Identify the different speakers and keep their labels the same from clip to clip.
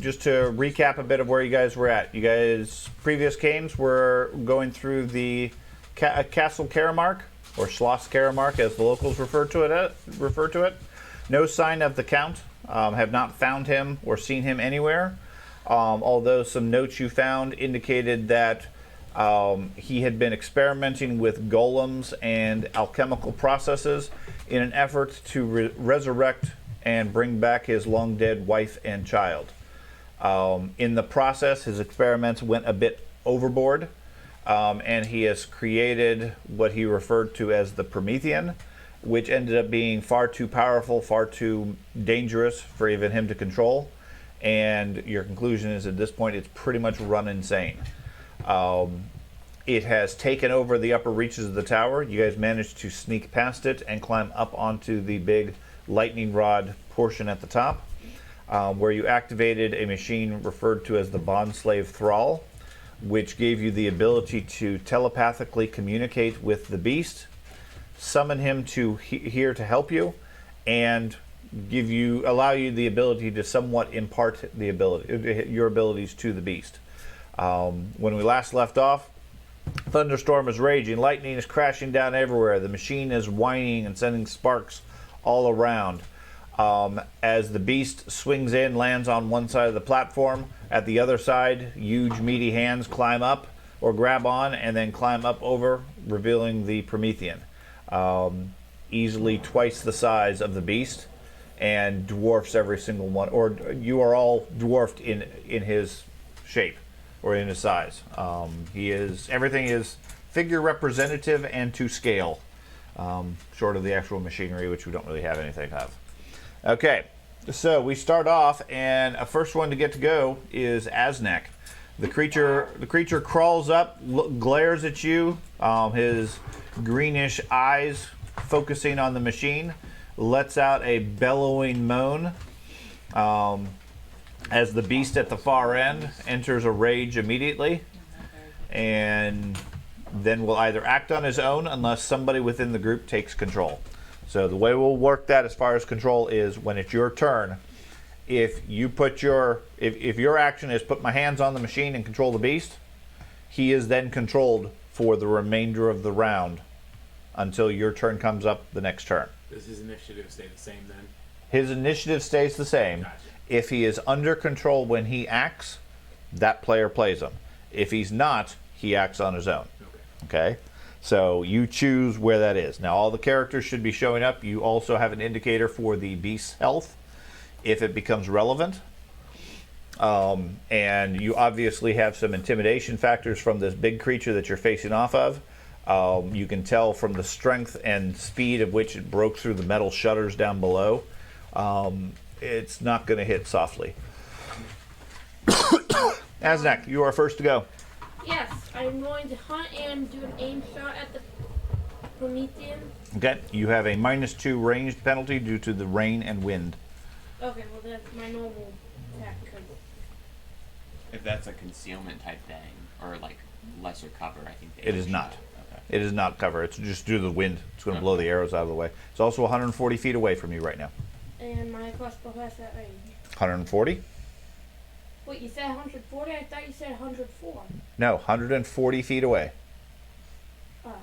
Speaker 1: just to recap a bit of where you guys were at. You guys, previous games were going through the Castle Karamark, or Schloss Karamark, as the locals refer to it. No sign of the Count. Have not found him or seen him anywhere. Although some notes you found indicated that he had been experimenting with golems and alchemical processes in an effort to resurrect and bring back his long-dead wife and child. In the process, his experiments went a bit overboard, and he has created what he referred to as the Promethean, which ended up being far too powerful, far too dangerous for even him to control. And your conclusion is, at this point, it's pretty much run insane. It has taken over the upper reaches of the tower. You guys managed to sneak past it and climb up onto the big lightning rod portion at the top, where you activated a machine referred to as the Bond Slave Thrall, which gave you the ability to telepathically communicate with the beast, summon him to here to help you, and allow you the ability to somewhat impart your abilities to the beast. When we last left off, thunderstorm is raging, lightning is crashing down everywhere, the machine is whining and sending sparks all around. As the beast swings in, lands on one side of the platform, at the other side, huge meaty hands climb up or grab on and then climb up over, revealing the Promethean. Easily twice the size of the beast, and dwarfs every single one, or you are all dwarfed in his shape or in his size. Everything is figure representative and to scale, short of the actual machinery, which we don't really have anything of. Okay, so we start off, and a first one to get to go is Aznek. The creature crawls up, glares at you, his greenish eyes focusing on the machine, lets out a bellowing moan as the beast at the far end enters a rage immediately, and then will either act on his own unless somebody within the group takes control. So the way we'll work that as far as control is when it's your turn, if your action is put my hands on the machine and control the beast, he is then controlled for the remainder of the round until your turn comes up the next turn.
Speaker 2: Does his initiative stay the same then?
Speaker 1: His initiative stays the same.
Speaker 2: Gotcha.
Speaker 1: If he is under control when he acts, that player plays him. If he's not, he acts on his own. Okay? So you choose where that is. Now all the characters should be showing up. You also have an indicator for the beast's health if it becomes relevant. And you obviously have some intimidation factors from this big creature that you're facing off of. You can tell from the strength and speed of which it broke through the metal shutters down below. It's not going to hit softly. Aznek, you are first to go.
Speaker 3: Yes, I'm going to hunt and do an aim shot at the Promethean.
Speaker 1: Okay, you have a -2 ranged penalty due to the rain and wind.
Speaker 3: Okay, well that's my normal attack.
Speaker 4: If that's a concealment type thing, or like lesser cover, I think
Speaker 1: It is not.
Speaker 4: Okay.
Speaker 1: It is not cover. It's just due to the wind. It's going to blow the arrows out of the way. It's also 140 feet away from you right now.
Speaker 3: And my crossbow has that range.
Speaker 1: 140?
Speaker 3: Wait, you said 140? I thought you said 104.
Speaker 1: No, 140 feet away.
Speaker 3: Oh,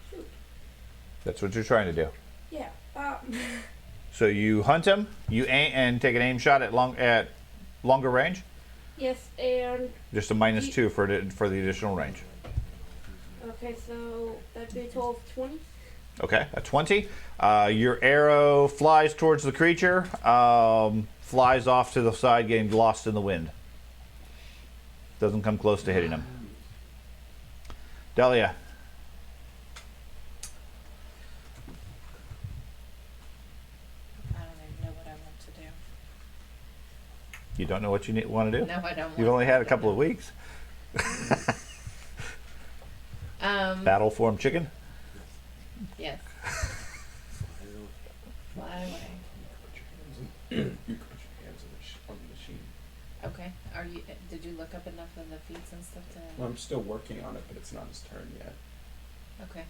Speaker 3: shoot.
Speaker 1: That's what you're trying to do.
Speaker 3: Yeah.
Speaker 1: So you hunt him, you aim and take an aim shot at longer range.
Speaker 3: Yes, and
Speaker 1: Just a -2 for the additional range.
Speaker 3: okay, so that'd be a total of 20.
Speaker 1: Okay, a 20. Your arrow flies towards the creature, flies off to the side, getting lost in the wind. Doesn't come close to hitting him. Delia.
Speaker 5: I don't even know what I want to do.
Speaker 1: You don't know what you want to do?
Speaker 5: No, I don't.
Speaker 1: You've only had a couple of weeks. Battle form chicken?
Speaker 5: Yes. Fly away.
Speaker 2: You put your hands on the machine.
Speaker 5: Okay. Did you look up enough of the feats and stuff to?
Speaker 2: Well, I'm still working on it, but it's not his turn yet.
Speaker 5: Okay.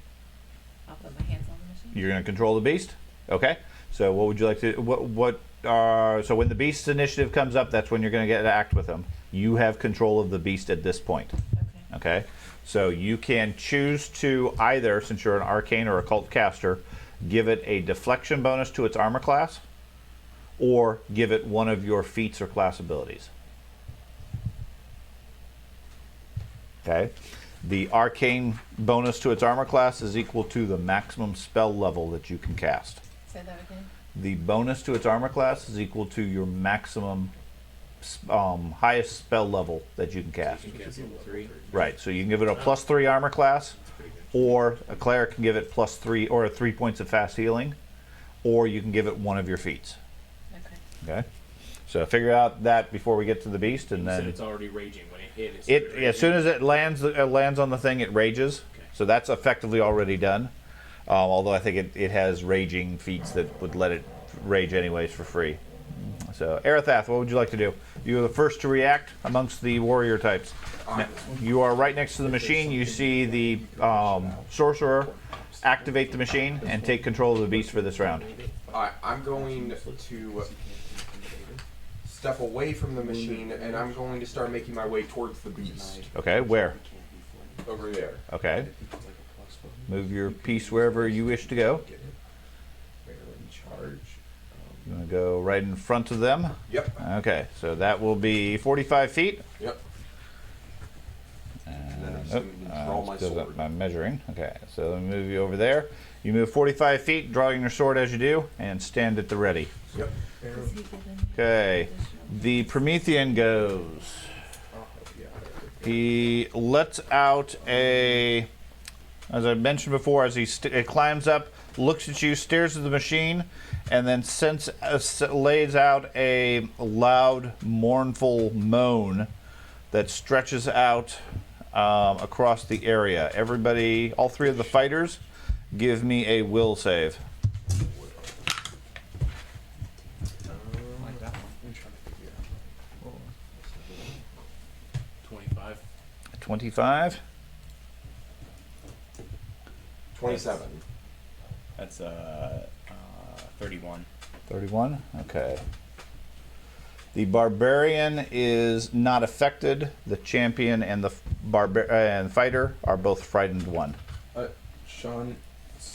Speaker 5: I'll put my hands on the machine.
Speaker 1: You're going to control the beast? Okay. So what would you like to? So when the beast's initiative comes up, that's when you're going to get to act with him. You have control of the beast at this point.
Speaker 5: Okay.
Speaker 1: Okay. So you can choose to either, since you're an arcane or occult caster, give it a deflection bonus to its armor class, or give it one of your feats or class abilities. Okay. The arcane bonus to its armor class is equal to the maximum spell level that you can cast.
Speaker 5: Say that again.
Speaker 1: The bonus to its armor class is equal to your maximum highest spell level that you can cast.
Speaker 2: You cast level 3.
Speaker 1: Right, so you can give it a +3 armor class, or a cleric can give it +3 or 3 points of fast healing, or you can give it one of your feats.
Speaker 5: Okay.
Speaker 1: Okay, so figure out that before we get to the beast, and
Speaker 2: You said
Speaker 1: then
Speaker 2: it's already raging when it hit.
Speaker 1: as soon as it lands on the thing, it rages.
Speaker 2: Okay.
Speaker 1: So that's effectively already done. Although I think it has raging feats that would let it rage anyways for free. So Arathath, what would you like to do? You're the first to react amongst the warrior types. Now, you are right next to the machine. You see the sorcerer activate the machine and take control of the beast for this round.
Speaker 6: Alright, I'm going to step away from the machine and I'm going to start making my way towards the beast.
Speaker 1: Okay, where?
Speaker 6: Over there.
Speaker 1: Okay. Move your piece wherever you wish to go.
Speaker 6: Barely charge.
Speaker 1: You want to go right in front of them?
Speaker 6: Yep.
Speaker 1: Okay, so that will be 45 feet.
Speaker 6: Yep. And then I'm just
Speaker 1: Oh,
Speaker 6: going to draw my
Speaker 1: because
Speaker 6: sword.
Speaker 1: I'm measuring. Okay, so let me move you over there. You move 45 feet, drawing your sword as you do, and stand at the ready.
Speaker 6: Yep.
Speaker 5: Does he get any
Speaker 1: Okay,
Speaker 5: additional-
Speaker 1: the Promethean goes. He lets out a, as I mentioned before, as he climbs up, looks at you, stares at the machine, and then lays out a loud, mournful moan that stretches out across the area. Everybody, all three of the fighters, give me a will save.
Speaker 2: I'm trying to figure out. 25.
Speaker 1: 25.
Speaker 6: 27.
Speaker 4: That's 31.
Speaker 1: 31. Okay. The barbarian is not affected. The champion and the and fighter are both frightened one.
Speaker 7: Sean,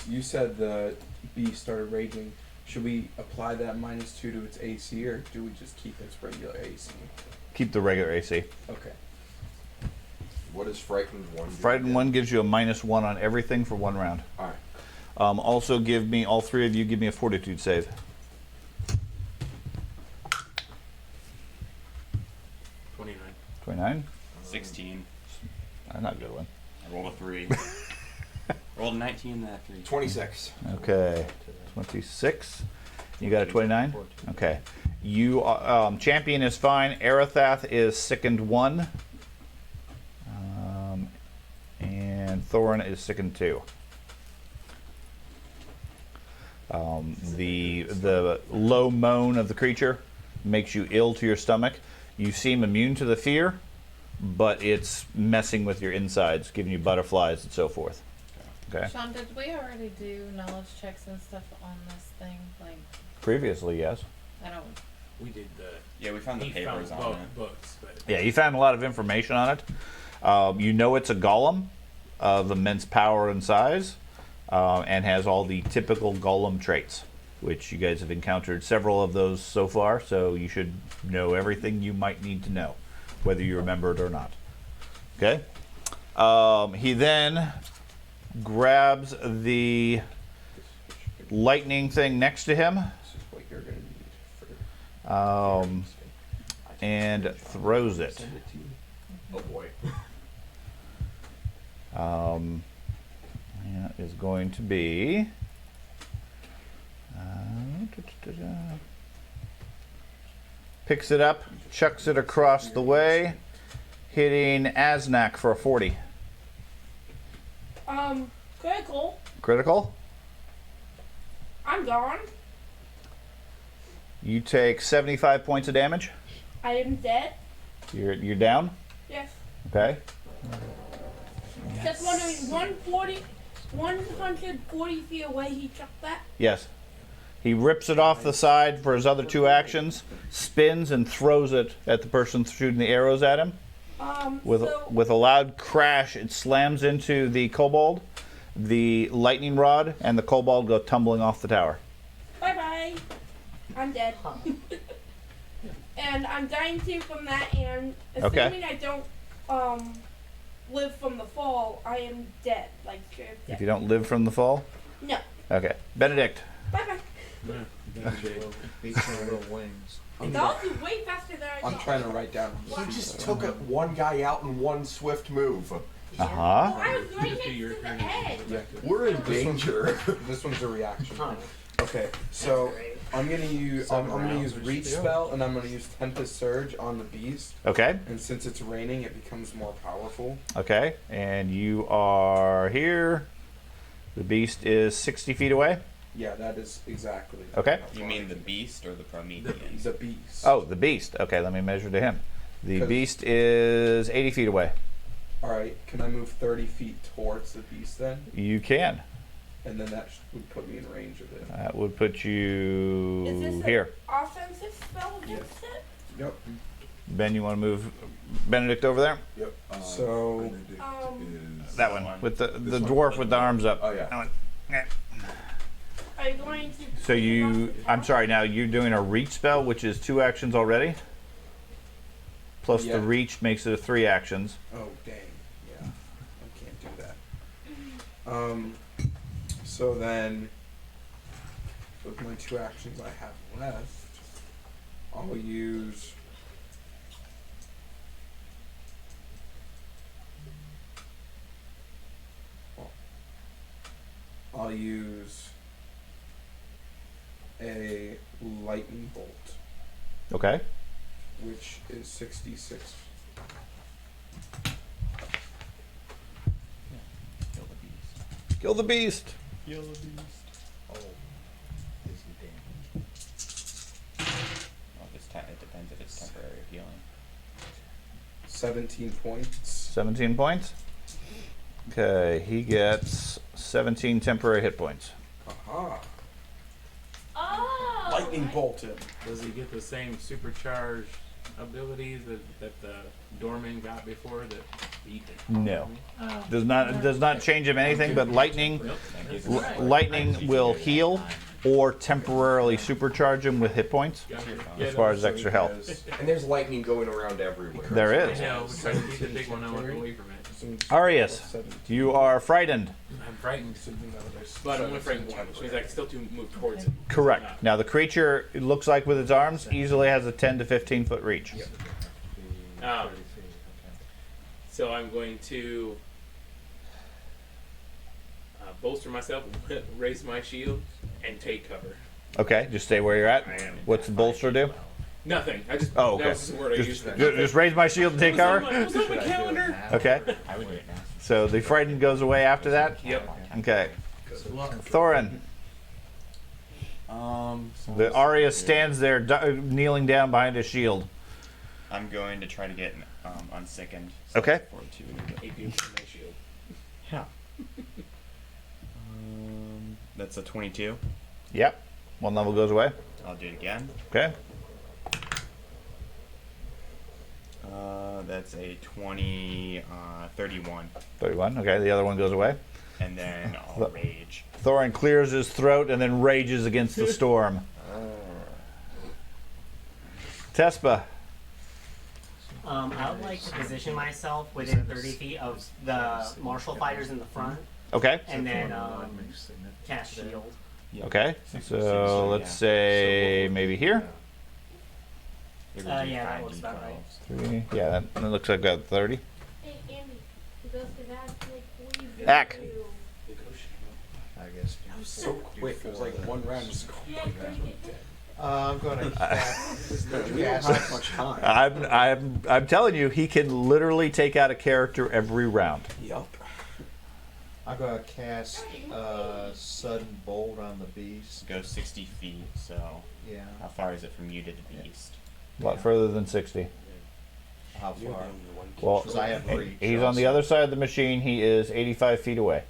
Speaker 7: you said the beast started raging. Should we apply that -2 to its AC, or do we just keep its regular AC?
Speaker 1: Keep the regular AC.
Speaker 7: Okay.
Speaker 6: What does frightened one do?
Speaker 1: Frightened one gives you a -1 on everything for 1 round.
Speaker 6: Alright.
Speaker 1: Also, give me all three of you. Give me a fortitude save.
Speaker 2: 29.
Speaker 1: 29.
Speaker 4: 16.
Speaker 1: That's not a good one.
Speaker 4: I rolled a 3. Rolled a 19 and a 3.
Speaker 6: 26.
Speaker 1: Okay. 26. You got a 29. Okay. You champion is fine. Arathath is sickened 1. And Thorin is sickened 2. The low moan of the creature makes you ill to your stomach. You seem immune to the fear, but it's messing with your insides, giving you butterflies and so forth. Okay.
Speaker 5: Sean, did we already do knowledge checks and stuff on this thing? Like,
Speaker 1: Previously, yes.
Speaker 5: I don't.
Speaker 2: We did the.
Speaker 4: Yeah, we found the
Speaker 2: he
Speaker 4: papers
Speaker 2: found
Speaker 4: on it.
Speaker 2: books, but
Speaker 1: Yeah, you found a lot of information on it. You know it's a golem of immense power and size, and has all the typical golem traits, which you guys have encountered several of those so far, so you should know everything you might need to know, whether you remember it or not. Okay? He then grabs the lightning thing next to him
Speaker 6: This is what you're going to need for
Speaker 1: and throws it.
Speaker 6: send it to you. Oh boy.
Speaker 1: That is going to be picks it up, chucks it across the way, hitting Aznak for a 40.
Speaker 3: Critical.
Speaker 1: Critical.
Speaker 3: I'm gone.
Speaker 1: You take 75 points of damage.
Speaker 3: I am dead.
Speaker 1: You're down.
Speaker 3: Yes.
Speaker 1: Okay.
Speaker 3: Just wondering, 140 feet away he chucked that?
Speaker 1: Yes. He rips it off the side for his other 2 actions, spins and throws it at the person shooting the arrows at him. With a loud crash, it slams into the kobold. The lightning rod and the kobold go tumbling off the tower.
Speaker 3: Bye bye. I'm dead. And I'm dying too from that, and assuming I don't live from the fall, I am dead. Like straight up dead.
Speaker 1: If you don't live from the fall?
Speaker 3: No.
Speaker 1: Okay. Benedict.
Speaker 3: Bye bye.
Speaker 2: Beats my little wings.
Speaker 3: Y'all do way faster than I
Speaker 7: I'm
Speaker 3: thought.
Speaker 7: trying to write down.
Speaker 6: He just took one guy out in one swift move.
Speaker 3: Oh,
Speaker 1: Uh-huh.
Speaker 3: I was right next to the edge.
Speaker 6: We're in danger.
Speaker 7: This one's a reaction. Okay, so I'm gonna use reach spell, and I'm gonna use Tempest Surge on the beast.
Speaker 1: Okay.
Speaker 7: And since it's raining, it becomes more powerful.
Speaker 1: Okay. And you are here. The beast is 60 feet away.
Speaker 7: Yeah, that is exactly.
Speaker 1: Okay.
Speaker 4: You mean the beast or the Promethean?
Speaker 7: The beast.
Speaker 1: Oh, the beast. Okay, let me measure to him. The
Speaker 7: 'Cause-
Speaker 1: beast is 80 feet away.
Speaker 7: All right, can I move 30 feet towards the beast then?
Speaker 1: You can.
Speaker 7: And then that would put me in range of it.
Speaker 1: That would put
Speaker 3: Is
Speaker 1: you
Speaker 3: this
Speaker 1: here.
Speaker 3: an offensive spell against it?
Speaker 7: Yep.
Speaker 1: Ben, you want to move Benedict over there?
Speaker 6: Yep.
Speaker 7: So
Speaker 1: That one with the
Speaker 6: This one
Speaker 1: dwarf
Speaker 6: with
Speaker 1: with
Speaker 6: the-
Speaker 1: the arms up.
Speaker 6: Oh, yeah.
Speaker 1: That one. Yeah.
Speaker 3: Are you going to?
Speaker 1: So I'm sorry. Now you're doing a reach spell, which is 2 actions already. Plus
Speaker 7: Yeah.
Speaker 1: the reach makes it a 3 actions.
Speaker 7: Oh dang, yeah, I can't do that. So then, with my 2 actions I have left, I'll use. I'll use a lightning bolt,
Speaker 1: Okay.
Speaker 7: which is 66.
Speaker 1: Kill the beast.
Speaker 2: Oh, is he damaged?
Speaker 4: Well, if it depends if it's temporary or healing.
Speaker 7: 17 points.
Speaker 1: 17 points. Okay, he gets 17 temporary hit points.
Speaker 7: Aha.
Speaker 3: Oh.
Speaker 7: Lightning bolt him.
Speaker 2: Does he get the same supercharged abilities that the doorman got before that he
Speaker 1: No. Does not change him anything, but lightning will heal or temporarily supercharge him with hit points as far as extra health.
Speaker 6: And there's lightning going around everywhere.
Speaker 1: There
Speaker 2: I
Speaker 1: is.
Speaker 2: know, we're trying to keep the big one away from it.
Speaker 1: Arius, you are frightened.
Speaker 2: I'm frightened, but I'm only frightened one, which means I can still move towards it.
Speaker 1: Correct. Now the creature, it looks like with its arms, easily has a 10 to 15 foot reach.
Speaker 2: So I'm going to bolster myself, raise my shield, and take cover.
Speaker 1: Okay, just stay where you're at. What's the bolster do?
Speaker 2: Nothing. I just
Speaker 1: Oh, okay.
Speaker 2: that was just the word I used.
Speaker 1: Just raise my shield and take cover.
Speaker 2: It was on my calendar.
Speaker 1: Okay.
Speaker 4: I would do it now.
Speaker 1: So the frightened goes away after that.
Speaker 2: Yep.
Speaker 1: Okay. Thorin, the Arya stands there, kneeling down behind his shield.
Speaker 4: I'm going to try to get unsickened.
Speaker 1: Okay.
Speaker 4: Fortitude.
Speaker 2: 8 for my shield.
Speaker 4: Yeah. That's a 22.
Speaker 1: Yep. 1 level goes away.
Speaker 4: I'll do it again.
Speaker 1: Okay.
Speaker 4: That's a 31.
Speaker 1: 31. Okay. The other one goes away.
Speaker 4: And then I'll rage.
Speaker 1: Thorin clears his throat and then rages against the storm. Tespa.
Speaker 8: I would like to position myself within 30 feet of the martial fighters in the front,
Speaker 1: Okay.
Speaker 8: and then cast shield.
Speaker 1: Okay. So let's say maybe here.
Speaker 8: Yeah, that looks about right.
Speaker 1: 3. Yeah, that looks like about 30.
Speaker 3: Hey, Andy. It goes to that. Like,
Speaker 1: Ack.
Speaker 2: I guess.
Speaker 7: That was so quick. It was like 1 round. Just
Speaker 3: Yeah, drink it.
Speaker 2: I'm gonna
Speaker 7: we don't have much time.
Speaker 1: I'm telling you, he can literally take out a character every round.
Speaker 7: Yup.
Speaker 9: I'm gonna cast sudden bolt on the beast.
Speaker 4: Go 60 feet. So
Speaker 9: Yeah.
Speaker 4: how far is it from you to the beast?
Speaker 1: A lot further than 60.
Speaker 9: How far?
Speaker 1: Well,
Speaker 9: 'Cause I have reach.
Speaker 1: he's on the other side of the machine. He is 85 feet away.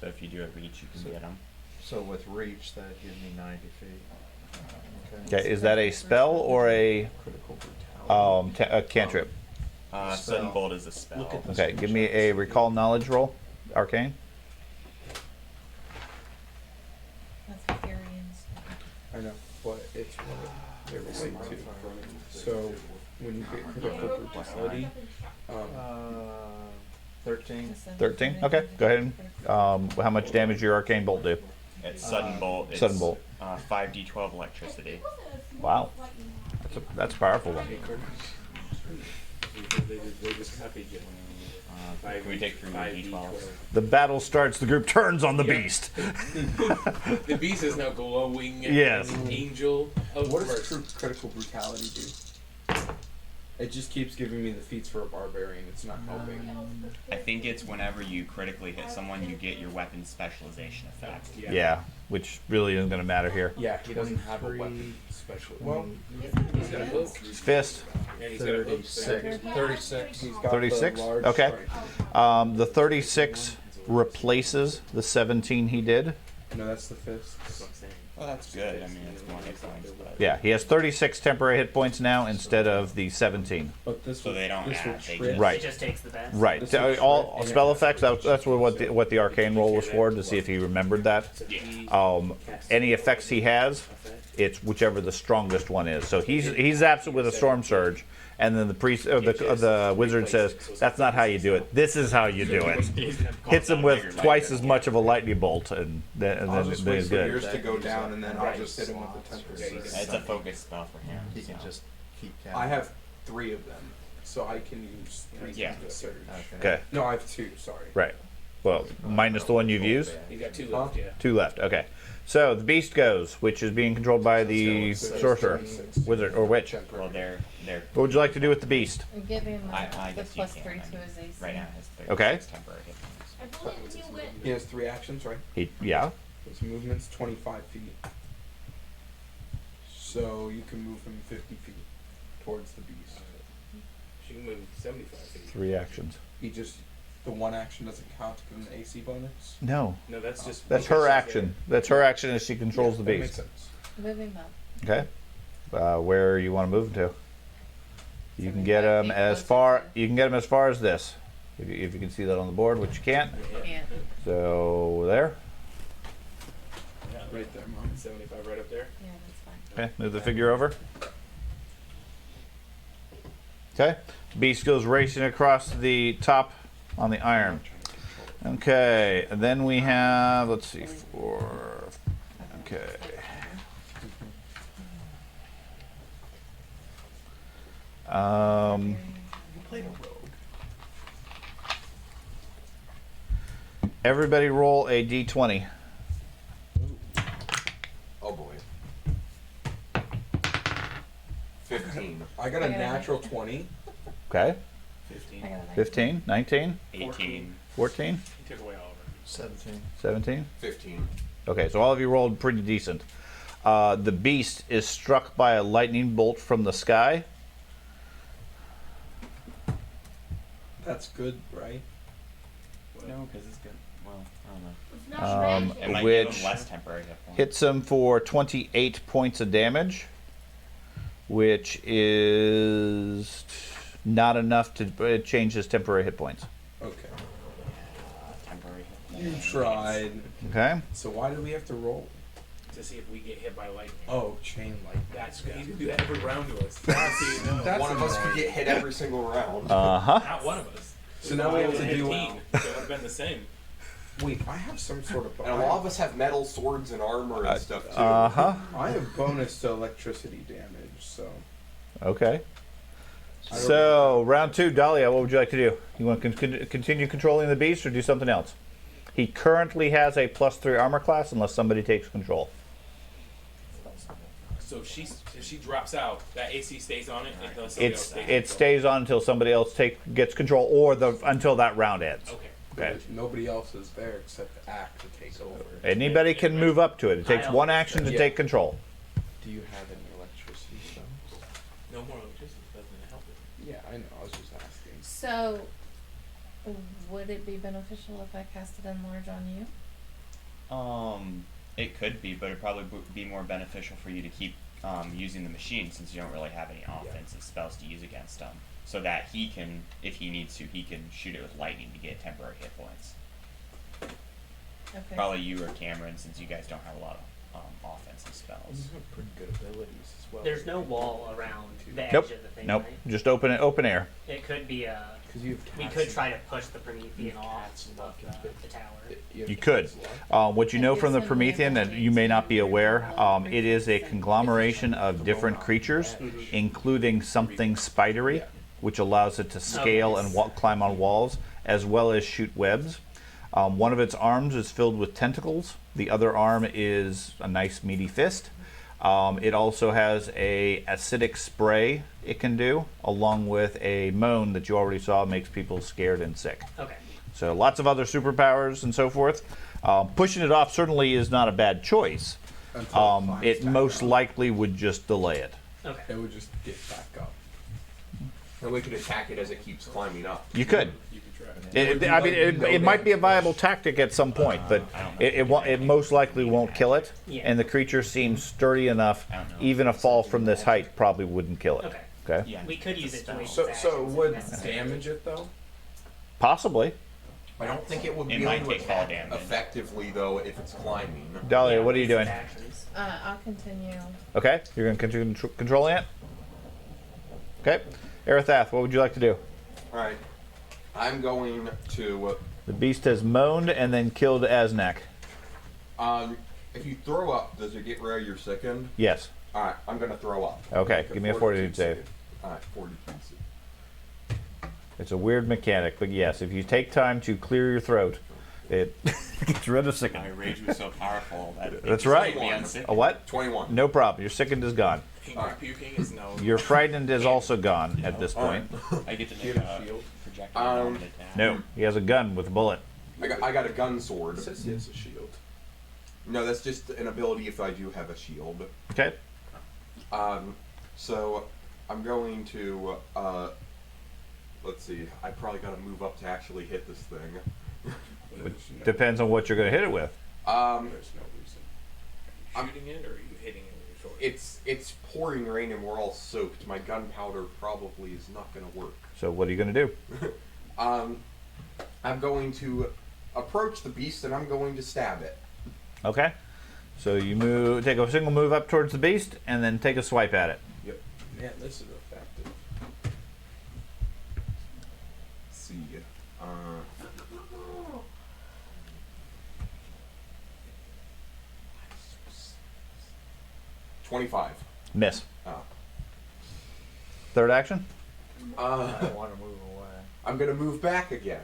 Speaker 4: So if you do a reach, you can get him.
Speaker 9: So with reach, that gives me 90 feet.
Speaker 1: Okay, is that a spell or a
Speaker 7: Critical brutality.
Speaker 1: a cantrip?
Speaker 4: Sudden bolt is a spell.
Speaker 9: Look at the
Speaker 1: Okay, give me a recall knowledge roll, arcane.
Speaker 5: That's Carrion's.
Speaker 7: I know, but it's one of their relate to. So when you get critical brutality,
Speaker 9: 13.
Speaker 1: 13. Okay, go ahead. How much damage your arcane bolt do?
Speaker 4: It's sudden bolt. It's,
Speaker 1: Sudden bolt.
Speaker 4: 5d12 electricity.
Speaker 1: Wow, that's a powerful one.
Speaker 2: They just copied you.
Speaker 4: Can we take 3 d12s?
Speaker 1: The battle starts. The group turns on the beast.
Speaker 2: The beast is now glowing.
Speaker 1: Yes.
Speaker 2: An angel of
Speaker 7: what does
Speaker 2: mercy.
Speaker 7: true critical brutality do? It just keeps giving me the feats for a barbarian. It's not helping.
Speaker 4: I think it's whenever you critically hit someone, you get your weapon specialization effect.
Speaker 1: Yeah, which really isn't going to matter here.
Speaker 7: Yeah, he doesn't have a weapon special. Well,
Speaker 2: He's got a hook.
Speaker 1: Fist.
Speaker 2: And he's got a hook.
Speaker 9: 36.
Speaker 7: he's got
Speaker 1: 36?
Speaker 7: the large
Speaker 1: Okay.
Speaker 7: strike.
Speaker 1: The 36 replaces the 17 he did.
Speaker 7: No, that's the fist.
Speaker 2: That's what I'm saying.
Speaker 4: Well, that's good. I mean, it's more hit points, but
Speaker 1: Yeah, he has 36 temporary hit points now instead of the 17.
Speaker 7: But this
Speaker 4: So
Speaker 7: will,
Speaker 4: they don't
Speaker 7: this will
Speaker 4: add, they
Speaker 7: trip.
Speaker 4: just-
Speaker 1: Right.
Speaker 8: It just takes the best.
Speaker 1: Right.
Speaker 7: This is
Speaker 1: All
Speaker 7: shred
Speaker 1: spell
Speaker 7: and
Speaker 1: effects. That's what the arcane roll was for, to see if he remembered that. Any effects he has, it's whichever the strongest one is. So he zaps it with a storm surge, and then the priest, the wizard says, "That's not how you do it. This is how you do it." Hits him with twice as much of a lightning bolt, and then
Speaker 7: I'll just wait
Speaker 1: he's
Speaker 7: for
Speaker 1: good.
Speaker 7: yours to go down, and then I'll just hit him with the temporary.
Speaker 4: it's a focus spell for him.
Speaker 9: He can
Speaker 4: so.
Speaker 9: just keep counting.
Speaker 7: I have 3 of them, so I can use 3
Speaker 4: Yeah.
Speaker 7: times the surge.
Speaker 1: Okay.
Speaker 7: No, I have 2. Sorry.
Speaker 1: Right. Well, minus the one you've used.
Speaker 2: He's got 2 left, yeah.
Speaker 1: 2 left. Okay. So the beast goes, which is being controlled by the sorcerer, wizard, or witch.
Speaker 4: Well, they're
Speaker 1: What would you like to do with the beast?
Speaker 5: Give him
Speaker 4: I
Speaker 5: the
Speaker 4: guess you
Speaker 5: plus
Speaker 4: can.
Speaker 5: 3
Speaker 4: I
Speaker 5: to
Speaker 4: mean,
Speaker 5: his AC.
Speaker 4: right now it has 36
Speaker 1: Okay.
Speaker 4: temporary hit points.
Speaker 7: He has 3 actions, right?
Speaker 1: Yeah.
Speaker 7: His movement's 25 feet. So you can move him 50 feet towards the beast.
Speaker 2: She can move 75 feet.
Speaker 1: 3 actions.
Speaker 7: The one action doesn't count to give him an AC bonus.
Speaker 1: No.
Speaker 2: No, that's just.
Speaker 1: That's her action. That's her action as she controls the
Speaker 7: That makes
Speaker 1: beast.
Speaker 7: sense.
Speaker 5: Move him up.
Speaker 1: Okay. Where you want to move him to? You can get
Speaker 5: 75
Speaker 1: him
Speaker 5: feet
Speaker 1: as
Speaker 5: closer
Speaker 1: far.
Speaker 5: to-
Speaker 1: You can get him as far as this, if you can see that on the board, which you can't.
Speaker 5: Can't.
Speaker 1: So there.
Speaker 7: Right there, Mom.
Speaker 2: 75 right up there.
Speaker 5: Yeah, that's fine.
Speaker 1: Okay. Move the figure over. Okay. Beast goes racing across the top on the iron. Okay. And then we have. Let's see. 4. Okay. Everybody roll a d20.
Speaker 6: Oh boy. 15.
Speaker 7: I got a natural 20.
Speaker 1: Okay.
Speaker 2: 15.
Speaker 5: I got a
Speaker 1: 15, 19,
Speaker 4: 18.
Speaker 1: 14,
Speaker 2: He took away all of it.
Speaker 9: 17.
Speaker 1: 17.
Speaker 6: 15.
Speaker 1: Okay, so all of you rolled pretty decent. The beast is struck by a lightning bolt from the sky.
Speaker 7: That's good, right?
Speaker 4: No, because it's good. Well, I don't know.
Speaker 3: It's not magic.
Speaker 4: It might give
Speaker 1: Which
Speaker 4: him less temporary hit points.
Speaker 1: hits him for 28 points of damage, which is not enough to change his temporary hit points.
Speaker 7: Okay.
Speaker 4: Temporary hit
Speaker 7: You
Speaker 4: points.
Speaker 7: tried.
Speaker 1: Okay.
Speaker 7: So why do we have to roll?
Speaker 2: To see if we get hit by lightning.
Speaker 7: Oh, chain like
Speaker 2: That's good. He's gonna do that every round to us. That's so you know.
Speaker 7: That's
Speaker 6: One of us could
Speaker 7: annoying.
Speaker 6: get hit every single round.
Speaker 1: Uh huh.
Speaker 2: Not one of us.
Speaker 7: So now we have to do.
Speaker 2: 15, so it would have been the same.
Speaker 7: Wait, I have some sort of.
Speaker 6: And a lot of us have metal swords and armor and stuff too.
Speaker 1: Uh huh.
Speaker 7: I have bonus to electricity damage, so.
Speaker 1: Okay.
Speaker 7: I don't
Speaker 1: So round 2, Dahlia. What would you like to do? You want to continue controlling the beast, or do something else? He currently has a +3 armor class, unless somebody takes control.
Speaker 2: So if she drops out, that AC stays on it until somebody else takes
Speaker 1: It
Speaker 2: control.
Speaker 1: stays on until somebody else gets control, or until that round ends.
Speaker 2: Okay.
Speaker 1: Okay.
Speaker 7: Nobody else is there except Act to take over.
Speaker 1: Anybody can move up to it. It takes
Speaker 8: I
Speaker 1: one action to
Speaker 7: Yeah.
Speaker 1: take control.
Speaker 7: Do you have any electricity spells?
Speaker 2: No more electricity doesn't help it.
Speaker 7: Yeah, I know. I was just asking.
Speaker 5: So, would it be beneficial if I casted Enlarge on you?
Speaker 4: It could be, but it'd probably be more beneficial for you to keep using the machine since you don't really have any offensive spells to use against him. So that he can, if he needs to, he can shoot it with lightning to get temporary hit points.
Speaker 5: Okay.
Speaker 4: Probably you or Cameron, since you guys don't have a lot of offensive spells.
Speaker 9: You have pretty good abilities as well.
Speaker 8: There's no wall around the edge
Speaker 1: Nope.
Speaker 8: of the thing,
Speaker 1: Nope.
Speaker 8: right?
Speaker 1: Just open air.
Speaker 8: It could be a.
Speaker 7: 'Cause you have
Speaker 8: We
Speaker 7: cats
Speaker 8: could
Speaker 7: and-
Speaker 8: try to push the Promethean off
Speaker 7: cats and
Speaker 8: of the tower.
Speaker 7: have
Speaker 1: You could.
Speaker 7: cats locked.
Speaker 1: What you know from the Promethean that you may not be aware, it is a conglomeration of different creatures, including something spidery,
Speaker 7: Yeah.
Speaker 1: which allows it to scale and climb on walls, as well as shoot webs. One of its arms is filled with tentacles. The other arm is a nice meaty fist. It also has a acidic spray it can do, along with a moan that you already saw makes people scared and sick.
Speaker 8: Okay.
Speaker 1: So lots of other superpowers and so forth. Pushing it off certainly is not a bad choice.
Speaker 7: Until climbs
Speaker 1: It
Speaker 7: back
Speaker 1: most
Speaker 7: up.
Speaker 1: likely would just delay it.
Speaker 8: Okay.
Speaker 7: It would just get back up.
Speaker 6: And we could attack it as it keeps climbing up.
Speaker 1: You could.
Speaker 2: You could try.
Speaker 1: It might be a viable tactic at some point, but it most likely won't kill it.
Speaker 8: Yeah.
Speaker 1: And the creature seems sturdy enough.
Speaker 4: I don't know.
Speaker 1: Even a fall from this height probably wouldn't kill it.
Speaker 8: Okay.
Speaker 1: Okay.
Speaker 4: Yeah.
Speaker 8: We could use it to waste
Speaker 7: So
Speaker 8: actions
Speaker 7: would
Speaker 8: if necessary.
Speaker 7: damage it though?
Speaker 1: Possibly.
Speaker 6: I don't think it would
Speaker 4: It
Speaker 6: be
Speaker 4: might
Speaker 6: able to
Speaker 4: take fall
Speaker 6: attack
Speaker 4: damage.
Speaker 6: effectively though if it's climbing.
Speaker 1: Dahlia,
Speaker 8: Yeah,
Speaker 1: what are you doing?
Speaker 8: wasted actions.
Speaker 5: I'll continue.
Speaker 1: Okay. You're going to continue controlling it? Okay. Arathath, what would you like to do?
Speaker 6: All right, I'm going to.
Speaker 1: The beast has moaned and then killed Aznak.
Speaker 6: If you throw up, does it get rid of your second?
Speaker 1: Yes.
Speaker 6: All right, I'm gonna throw up.
Speaker 1: Okay. Give me a fortitude save.
Speaker 6: All right, 42.
Speaker 1: It's a weird mechanic, but yes, if you take time to clear your throat, it gets rid of
Speaker 4: My
Speaker 1: sickened.
Speaker 4: rage was so powerful that it
Speaker 1: That's
Speaker 4: just
Speaker 1: right.
Speaker 4: made me unsick.
Speaker 1: A what?
Speaker 6: 21.
Speaker 1: No problem. Your sickened is gone.
Speaker 2: Puking is no.
Speaker 1: Your frightened is also gone at this point.
Speaker 4: I get to
Speaker 7: Do you
Speaker 4: make
Speaker 7: have a shield?
Speaker 4: projectile attack.
Speaker 1: No, he has a gun with a bullet.
Speaker 6: I got a gun sword.
Speaker 7: It says he has a shield.
Speaker 6: No, that's just an ability if I do have a shield.
Speaker 1: Okay.
Speaker 6: So I'm going to. Let's see. I probably got to move up to actually hit this thing.
Speaker 1: Depends on what you're going to hit it with.
Speaker 7: There's no reason.
Speaker 6: I'm-
Speaker 2: Shooting it, or are you hitting it with your sword?
Speaker 6: It's pouring rain and we're all soaked. My gunpowder probably is not going to work.
Speaker 1: So what are you going to do?
Speaker 6: I'm going to approach the beast and I'm going to stab it.
Speaker 1: Okay. So you move, take a single move up towards the beast, and then take a swipe at it.
Speaker 6: Yep.
Speaker 7: Man, this is effective.
Speaker 6: Let's see. 25.
Speaker 1: Miss.
Speaker 6: Oh.
Speaker 1: Third action.
Speaker 9: I want to move away.
Speaker 6: I'm gonna move back again.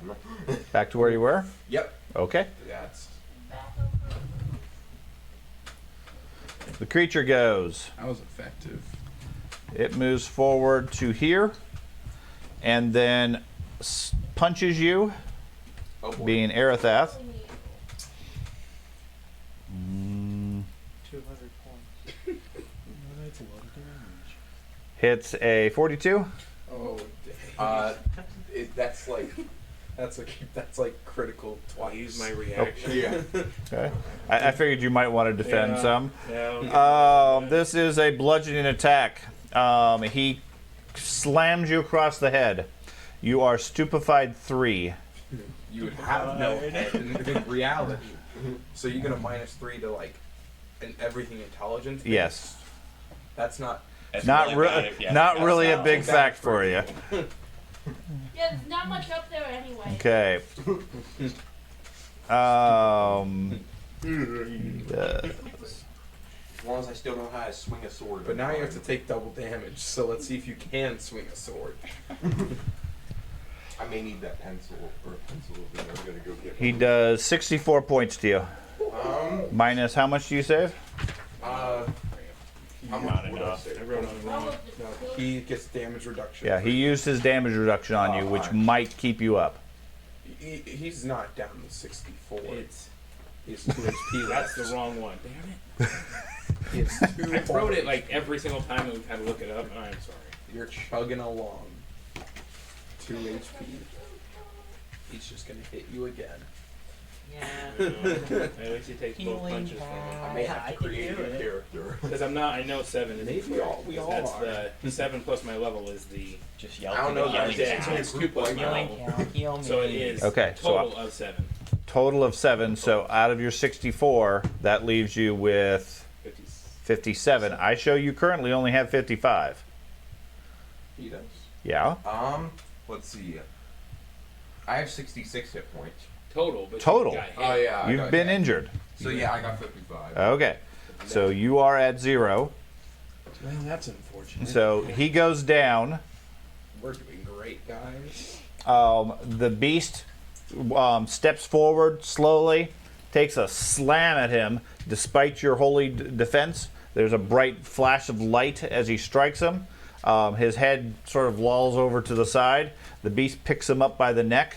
Speaker 1: Back to where you were.
Speaker 6: Yep.
Speaker 1: Okay.
Speaker 7: That's
Speaker 1: The creature goes.
Speaker 7: that was effective.
Speaker 1: It moves forward to here, and then punches you,
Speaker 6: Oh boy.
Speaker 1: being Arathath.
Speaker 9: 200 points. That's a lot of damage.
Speaker 1: Hits a 42.
Speaker 7: Oh, dang.
Speaker 6: That's like.
Speaker 7: that's like critical
Speaker 2: I'll
Speaker 7: twice.
Speaker 2: use my reaction.
Speaker 6: Yeah.
Speaker 1: Okay. I figured you might want to defend
Speaker 2: Yeah.
Speaker 1: some.
Speaker 2: Yeah.
Speaker 1: This is a bludgeoning attack. He slams you across the head. You are stupefied 3.
Speaker 7: You would have no head in reality. So you're gonna -3 to like in everything intelligence.
Speaker 1: Yes.
Speaker 7: That's not.
Speaker 4: That's
Speaker 1: Not
Speaker 4: really bad if you
Speaker 1: not
Speaker 4: have
Speaker 1: really a
Speaker 4: that
Speaker 1: big
Speaker 7: bad
Speaker 1: fact
Speaker 7: for
Speaker 1: for you.
Speaker 3: Yeah, there's not much up there anyway.
Speaker 1: Okay.
Speaker 6: As long as I still know how to swing a sword.
Speaker 7: But
Speaker 6: I'm
Speaker 7: now you have to
Speaker 6: fine.
Speaker 7: take double damage. So let's see if you can swing a sword.
Speaker 6: I may need that pencil or a pencil. Thing. I'm gonna go get.
Speaker 1: He does 64 points to you. Minus how much do you save?
Speaker 6: How
Speaker 4: Not
Speaker 6: much would I
Speaker 4: enough.
Speaker 6: say?
Speaker 2: I wrote on the
Speaker 3: All
Speaker 2: wrong.
Speaker 3: of the
Speaker 7: No,
Speaker 3: skills-
Speaker 7: he gets damage reduction.
Speaker 1: Yeah, he used his damage reduction on you, which
Speaker 6: alright.
Speaker 1: might keep you up.
Speaker 7: He's not down to 64.
Speaker 2: It's
Speaker 7: He's 2 HP.
Speaker 2: that's the wrong one. Damn it!
Speaker 7: He has 2
Speaker 2: I wrote it
Speaker 7: HP.
Speaker 2: like every single time that we've had to look it up. I'm sorry.
Speaker 7: You're chugging along. 2 HP. He's just gonna hit you again.
Speaker 8: Yeah.
Speaker 2: At least he takes both
Speaker 8: Healing
Speaker 2: punches from him.
Speaker 6: I may
Speaker 8: Yeah,
Speaker 6: have
Speaker 8: I
Speaker 6: to
Speaker 8: can
Speaker 6: create
Speaker 8: do
Speaker 6: a new
Speaker 8: it.
Speaker 6: character.
Speaker 2: Because I know 7 is
Speaker 6: Maybe
Speaker 2: the
Speaker 6: we all
Speaker 2: that's
Speaker 6: are.
Speaker 2: the 7 plus my level is the
Speaker 4: Just yell.
Speaker 6: I don't know,
Speaker 4: yelling
Speaker 6: guys.
Speaker 4: at
Speaker 2: so
Speaker 4: him.
Speaker 2: it's 2 plus my
Speaker 8: Healing
Speaker 2: level.
Speaker 8: count, heal me.
Speaker 2: So it is
Speaker 1: Okay, so
Speaker 2: total of 7.
Speaker 1: Total of 7. So out of your 64, that leaves you with
Speaker 2: 50.
Speaker 1: 57. I show you currently only have 55.
Speaker 7: He does.
Speaker 1: Yeah.
Speaker 6: Let's see. I have 66 hit points.
Speaker 2: Total. But
Speaker 1: Total.
Speaker 2: You got hit.
Speaker 6: Oh yeah. I
Speaker 1: You've
Speaker 6: got
Speaker 1: been
Speaker 6: hit.
Speaker 1: injured.
Speaker 6: So yeah, I got 55.
Speaker 1: Okay. So you are at 0.
Speaker 7: Well, that's unfortunate.
Speaker 1: So he goes down.
Speaker 7: We're doing great, guys.
Speaker 1: The beast steps forward slowly, takes a slam at him. Despite your holy defense, there's a bright flash of light as he strikes him. His head sort of lolls over to the side. The beast picks him up by the neck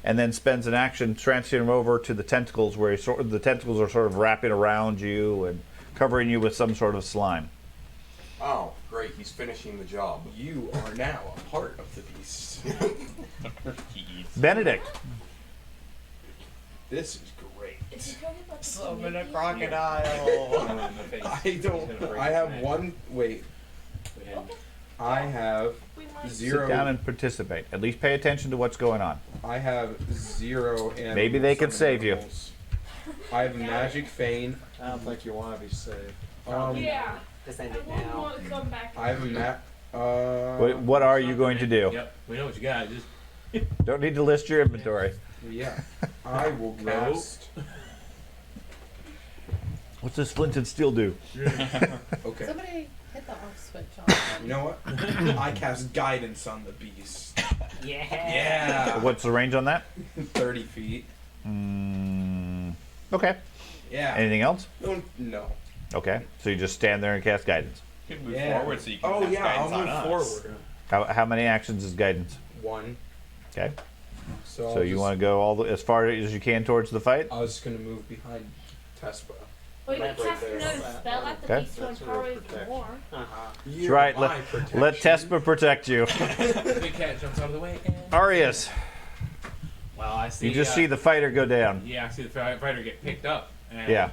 Speaker 1: and then spends an action transferring him over to the tentacles, where the tentacles are sort of wrapping around you and covering you with some sort of slime.
Speaker 6: Oh, great. He's finishing the job.
Speaker 7: You are now a part of the beast.
Speaker 4: He eats.
Speaker 1: Benedict.
Speaker 7: This is great.
Speaker 3: Is he talking about the
Speaker 8: Summon a
Speaker 3: Prometheus?
Speaker 8: crocodile.
Speaker 2: In the face.
Speaker 7: I
Speaker 2: He's gonna
Speaker 7: don't.
Speaker 2: break
Speaker 7: I
Speaker 2: his
Speaker 7: have
Speaker 2: neck.
Speaker 7: one. Wait.
Speaker 2: Go ahead.
Speaker 7: I have
Speaker 3: We might-
Speaker 7: zero.
Speaker 1: Sit down and participate. At least pay attention to what's going on.
Speaker 7: I have 0 and.
Speaker 1: Maybe they can
Speaker 7: summon
Speaker 1: save you.
Speaker 7: animals. I have magic feign.
Speaker 9: I don't think you want to be saved.
Speaker 3: Yeah.
Speaker 8: Just end
Speaker 3: I
Speaker 8: it
Speaker 3: wouldn't
Speaker 8: now.
Speaker 3: want to come back.
Speaker 7: I have
Speaker 1: What are you going to do?
Speaker 2: Yep. We know what you got. Just
Speaker 1: Don't need to list your inventory.
Speaker 7: Yeah. I will cast.
Speaker 1: What's this flint and steel do?
Speaker 7: Okay.
Speaker 5: Somebody hit the off switch on
Speaker 7: You know what? I cast guidance on the beast.
Speaker 8: Yeah.
Speaker 7: Yeah.
Speaker 1: What's the range on that?
Speaker 7: 30 feet.
Speaker 1: Okay.
Speaker 7: Yeah.
Speaker 1: Anything else?
Speaker 7: No.
Speaker 1: Okay. So you just stand there and cast guidance.
Speaker 4: You can move
Speaker 7: Yeah.
Speaker 4: forward so you can
Speaker 7: Oh
Speaker 4: cast
Speaker 7: yeah, I'll
Speaker 4: guidance on
Speaker 7: move
Speaker 4: us.
Speaker 7: forward.
Speaker 1: How many actions is guidance?
Speaker 7: 1.
Speaker 1: Okay.
Speaker 7: So,
Speaker 1: So you want to go as far as you can towards the fight?
Speaker 7: I was just gonna move behind Tespa.
Speaker 3: Well, you
Speaker 7: Right
Speaker 3: can cast
Speaker 7: there.
Speaker 3: another spell at the
Speaker 1: Okay.
Speaker 3: beast to
Speaker 9: That's
Speaker 3: empower
Speaker 9: real
Speaker 3: it
Speaker 9: protection.
Speaker 3: more.
Speaker 8: Uh-huh.
Speaker 1: That's right. Let Tespa protect you.
Speaker 2: big cat jumps out of the way. And
Speaker 1: Arius,
Speaker 2: well, I see.
Speaker 1: you just see the fighter go down.
Speaker 2: Yeah, I see the fighter get picked up. And
Speaker 1: Yeah.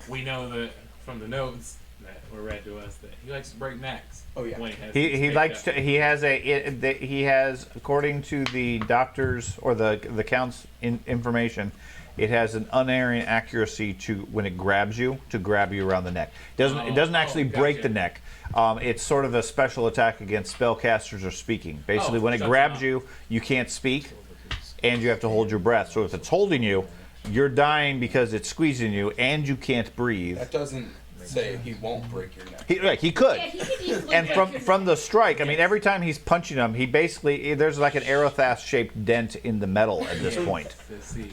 Speaker 2: We know that from the notes that were read to us that he likes to break necks.
Speaker 7: Oh, yeah.
Speaker 2: When has
Speaker 1: He
Speaker 2: picked
Speaker 1: likes
Speaker 2: up.
Speaker 1: to. He has according to the doctor's or the count's information, it has an unerring accuracy to when it grabs you to grab you around the neck. It doesn't actually break
Speaker 2: gotcha.
Speaker 1: the neck. It's sort of a special attack against spellcasters or speaking. Basically, when it
Speaker 2: shuts
Speaker 1: grabs
Speaker 2: them
Speaker 1: you, you can't speak, and you have to hold your breath. So if it's holding you, you're dying because it's squeezing you, and you can't breathe.
Speaker 7: That doesn't say he won't break your neck.
Speaker 1: He could.
Speaker 3: Yeah, he could easily
Speaker 1: And
Speaker 3: break your
Speaker 1: from
Speaker 3: neck.
Speaker 1: the strike, I mean, every time he's punching him, he basically there's like an Aerothas-shaped dent in the metal at this point.
Speaker 2: To see.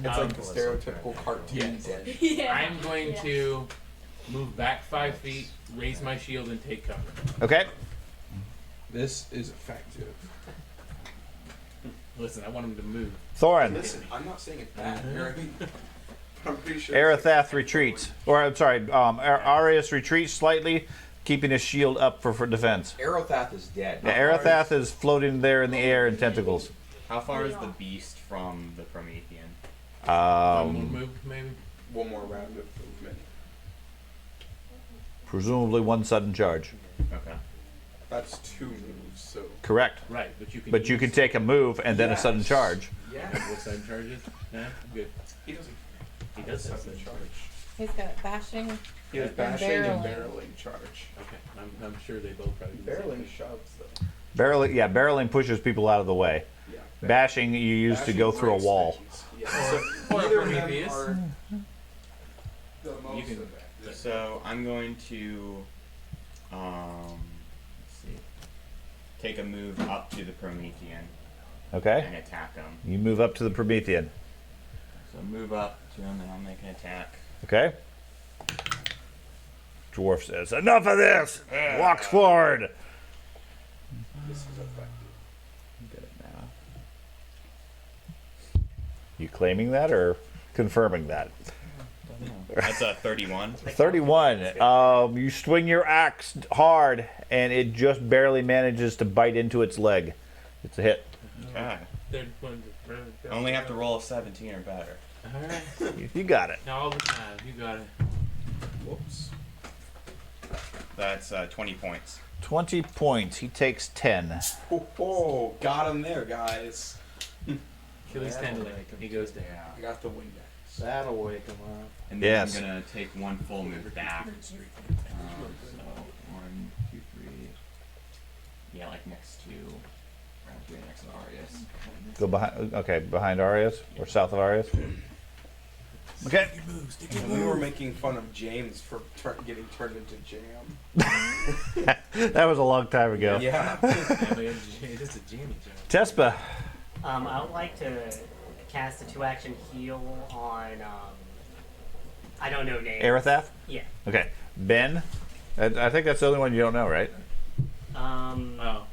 Speaker 6: It's like the stereotypical cartoon
Speaker 2: Yes.
Speaker 6: dead.
Speaker 3: Yeah.
Speaker 2: I'm going
Speaker 3: Yeah.
Speaker 2: to move back 5 feet, raise my shield, and take cover.
Speaker 1: Okay.
Speaker 7: This is effective.
Speaker 2: Listen, I want him to move.
Speaker 1: Thorin,
Speaker 7: Listen, I'm not saying it's bad. I'm pretty sure.
Speaker 1: Aerothas retreats, or I'm sorry, Arius retreats slightly, keeping his shield up for defense.
Speaker 6: Aerothath is dead.
Speaker 1: Yeah, Aerothas is floating there in the air in tentacles.
Speaker 4: How far is the beast from the Promethean?
Speaker 2: One more move, maybe.
Speaker 7: One more round of movement.
Speaker 1: Presumably one sudden charge.
Speaker 4: Okay.
Speaker 7: That's 2 moves, so.
Speaker 1: Correct.
Speaker 2: Right, but you can.
Speaker 1: But you can take a move and then a sudden
Speaker 7: Yes.
Speaker 1: charge.
Speaker 7: Yeah.
Speaker 2: What side charges? Yeah, good.
Speaker 7: He doesn't.
Speaker 2: He does have
Speaker 7: sudden
Speaker 2: sudden
Speaker 7: charge.
Speaker 5: He's got bashing.
Speaker 7: He has
Speaker 5: And
Speaker 7: bashing and
Speaker 5: barreling.
Speaker 7: barreling charge.
Speaker 2: Okay, I'm sure they both probably do the same
Speaker 7: Barreling
Speaker 2: thing.
Speaker 7: shoves though.
Speaker 1: Barreling pushes people out of the way.
Speaker 7: Yeah.
Speaker 1: Bashing you use to
Speaker 7: Bashing
Speaker 1: go through a
Speaker 7: breaks
Speaker 1: wall.
Speaker 7: things. Yeah. So
Speaker 2: or
Speaker 7: either of them
Speaker 2: Prometheus.
Speaker 7: are the most
Speaker 2: You can-
Speaker 7: effective.
Speaker 4: So I'm going to, let's see, take a move up to the Promethean
Speaker 1: Okay.
Speaker 4: and attack him.
Speaker 1: You move up to the Promethean.
Speaker 4: So move up to him and I'll make an attack.
Speaker 1: Okay. Dwarf says, "Enough of this!" Walks forward.
Speaker 7: This is effective.
Speaker 1: Get it now. You claiming that or confirming that?
Speaker 4: That's a 31.
Speaker 1: 31. You swing your axe hard, and it just barely manages to bite into its leg. It's a hit.
Speaker 4: Okay.
Speaker 2: They're going
Speaker 4: I only have to roll a 17 or better.
Speaker 2: All right.
Speaker 1: You got it.
Speaker 2: All the time. You got it.
Speaker 7: Whoops.
Speaker 4: That's 20 points.
Speaker 1: 20 points. He takes 10.
Speaker 7: Oh, got him there, guys.
Speaker 2: Achilles tendon. He goes down.
Speaker 7: I got the Windex.
Speaker 9: That'll wake him up.
Speaker 4: And then
Speaker 1: Yes.
Speaker 4: I'm gonna take one full move back. So 1, 2, 3. Yeah, like next to around here next to Arias.
Speaker 1: Go behind. Okay, behind Arias or south of Arias. Okay.
Speaker 7: And we were making fun of James for getting turned into jam.
Speaker 1: That was a long time ago.
Speaker 7: Yeah.
Speaker 2: It is a jammy job.
Speaker 1: Tespa.
Speaker 8: I would like to cast a 2-action heal on, I don't know names.
Speaker 1: Arathath?
Speaker 8: Yeah.
Speaker 1: Okay. Ben. I think that's the only one you don't know, right?
Speaker 2: Oh,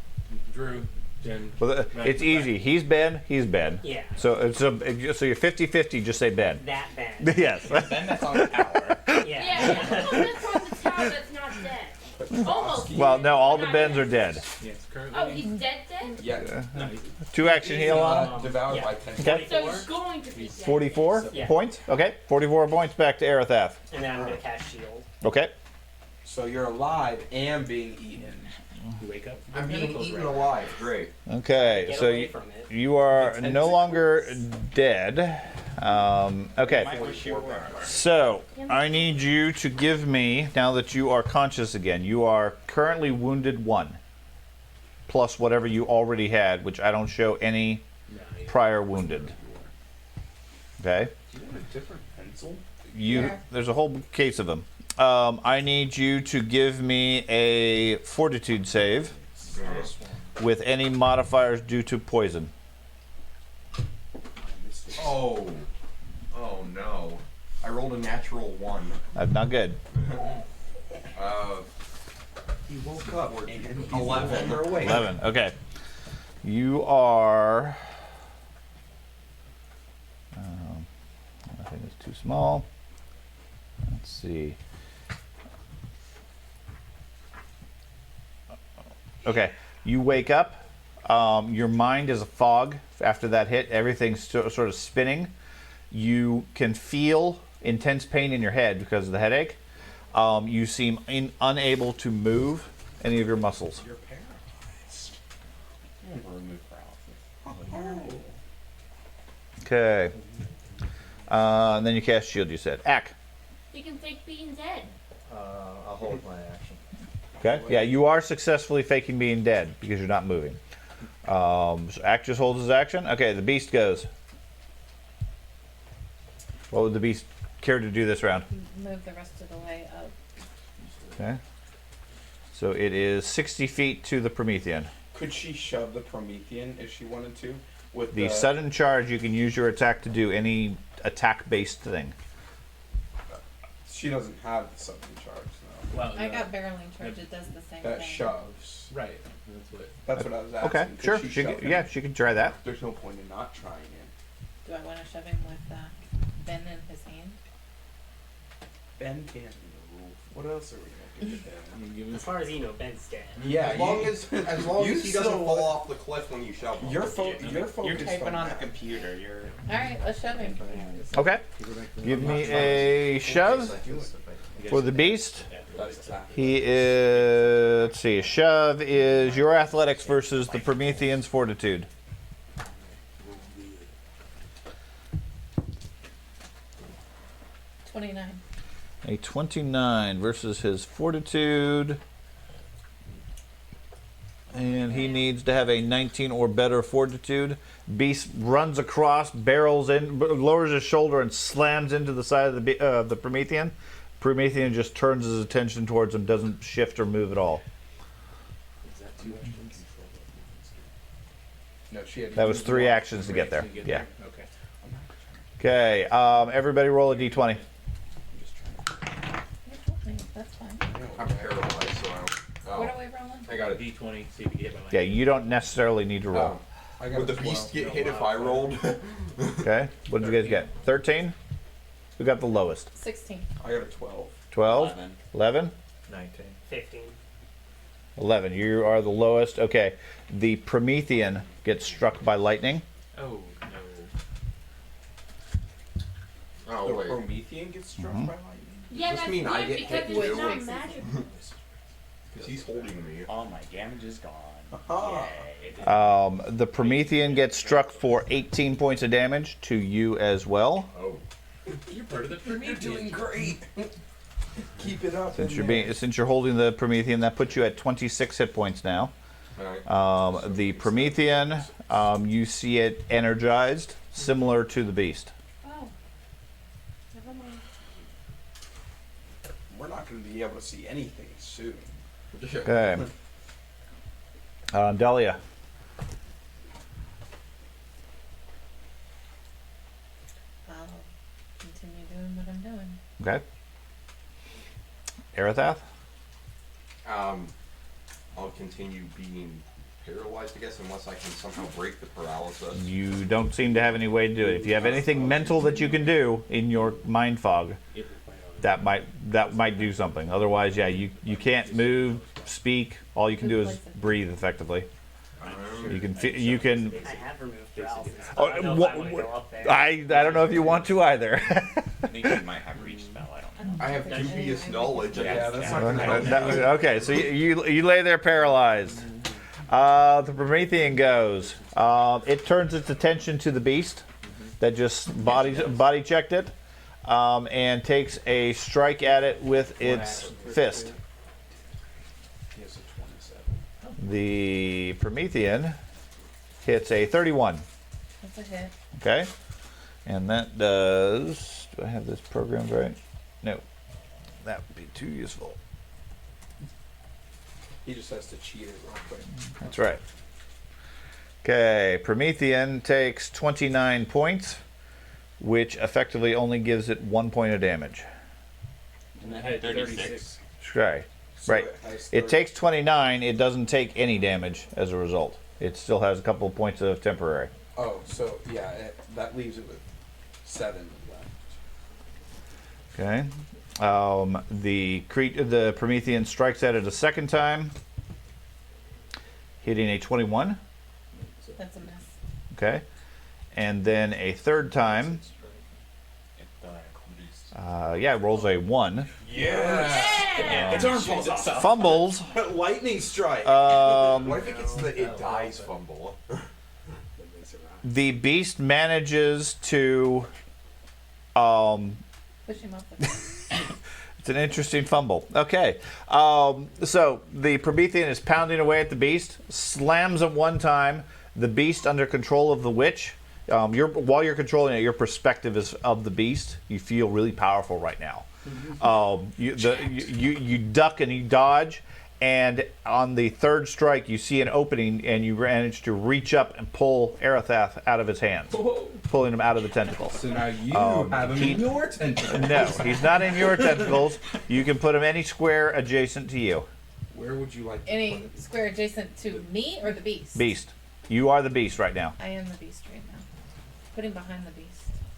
Speaker 2: Drew. Jen.
Speaker 1: Well, it's easy. He's Ben. He's Ben.
Speaker 8: Yeah.
Speaker 1: So you're 50-50. Just say Ben.
Speaker 8: That band.
Speaker 1: Yes.
Speaker 4: Then that's on tower.
Speaker 8: Yeah.
Speaker 3: Yeah, the one that's on the tower that's not dead. Almost.
Speaker 1: Well,
Speaker 3: dead.
Speaker 1: no, all the
Speaker 3: Not
Speaker 1: Bens
Speaker 3: dead.
Speaker 1: are dead.
Speaker 2: Yes, currently.
Speaker 3: Oh, he's dead.
Speaker 6: Yeah.
Speaker 2: No, he's
Speaker 1: 2-action heal on.
Speaker 6: Devoured
Speaker 8: Yeah.
Speaker 6: by 10.
Speaker 1: Okay.
Speaker 3: So he's going to be dead.
Speaker 1: 44
Speaker 8: Yeah.
Speaker 1: points. Okay. 44 points back to Arathath.
Speaker 8: And then I'm going to cast shield.
Speaker 1: Okay.
Speaker 7: So you're alive and being eaten.
Speaker 2: You wake up.
Speaker 6: I'm being
Speaker 2: Tentacles
Speaker 6: eaten
Speaker 2: right.
Speaker 6: alive. Great.
Speaker 1: Okay.
Speaker 8: Get
Speaker 1: So
Speaker 8: away from it.
Speaker 1: you are no longer dead. Okay.
Speaker 4: Might want to shoot one.
Speaker 1: So I need you to give me, now that you are conscious again, you are currently wounded 1, plus whatever you already had, which I don't show any
Speaker 2: No, he's
Speaker 1: prior wounded. Okay.
Speaker 7: Do you want a different pencil?
Speaker 1: There's a whole case of them. I need you to give me a fortitude save with any modifiers due to poison.
Speaker 6: Oh. Oh no. I rolled a natural 1.
Speaker 1: That's not good.
Speaker 6: He woke up. 11. They're awake.
Speaker 1: 11. Okay. You are. I think it's too small. Let's see. Okay. You wake up. Your mind is a fog after that hit. Everything's sort of spinning. You can feel intense pain in your head because of the headache. You seem unable to move any of your muscles.
Speaker 7: You're paralyzed.
Speaker 4: I'm gonna remove paralysis.
Speaker 1: Okay. And then you cast shield, you said. Ack.
Speaker 3: You can fake being dead.
Speaker 9: I'll hold my action.
Speaker 1: Okay. Yeah, you are successfully faking being dead because you're not moving. So Ack just holds his action. Okay, the beast goes. What would the beast care to do this round?
Speaker 5: Move the rest of the way up.
Speaker 1: Okay. So it is 60 feet to the Promethean.
Speaker 7: Could she shove the Promethean if she wanted to? With
Speaker 1: The sudden charge, you can use your attack to do any attack-based thing.
Speaker 7: She doesn't have the sudden charge though.
Speaker 2: Well,
Speaker 5: I
Speaker 2: no.
Speaker 5: got barreling charge. It does the same
Speaker 7: That
Speaker 5: thing.
Speaker 7: shoves.
Speaker 2: Right. That's what.
Speaker 7: That's what I was asking.
Speaker 1: Okay,
Speaker 7: Could
Speaker 1: sure.
Speaker 7: she
Speaker 1: She
Speaker 7: shove
Speaker 1: can,
Speaker 7: him?
Speaker 1: yeah, she can try that.
Speaker 7: There's no point in not trying it.
Speaker 5: Do I want to shove him with Ben in his hand?
Speaker 7: Ben can't move. What else are we gonna do with Ben?
Speaker 2: You give him
Speaker 8: As far as you know, Ben's dead.
Speaker 7: Yeah,
Speaker 6: As long as he doesn't
Speaker 7: still-
Speaker 6: fall off the cliff when you shove him.
Speaker 7: You're
Speaker 4: You're
Speaker 7: focused
Speaker 4: typing on the
Speaker 7: that.
Speaker 4: computer. You're.
Speaker 5: All right, let's shove him.
Speaker 1: Okay. Give me a shove for the beast.
Speaker 7: That's exactly.
Speaker 1: He is. Let's see. A shove is your athletics versus the Promethean's fortitude.
Speaker 5: $29.
Speaker 1: A 29 versus his fortitude. And he needs to have a 19 or better fortitude. Beast runs across, barrels in, lowers his shoulder, and slams into the side of the Promethean. Promethean just turns his attention towards him, doesn't shift or move at all.
Speaker 2: Is that 2 actions?
Speaker 7: No, she had to
Speaker 1: That was
Speaker 7: use
Speaker 1: 3
Speaker 7: one.
Speaker 1: actions to get there.
Speaker 2: Get
Speaker 1: Yeah.
Speaker 2: Okay.
Speaker 1: Okay. Everybody roll a d20.
Speaker 7: I'm just trying
Speaker 5: You told me. That's fine.
Speaker 6: I'm paralyzed, so I don't. Oh,
Speaker 5: What are we rolling?
Speaker 6: I got it.
Speaker 2: D20. See if you get by.
Speaker 1: Yeah, you don't necessarily need to roll.
Speaker 7: I got
Speaker 6: Would
Speaker 7: a
Speaker 6: the beast
Speaker 7: 12.
Speaker 6: get hit if I rolled?
Speaker 1: Okay. What did you guys get? 13? Who got the lowest?
Speaker 5: 16.
Speaker 7: I got a 12.
Speaker 1: 12?
Speaker 4: 11.
Speaker 1: 11?
Speaker 9: 19.
Speaker 8: 15.
Speaker 1: 11. You are the lowest. Okay. The Promethean gets struck by lightning.
Speaker 2: Oh no.
Speaker 6: Oh
Speaker 7: The
Speaker 6: wait.
Speaker 7: Promethean gets struck
Speaker 1: Mhm.
Speaker 7: by lightning?
Speaker 3: Yeah,
Speaker 6: this
Speaker 3: that's
Speaker 6: mean I
Speaker 3: weird
Speaker 6: get
Speaker 3: because
Speaker 6: hit
Speaker 3: it's
Speaker 6: too?
Speaker 3: not magical.
Speaker 6: Because he's holding me.
Speaker 4: All my damage is gone.
Speaker 7: Aha.
Speaker 4: Yay.
Speaker 1: The Promethean gets struck for 18 points of damage to you as well.
Speaker 6: Oh.
Speaker 2: You're part of the
Speaker 7: You're
Speaker 2: Promethean.
Speaker 7: doing great. Keep it up.
Speaker 1: Since you're holding the Promethean, that puts you at 26 hit points now.
Speaker 6: Alright.
Speaker 1: The Promethean, you see it energized, similar to the beast.
Speaker 3: Oh. Never mind.
Speaker 7: We're not going to be able to see anything soon.
Speaker 1: Okay. Delia.
Speaker 5: I'll continue doing what I'm doing.
Speaker 1: Okay. Arathath.
Speaker 6: I'll continue being paralyzed, I guess, unless I can somehow break the paralysis.
Speaker 1: You don't seem to have any way to do it. If you have anything mental that you can do in your mind fog, that might do something. Otherwise, yeah, you can't move, speak. All you can do is breathe effectively. You can you can.
Speaker 8: I have removed paralysis.
Speaker 1: Oh,
Speaker 8: I don't know if I want to go up there.
Speaker 1: I don't know if you want to either.
Speaker 4: I think you might have reach spell. I don't know.
Speaker 6: I have dubious knowledge.
Speaker 7: Yeah, that's not going to help.
Speaker 1: Okay, so you lay there paralyzed. The Promethean goes. It turns its attention to the beast that just body checked it, and takes a strike at it with its fist.
Speaker 7: He has a 27.
Speaker 1: The Promethean hits a 31.
Speaker 5: That's a hit.
Speaker 1: Okay, and that does. Do I have this programmed right? No, that would be too useful.
Speaker 7: He just has to cheat it real quick.
Speaker 1: That's right. Okay, Promethean takes 29 points, which effectively only gives it 1 point of damage.
Speaker 2: And I had 36.
Speaker 1: Okay,
Speaker 7: So
Speaker 1: right.
Speaker 7: has
Speaker 1: It
Speaker 7: 30
Speaker 1: takes 29. It doesn't take any damage as a result. It still has a couple of points of temporary.
Speaker 7: Oh, so yeah, that leaves it with 7 left.
Speaker 1: Okay. The Promethean strikes at it a second time, hitting a 21.
Speaker 5: That's a mess.
Speaker 1: Okay, and then a third time. Yeah, it rolls a 1.
Speaker 7: Yeah! Its arm falls off.
Speaker 1: Fumbles.
Speaker 7: Lightning strike!
Speaker 6: What if it gets the it dies fumble?
Speaker 1: The beast manages to.
Speaker 5: Push him off the
Speaker 1: It's an interesting fumble. Okay, so the Promethean is pounding away at the beast, slams at one time. The beast under control of the witch. While you're controlling it, your perspective is of the beast. You feel really powerful right now. You duck and you dodge, and on the third strike, you see an opening, and you manage to reach up and pull Arathath out of his hands, pulling him out of the tentacles.
Speaker 7: So now you have him
Speaker 1: he-
Speaker 7: in your tentacles.
Speaker 1: No, he's not in your tentacles. You can put him any square adjacent to you.
Speaker 7: Where would you like to
Speaker 5: Any
Speaker 7: put it?
Speaker 5: square adjacent to me or the beast?
Speaker 1: Beast. You are the beast right now.
Speaker 5: I am the beast right now. Put him behind the beast.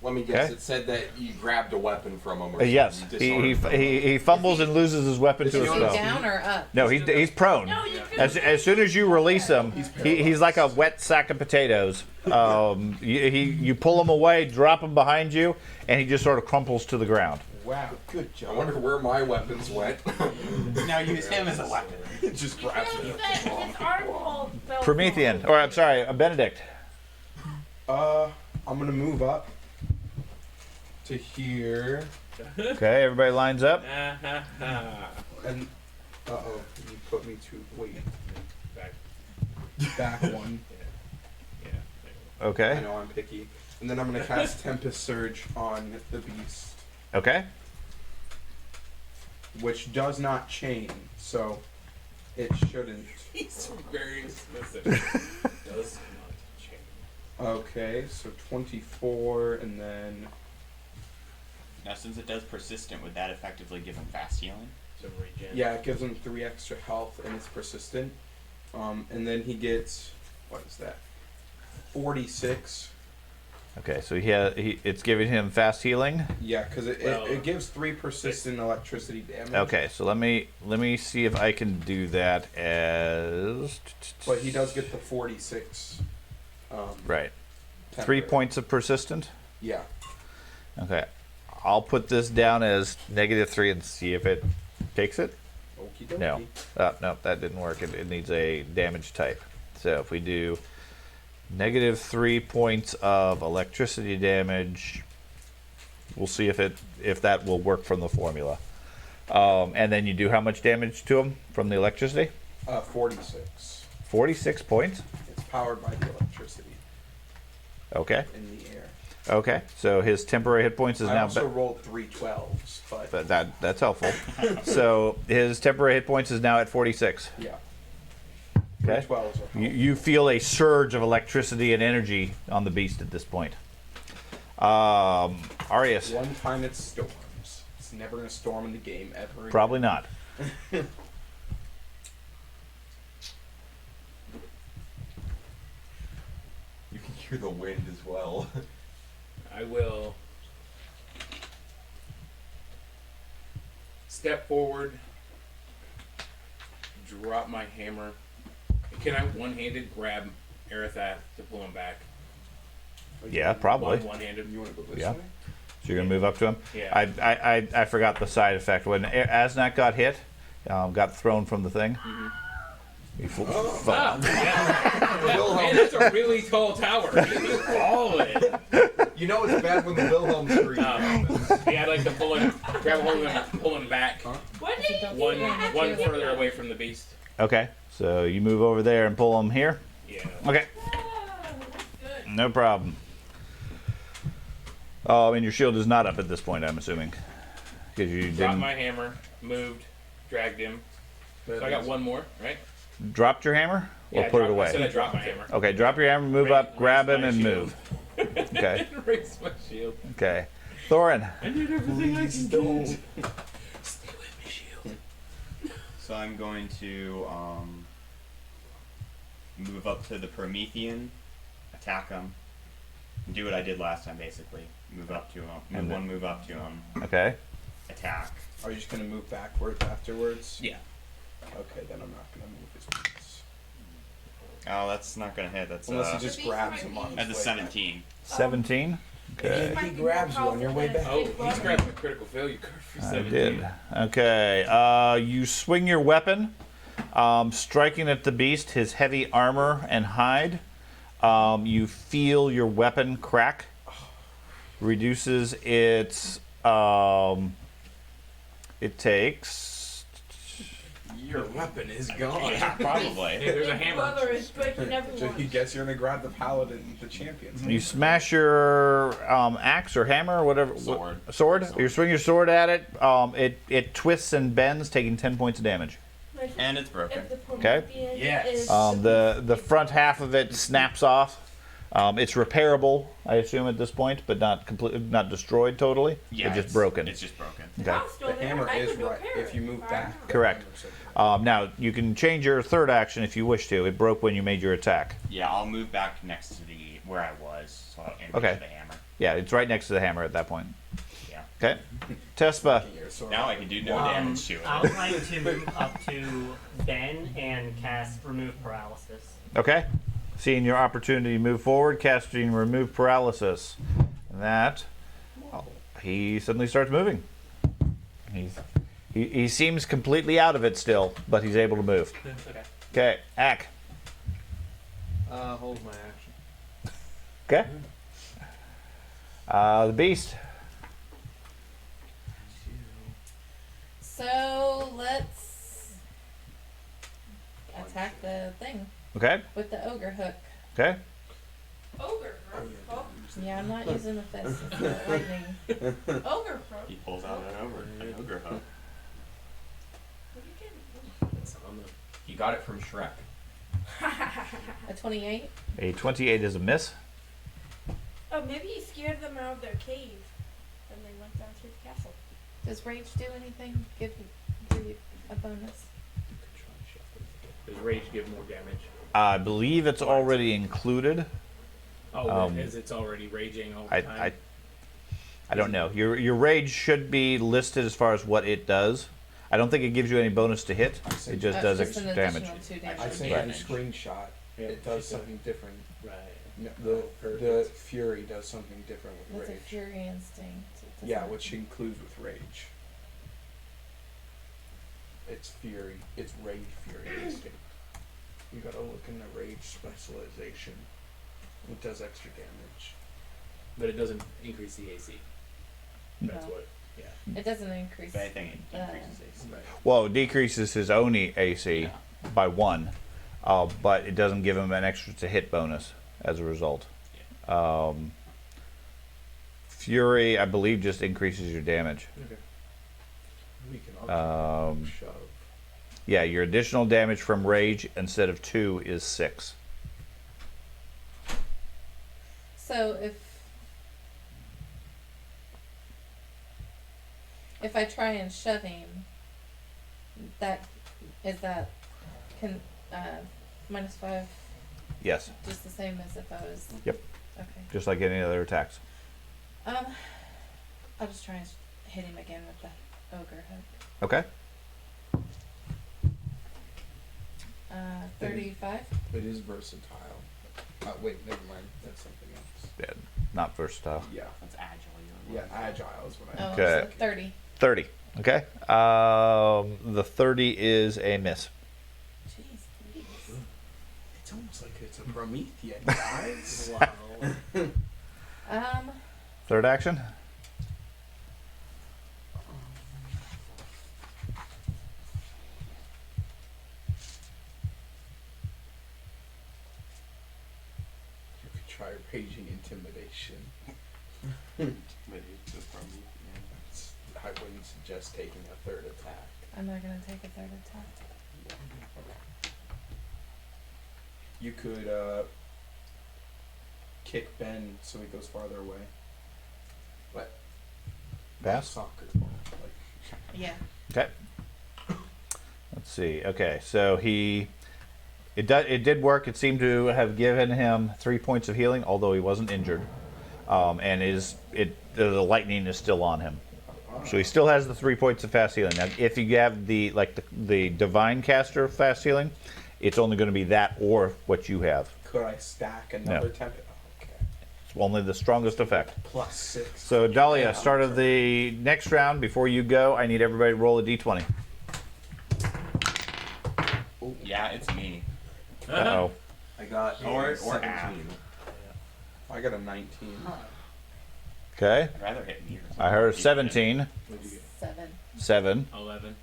Speaker 6: Let me guess.
Speaker 1: Okay.
Speaker 6: It said that you grabbed a weapon from him. Or
Speaker 1: Yes,
Speaker 6: something.
Speaker 1: he,
Speaker 6: You
Speaker 1: he,
Speaker 6: disarmed him.
Speaker 1: he fumbles and loses his weapon
Speaker 6: Is
Speaker 1: to a
Speaker 6: he on
Speaker 5: Is he
Speaker 6: his
Speaker 1: spell.
Speaker 5: down or up?
Speaker 1: No, he's prone.
Speaker 3: No, you can.
Speaker 1: As soon as you release him, he's like a wet sack of potatoes. You pull him away, drop him behind you, and he just sort of crumples to the ground.
Speaker 7: Wow, good
Speaker 6: I
Speaker 7: job.
Speaker 6: wonder where my weapons went.
Speaker 7: Now use him as a weapon.
Speaker 6: It just grabs
Speaker 3: No,
Speaker 6: it.
Speaker 3: his arm fell
Speaker 1: Promethean, or I'm sorry, Benedict.
Speaker 7: I'm gonna move up to here,
Speaker 1: Okay, everybody lines up.
Speaker 7: and you put me to wait
Speaker 2: Back.
Speaker 7: back one.
Speaker 2: Yeah.
Speaker 7: I
Speaker 1: Okay,
Speaker 7: know I'm picky, and then I'm gonna cast Tempest Surge on the beast,
Speaker 1: okay.
Speaker 7: which does not chain, so it shouldn't.
Speaker 2: He's very specific. Does not change.
Speaker 7: Okay, so 24, and then
Speaker 4: Now, since it does persistent, would that effectively give him fast healing?
Speaker 2: So regen.
Speaker 7: yeah, it gives him 3 extra health, and it's persistent. And then he gets, what is that? 46.
Speaker 1: Okay, so it's giving him fast healing.
Speaker 7: Yeah, because
Speaker 2: Well,
Speaker 7: it gives 3 persistent electricity damage.
Speaker 1: Okay, so let me see if I can do that as.
Speaker 7: But he does get the 46.
Speaker 1: Right. 3
Speaker 7: temporary.
Speaker 1: points of persistent.
Speaker 7: Yeah.
Speaker 1: Okay. I'll put this down as -3 and see if it takes it.
Speaker 6: Okie dokie.
Speaker 1: No. No, that didn't work. It needs a damage type. So if we do -3 points of electricity damage, we'll see if that will work from the formula. And then you do how much damage to him from the electricity?
Speaker 7: 46.
Speaker 1: 46 points.
Speaker 7: It's powered by the electricity
Speaker 1: Okay.
Speaker 7: in the air.
Speaker 1: Okay. So his temporary hit points is
Speaker 7: I
Speaker 1: now.
Speaker 7: also rolled 3 12s, but
Speaker 1: That's helpful. So his temporary hit points is now at 46.
Speaker 7: yeah.
Speaker 1: Okay.
Speaker 7: 3 12s are
Speaker 1: You feel a surge of electricity and energy on the beast at this point. Arius.
Speaker 7: One time it storms. It's never going to storm in the game ever again.
Speaker 1: Probably not.
Speaker 6: You can hear the wind as well.
Speaker 2: I will step forward, drop my hammer. Can I one-handed grab Arathath to pull him back?
Speaker 1: Yeah, probably.
Speaker 2: One-handed.
Speaker 6: You want to go this
Speaker 1: Yeah.
Speaker 6: way?
Speaker 1: So you're gonna move up to him.
Speaker 2: Yeah.
Speaker 1: I forgot the side effect when Asnak got hit, got thrown from the thing. He fell.
Speaker 2: Ah, yeah. Man, that's a really tall tower. He was all of it.
Speaker 6: You know it's bad when the Wilhelm scream happens.
Speaker 2: Yeah, I'd like to pull him, grab hold of him, and pull him back.
Speaker 3: What did you do?
Speaker 2: One further away from the beast.
Speaker 1: Okay, so you move over there and pull him here.
Speaker 2: Yeah.
Speaker 1: Okay,
Speaker 3: Good.
Speaker 1: no problem. And your shield is not up at this point, I'm assuming, because you
Speaker 2: Dropped
Speaker 1: didn't
Speaker 2: my hammer, moved, dragged him. So I got one more, right?
Speaker 1: dropped your hammer or
Speaker 2: Yeah,
Speaker 1: put it
Speaker 2: I said I
Speaker 1: away.
Speaker 2: dropped my hammer.
Speaker 1: Okay, drop your hammer, move
Speaker 2: Raise-
Speaker 1: up, grab
Speaker 2: raise
Speaker 1: him,
Speaker 2: my
Speaker 1: and
Speaker 2: shield.
Speaker 1: move. Okay,
Speaker 2: Raise my shield.
Speaker 1: okay. Thorin.
Speaker 2: I did everything I can do. Stay with me, shield.
Speaker 4: So I'm going to move up to the Promethean, attack him, do what I did last time basically. Move up to him,
Speaker 1: And then-
Speaker 4: move up to him,
Speaker 1: Okay.
Speaker 4: attack.
Speaker 7: Are you just going to move backwards afterwards?
Speaker 4: Yeah.
Speaker 7: Okay, then I'm not going to move his boots.
Speaker 4: Oh, that's not gonna hit. That's
Speaker 7: Unless he just
Speaker 3: These
Speaker 7: grabs
Speaker 3: might
Speaker 7: him on
Speaker 3: be-
Speaker 7: his
Speaker 4: that's a
Speaker 7: way back.
Speaker 4: 17.
Speaker 1: 17. Okay.
Speaker 7: He grabs you on your way back.
Speaker 2: Oh, he's grabbing a critical failure card for
Speaker 1: I
Speaker 2: 17.
Speaker 1: did. Okay. You swing your weapon, striking at the beast, his heavy armor and hide. You feel your weapon crack. Reduces its. It takes.
Speaker 6: Your weapon is gone.
Speaker 4: Yeah, probably.
Speaker 2: Hey, there's a
Speaker 3: Big
Speaker 2: hammer.
Speaker 3: brother is breaking
Speaker 7: So
Speaker 3: everyone.
Speaker 7: he guess you're going to grab the paladin, the champions.
Speaker 1: You smash your axe or hammer or whatever. Sword. You swing your sword at it. It twists and bends, taking 10 points of damage.
Speaker 4: And it's broken.
Speaker 3: If the
Speaker 1: Okay.
Speaker 3: Promethean
Speaker 6: Yes.
Speaker 3: is
Speaker 1: The front half of it snaps off. It's repairable, I assume, at this point, but not completely, not destroyed totally.
Speaker 4: Yeah,
Speaker 1: it's just
Speaker 4: it's
Speaker 1: broken.
Speaker 4: It's just broken.
Speaker 1: Okay.
Speaker 3: I'm still
Speaker 7: The
Speaker 3: there.
Speaker 7: hammer
Speaker 3: I
Speaker 7: is
Speaker 3: could
Speaker 7: right
Speaker 3: repair
Speaker 7: if you
Speaker 3: it.
Speaker 7: move
Speaker 3: I
Speaker 7: back.
Speaker 3: know.
Speaker 1: Correct. Now you can change your third action if you wish to. It broke when you made your attack.
Speaker 4: Yeah, I'll move back next to the where I was, so I'll aim
Speaker 1: Okay.
Speaker 4: the hammer.
Speaker 1: Yeah, it's right next to the hammer at that point.
Speaker 4: Yeah.
Speaker 1: Okay. Tespa.
Speaker 4: Now I can do no damage to it.
Speaker 8: I would like to move up to Ben and cast Remove Paralysis.
Speaker 1: Okay. Seeing your opportunity to move forward, casting Remove Paralysis. That he suddenly starts moving. He seems completely out of it still, but he's able to move.
Speaker 2: Okay.
Speaker 1: Okay, Ack.
Speaker 9: Hold my action.
Speaker 1: Okay. The beast.
Speaker 5: So let's attack the thing
Speaker 1: Okay.
Speaker 5: with the ogre hook.
Speaker 1: Okay.
Speaker 3: Ogre, bro.
Speaker 5: Yeah, I'm not using the fist. It's the lightning.
Speaker 3: Ogre, bro.
Speaker 4: He pulls out an ogre hook.
Speaker 3: What are you getting?
Speaker 2: It's on the-
Speaker 6: You got it from Shrek.
Speaker 5: A 28.
Speaker 1: A 28 is a miss.
Speaker 3: Oh, maybe he scared them out of their cave, and they went down to the castle.
Speaker 5: Does rage do anything? Give you a bonus?
Speaker 2: Does rage give more damage?
Speaker 1: I believe it's already included.
Speaker 2: Oh, as it's already raging all the time.
Speaker 1: I don't know. Your rage should be listed as far as what it does. I don't think it gives you any bonus to hit. It just does
Speaker 5: Just an
Speaker 1: damage.
Speaker 5: additional 2
Speaker 7: I
Speaker 5: damage.
Speaker 7: sent you a screenshot
Speaker 2: Yeah,
Speaker 7: it does
Speaker 2: she's
Speaker 7: something different.
Speaker 2: Right.
Speaker 7: No,
Speaker 2: Oh,
Speaker 7: the
Speaker 2: perfect.
Speaker 7: fury does something different with
Speaker 5: That's a
Speaker 7: rage.
Speaker 5: fury instinct. It
Speaker 7: Yeah,
Speaker 5: doesn't-
Speaker 7: which includes with rage. It's fury. It's rage fury instinct. You gotta look in the rage specialization. It does extra damage.
Speaker 2: But it doesn't increase the AC. That's
Speaker 5: No.
Speaker 2: what. Yeah.
Speaker 5: It doesn't increase.
Speaker 4: But I think it
Speaker 5: Uh,
Speaker 4: increases AC.
Speaker 2: Right.
Speaker 1: Well, it decreases his own AC by 1, but it doesn't give him an extra to hit bonus as a result. Fury, I believe, just increases your damage.
Speaker 7: Okay. We can also
Speaker 1: Um,
Speaker 7: shove.
Speaker 1: Yeah, your additional damage from rage instead of 2 is 6.
Speaker 5: So if I try and shove him, that can -5
Speaker 1: Yes,
Speaker 5: just the same as if I was.
Speaker 1: Yep.
Speaker 5: Okay.
Speaker 1: just like any other attacks.
Speaker 5: I'll just try and hit him again with the ogre hook.
Speaker 1: Okay.
Speaker 5: 35.
Speaker 7: It is versatile. Wait, never mind. That's something else.
Speaker 1: Yeah, not versatile.
Speaker 7: Yeah.
Speaker 4: That's agile.
Speaker 7: Yeah, agile is what I.
Speaker 5: Oh,
Speaker 1: Okay.
Speaker 5: so 30.
Speaker 1: 30. Okay. The 30 is a miss.
Speaker 5: Jeez, Louise.
Speaker 7: It's almost like it's a Promethean, guys.
Speaker 2: Wow.
Speaker 1: Third action.
Speaker 7: You could try raging intimidation. I wouldn't suggest taking a third attack.
Speaker 5: I'm not gonna take a third attack.
Speaker 7: You could kick Ben so he goes farther away. What?
Speaker 1: Pass.
Speaker 7: Soccer ball. Like,
Speaker 5: Yeah.
Speaker 1: Okay. Let's see. Okay, so it did work. It seemed to have given him 3 points of healing, although he wasn't injured. And the lightning is still on him, so he still has the 3 points of fast healing. Now, if you have the divine caster fast healing, it's only going to be that or what you have.
Speaker 7: could I stack another temp? Okay.
Speaker 1: It's only the strongest effect.
Speaker 7: +6.
Speaker 1: So Dahlia,
Speaker 7: Yeah,
Speaker 1: start of the next round. Before you go, I need everybody to roll a d20.
Speaker 4: Yeah, it's me.
Speaker 1: Uh-oh.
Speaker 6: I got
Speaker 4: Or
Speaker 6: 17.
Speaker 4: Ab.
Speaker 7: I got a 19.
Speaker 1: Okay.
Speaker 4: I'd rather hit me. Or
Speaker 1: I heard
Speaker 4: something.
Speaker 1: 17,
Speaker 2: What'd you get?
Speaker 5: 7.
Speaker 1: 7,
Speaker 2: 11.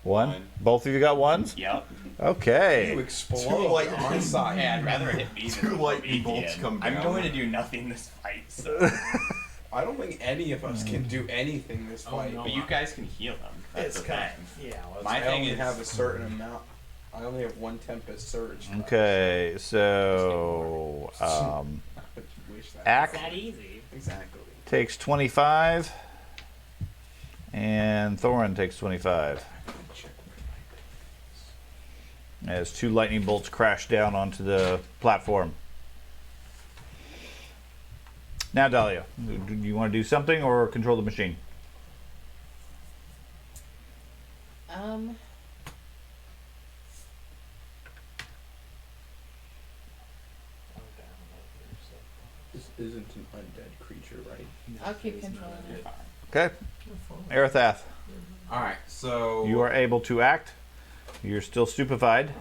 Speaker 1: 1. Both of you got ones?
Speaker 4: Yep.
Speaker 7: You
Speaker 1: Okay.
Speaker 7: explode like on
Speaker 4: Hey,
Speaker 7: side.
Speaker 4: I'd rather hit me than
Speaker 6: Two lightning
Speaker 4: Promethean.
Speaker 6: bolts come
Speaker 4: I'm
Speaker 6: down.
Speaker 4: going to do nothing this fight, so.
Speaker 7: I don't think any of us can do anything this
Speaker 2: Oh,
Speaker 7: fight.
Speaker 2: no.
Speaker 4: But you guys can heal them. That's the thing.
Speaker 2: Yeah. Well,
Speaker 4: My
Speaker 7: I
Speaker 4: thing
Speaker 7: only
Speaker 4: is
Speaker 7: have a certain amount. I only have one Tempest Surge.
Speaker 1: Okay, so
Speaker 7: But you wish that.
Speaker 2: it's
Speaker 1: Ack
Speaker 2: that easy.
Speaker 7: Exactly.
Speaker 1: takes 25, and Thorin takes 25. As 2 lightning bolts crash down onto the platform. Now, Dahlia, do you want to do something or control the machine?
Speaker 7: This isn't an undead creature, right?
Speaker 5: I'll keep controlling it.
Speaker 1: Okay. Arathath,
Speaker 6: Alright, so.
Speaker 1: you are able to act. You're still stupefied.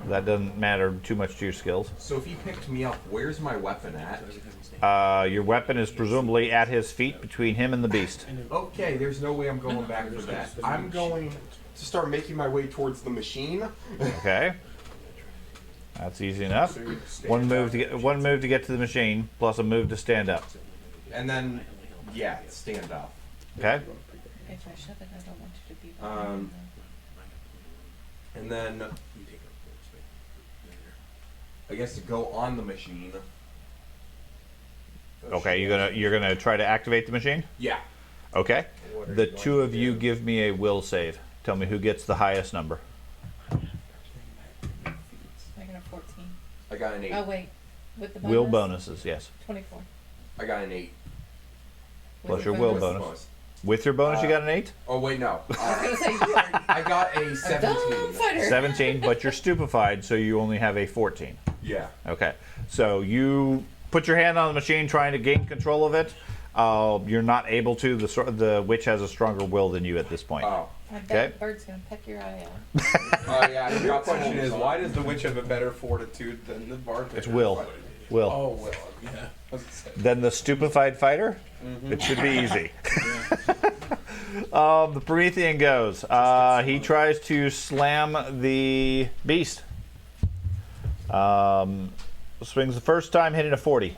Speaker 1: That doesn't matter too much to your skills.
Speaker 6: So if he picked me up, where's my weapon at?
Speaker 1: Your weapon is presumably at his feet between him and the beast.
Speaker 6: Okay, there's no way I'm going back for that. I'm going to start making my way towards the machine.
Speaker 1: Okay. That's easy enough.
Speaker 7: So you stand
Speaker 1: One move
Speaker 7: up.
Speaker 1: to get to the machine, plus a move to stand up.
Speaker 6: And then, yeah, stand up.
Speaker 1: Okay.
Speaker 5: If I shove it, I don't want you to be behind me,
Speaker 6: And then, I guess to go on the machine.
Speaker 1: Okay, you're gonna try to activate the machine?
Speaker 6: Yeah.
Speaker 1: Okay.
Speaker 7: What are
Speaker 1: The
Speaker 7: you going
Speaker 1: two
Speaker 7: to
Speaker 1: of you
Speaker 7: do?
Speaker 1: give me a will save. Tell me who gets the highest number.
Speaker 5: I got a 14.
Speaker 6: I got an 8.
Speaker 5: Oh, wait. With the bonus?
Speaker 1: Will bonuses, yes.
Speaker 5: 24.
Speaker 6: I got an 8.
Speaker 5: With
Speaker 1: Plus
Speaker 5: the
Speaker 1: your will
Speaker 5: bonus?
Speaker 1: bonus. With your bonus, you got an 8?
Speaker 6: Oh wait, no.
Speaker 5: I was gonna say you are
Speaker 6: I got a
Speaker 5: a dumb
Speaker 6: 17.
Speaker 5: fighter.
Speaker 1: 17, but you're stupefied, so you only have a 14.
Speaker 6: Yeah.
Speaker 1: Okay. So you put your hand on the machine trying to gain control of it. You're not able to. The witch has a stronger will than you at this point.
Speaker 6: Oh.
Speaker 5: I bet
Speaker 1: Okay.
Speaker 5: the bird's gonna peck your eye out.
Speaker 6: Oh yeah. I
Speaker 7: The
Speaker 6: got
Speaker 7: question is,
Speaker 6: on.
Speaker 7: why does the witch have a better fortitude than the barbarian?
Speaker 1: It's will. Will.
Speaker 7: Oh, will. Yeah. I was gonna say.
Speaker 1: Then the stupefied fighter? It should be easy. The Promethean goes. He tries to slam the beast. Swings the first time, hitting a 40.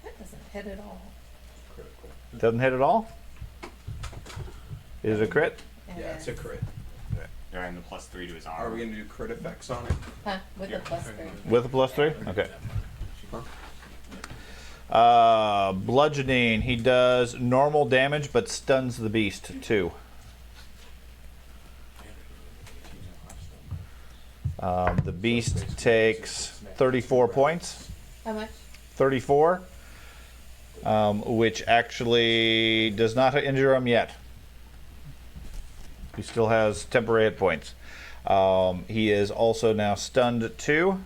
Speaker 5: That doesn't hit at all.
Speaker 1: Doesn't hit at all? Is it a crit?
Speaker 7: Yeah, it's a crit.
Speaker 4: During the +3 to his
Speaker 7: Are
Speaker 4: armor.
Speaker 7: we gonna do crit effects on it?
Speaker 5: Huh? With a +3.
Speaker 1: With a +3? Okay. Bludgeoning. He does normal damage, but stuns the beast too. The beast takes 34 points.
Speaker 5: How much?
Speaker 1: 34, which actually does not injure him yet. He still has temporary hit points. He is also now stunned 2,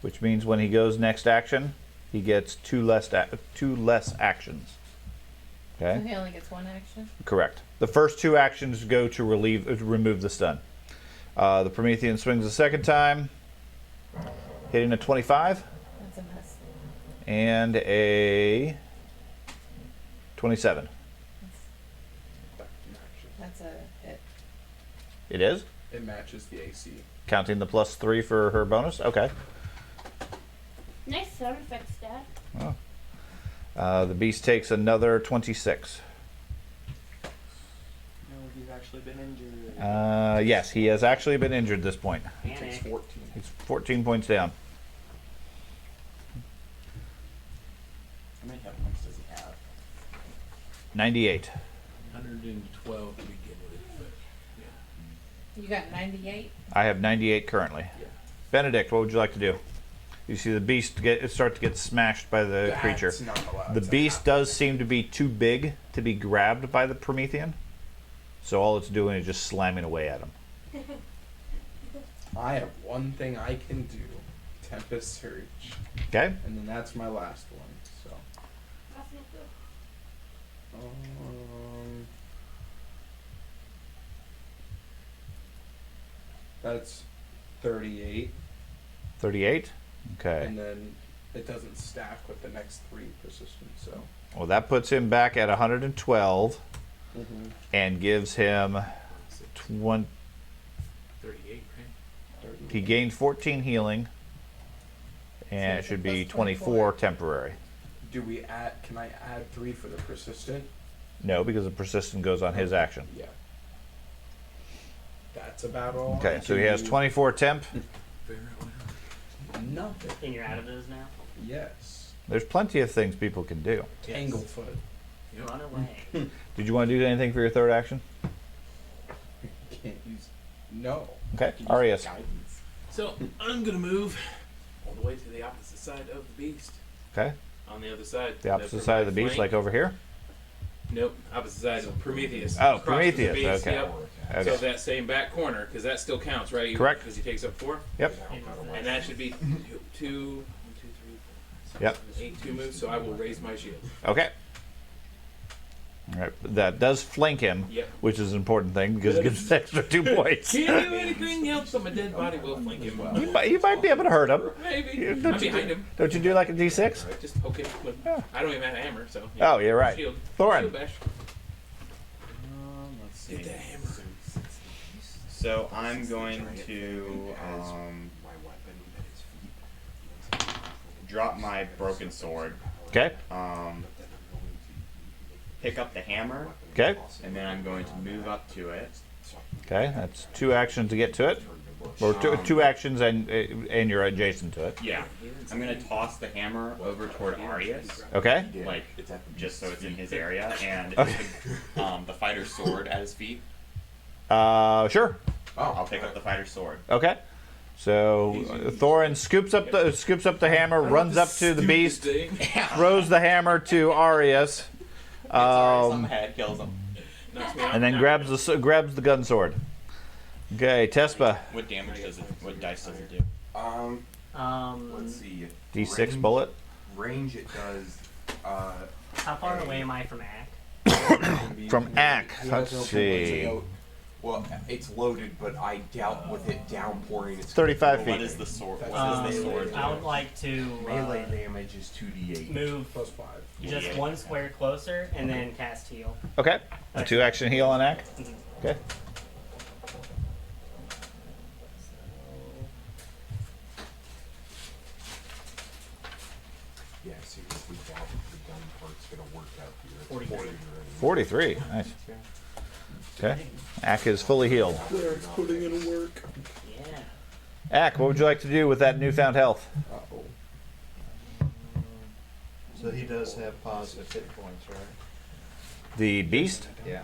Speaker 1: which means when he goes next action, he gets two less actions.
Speaker 5: So
Speaker 1: Okay,
Speaker 5: he only gets one action?
Speaker 1: correct. The first 2 actions go to remove the stun. The Promethean swings a second time, hitting a 25
Speaker 5: That's a mess.
Speaker 1: and a 27.
Speaker 5: That's a hit.
Speaker 1: It is?
Speaker 7: It matches the AC.
Speaker 1: Counting the +3 for her bonus? Okay.
Speaker 3: Nice sound effects, Dad.
Speaker 1: The beast takes another 26.
Speaker 8: No, he's actually been injured.
Speaker 1: Yes, he has actually been injured at this point.
Speaker 7: It takes
Speaker 8: Panic.
Speaker 7: 14.
Speaker 1: He's 14 points down.
Speaker 4: How many hit points does he have?
Speaker 1: 98.
Speaker 2: 112 to begin with. But
Speaker 5: You got 98?
Speaker 1: I have 98 currently.
Speaker 7: Yeah.
Speaker 1: Benedict, what would you like to do? You see the beast start to get smashed by the creature.
Speaker 6: That's not allowed
Speaker 1: The
Speaker 6: to
Speaker 1: beast
Speaker 6: happen.
Speaker 1: does seem to be too big to be grabbed by the Promethean. So all it's doing is just slamming away at him.
Speaker 7: I have one thing I can do. Tempest Surge.
Speaker 1: Okay?
Speaker 7: And then that's my last one. So
Speaker 3: That's not good.
Speaker 7: that's 38.
Speaker 1: 38? Okay.
Speaker 7: And then it doesn't stack with the next 3 persistent, so.
Speaker 1: Well, that puts him back at 112 and gives him 20.
Speaker 2: 38, right?
Speaker 1: He gained 14 healing, and it
Speaker 5: it's a
Speaker 1: should be
Speaker 5: plus
Speaker 1: 24 temporary.
Speaker 7: Do we add, can I add 3 for the persistent?
Speaker 1: No, because the persistent goes on his action.
Speaker 7: Yeah. That's about all.
Speaker 1: Okay,
Speaker 7: I
Speaker 1: so
Speaker 7: can
Speaker 1: he has
Speaker 7: do.
Speaker 1: 24 temp.
Speaker 2: Figure out what happened.
Speaker 7: Nothing.
Speaker 8: And you're out of those now?
Speaker 7: Yes.
Speaker 1: There's plenty of things people can do.
Speaker 2: Yes.
Speaker 7: Tanglefoot.
Speaker 2: Yep.
Speaker 8: Run away.
Speaker 1: Did you want to do anything for your third action?
Speaker 7: Can't use. No.
Speaker 1: Okay, Arius.
Speaker 2: So I'm gonna move all the way to the opposite side of the beast.
Speaker 1: Okay,
Speaker 2: On the other side.
Speaker 1: the opposite
Speaker 2: for
Speaker 1: side
Speaker 2: my
Speaker 1: of the beast,
Speaker 2: flank.
Speaker 1: like over here.
Speaker 2: Nope, opposite side of Prometheus.
Speaker 1: Oh,
Speaker 2: Across from the
Speaker 1: Prometheus,
Speaker 2: beast,
Speaker 1: okay.
Speaker 2: Yep.
Speaker 1: Okay.
Speaker 2: So that same back corner, because that still counts, right?
Speaker 1: Correct.
Speaker 2: Because he takes up 4.
Speaker 1: Yep.
Speaker 2: And that should be 2,
Speaker 1: Yep.
Speaker 2: 8, 2 moves. So I will raise my shield.
Speaker 1: Okay. All right, that does flank him,
Speaker 2: Yep.
Speaker 1: which is an important thing because it gives an extra 2 points.
Speaker 2: Can't do anything else, but my dead body will flank him.
Speaker 1: You might be able to hurt him.
Speaker 2: Maybe.
Speaker 1: Don't
Speaker 2: I'm
Speaker 1: you
Speaker 2: behind
Speaker 1: do-
Speaker 2: him.
Speaker 1: Don't you do like a D6?
Speaker 2: Just poke him. With,
Speaker 1: Yeah.
Speaker 2: I don't even have a hammer, so.
Speaker 1: Oh, you're right.
Speaker 2: Shield.
Speaker 1: Thorin.
Speaker 2: Shield bash.
Speaker 4: Let's see.
Speaker 2: Get that hammer.
Speaker 4: So I'm going to drop my broken sword,
Speaker 1: Okay.
Speaker 4: pick up the hammer,
Speaker 1: Okay.
Speaker 4: and then I'm going to move up to it.
Speaker 1: Okay. That's 2 actions to get to it, or two actions and you're adjacent to it.
Speaker 4: Yeah, I'm gonna toss the hammer over toward Arius,
Speaker 1: Okay.
Speaker 4: like just so it's in his area, and
Speaker 1: Okay.
Speaker 4: the fighter's sword at his feet.
Speaker 1: Sure.
Speaker 4: I'll pick up the fighter's sword.
Speaker 1: Okay. So Thorin scoops up the hammer, runs up to the beast, throws the hammer to Arius,
Speaker 4: Some head kills him.
Speaker 2: Knocks me out.
Speaker 1: and then grabs the gun sword. Okay, Tespa,
Speaker 4: What damage does it? What dice does it do?
Speaker 6: Let's see.
Speaker 1: D6
Speaker 6: Range-
Speaker 1: bullet.
Speaker 6: Range it does.
Speaker 8: How far away am I from Ack?
Speaker 1: From Ack,
Speaker 7: He
Speaker 1: let's
Speaker 7: has no
Speaker 1: see.
Speaker 7: points.
Speaker 6: Well, it's loaded, but I doubt with it downpouring, it's
Speaker 1: 35
Speaker 4: What
Speaker 1: feet.
Speaker 4: is the sword? What
Speaker 7: Um,
Speaker 4: is the sword?
Speaker 8: I would like to
Speaker 6: melee damage is 2d8.
Speaker 8: move
Speaker 7: Plus 5.
Speaker 8: just
Speaker 4: Yeah.
Speaker 8: one square closer and then cast heal.
Speaker 1: Okay, a 2-action heal on Ack. Okay.
Speaker 6: Yeah, seriously, doubt the gun part's gonna work out here. It's
Speaker 8: 43.
Speaker 6: 40 already.
Speaker 1: 43. Nice. Okay. Ack is fully healed.
Speaker 7: Derek's putting in work.
Speaker 8: Yeah.
Speaker 1: Ack, what would you like to do with that newfound health?
Speaker 7: Uh-oh.
Speaker 9: So he does have positive hit points, right?
Speaker 1: The beast?
Speaker 9: Yeah.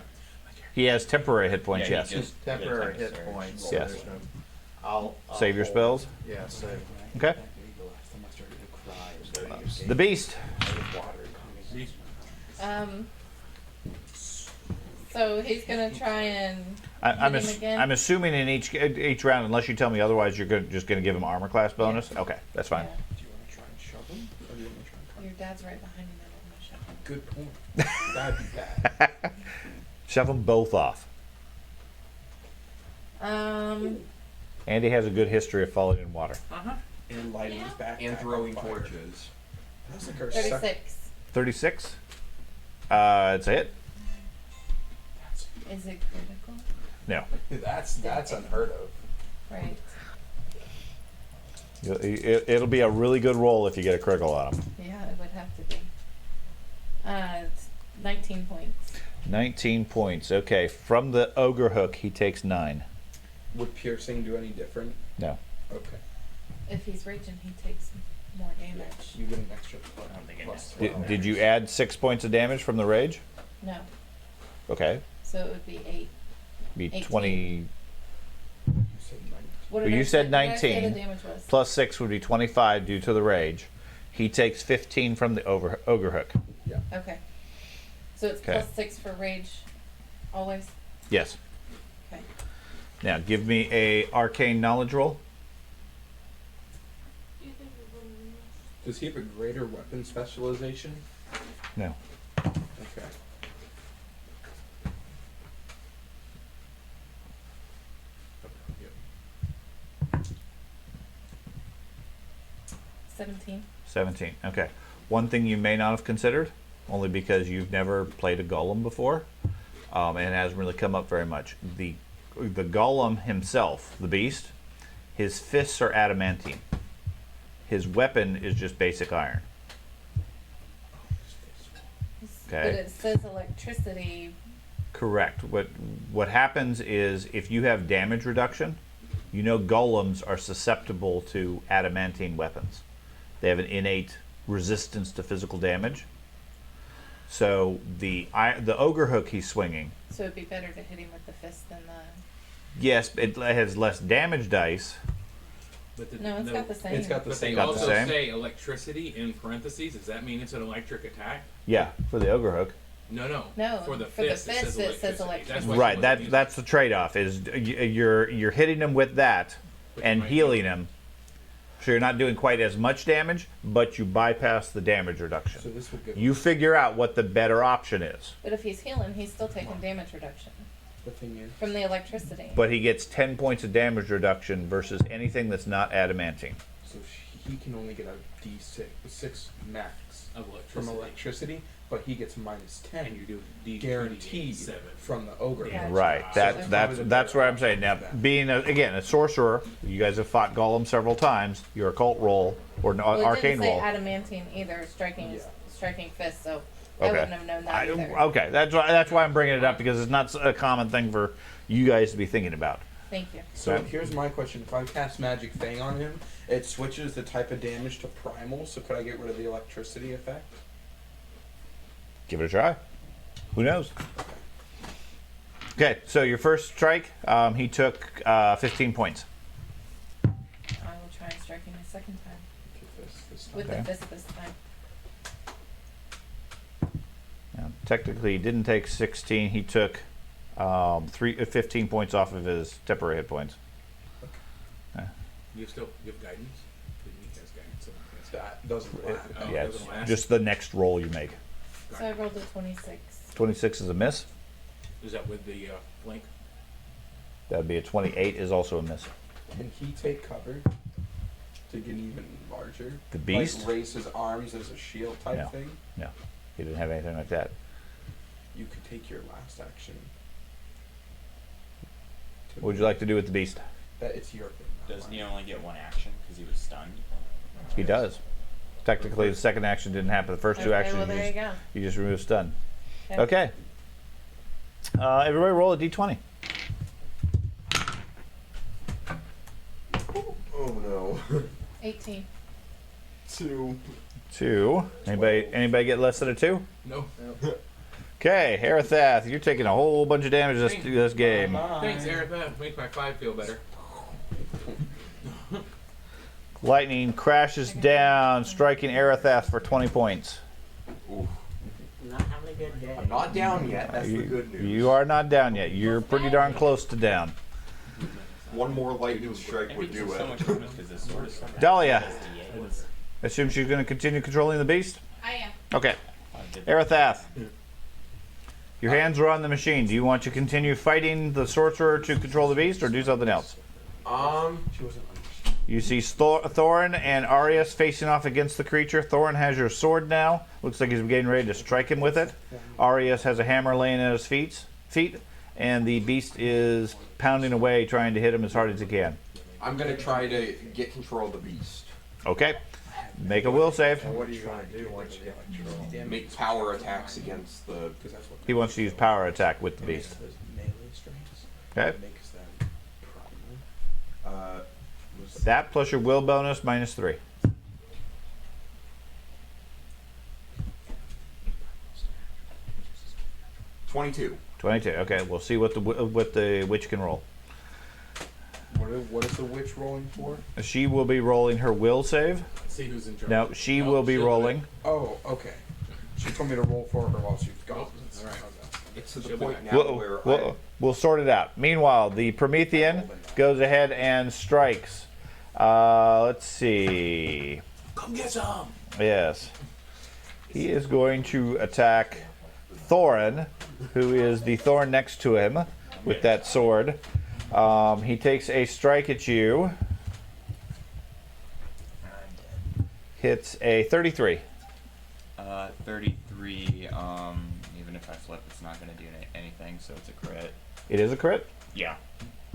Speaker 1: He has temporary hit points,
Speaker 4: Yeah,
Speaker 1: yes.
Speaker 4: he just-
Speaker 9: Temporary
Speaker 4: Yeah,
Speaker 9: hit
Speaker 4: sorry.
Speaker 9: points. So
Speaker 1: Yes.
Speaker 9: there's no, I'll
Speaker 1: Save your
Speaker 9: hold.
Speaker 1: spells?
Speaker 9: Yeah, save.
Speaker 1: Okay. The beast.
Speaker 5: So he's gonna try and
Speaker 1: I'm,
Speaker 5: hit him again?
Speaker 1: I'm assuming in each round, unless you tell me otherwise, you're just going to give him armor class bonus? Okay, that's fine.
Speaker 5: Yeah.
Speaker 7: Do you want to try and shove him? Or do you want to try and
Speaker 5: Your dad's right behind you. Then I'm gonna shove him.
Speaker 7: Good point. That'd be bad.
Speaker 1: Shove them both off. Andy has a good history of falling in water.
Speaker 7: And lighting his back.
Speaker 6: And throwing torches.
Speaker 7: That's like our second.
Speaker 5: 36.
Speaker 1: 36. It's a hit.
Speaker 5: Is it critical?
Speaker 1: No.
Speaker 7: That's unheard of.
Speaker 5: Right.
Speaker 1: It'll be a really good roll if you get a critical on him.
Speaker 5: Yeah, it would have to be. It's 19 points.
Speaker 1: 19 points. Okay, from the ogre hook, he takes 9.
Speaker 7: Would piercing do any different?
Speaker 1: No.
Speaker 7: Okay.
Speaker 5: If he's raging, he takes more damage.
Speaker 7: You get an extra
Speaker 4: I don't think it
Speaker 7: plus
Speaker 4: necessarily
Speaker 7: 12.
Speaker 1: Did you add 6 points of damage from the rage?
Speaker 5: No.
Speaker 1: Okay.
Speaker 5: So it would be 8.
Speaker 1: Be
Speaker 5: 18.
Speaker 1: 20
Speaker 7: You said 19.
Speaker 5: What
Speaker 1: Well,
Speaker 5: did
Speaker 1: you
Speaker 5: I
Speaker 1: said
Speaker 5: say? What did I say
Speaker 1: 19.
Speaker 5: the damage was?
Speaker 1: plus 6 would be 25 due to the rage. He takes 15 from the ogre hook.
Speaker 5: Okay. So it's
Speaker 1: Okay.
Speaker 5: plus 6 for rage, always.
Speaker 1: Yes.
Speaker 5: Okay.
Speaker 1: Now give me a arcane knowledge roll.
Speaker 7: Does he have a greater weapon specialization?
Speaker 1: No.
Speaker 7: Okay.
Speaker 6: Yep.
Speaker 5: 17.
Speaker 1: 17. Okay. One thing you may not have considered, only because you've never played a golem before, and it hasn't really come up very much. The golem himself, the beast, his fists are adamantine. His weapon is just basic iron. Okay.
Speaker 5: But it says electricity.
Speaker 1: Correct. What happens is if you have damage reduction, you know golems are susceptible to adamantine weapons. They have an innate resistance to physical damage. So the ogre hook he's swinging,
Speaker 5: So it'd be better to hit him with the fist than the.
Speaker 1: yes, it has less damage dice.
Speaker 2: But
Speaker 5: No, it's got the same.
Speaker 7: It's got the
Speaker 2: But
Speaker 7: same.
Speaker 2: they
Speaker 1: Got the
Speaker 2: also
Speaker 1: same?
Speaker 2: say electricity in parentheses. Does that mean it's an electric attack?
Speaker 1: Yeah, for the ogre hook.
Speaker 2: No.
Speaker 5: No,
Speaker 2: For the
Speaker 5: for the
Speaker 2: fist,
Speaker 5: fist, it says
Speaker 2: That's
Speaker 5: electricity.
Speaker 2: why she
Speaker 1: Right.
Speaker 2: wasn't using
Speaker 1: That's the trade-off. Is you're hitting him with that
Speaker 2: But you
Speaker 1: and
Speaker 2: might
Speaker 1: healing him, so you're not doing quite as much damage, but you bypass the damage reduction.
Speaker 7: So this will give
Speaker 1: You figure out what the better option is.
Speaker 5: But if he's healing, he's still taking damage reduction
Speaker 7: the thing is.
Speaker 5: from the electricity.
Speaker 1: But he gets 10 points of damage reduction versus anything that's not adamantine.
Speaker 7: So he can only get a D6 max
Speaker 2: of
Speaker 7: from
Speaker 2: electricity.
Speaker 7: electricity, but he gets minus 10
Speaker 2: And you do D
Speaker 7: guaranteed
Speaker 2: 7.
Speaker 7: from the ogre.
Speaker 5: Yeah.
Speaker 1: Right.
Speaker 7: So
Speaker 1: That's
Speaker 7: it's
Speaker 1: that's
Speaker 7: probably the
Speaker 1: that's
Speaker 7: better
Speaker 1: what I'm saying. Now,
Speaker 7: option than
Speaker 1: being again a sorcerer, you guys have fought golem several times. Your occult roll or
Speaker 5: Well, it
Speaker 1: arcane
Speaker 5: didn't say
Speaker 1: roll.
Speaker 5: adamantine either, striking
Speaker 7: Yeah.
Speaker 5: striking fist, so I
Speaker 1: Okay.
Speaker 5: wouldn't have known that either.
Speaker 1: Okay, that's why I'm bringing it up because it's not a common thing for you guys to be thinking about.
Speaker 5: Thank you.
Speaker 7: So
Speaker 1: Okay.
Speaker 7: here's my question: if I cast Magic Fang on him, it switches the type of damage to primal. So could I get rid of the electricity effect?
Speaker 1: Give it a try. Who knows? Okay, so your first strike, he took 15 points.
Speaker 5: try striking a second time.
Speaker 7: This time.
Speaker 5: With
Speaker 1: Okay.
Speaker 5: the fist this time.
Speaker 1: Now, technically, he didn't take 16. He took 15 points off of his temporary hit points.
Speaker 2: You have guidance? Didn't he cast guidance?
Speaker 7: That doesn't last.
Speaker 2: Oh,
Speaker 1: Yeah,
Speaker 2: it
Speaker 1: it's
Speaker 2: doesn't last?
Speaker 1: just the next roll you make.
Speaker 5: So I rolled a 26.
Speaker 1: 26 is a miss.
Speaker 2: Is that with the flank?
Speaker 1: That would be a 28 is also a miss.
Speaker 7: Can he take cover to get even larger?
Speaker 1: The beast?
Speaker 7: Like raise his arms as a shield type
Speaker 1: No.
Speaker 7: thing?
Speaker 1: No, he didn't have anything like that.
Speaker 7: You could take your last action.
Speaker 1: What would you like to do with the beast?
Speaker 7: That it's your thing. not
Speaker 4: Doesn't
Speaker 7: mine.
Speaker 4: he only get one action because he was stunned?
Speaker 1: He does. Technically, the second action didn't happen. The first two
Speaker 5: Okay,
Speaker 1: actions,
Speaker 5: well there you go.
Speaker 1: you just remove stun.
Speaker 5: Okay.
Speaker 1: Okay. Everybody roll a d20.
Speaker 6: Oh no.
Speaker 5: 18.
Speaker 6: 2.
Speaker 1: 2. Anybody get less than a 2?
Speaker 2: No.
Speaker 1: Okay, Arathath, you're taking a whole bunch of damage this game.
Speaker 2: Thanks, Eric. That makes my 5 feel better.
Speaker 1: Lightning crashes down, striking Arathath for 20 points.
Speaker 6: Oof.
Speaker 8: Not having a good day.
Speaker 6: I'm not down yet. That's the good news.
Speaker 1: You are not down yet. You're pretty darn close to down.
Speaker 6: One more lightning strike
Speaker 4: It
Speaker 6: would
Speaker 4: makes
Speaker 6: do
Speaker 4: so
Speaker 6: it.
Speaker 4: much damage because this sword is so
Speaker 1: Dahlia,
Speaker 4: It's-
Speaker 1: assume she's going to continue controlling the beast?
Speaker 5: I am.
Speaker 1: Okay. Arathath, your hands are on the machine. Do you want to continue fighting the sorcerer to control the beast or do something else? You see Thorin and Arius facing off against the creature. Thorin has your sword now. Looks like he's getting ready to strike him with it. Arius has a hammer laying at his feet, and the beast is pounding away, trying to hit him as hard as he can.
Speaker 6: I'm gonna try to get control of the beast.
Speaker 1: Okay. Make a will save.
Speaker 9: What are you gonna do once you get control?
Speaker 6: Make power attacks against the.
Speaker 7: Because that's what
Speaker 1: He wants to use power attack with the beast.
Speaker 7: Those melee strikes.
Speaker 1: Okay.
Speaker 7: Makes them primal.
Speaker 1: That plus your will bonus -3.
Speaker 6: 22.
Speaker 1: 22. Okay, we'll see what the witch can roll.
Speaker 7: What is the witch rolling for?
Speaker 1: She will be rolling her will save.
Speaker 2: See who's in charge.
Speaker 1: No, she will be
Speaker 2: she'll do
Speaker 1: rolling.
Speaker 2: it.
Speaker 7: Oh, okay. She told me to roll for her while she's gone.
Speaker 2: All right.
Speaker 6: It's to the
Speaker 2: She'll be
Speaker 6: point
Speaker 2: back.
Speaker 6: now where
Speaker 1: We'll sort it out. Meanwhile, the Promethean goes ahead and strikes. Let's see.
Speaker 2: Come get some.
Speaker 1: Yes. He is going to attack Thorin, who is the Thorn next to him, with that sword. He takes a strike at you. Hits a 33.
Speaker 4: 33. Even if I flip, it's not going to do anything, so it's a crit.
Speaker 1: It is a crit?
Speaker 4: Yeah.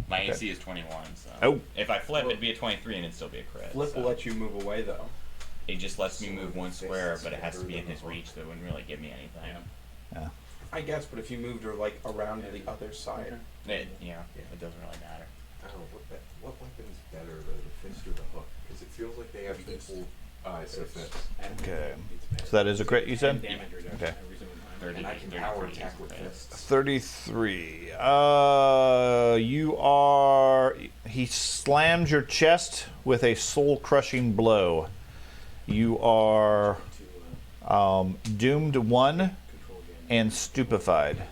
Speaker 4: My
Speaker 1: Okay.
Speaker 4: AC is 21, so.
Speaker 1: Oh.
Speaker 4: If I flip, it'd be a 23 and it'd still be a crit.
Speaker 7: Flip
Speaker 4: so.
Speaker 7: will let you move away though.
Speaker 4: It just lets me move one square, but it has to be in his reach, so it wouldn't really give me anything.
Speaker 1: Yeah.
Speaker 7: I guess, but if you moved her like around to the other side.
Speaker 4: It doesn't really matter.
Speaker 6: I don't know what weapon's better, the fist or the hook? Because it feels like they have equal. It's a fist.
Speaker 1: Okay. So that is a crit, you said?
Speaker 2: Damage reduction
Speaker 1: Okay.
Speaker 2: every single time.
Speaker 4: 30,
Speaker 6: And I can
Speaker 4: 33
Speaker 6: power
Speaker 4: is
Speaker 6: attack with
Speaker 4: crit.
Speaker 6: fists.
Speaker 1: 33. You are. He slams your chest with a soul crushing blow. You are doomed 1 and stupefied.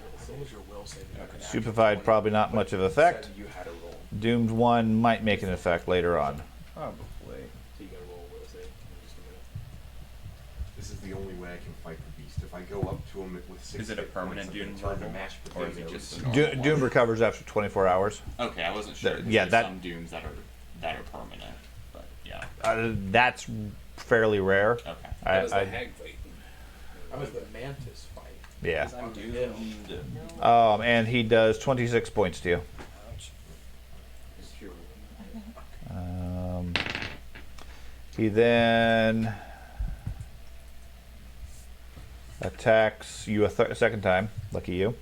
Speaker 1: Stupefied, probably not much of effect.
Speaker 7: Said you had a roll.
Speaker 1: Doomed 1 might make an effect later on.
Speaker 9: Probably.
Speaker 2: So you gotta roll a will save in just a minute.
Speaker 6: This is the only way I can fight the beast. If I go up to him with 6
Speaker 4: Is it a
Speaker 6: hit
Speaker 4: permanent
Speaker 6: points, I'm
Speaker 4: doom
Speaker 6: gonna turn to
Speaker 4: level?
Speaker 6: mashed
Speaker 4: Or is it
Speaker 6: potatoes.
Speaker 4: just a normal
Speaker 1: Doom
Speaker 4: one?
Speaker 1: recovers after 24 hours.
Speaker 4: Okay, I wasn't sure. 'cause
Speaker 1: Yeah,
Speaker 4: there's
Speaker 1: that-
Speaker 4: some dooms that are permanent, but yeah.
Speaker 1: That's fairly rare.
Speaker 4: Okay.
Speaker 2: That was the
Speaker 1: I,
Speaker 2: hag fight.
Speaker 7: That was the mantis fight.
Speaker 1: yeah.
Speaker 4: I'm doomed.
Speaker 1: And he does 26 points to you. He then attacks you a second time. Lucky you.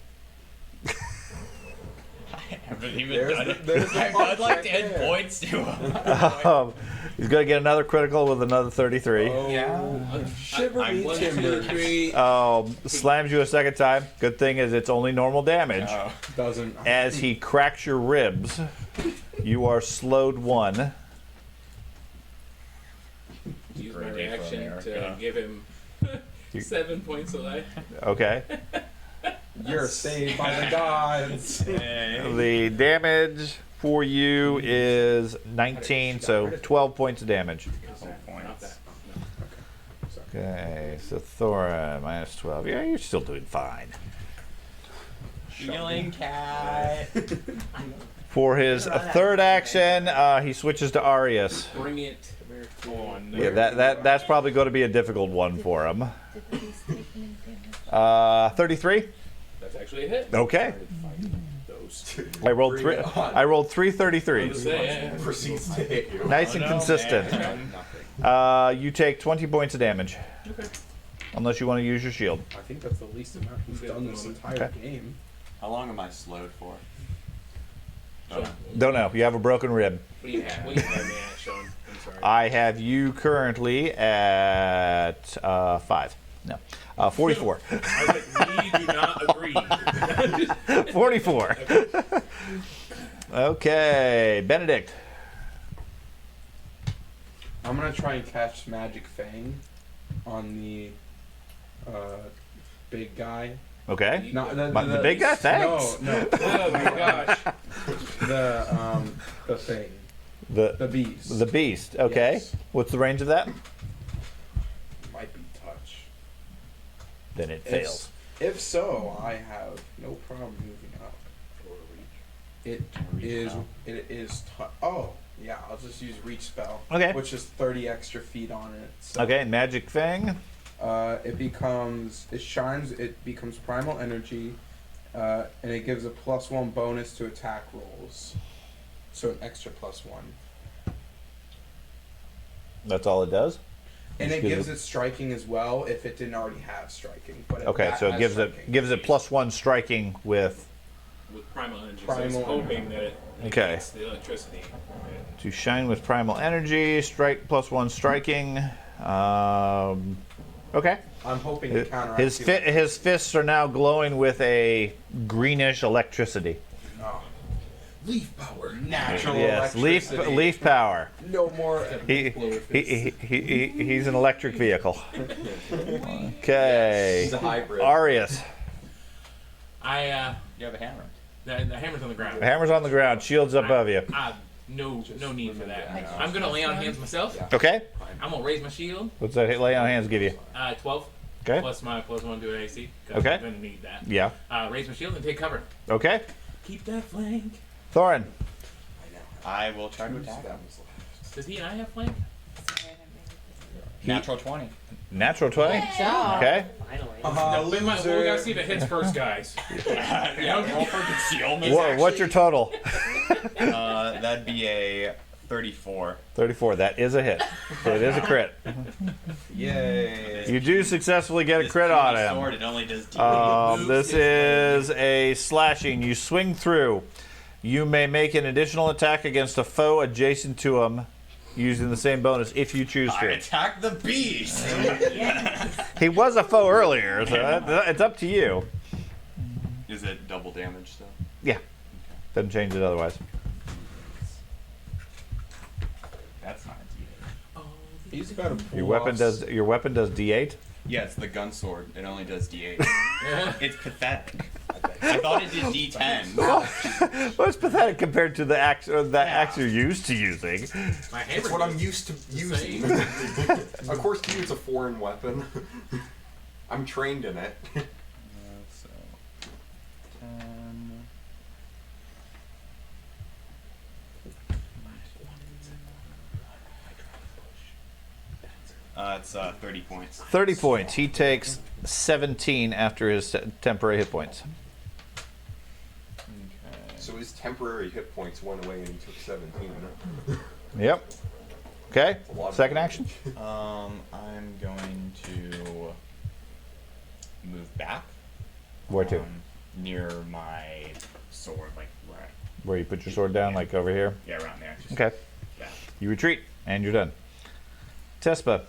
Speaker 4: I haven't even
Speaker 7: There's
Speaker 4: done
Speaker 7: the-
Speaker 4: it.
Speaker 7: there's the
Speaker 4: I've done like
Speaker 7: right
Speaker 4: 10
Speaker 7: there.
Speaker 4: points to him.
Speaker 1: He's going to get another critical with another 33.
Speaker 7: Shiver me
Speaker 2: One, two,
Speaker 7: timbers.
Speaker 2: three.
Speaker 1: Slams you a second time. Good thing is it's only normal damage.
Speaker 4: Oh.
Speaker 7: Doesn't.
Speaker 1: As he cracks your ribs, you are slowed 1.
Speaker 2: use my
Speaker 4: Great day for
Speaker 2: reaction to
Speaker 4: America.
Speaker 2: give him 7 points of life.
Speaker 1: Okay.
Speaker 7: You're saved by the gods.
Speaker 1: The damage for you is 19, so 12 points of damage.
Speaker 2: Not that.
Speaker 1: Okay, so Thora minus 12. Yeah, you're still doing fine.
Speaker 4: Healing cat.
Speaker 1: For his third action, he switches to Arius.
Speaker 2: Bring it on.
Speaker 1: Yeah, that's probably going to be a difficult one for him.
Speaker 5: Did the beast take any damage?
Speaker 1: 33.
Speaker 2: That's actually a hit.
Speaker 1: Okay.
Speaker 2: Those.
Speaker 1: I rolled three. I rolled three 33s.
Speaker 2: Yeah.
Speaker 6: Proceeds to hit you.
Speaker 1: Nice and consistent. You take 20 points of damage.
Speaker 2: Okay.
Speaker 1: Unless you want to use your shield.
Speaker 7: I think that's the least amount he's done this entire
Speaker 1: Okay.
Speaker 7: game.
Speaker 4: How long am I slowed for?
Speaker 2: Sean,
Speaker 1: Don't know. You have a broken rib.
Speaker 2: what do you have? What do you have me at, Sean? I'm sorry.
Speaker 1: I have you currently at 5. No. 44.
Speaker 2: I was like, we do not agree.
Speaker 1: 44. Okay. Benedict.
Speaker 7: I'm gonna try and catch Magic Fang on the big guy.
Speaker 1: Okay.
Speaker 7: Not
Speaker 1: The big guy? Thanks.
Speaker 7: No,
Speaker 2: Oh my gosh.
Speaker 7: the thing.
Speaker 1: The
Speaker 7: The beast.
Speaker 1: the beast. Okay.
Speaker 7: Yes.
Speaker 1: What's the range of that?
Speaker 7: Might be touch.
Speaker 1: Then it fails.
Speaker 7: If so, I have no problem moving up. It is. It is. Oh, yeah. I'll just use reach spell.
Speaker 1: Okay.
Speaker 7: Which is 30 extra feet on it. So,
Speaker 1: Okay. Magic Fang.
Speaker 7: It becomes. It shines. It becomes primal energy, and it gives a +1 bonus to attack rolls. So an extra +1.
Speaker 1: That's all it does.
Speaker 7: And
Speaker 1: Just
Speaker 7: it
Speaker 1: gives
Speaker 7: gives it striking as well if it didn't already have striking. But
Speaker 1: Okay,
Speaker 7: that
Speaker 1: so it
Speaker 7: has
Speaker 1: gives
Speaker 7: striking.
Speaker 1: it +1 striking with
Speaker 2: With primal energy.
Speaker 7: Primal
Speaker 2: so it's hoping that it
Speaker 1: Okay.
Speaker 2: negates the electricity.
Speaker 1: to shine with primal energy. Strike +1 striking. Okay.
Speaker 7: I'm hoping to counteract
Speaker 1: His fists are now glowing with a greenish electricity.
Speaker 7: Oh. Leaf power. Natural
Speaker 1: Yes,
Speaker 7: electricity.
Speaker 1: leaf power.
Speaker 7: No more.
Speaker 1: He's an electric vehicle. Okay.
Speaker 6: He's a hybrid.
Speaker 1: Arius.
Speaker 4: You have a hammer.
Speaker 2: The hammer's on the ground.
Speaker 1: The hammer's on the ground. Shield's above you.
Speaker 2: No need for that.
Speaker 7: Yeah.
Speaker 2: I'm gonna lay on hands myself.
Speaker 1: Okay.
Speaker 2: I'm gonna raise my shield.
Speaker 1: What's that lay on hands give you?
Speaker 2: 12
Speaker 1: Okay.
Speaker 2: plus my +1 to AC. 'Cause
Speaker 1: Okay.
Speaker 2: I'm gonna need that.
Speaker 1: Yeah.
Speaker 2: Raise my shield and take cover.
Speaker 1: Okay.
Speaker 2: Keep that flank.
Speaker 1: Thorin.
Speaker 4: I will try to attack him.
Speaker 2: Does he and I have flank?
Speaker 4: Natural 20.
Speaker 1: Natural 20.
Speaker 5: Good job.
Speaker 1: Okay.
Speaker 8: Finally.
Speaker 2: No, we gotta see if it hits first, guys.
Speaker 4: Yeah, roll for concealment.
Speaker 1: What's your total?
Speaker 4: That'd be a 34.
Speaker 1: 34. That is a hit. So it is a crit.
Speaker 7: Yay.
Speaker 1: You do successfully get a
Speaker 4: This
Speaker 1: crit on
Speaker 4: puny
Speaker 1: him.
Speaker 4: sword, it only does D8.
Speaker 1: This is a slashing. You swing through. You may make an additional attack against a foe adjacent to him using the same bonus if you choose
Speaker 4: I
Speaker 1: to.
Speaker 4: attack the beast.
Speaker 1: He was a foe earlier, so it's up to you.
Speaker 4: Is it double damage though?
Speaker 1: Yeah. Doesn't change it otherwise.
Speaker 4: That's not a D8.
Speaker 7: He's got to pull
Speaker 1: Your weapon does D8.
Speaker 4: Yeah, it's the gun sword. It only does D8. It's pathetic. I thought it did D10.
Speaker 1: Well, it's pathetic compared to the axe you're used to using.
Speaker 2: My hammer.
Speaker 6: It's what I'm used to using. Of course, to you, it's a foreign weapon. I'm trained in it.
Speaker 4: So, 10. It's 30 points.
Speaker 1: 30 points. He takes 17 after his temporary hit points.
Speaker 4: Okay.
Speaker 6: So his temporary hit points went away and he took 17.
Speaker 1: Yep. Okay.
Speaker 6: A lot of
Speaker 1: Second
Speaker 6: damage.
Speaker 1: action.
Speaker 4: I'm going to move back.
Speaker 1: Where to?
Speaker 4: Near my sword, like right.
Speaker 1: Where you put your sword down, like over here?
Speaker 4: Yeah, around there. Just
Speaker 1: Okay.
Speaker 4: back.
Speaker 1: You retreat, and you're done. Tespa.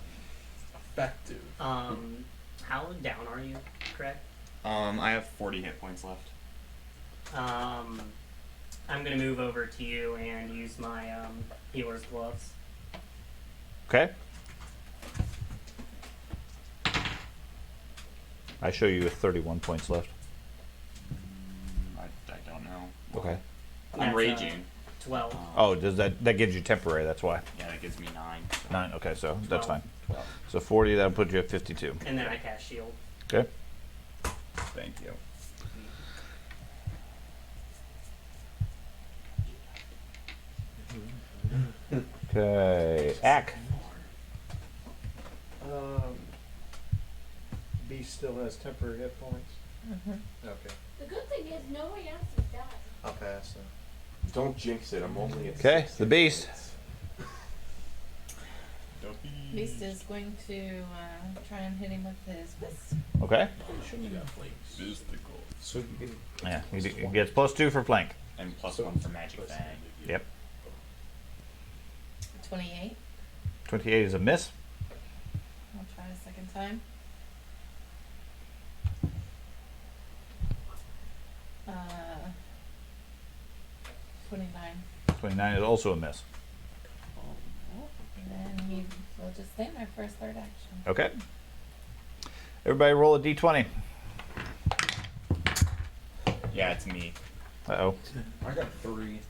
Speaker 7: effective.
Speaker 8: How down are you, Craig?
Speaker 4: I have 40 hit points left.
Speaker 8: I'm gonna move over to you and use my healer's gloves.
Speaker 1: Okay. I show you with 31 points left.
Speaker 4: I don't know.
Speaker 1: Okay.
Speaker 4: I'm
Speaker 8: That's,
Speaker 4: raging.
Speaker 8: 12.
Speaker 1: Oh, does that gives you temporary? That's why.
Speaker 4: Yeah, that gives me 9. So
Speaker 1: 9. Okay, so that's
Speaker 8: 12.
Speaker 1: fine.
Speaker 4: 12.
Speaker 1: So 40. That'll put you at 52.
Speaker 8: And then I cast shield.
Speaker 1: Okay.
Speaker 4: Thank you.
Speaker 1: Okay. Ack.
Speaker 9: Beast still has temporary hit points.
Speaker 5: Mhm.
Speaker 9: Okay,
Speaker 3: The good thing is nobody else has died.
Speaker 9: I'll pass then.
Speaker 6: Don't jinx it. I'm only at
Speaker 1: Okay,
Speaker 6: 6
Speaker 1: the beast.
Speaker 6: hits.
Speaker 5: Beast is going to try and hit him with his fist.
Speaker 1: Okay.
Speaker 9: So you get
Speaker 1: Yeah, he gets +2 for flank.
Speaker 4: And +1 for magic bang.
Speaker 1: Yep.
Speaker 5: 28.
Speaker 1: 28 is a miss.
Speaker 5: I'll try a second time. 29.
Speaker 1: 29 is also a miss.
Speaker 5: And then he will just stand there for his third action.
Speaker 1: Okay. Everybody roll a d20.
Speaker 4: Yeah, it's me.
Speaker 1: Uh-oh.
Speaker 7: I got 3.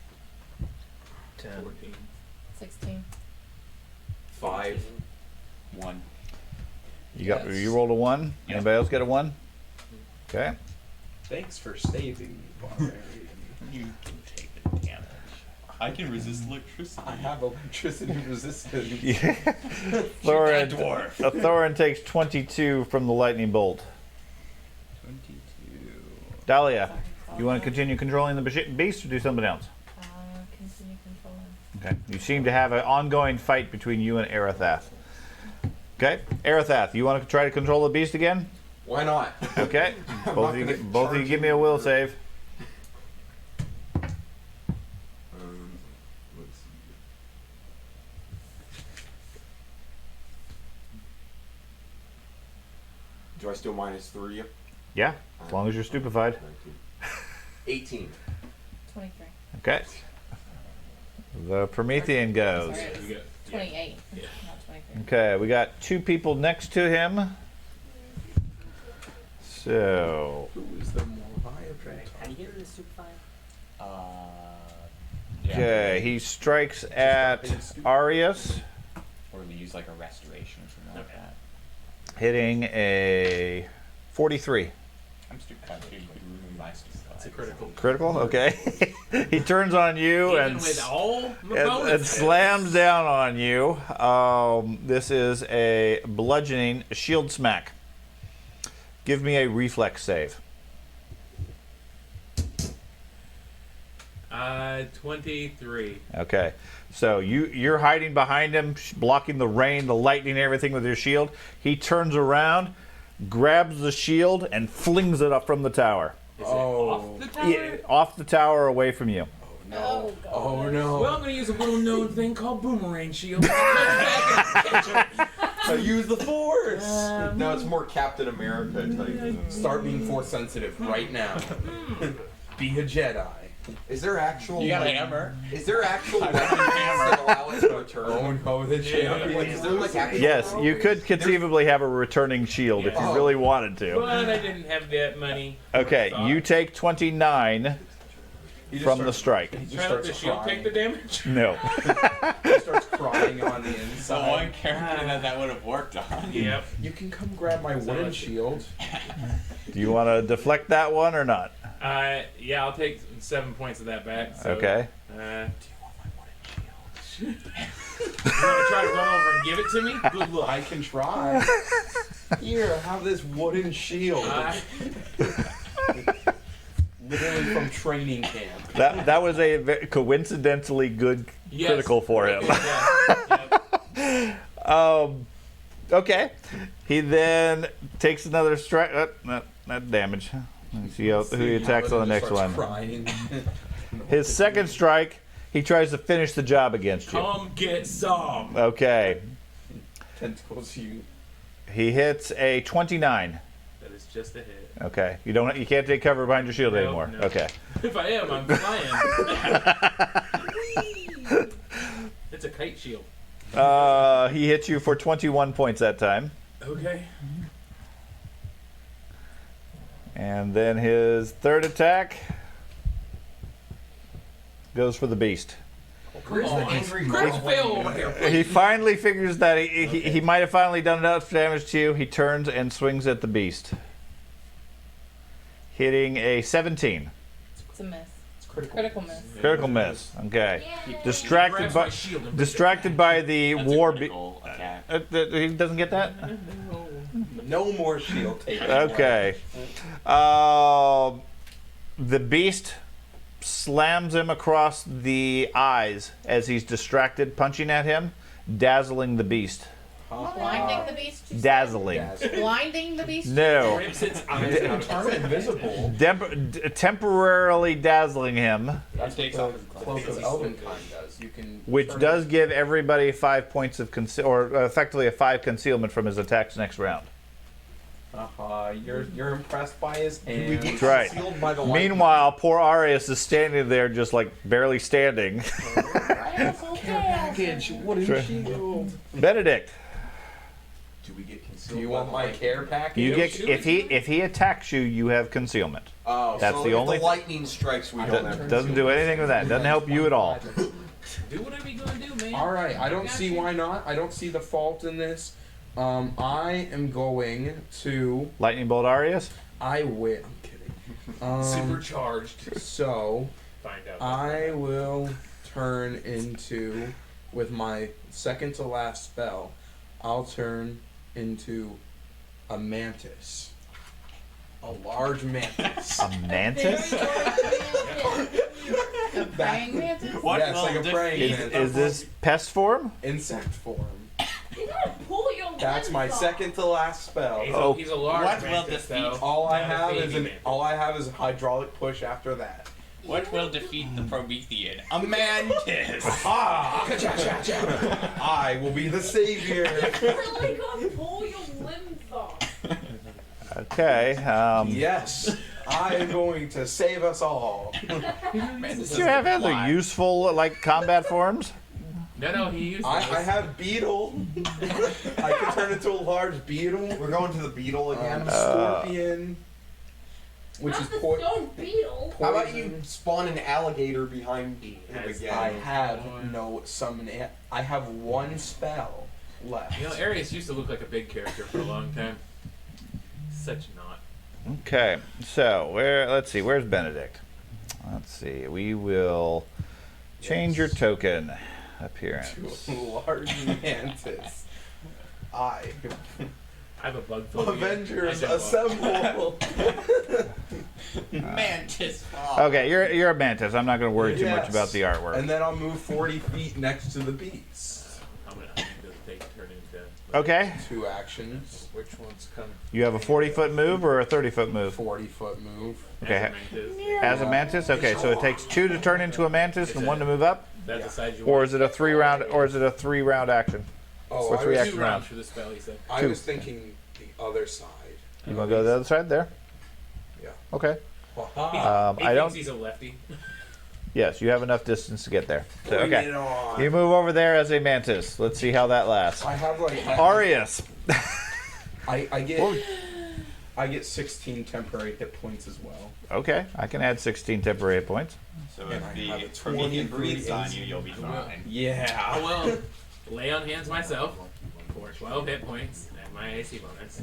Speaker 9: 10.
Speaker 5: 16.
Speaker 6: 5.
Speaker 4: 1.
Speaker 1: You rolled a 1.
Speaker 4: Yep.
Speaker 1: Anybody else get a 1? Okay.
Speaker 7: Thanks for saving me, barbarian.
Speaker 4: You can take the damage. I can resist electricity.
Speaker 7: I have electricity resistance.
Speaker 1: Yeah. Thorin, Thorin takes 22 from the lightning bolt.
Speaker 4: 22.
Speaker 1: Dahlia, you want to continue controlling the beast or do something else?
Speaker 5: Continue controlling.
Speaker 1: Okay. You seem to have an ongoing fight between you and Arathath. Okay. Arathath, you want to try to control the beast again?
Speaker 6: Why not?
Speaker 1: Okay.
Speaker 6: I'm
Speaker 1: Both
Speaker 6: not
Speaker 1: of you,
Speaker 6: gonna
Speaker 1: both of you
Speaker 6: charge
Speaker 1: give me a will save.
Speaker 6: Let's see. Do I still -3?
Speaker 1: Yeah, as long as you're stupefied.
Speaker 6: 18.
Speaker 5: 23.
Speaker 1: Okay. The Promethean goes.
Speaker 5: Sorry,
Speaker 2: You got
Speaker 5: 28.
Speaker 2: Yeah.
Speaker 5: Not 23.
Speaker 1: Okay, we got 2 people next to him. So,
Speaker 7: Who is the more viable?
Speaker 8: How do you get rid of Super 5?
Speaker 4: Yeah.
Speaker 1: okay, he strikes at Arius,
Speaker 4: Or we use like a restoration or something like that.
Speaker 1: hitting a 43.
Speaker 4: I'm stupid. I'm stupid. My stupid.
Speaker 2: It's a critical.
Speaker 1: Critical? Okay. He turns on you
Speaker 2: Even
Speaker 1: and,
Speaker 2: with all my
Speaker 1: and
Speaker 2: bonuses.
Speaker 1: slams down on you. This is a bludgeoning shield smack. Give me a reflex save.
Speaker 2: 23.
Speaker 1: Okay. So you're hiding behind him, blocking the rain, the lightning, everything with your shield. He turns around, grabs the shield, and flings it up from the tower.
Speaker 2: Is
Speaker 7: Oh.
Speaker 2: it off the tower?
Speaker 1: Yeah, off the tower away from you.
Speaker 5: Oh, God.
Speaker 7: Oh no.
Speaker 2: Well, I'm going to use a little known thing called boomerang shield.
Speaker 7: I use the force.
Speaker 6: No, it's more Captain America type.
Speaker 7: Start being force sensitive right now. Be a Jedi.
Speaker 6: Is there actual?
Speaker 4: You got a
Speaker 6: like,
Speaker 4: hammer?
Speaker 6: Is there actual weapons that allow us to return?
Speaker 7: Oh no, the Jedi.
Speaker 6: Like, is there like actual?
Speaker 1: Yes, you could conceively have a returning shield if you
Speaker 6: Oh.
Speaker 1: really wanted to.
Speaker 2: But I didn't have that money.
Speaker 1: Okay, you take 29
Speaker 7: He just
Speaker 1: from the
Speaker 7: starts-
Speaker 1: strike.
Speaker 7: He just
Speaker 2: Try to let
Speaker 7: starts
Speaker 2: the shield
Speaker 7: crying.
Speaker 2: take the damage.
Speaker 1: No.
Speaker 7: He starts crying on the
Speaker 4: The
Speaker 7: inside.
Speaker 4: one character that would have worked on.
Speaker 2: Yep.
Speaker 7: You can come grab my wooden shield.
Speaker 1: Do you want to deflect that one or not?
Speaker 2: Yeah, I'll take 7 points of that back. So,
Speaker 1: Okay.
Speaker 2: Do you want my wooden shield? You want to try to run over and give it to me? Good luck.
Speaker 7: I can try. Here, have this wooden shield. Literally from training camp.
Speaker 1: That was a coincidentally good
Speaker 2: Yes.
Speaker 1: critical for him.
Speaker 2: Yeah.
Speaker 1: Okay. He then takes another strike. Not damage. Let's see who he attacks on the next
Speaker 7: Starts
Speaker 1: one.
Speaker 7: Crying.
Speaker 1: His second strike, he tries to finish the job against you.
Speaker 2: Come get some.
Speaker 1: Okay.
Speaker 7: Tentacles you.
Speaker 1: He hits a 29.
Speaker 2: That is just a hit.
Speaker 1: Okay. You can't take cover behind your shield
Speaker 2: No,
Speaker 1: anymore.
Speaker 2: no.
Speaker 1: Okay.
Speaker 2: If I am, I'm flying. It's a kite shield.
Speaker 1: He hits you for 21 points that time.
Speaker 2: Okay.
Speaker 1: And then his third attack goes for the beast.
Speaker 2: Come on. Chris fail over here.
Speaker 1: He finally figures that he might have finally done enough damage to you. He turns and swings at the beast, hitting a 17.
Speaker 5: It's a miss.
Speaker 6: It's critical.
Speaker 5: Critical miss.
Speaker 1: Critical miss. Okay.
Speaker 3: Yay.
Speaker 1: Distracted by the
Speaker 4: That's
Speaker 1: war
Speaker 4: a
Speaker 1: beast.
Speaker 4: critical attack.
Speaker 1: He doesn't get that?
Speaker 6: No more shield taken.
Speaker 1: Okay. The beast slams him across the eyes as he's distracted, punching at him, dazzling the beast.
Speaker 5: Blinding the beast. you said?
Speaker 1: Dazzling.
Speaker 5: Blinding the beast.
Speaker 1: No.
Speaker 2: Rips its eyes out.
Speaker 6: Turn invisible.
Speaker 1: Temporarily dazzling him,
Speaker 6: That's
Speaker 4: Takes
Speaker 6: what
Speaker 4: off
Speaker 6: the
Speaker 4: his
Speaker 6: cloak of
Speaker 2: glasses.
Speaker 6: Elvenkind does. You can.
Speaker 1: which
Speaker 6: turn
Speaker 1: does give everybody 5 points of or effectively a 5 concealment from his attacks next round.
Speaker 6: You're impressed by his hand.
Speaker 9: We get
Speaker 1: That's right.
Speaker 6: Concealed by the light.
Speaker 1: Meanwhile, poor Arius is standing there just like barely standing.
Speaker 6: Package. What is
Speaker 1: Sure.
Speaker 6: shield?
Speaker 1: Benedict,
Speaker 9: Do we get concealed?
Speaker 6: Do you
Speaker 9: by
Speaker 6: want
Speaker 9: the
Speaker 6: my
Speaker 9: light?
Speaker 6: care package?
Speaker 1: you get if he attacks you, you have concealment.
Speaker 6: Oh,
Speaker 1: That's
Speaker 6: so
Speaker 1: the
Speaker 6: if
Speaker 1: only
Speaker 6: the lightning strikes, we don't have.
Speaker 1: Doesn't do anything with that. Doesn't help you at all.
Speaker 2: Do whatever you're gonna do, man.
Speaker 7: All right, I don't
Speaker 2: got
Speaker 7: see
Speaker 2: you.
Speaker 7: why not. I don't see the fault in this. I am going to.
Speaker 1: Lightning bolt Arius.
Speaker 7: I will. I'm kidding.
Speaker 2: Supercharged.
Speaker 7: So
Speaker 2: Find out.
Speaker 7: I will turn into, with my second to last spell, I'll turn into a mantis. A large mantis.
Speaker 1: A mantis?
Speaker 5: A praying mantis.
Speaker 4: What
Speaker 7: Yeah, it's
Speaker 4: will
Speaker 7: like a praying
Speaker 4: defeat
Speaker 7: mantis.
Speaker 1: Is this pest form?
Speaker 7: Insect form.
Speaker 3: You gotta pull your
Speaker 7: That's my
Speaker 3: limbs off.
Speaker 7: second to last spell.
Speaker 2: He's a large
Speaker 4: What will
Speaker 2: mantis,
Speaker 4: defeat-
Speaker 2: though.
Speaker 7: All I
Speaker 2: Not a
Speaker 7: have
Speaker 2: baby
Speaker 7: is
Speaker 2: mantis.
Speaker 7: all I have is a hydraulic push after that.
Speaker 4: What will defeat the Promethean? A mantis!
Speaker 7: I will be the savior.
Speaker 3: Really gotta pull your limbs off.
Speaker 1: Okay.
Speaker 7: Yes, I am going to save us all.
Speaker 1: Do you have other useful like combat forms?
Speaker 2: No, he used
Speaker 7: I
Speaker 2: those.
Speaker 7: have beetle. I can turn into a large beetle.
Speaker 9: We're going to the beetle again.
Speaker 7: Scorpion, which
Speaker 3: Not
Speaker 7: is
Speaker 3: the
Speaker 7: poison.
Speaker 3: stone beetle.
Speaker 6: How about you spawn an alligator behind him
Speaker 2: Yes,
Speaker 6: again?
Speaker 7: I have no summon. I have one spell left.
Speaker 2: You know, Arius used to look like a big character for a long time. Such not.
Speaker 1: Okay. So let's see. Where's Benedict? Let's see. We will change your token appearance.
Speaker 7: To a large mantis. I,
Speaker 2: I have a bug phobia.
Speaker 7: Avengers,
Speaker 2: I don't
Speaker 7: assemble.
Speaker 4: Mantis fall.
Speaker 1: Okay, you're a mantis. I'm not going to worry too much
Speaker 7: Yes.
Speaker 1: about the artwork.
Speaker 7: And then I'll move 40 feet next to the beast.
Speaker 2: I'm gonna take turn into.
Speaker 1: Okay.
Speaker 7: 2 actions.
Speaker 9: Which one's coming?
Speaker 1: You have a 40-foot move or a 30-foot move?
Speaker 7: 40-foot move.
Speaker 1: Okay.
Speaker 2: As
Speaker 1: As a mantis. Okay, so it takes 2 to turn into a mantis and 1 to move up.
Speaker 2: That's the size you
Speaker 1: Or
Speaker 2: want.
Speaker 1: is it a 3-round action?
Speaker 7: Oh,
Speaker 1: Or
Speaker 7: I
Speaker 1: three
Speaker 7: was,
Speaker 1: action
Speaker 2: 2 rounds
Speaker 1: rounds.
Speaker 2: for the spell, he said.
Speaker 7: I
Speaker 1: Two.
Speaker 7: was thinking the other side.
Speaker 1: You want to go to the other side there?
Speaker 7: Yeah.
Speaker 1: Okay.
Speaker 7: Aha.
Speaker 2: He
Speaker 1: I
Speaker 2: thinks
Speaker 1: don't.
Speaker 2: he's a lefty.
Speaker 1: Yes, you have enough distance to get there. So,
Speaker 7: Bring
Speaker 1: okay.
Speaker 7: it on.
Speaker 1: You move over there as a mantis. Let's see how that lasts.
Speaker 7: I have like
Speaker 1: Arius.
Speaker 7: I get 16 temporary hit points as well.
Speaker 1: Okay, I can add 16 temporary hit points.
Speaker 4: So
Speaker 7: And I
Speaker 4: if
Speaker 7: have
Speaker 4: the
Speaker 7: a
Speaker 4: Promethean
Speaker 7: 23
Speaker 4: breathes on
Speaker 7: AC.
Speaker 4: you, you'll be fine.
Speaker 7: Yeah.
Speaker 2: Well, lay on hands myself for 12 hit points and my AC bonus.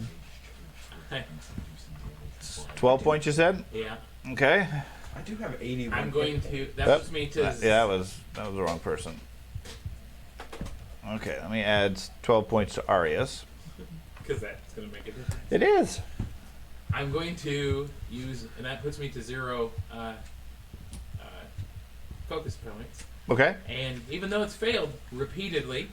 Speaker 1: 12 points, you said?
Speaker 2: Yeah,
Speaker 1: Okay.
Speaker 7: I do have 81.
Speaker 2: I'm going to. That
Speaker 1: Yep.
Speaker 2: puts me to.
Speaker 1: Yeah, that was the wrong person. Okay, let me add 12 points to Arius.
Speaker 2: Because that's going to make a difference.
Speaker 1: It is.
Speaker 2: I'm going to use. And that puts me to 0 focus points.
Speaker 1: Okay.
Speaker 2: And even though it's failed repeatedly,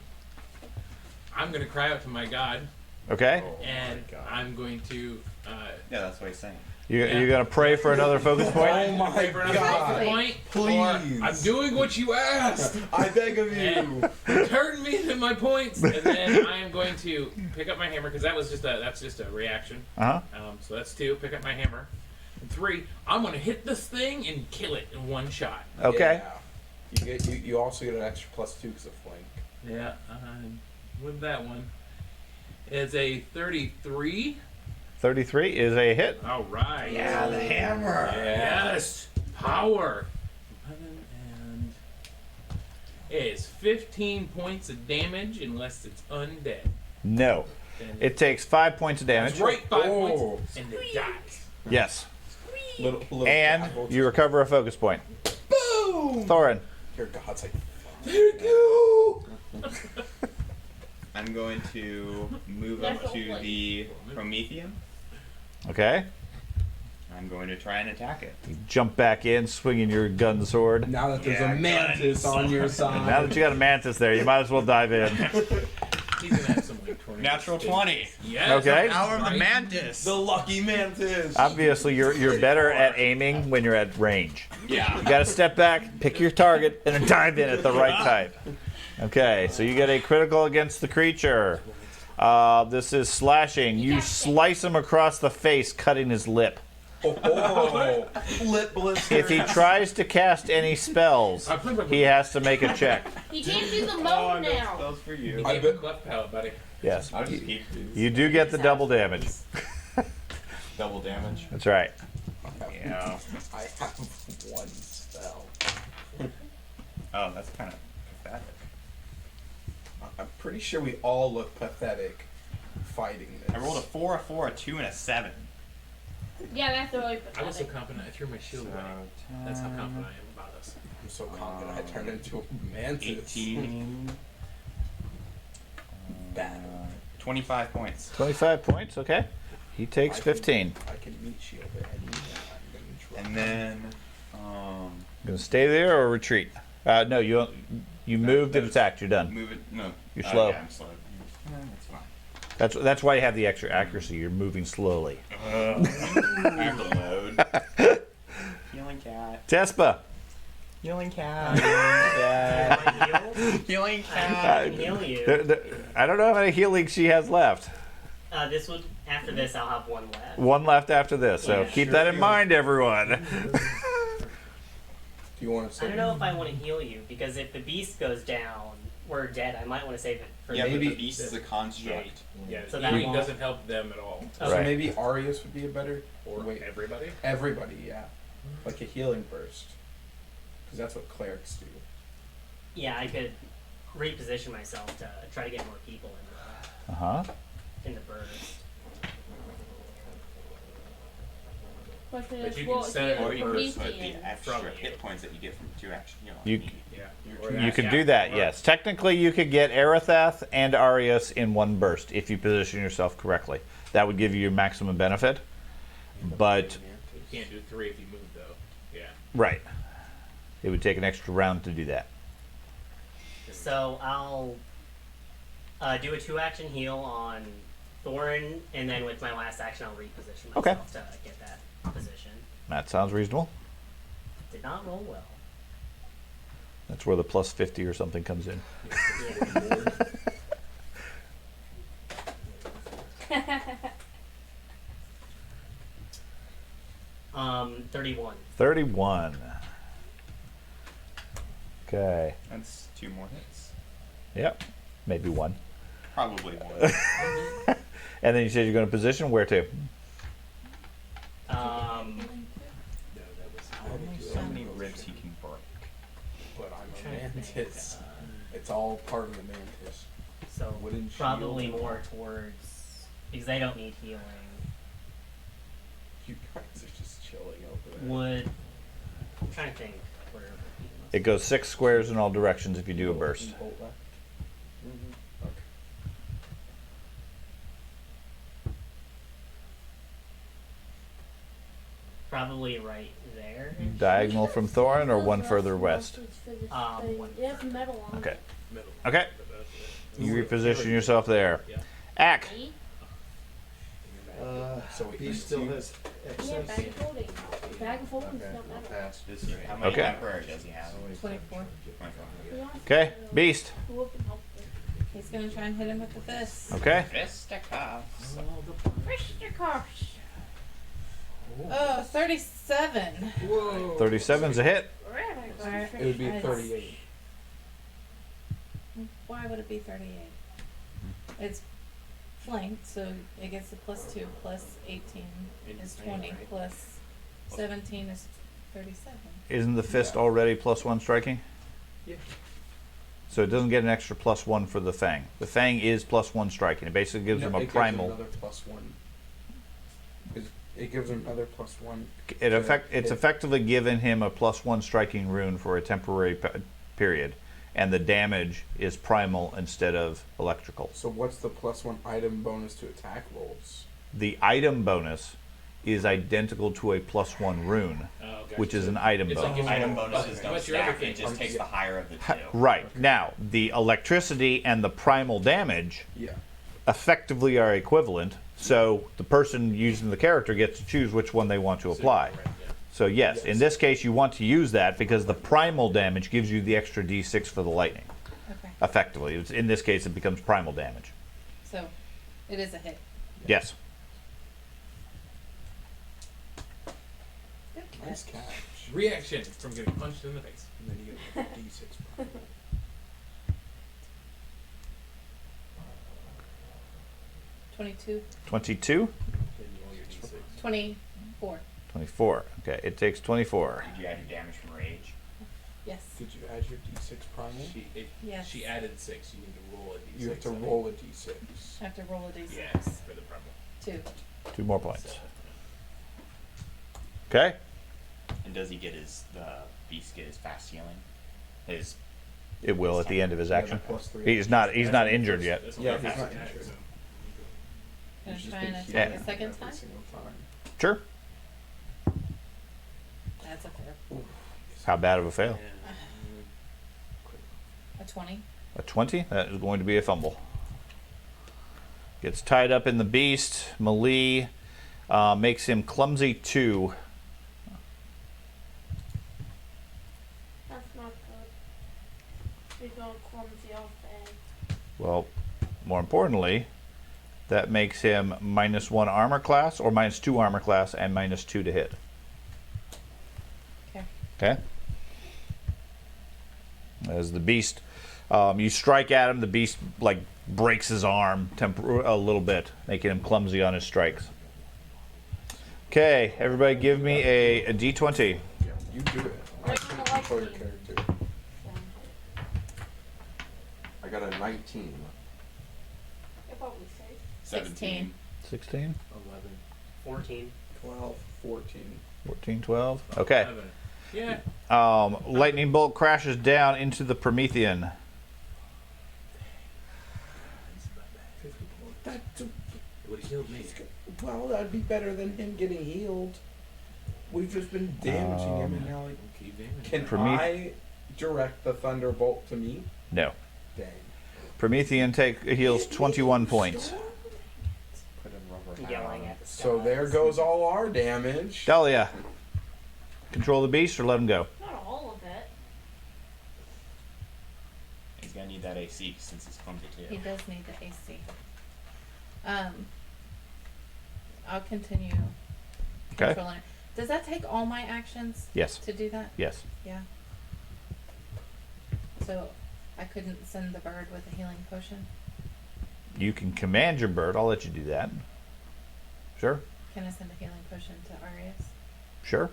Speaker 2: I'm going to cry out to my god.
Speaker 1: Okay.
Speaker 2: And I'm going to.
Speaker 4: Yeah, that's what he's saying.
Speaker 1: You're going to pray for another focus point?
Speaker 7: Oh my
Speaker 2: pray for another
Speaker 7: God.
Speaker 2: focus point,
Speaker 7: Please.
Speaker 2: or I'm doing what you asked.
Speaker 7: I beg of you.
Speaker 2: And return me to my points, and then I am going to pick up my hammer because that's just a reaction.
Speaker 1: Uh-huh.
Speaker 2: So that's 2. Pick up my hammer. And 3. I'm going to hit this thing and kill it in one shot.
Speaker 1: Okay.
Speaker 7: Yeah. You also get an extra +2 because of flank.
Speaker 2: Yeah. With that one, it's a 33.
Speaker 1: 33 is a hit.
Speaker 2: All right.
Speaker 7: Yeah, the hammer.
Speaker 2: Yes. Power. And it is 15 points of damage unless it's undead.
Speaker 1: No.
Speaker 2: Then
Speaker 1: It takes 5 points of damage.
Speaker 2: That's right, 5
Speaker 7: Oh.
Speaker 2: points, and it dies.
Speaker 1: Yes.
Speaker 7: Little
Speaker 1: And
Speaker 7: gavel.
Speaker 1: you recover a focus point.
Speaker 7: Boom.
Speaker 1: Thorin.
Speaker 7: Your god's like,
Speaker 2: There you go.
Speaker 4: I'm going to move
Speaker 3: That's
Speaker 4: up to
Speaker 3: all
Speaker 4: the Prometheum.
Speaker 1: Okay.
Speaker 4: I'm going to try and attack it.
Speaker 1: You jump back in, swinging your gun sword.
Speaker 7: now that there's
Speaker 4: Yeah,
Speaker 7: a mantis on your side.
Speaker 1: Now that you got a mantis there, you might as well dive in.
Speaker 2: He's gonna have some like tornado
Speaker 4: Natural
Speaker 2: stinks.
Speaker 4: 20.
Speaker 2: Yes.
Speaker 1: Okay.
Speaker 4: Power of the
Speaker 2: Right.
Speaker 4: mantis.
Speaker 7: the lucky mantis.
Speaker 1: Obviously, you're better at aiming when you're at range.
Speaker 4: Yeah.
Speaker 1: You got to step back, pick your target, and then dive in at the right time. Okay, so you get a critical against the creature. This is slashing. You slice him across the face, cutting his lip.
Speaker 7: Oh, lip blister.
Speaker 1: If he tries to cast any spells, he has to make a check.
Speaker 3: He can't do the
Speaker 4: Oh,
Speaker 3: mode
Speaker 4: no
Speaker 3: now.
Speaker 4: spells for you.
Speaker 7: I
Speaker 2: Give
Speaker 7: bet-
Speaker 2: him cleft palate, buddy.
Speaker 1: Yes.
Speaker 4: I'll just keep these.
Speaker 1: You do get the double damage.
Speaker 4: Double damage.
Speaker 1: That's right.
Speaker 4: Yeah.
Speaker 7: I have one spell.
Speaker 4: Oh, that's kind of pathetic.
Speaker 7: I'm pretty sure we all look pathetic fighting this.
Speaker 4: I rolled a 4, a 4, a 2, and a 7.
Speaker 3: Yeah, that's really
Speaker 2: I was so
Speaker 3: pathetic.
Speaker 2: confident I threw my shield away. That's how confident I am about us.
Speaker 7: I'm so confident I turned into a mantis.
Speaker 4: 18.
Speaker 7: Bad.
Speaker 4: 25 points.
Speaker 1: 25 points, okay. He takes 15.
Speaker 7: I can meet shield at any time. I'm gonna try.
Speaker 4: And then,
Speaker 1: Gonna stay there or retreat? No, you moved and attacked. You're done.
Speaker 4: move it. No.
Speaker 1: You're slow.
Speaker 4: Yeah, I'm slow. That's fine.
Speaker 1: That's why you have the extra accuracy. You're moving slowly.
Speaker 4: I have to load. Healing cat.
Speaker 1: Tespa.
Speaker 4: Healing
Speaker 8: Do
Speaker 4: cat.
Speaker 8: you want to heal?
Speaker 4: Healing
Speaker 8: I
Speaker 4: cat.
Speaker 8: can heal you.
Speaker 1: I don't know how many healing she has left.
Speaker 8: This would after this I'll have one left.
Speaker 1: One left after this, so
Speaker 8: Yeah.
Speaker 1: keep that in mind, everyone.
Speaker 7: Do you want to say?
Speaker 8: I don't know if I want to heal you because if the beast goes down, we're dead. I might want to save it for
Speaker 4: Yeah,
Speaker 7: Maybe-
Speaker 4: but the beast is a construct.
Speaker 2: Yeah,
Speaker 8: So
Speaker 2: so
Speaker 8: that
Speaker 2: healing
Speaker 8: won't-
Speaker 2: doesn't help them at all.
Speaker 8: Okay.
Speaker 7: So
Speaker 1: Right.
Speaker 7: maybe Arius would be a better.
Speaker 2: Or
Speaker 7: Wait.
Speaker 2: everybody.
Speaker 7: Everybody, yeah. Like a healing burst. Because that's what clerics do.
Speaker 8: Yeah, I could reposition myself to try to get more people
Speaker 1: Uh huh.
Speaker 8: in the burst.
Speaker 3: Question
Speaker 2: But
Speaker 3: is,
Speaker 2: you
Speaker 3: what
Speaker 2: can
Speaker 3: if
Speaker 2: set it
Speaker 3: you're
Speaker 4: Or you could put the
Speaker 3: Promethean?
Speaker 4: extra
Speaker 2: From you.
Speaker 4: hit points that you get from 2 action healing.
Speaker 1: You
Speaker 2: Yeah.
Speaker 1: you could do that. Yes, technically you could get Arathath and Arius in one burst if you position yourself correctly. That would give you your maximum benefit. But
Speaker 2: You can't do 3 if you move though. Yeah.
Speaker 1: right, it would take an extra round to do that.
Speaker 8: So I'll do a 2-action heal on Thorin, and then with my last action I'll reposition
Speaker 1: Okay.
Speaker 8: myself to get that position.
Speaker 1: That sounds reasonable.
Speaker 8: Did not roll well.
Speaker 1: That's where the plus 50 or something comes in.
Speaker 8: Yeah. 31.
Speaker 1: 31. Okay.
Speaker 4: That's 2 more hits.
Speaker 1: Yep. Maybe one.
Speaker 4: Probably one.
Speaker 1: And then you said you're going to position where to?
Speaker 4: Only so many ribs he can break.
Speaker 7: But I'm a
Speaker 8: Trying to think,
Speaker 7: mantis. It's all part of the mantis.
Speaker 8: So
Speaker 7: Wooden
Speaker 8: probably
Speaker 7: shield.
Speaker 8: more towards because they don't need healing.
Speaker 7: You guys are just chilling over there.
Speaker 8: Would I'm trying to think where
Speaker 1: It goes 6 squares in all directions if you do a burst.
Speaker 7: Bolt left. Okay.
Speaker 8: probably right there.
Speaker 1: Diagonal from Thorin or one further west?
Speaker 8: One
Speaker 3: It has metal on
Speaker 1: Okay.
Speaker 3: it.
Speaker 2: Middle.
Speaker 1: Okay. You reposition yourself there. Ack.
Speaker 3: See?
Speaker 7: So
Speaker 9: He still has
Speaker 3: Yeah,
Speaker 9: excess.
Speaker 3: bag of holding. Bag of holding's
Speaker 9: Okay,
Speaker 3: not
Speaker 9: I'll
Speaker 3: metal.
Speaker 9: pass.
Speaker 4: How many
Speaker 1: Okay.
Speaker 4: temporary does he have?
Speaker 5: 24.
Speaker 4: 24.
Speaker 1: Okay. Beast.
Speaker 3: Whoop and help them.
Speaker 5: He's gonna try and hit him with the fist.
Speaker 1: Okay.
Speaker 4: Fisticuffs.
Speaker 3: Fisticuffs.
Speaker 5: Oh, 37.
Speaker 1: 37's a hit.
Speaker 5: Alright.
Speaker 7: it would be
Speaker 5: It's-
Speaker 7: 38.
Speaker 5: Why would it be 38? It's flanked, so it gets a +2 plus 18 is
Speaker 2: Insane,
Speaker 5: 20
Speaker 2: right?
Speaker 5: plus 17 is 37.
Speaker 1: Isn't the fist already +1 striking?
Speaker 6: Yeah.
Speaker 1: So it doesn't get an extra +1 for the fang. The fang is +1 striking. It basically gives him a primal.
Speaker 7: It gives him another +1. It gives him another +1.
Speaker 1: It's effectively given him a +1 striking rune for a temporary period, and the damage is primal instead of electrical.
Speaker 7: So what's the +1 item bonus to attack rolls?
Speaker 1: The item bonus is identical to a +1 rune,
Speaker 2: Oh, gotcha.
Speaker 1: which is
Speaker 2: So
Speaker 1: an item
Speaker 2: it's
Speaker 1: bonus.
Speaker 2: like
Speaker 4: Item bonuses don't
Speaker 2: unless you're
Speaker 4: stack.
Speaker 2: everything.
Speaker 4: It just takes the higher of the two.
Speaker 1: Right. Now, the electricity and the primal damage
Speaker 7: Yeah.
Speaker 1: effectively are equivalent, so the person using the character gets to choose which one they want to apply.
Speaker 2: Right, yeah.
Speaker 1: So yes, in this case you want to use that because the primal damage gives you the extra d6 for the lightning.
Speaker 5: Okay.
Speaker 1: Effectively. In this case it becomes primal damage.
Speaker 5: So it is a hit.
Speaker 1: Yes.
Speaker 5: Good
Speaker 7: Nice
Speaker 5: catch.
Speaker 7: catch.
Speaker 2: Reaction from getting punched in the face.
Speaker 7: And then you get a D6 primal.
Speaker 5: 22.
Speaker 1: 22?
Speaker 2: Then you roll your d6.
Speaker 5: 24.
Speaker 1: 24. Okay, it takes 24.
Speaker 4: Did you add your damage from rage?
Speaker 5: Yes.
Speaker 7: Did you add your D6 primal?
Speaker 5: Yes.
Speaker 2: She added 6. You need to roll a d6.
Speaker 7: You have to
Speaker 2: I think.
Speaker 7: roll a D6.
Speaker 5: I have to roll a d6.
Speaker 2: Yeah, for the primal.
Speaker 5: 2.
Speaker 1: 2 more points.
Speaker 2: So,
Speaker 1: Okay?
Speaker 4: And does he get the beast get his fast healing? His
Speaker 1: It will at the end of his action.
Speaker 7: +3.
Speaker 1: He's not injured yet.
Speaker 2: that's
Speaker 7: Yeah,
Speaker 2: what
Speaker 7: he's
Speaker 2: I
Speaker 7: not
Speaker 2: attack,
Speaker 7: injured.
Speaker 2: so.
Speaker 5: Can I
Speaker 7: He's just
Speaker 5: try and
Speaker 7: been
Speaker 5: attack
Speaker 7: healing
Speaker 5: a second
Speaker 7: every
Speaker 5: time?
Speaker 7: single time.
Speaker 1: Sure.
Speaker 5: That's a fair.
Speaker 1: How bad of a fail?
Speaker 5: A 20.
Speaker 1: A 20? That is going to be a fumble. Gets tied up in the beast. Melee makes him clumsy 2.
Speaker 3: That's not good. We go clumsy off the egg.
Speaker 1: Well, more importantly, that makes him -1 armor class, or -2 armor class, and -2 to hit.
Speaker 5: Okay.
Speaker 1: Okay? As the beast, you strike at him, the beast like breaks his arm a little bit, making him clumsy on his strikes. Okay, everybody give me a d20.
Speaker 7: Yeah, you do it. I
Speaker 3: Right
Speaker 7: can
Speaker 3: on the
Speaker 7: control your
Speaker 3: light
Speaker 7: character. I got a 19.
Speaker 3: If I was safe.
Speaker 4: 17.
Speaker 1: 16,
Speaker 2: 11.
Speaker 8: 14.
Speaker 7: 12, 14.
Speaker 1: 14, 12. Okay.
Speaker 2: 11. Yeah.
Speaker 1: Lightning bolt crashes down into the Promethean.
Speaker 7: That,
Speaker 2: It would have killed me.
Speaker 7: well, that'd be better than him getting healed. We've just been damaging him, and now
Speaker 2: Keep damage.
Speaker 7: can
Speaker 1: Promet-
Speaker 7: I direct the thunderbolt to me?
Speaker 1: No.
Speaker 7: Dang.
Speaker 1: Promethean heals 21 points.
Speaker 9: Put in rubber
Speaker 8: Yelling
Speaker 9: hand.
Speaker 8: at the sky.
Speaker 7: So there goes all our damage.
Speaker 1: Dahlia, control the beast or let him go?
Speaker 3: Not all of it.
Speaker 4: He's gonna need that AC since he's clumsy
Speaker 5: He
Speaker 4: too.
Speaker 5: does need the AC. I'll continue
Speaker 1: Okay.
Speaker 5: controlling it. Does that take all my actions
Speaker 1: Yes.
Speaker 5: to do that?
Speaker 1: Yes.
Speaker 5: Yeah. So I couldn't send the bird with a healing potion?
Speaker 1: You can command your bird. I'll let you do that. Sure.
Speaker 5: Can I send a healing potion to Arius?
Speaker 1: Sure.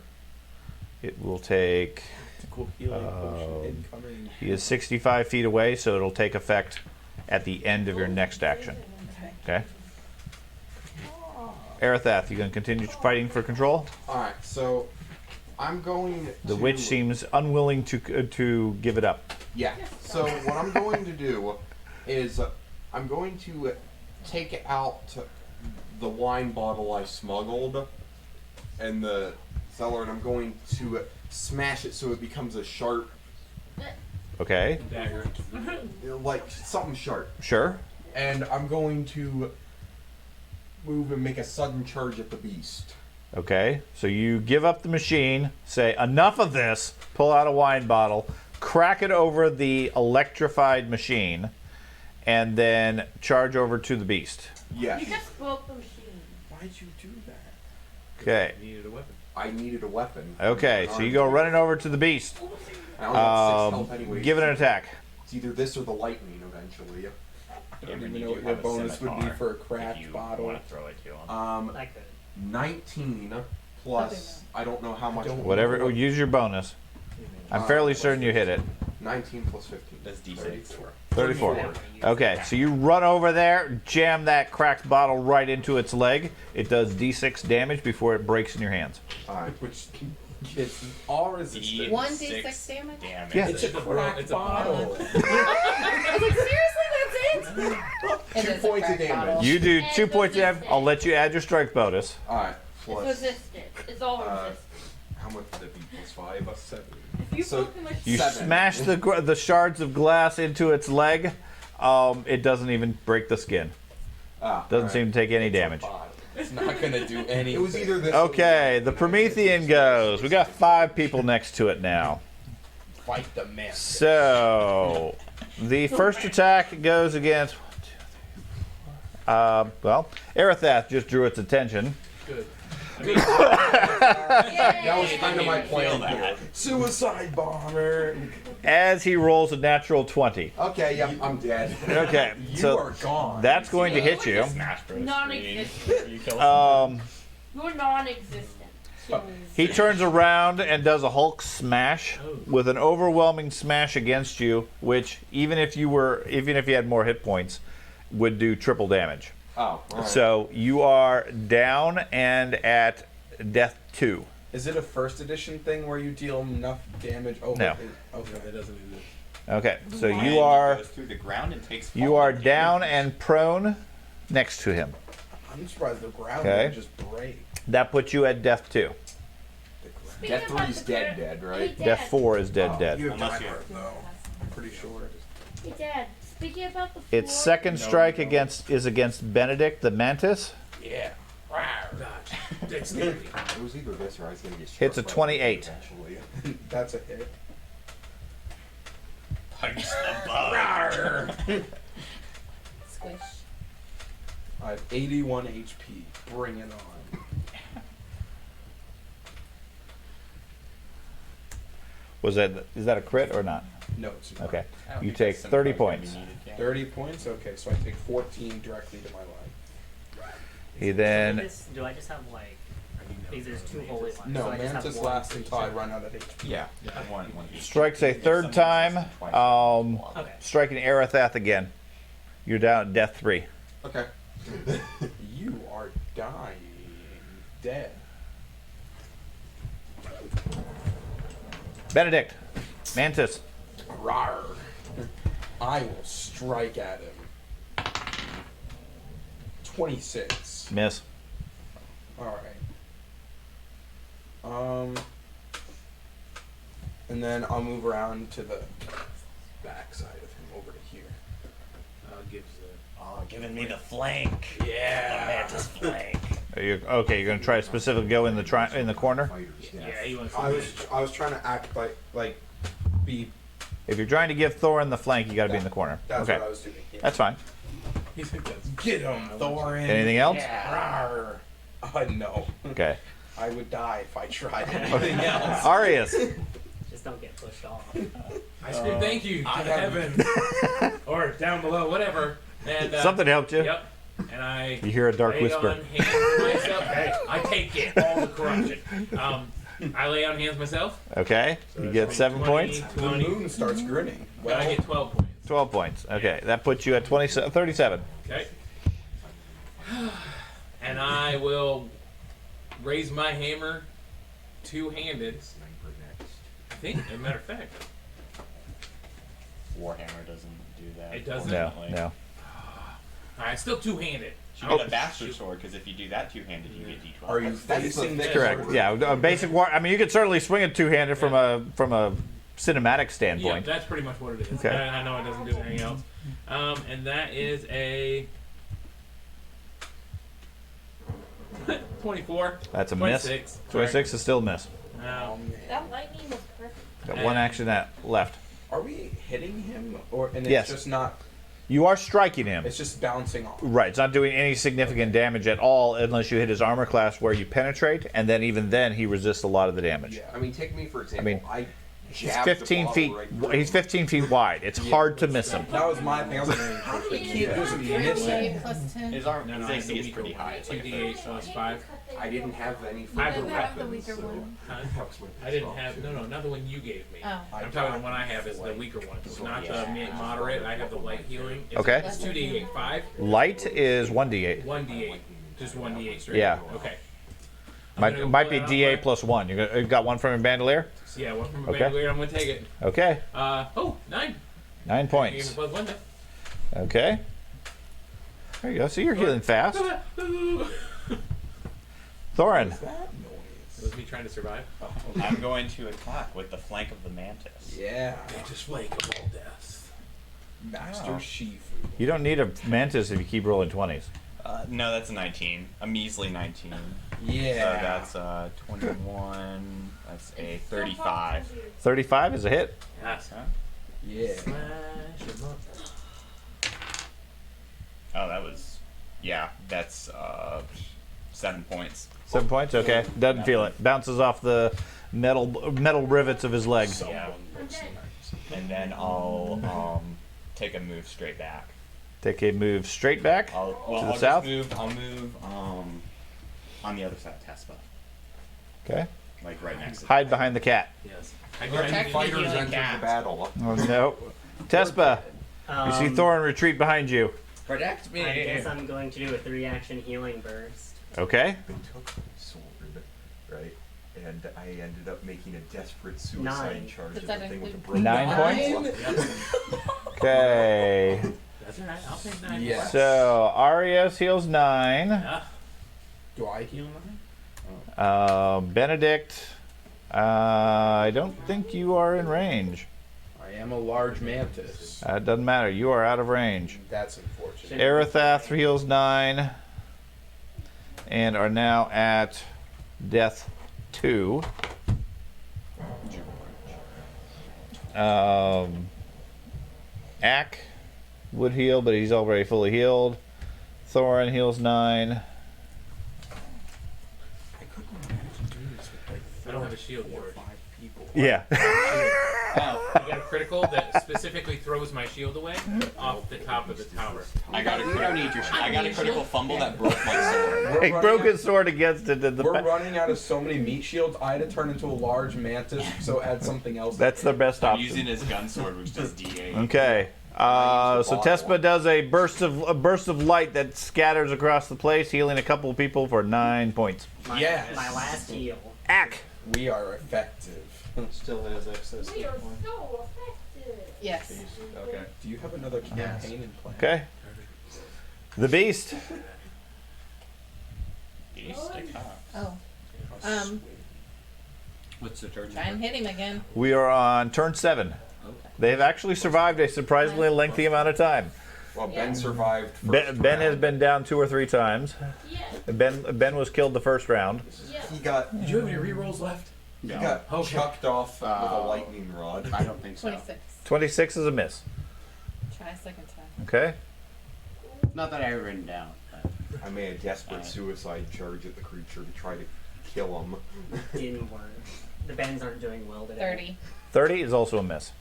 Speaker 1: It will take.
Speaker 7: Tactical healing potion incoming.
Speaker 1: He is 65 feet away, so it'll take effect at the end of your next action.
Speaker 5: Okay.
Speaker 1: Okay? Arathath, you going to continue fighting for control?
Speaker 6: Alright, so I'm going
Speaker 1: The
Speaker 6: to...
Speaker 1: witch seems unwilling to give it up.
Speaker 6: Yeah. So what I'm going to do is I'm going to take out the wine bottle I smuggled in the cellar, and I'm going to smash it so it becomes a sharp,
Speaker 1: Okay?
Speaker 2: Dagger.
Speaker 6: like something sharp.
Speaker 1: Sure.
Speaker 6: And I'm going to move and make a sudden charge at the beast.
Speaker 1: Okay. So you give up the machine, say, enough of this, pull out a wine bottle, crack it over the electrified machine, and then charge over to the beast.
Speaker 6: Yes.
Speaker 3: You just broke the machine.
Speaker 7: Why'd you do that?
Speaker 1: Okay.
Speaker 2: Needed a weapon.
Speaker 6: I needed a weapon.
Speaker 1: Okay, so you go running over to the beast.
Speaker 6: I only have 6 health anyway.
Speaker 1: Give it an attack.
Speaker 6: It's either this or the lightning eventually.
Speaker 7: I don't
Speaker 4: when
Speaker 7: even
Speaker 4: you
Speaker 7: know
Speaker 4: do
Speaker 7: what your
Speaker 4: have a
Speaker 7: bonus would be
Speaker 4: scimitar,
Speaker 7: for a
Speaker 4: if
Speaker 7: cracked
Speaker 4: you
Speaker 7: bottle.
Speaker 4: want to throw it to him.
Speaker 8: I could.
Speaker 6: 19 plus. I don't know how much.
Speaker 7: don't-
Speaker 1: Whatever. Use your bonus. I'm fairly certain you hit it.
Speaker 6: 19 plus 15.
Speaker 4: That's D6.
Speaker 6: 34.
Speaker 1: 34. Okay, so you run over there, jam that cracked bottle right into its leg. It does D6 damage before it breaks in your hands.
Speaker 6: Alright.
Speaker 7: Which it's all resistant.
Speaker 5: 1d6 damage?
Speaker 1: Yeah.
Speaker 7: It's a cracked
Speaker 2: it's a
Speaker 7: bottle.
Speaker 5: I was like, seriously, that's it? It
Speaker 6: 2
Speaker 5: is a
Speaker 6: points of
Speaker 5: crack
Speaker 6: damage.
Speaker 5: bottle.
Speaker 1: You do
Speaker 3: And
Speaker 1: 2 points of damage. I'll let you add your strike bonus.
Speaker 6: Alright.
Speaker 3: It's
Speaker 6: Plus.
Speaker 3: resistant. It's all
Speaker 6: Uh,
Speaker 3: resistant.
Speaker 6: How much would that be? Plus 5?
Speaker 7: 7.
Speaker 3: If you
Speaker 6: so
Speaker 3: fucking like
Speaker 1: You
Speaker 6: 7.
Speaker 1: smash the shards of glass into its leg. It doesn't even break the skin.
Speaker 6: Ah,
Speaker 1: Doesn't
Speaker 6: alright.
Speaker 1: seem to take any damage.
Speaker 7: It's not gonna do anything.
Speaker 6: It was either this. or
Speaker 1: Okay, the
Speaker 6: that.
Speaker 1: Promethean goes. We got 5 people next to it now.
Speaker 7: Fight the man.
Speaker 1: So, the first attack goes against. Well, Arathath just drew its attention.
Speaker 2: Good. I mean,
Speaker 6: That was kind of my plan here.
Speaker 7: Suicide bomber.
Speaker 1: As he rolls a natural 20.
Speaker 6: Okay, yep, I'm dead.
Speaker 1: Okay,
Speaker 7: You
Speaker 1: so
Speaker 7: are gone.
Speaker 1: that's going to hit you.
Speaker 4: Smash Bros.
Speaker 3: Non-existent.
Speaker 4: You kill
Speaker 3: You're non-existent.
Speaker 1: He turns around and does a Hulk smash with an overwhelming smash against you, which even if you had more hit points, would do triple damage.
Speaker 6: Oh, alright.
Speaker 1: So you are down and at death 2.
Speaker 7: Is it a first edition thing where you deal enough damage? Oh,
Speaker 1: No.
Speaker 7: Okay.
Speaker 2: it doesn't exist.
Speaker 1: Okay, so
Speaker 4: And
Speaker 1: you
Speaker 4: he
Speaker 1: are
Speaker 4: goes through the ground and takes
Speaker 1: you are
Speaker 4: falling
Speaker 1: down
Speaker 4: damage.
Speaker 1: and prone next to him.
Speaker 7: I'm surprised the ground
Speaker 1: Okay.
Speaker 7: didn't just break.
Speaker 1: That puts you at death 2.
Speaker 7: The ground.
Speaker 3: Speaking
Speaker 6: Death
Speaker 3: about
Speaker 6: 3's
Speaker 3: the
Speaker 6: dead,
Speaker 3: gra-
Speaker 6: dead, right?
Speaker 3: Hey, Dad.
Speaker 1: Death 4 is dead,
Speaker 7: Oh,
Speaker 1: dead.
Speaker 7: You have
Speaker 4: Unless
Speaker 7: died
Speaker 4: you're-
Speaker 7: hard, though. I'm pretty sure.
Speaker 3: Hey, Dad. Speaking about the floor.
Speaker 1: Its second strike is against Benedict the Mantis.
Speaker 7: Yeah.
Speaker 2: Dodge. Dexterity.
Speaker 6: It was either this or I was going to get
Speaker 1: Hits a
Speaker 6: struck by
Speaker 1: 28.
Speaker 6: eventually.
Speaker 7: That's a hit.
Speaker 4: Punch the bug.
Speaker 5: Squish.
Speaker 7: I have 81 HP. Bring it on.
Speaker 1: Is that a crit or not?
Speaker 7: No, it's not.
Speaker 1: Okay.
Speaker 4: I don't
Speaker 1: You
Speaker 4: think
Speaker 1: take
Speaker 4: that's
Speaker 1: 30
Speaker 4: sometimes gonna be
Speaker 1: points.
Speaker 4: needed, yeah.
Speaker 7: 30 points? Okay, so I take 14 directly to my life.
Speaker 1: He then
Speaker 8: Do I just have like? Because there's 2 holy ones.
Speaker 7: No,
Speaker 8: so I just have
Speaker 7: Mantis
Speaker 8: one
Speaker 7: lasts
Speaker 8: for each
Speaker 7: until I
Speaker 8: of
Speaker 7: run out of HP.
Speaker 4: Yeah, one of each.
Speaker 1: strikes a
Speaker 4: If
Speaker 1: third
Speaker 4: something's
Speaker 1: time,
Speaker 4: less than twice,
Speaker 8: Okay.
Speaker 1: striking Arathath again. You're down at death 3.
Speaker 6: Okay.
Speaker 7: You are dying. Dead.
Speaker 1: Benedict, Mantis.
Speaker 7: Rawr. I will strike at him. 26.
Speaker 1: Miss.
Speaker 7: Alright. And then I'll move around to the back side of him over to here.
Speaker 2: Gives
Speaker 4: Oh, giving me the flank.
Speaker 7: Yeah.
Speaker 4: Mantis flank.
Speaker 1: Are you, okay, you're gonna try to specifically go in the corner.
Speaker 2: yeah, he wants to
Speaker 7: I was trying to act like be.
Speaker 1: If you're trying to give Thorin the flank, you got to be in the corner.
Speaker 7: That's
Speaker 1: Okay,
Speaker 7: what I was doing. Yeah.
Speaker 1: that's fine.
Speaker 2: He thinks that's
Speaker 7: Get him, Thorin.
Speaker 1: Anything else?
Speaker 7: Yeah. No.
Speaker 1: Okay.
Speaker 7: I would die if I tried anything else.
Speaker 1: Arius.
Speaker 8: Just don't get pushed off.
Speaker 2: I scream thank you to
Speaker 7: I
Speaker 2: the
Speaker 7: have-
Speaker 2: heavens. Or down below, whatever. And
Speaker 1: Something helped you.
Speaker 2: Yep. And I
Speaker 1: You hear a dark
Speaker 2: lay
Speaker 1: whisper.
Speaker 2: on hands myself. Hey, I take it, all the corruption. I lay on hands myself.
Speaker 1: Okay.
Speaker 2: So
Speaker 1: You
Speaker 2: that's
Speaker 1: get 7
Speaker 2: 20,
Speaker 1: points.
Speaker 7: The
Speaker 2: 20.
Speaker 7: moon starts grinning.
Speaker 2: Well, I get 12 points.
Speaker 1: 12 points. Okay, that puts you at 37.
Speaker 2: Okay. And I will raise my hammer two-handed. I think, as a matter of fact.
Speaker 4: Warhammer doesn't do that.
Speaker 2: It doesn't?
Speaker 1: No,
Speaker 4: fortunately.
Speaker 1: no.
Speaker 2: Alright, still two-handed.
Speaker 4: Should be the bastard sword, because if you do that two-handed, you get D12.
Speaker 7: Are you
Speaker 6: That's
Speaker 7: facing
Speaker 6: the
Speaker 7: the
Speaker 1: Correct. Yeah, a basic war. I mean, you could certainly swing it two-handed from a cinematic
Speaker 2: Yeah,
Speaker 1: standpoint.
Speaker 2: that's pretty much what it is.
Speaker 1: Okay.
Speaker 2: I know it doesn't do anything else. And that is a 24.
Speaker 1: That's a miss.
Speaker 2: 26.
Speaker 1: 26 is still a miss.
Speaker 3: That lightning was perfect.
Speaker 1: Got one action left.
Speaker 7: Are we hitting him, or and it's
Speaker 1: Yes.
Speaker 7: just not?
Speaker 1: You are striking him.
Speaker 7: It's just bouncing off.
Speaker 1: Right, it's not doing any significant damage at all unless you hit his armor class where you penetrate, and then even then he resists a lot of the damage.
Speaker 7: Yeah.
Speaker 6: I mean, take me for example.
Speaker 1: mean- He's
Speaker 6: jabbed the
Speaker 1: 15
Speaker 6: bottle
Speaker 1: feet.
Speaker 6: right through
Speaker 1: He's
Speaker 6: him.
Speaker 1: 15 feet wide. It's hard to miss him.
Speaker 7: That was my thing. I was like, how do they keep just missing?
Speaker 5: 8 plus 10.
Speaker 4: His arm,
Speaker 2: No,
Speaker 4: his
Speaker 2: I have the
Speaker 4: AC is
Speaker 2: weaker
Speaker 4: pretty
Speaker 2: one.
Speaker 4: high. It's like a
Speaker 2: 2d8 plus 5.
Speaker 6: I didn't have any
Speaker 2: I
Speaker 6: further
Speaker 2: didn't
Speaker 5: have the
Speaker 6: weapons,
Speaker 5: weaker
Speaker 6: so
Speaker 5: one.
Speaker 2: Huh?
Speaker 6: that was my
Speaker 2: I didn't
Speaker 6: best
Speaker 2: have,
Speaker 6: option.
Speaker 2: no, not the one you gave me.
Speaker 5: Oh.
Speaker 2: I'm talking the one I have is the weaker one. It's not the moderate. I have the light healing. It's,
Speaker 1: Okay.
Speaker 2: It's 2d8. 5?
Speaker 1: Light is 1d8.
Speaker 2: 1d8. Just 1d8 straight.
Speaker 1: Yeah.
Speaker 2: Okay. I'm
Speaker 1: Might,
Speaker 2: gonna go
Speaker 1: might
Speaker 2: pull
Speaker 1: be
Speaker 2: that out
Speaker 1: d8
Speaker 2: my-
Speaker 1: plus 1. You got one from your bandolier?
Speaker 2: Yeah, one from a
Speaker 1: Okay.
Speaker 2: bandolier. I'm going to take it.
Speaker 1: Okay.
Speaker 2: 9.
Speaker 1: 9
Speaker 2: You gave me
Speaker 1: points.
Speaker 2: plus 1 then.
Speaker 1: Okay. There you go. So you're healing fast.
Speaker 2: It
Speaker 1: Thorin.
Speaker 7: That noise.
Speaker 2: was me trying to survive.
Speaker 4: I'm going to attack with the flank of the mantis.
Speaker 7: Yeah.
Speaker 2: Just flake of all death.
Speaker 7: Master
Speaker 1: Wow.
Speaker 7: Shifu.
Speaker 1: You don't need a mantis if you keep rolling 20s.
Speaker 4: No, that's a 19. A measly 19.
Speaker 7: Yeah.
Speaker 4: So that's 21. That's a 35.
Speaker 1: 35 is a hit.
Speaker 2: Yes.
Speaker 4: Huh?
Speaker 7: Yeah.
Speaker 2: Smash him up.
Speaker 4: Oh, that was. Yeah, that's 7 points.
Speaker 1: 7 points? Okay. Doesn't feel it. Bounces off the metal rivets of his leg.
Speaker 4: Yeah. And then I'll take a move straight back.
Speaker 1: Take a move straight back
Speaker 4: I'll
Speaker 1: to the
Speaker 4: just
Speaker 1: south.
Speaker 4: move. I'll move on the other side of Tespa,
Speaker 1: Okay.
Speaker 4: like right next to.
Speaker 1: Hide behind the cat.
Speaker 2: Yes.
Speaker 6: Fighters
Speaker 4: healing
Speaker 6: entered
Speaker 4: cat.
Speaker 6: the battle.
Speaker 1: Oh, no. Tespa, you see Thorin retreat behind you.
Speaker 4: Protect me.
Speaker 8: I guess I'm going to do a 3-action healing burst.
Speaker 1: Okay.
Speaker 6: I took my sword, right? And I ended up making a desperate suicide
Speaker 8: 9.
Speaker 6: charge
Speaker 5: Does
Speaker 6: at
Speaker 5: that
Speaker 6: the thing with the
Speaker 5: include-
Speaker 6: broken
Speaker 1: 9
Speaker 6: arm.
Speaker 1: Okay.
Speaker 2: That's alright. I'll take 9.
Speaker 7: Yes.
Speaker 1: So, Arias heals 9.
Speaker 2: Yeah.
Speaker 7: Do I heal 9?
Speaker 1: Benedict, I don't think you are in range.
Speaker 7: I am a large mantis.
Speaker 1: It doesn't matter. You are out of range.
Speaker 7: That's unfortunate.
Speaker 1: Arathath heals 9 and are now at death 2. Ack would heal, but he's already fully healed. Thorin heals 9.
Speaker 2: I don't have a shield, George.
Speaker 1: Yeah.
Speaker 2: Oh, you got a critical that specifically throws my shield away off the top of the tower.
Speaker 4: I got a critical. I got a critical fumble that broke my sword.
Speaker 1: He broke his sword against it.
Speaker 7: We're running out of so many meat shields. I had to turn into a large mantis, so add something else.
Speaker 1: That's their best
Speaker 4: I'm
Speaker 1: option.
Speaker 4: using his gun sword, which does D8.
Speaker 1: Okay. So Tespa does a burst of light that scatters across the place, healing a couple of people for 9 points.
Speaker 7: Yes.
Speaker 8: My last heal.
Speaker 1: Ack.
Speaker 7: We are effective.
Speaker 9: Still has excess
Speaker 3: We
Speaker 9: hit
Speaker 3: are
Speaker 9: points.
Speaker 3: so effective.
Speaker 5: Yes.
Speaker 9: Okay.
Speaker 7: Do you have another campaign in plan?
Speaker 1: Okay. The beast.
Speaker 5: Oh.
Speaker 9: What's the turn?
Speaker 5: Try and hit him again.
Speaker 1: We are on turn 7. They have actually survived a surprisingly lengthy amount of time.
Speaker 6: Well, Ben survived. First
Speaker 1: Ben has
Speaker 6: round.
Speaker 1: been down 2 or 3 times.
Speaker 3: Yeah,
Speaker 1: Ben was killed the first round.
Speaker 3: yeah.
Speaker 6: He got
Speaker 2: Did you have any rerolls left?
Speaker 6: he got
Speaker 2: Okay.
Speaker 6: chucked off with a lightning rod.
Speaker 9: I don't think so.
Speaker 5: 26.
Speaker 1: 26 is a miss.
Speaker 5: Try a second time.
Speaker 1: Okay.
Speaker 9: Not that I have written down.
Speaker 6: I made a desperate suicide charge at the creature to try to kill him.
Speaker 8: Didn't work. The bends aren't doing well today.
Speaker 5: 30.
Speaker 1: 30 is also a miss.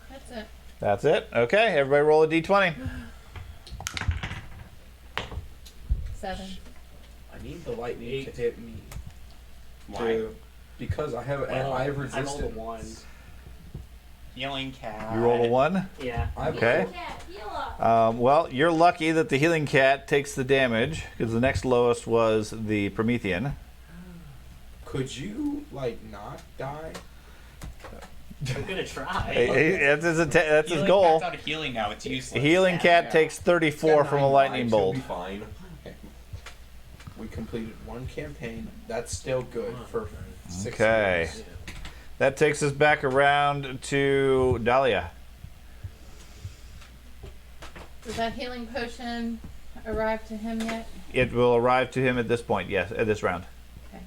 Speaker 5: That's it.
Speaker 1: That's it. Okay, everybody roll a d20.
Speaker 5: 7.
Speaker 7: I need the lightning to hit me.
Speaker 4: Why?
Speaker 7: Because I have
Speaker 8: Well,
Speaker 7: I have
Speaker 8: I rolled a
Speaker 7: resistance.
Speaker 8: 1.
Speaker 4: Healing cat.
Speaker 1: You roll a 1.
Speaker 8: Yeah.
Speaker 1: Okay.
Speaker 3: Cat, heal up.
Speaker 1: Well, you're lucky that the healing cat takes the damage because the next lowest was the Promethean.
Speaker 7: Could you not die?
Speaker 8: I'm gonna try.
Speaker 1: That's his
Speaker 4: Healing
Speaker 1: goal.
Speaker 4: cat's out of healing now. It's useless.
Speaker 1: Healing cat
Speaker 7: Yeah.
Speaker 1: takes 34 from a lightning
Speaker 6: He'll
Speaker 1: bolt.
Speaker 6: be fine.
Speaker 7: We completed 1 campaign. That's still good for 6
Speaker 1: Okay.
Speaker 7: years.
Speaker 1: That takes us back around to Dahlia.
Speaker 5: Does that healing potion arrive to him yet?
Speaker 1: It will arrive to him at this point, yes, at this round.
Speaker 5: Okay.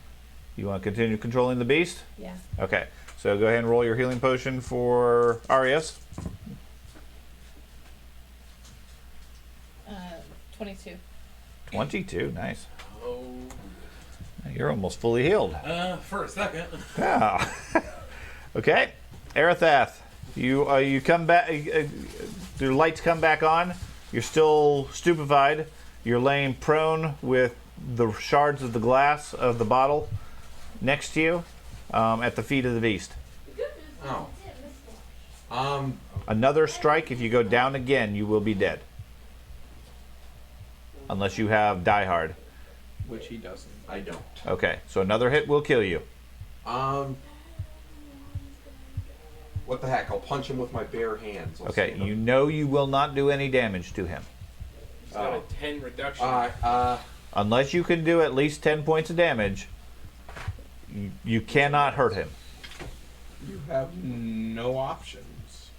Speaker 1: You want to continue controlling the beast?
Speaker 5: Yeah.
Speaker 1: Okay. So go ahead and roll your healing potion for Arias.
Speaker 5: 22.
Speaker 1: 22, nice.
Speaker 2: Oh.
Speaker 1: You're almost fully healed.
Speaker 2: For a second.
Speaker 1: Yeah. Okay, Arathath, you come back. Your lights come back on. You're still stupefied. You're laying prone with the shards of the glass of the bottle next to you, at the feet of the beast.
Speaker 6: Oh.
Speaker 1: Another strike. If you go down again, you will be dead. Unless you have Die Hard.
Speaker 7: Which he doesn't.
Speaker 6: I don't.
Speaker 1: Okay, so another hit will kill you.
Speaker 6: What the heck? I'll punch him with my bare hands. I'll
Speaker 1: Okay,
Speaker 6: stand up.
Speaker 1: you know you will not do any damage to him.
Speaker 2: He's got a 10 reduction.
Speaker 1: Unless you can do at least 10 points of damage, you cannot hurt him.
Speaker 7: You have no options.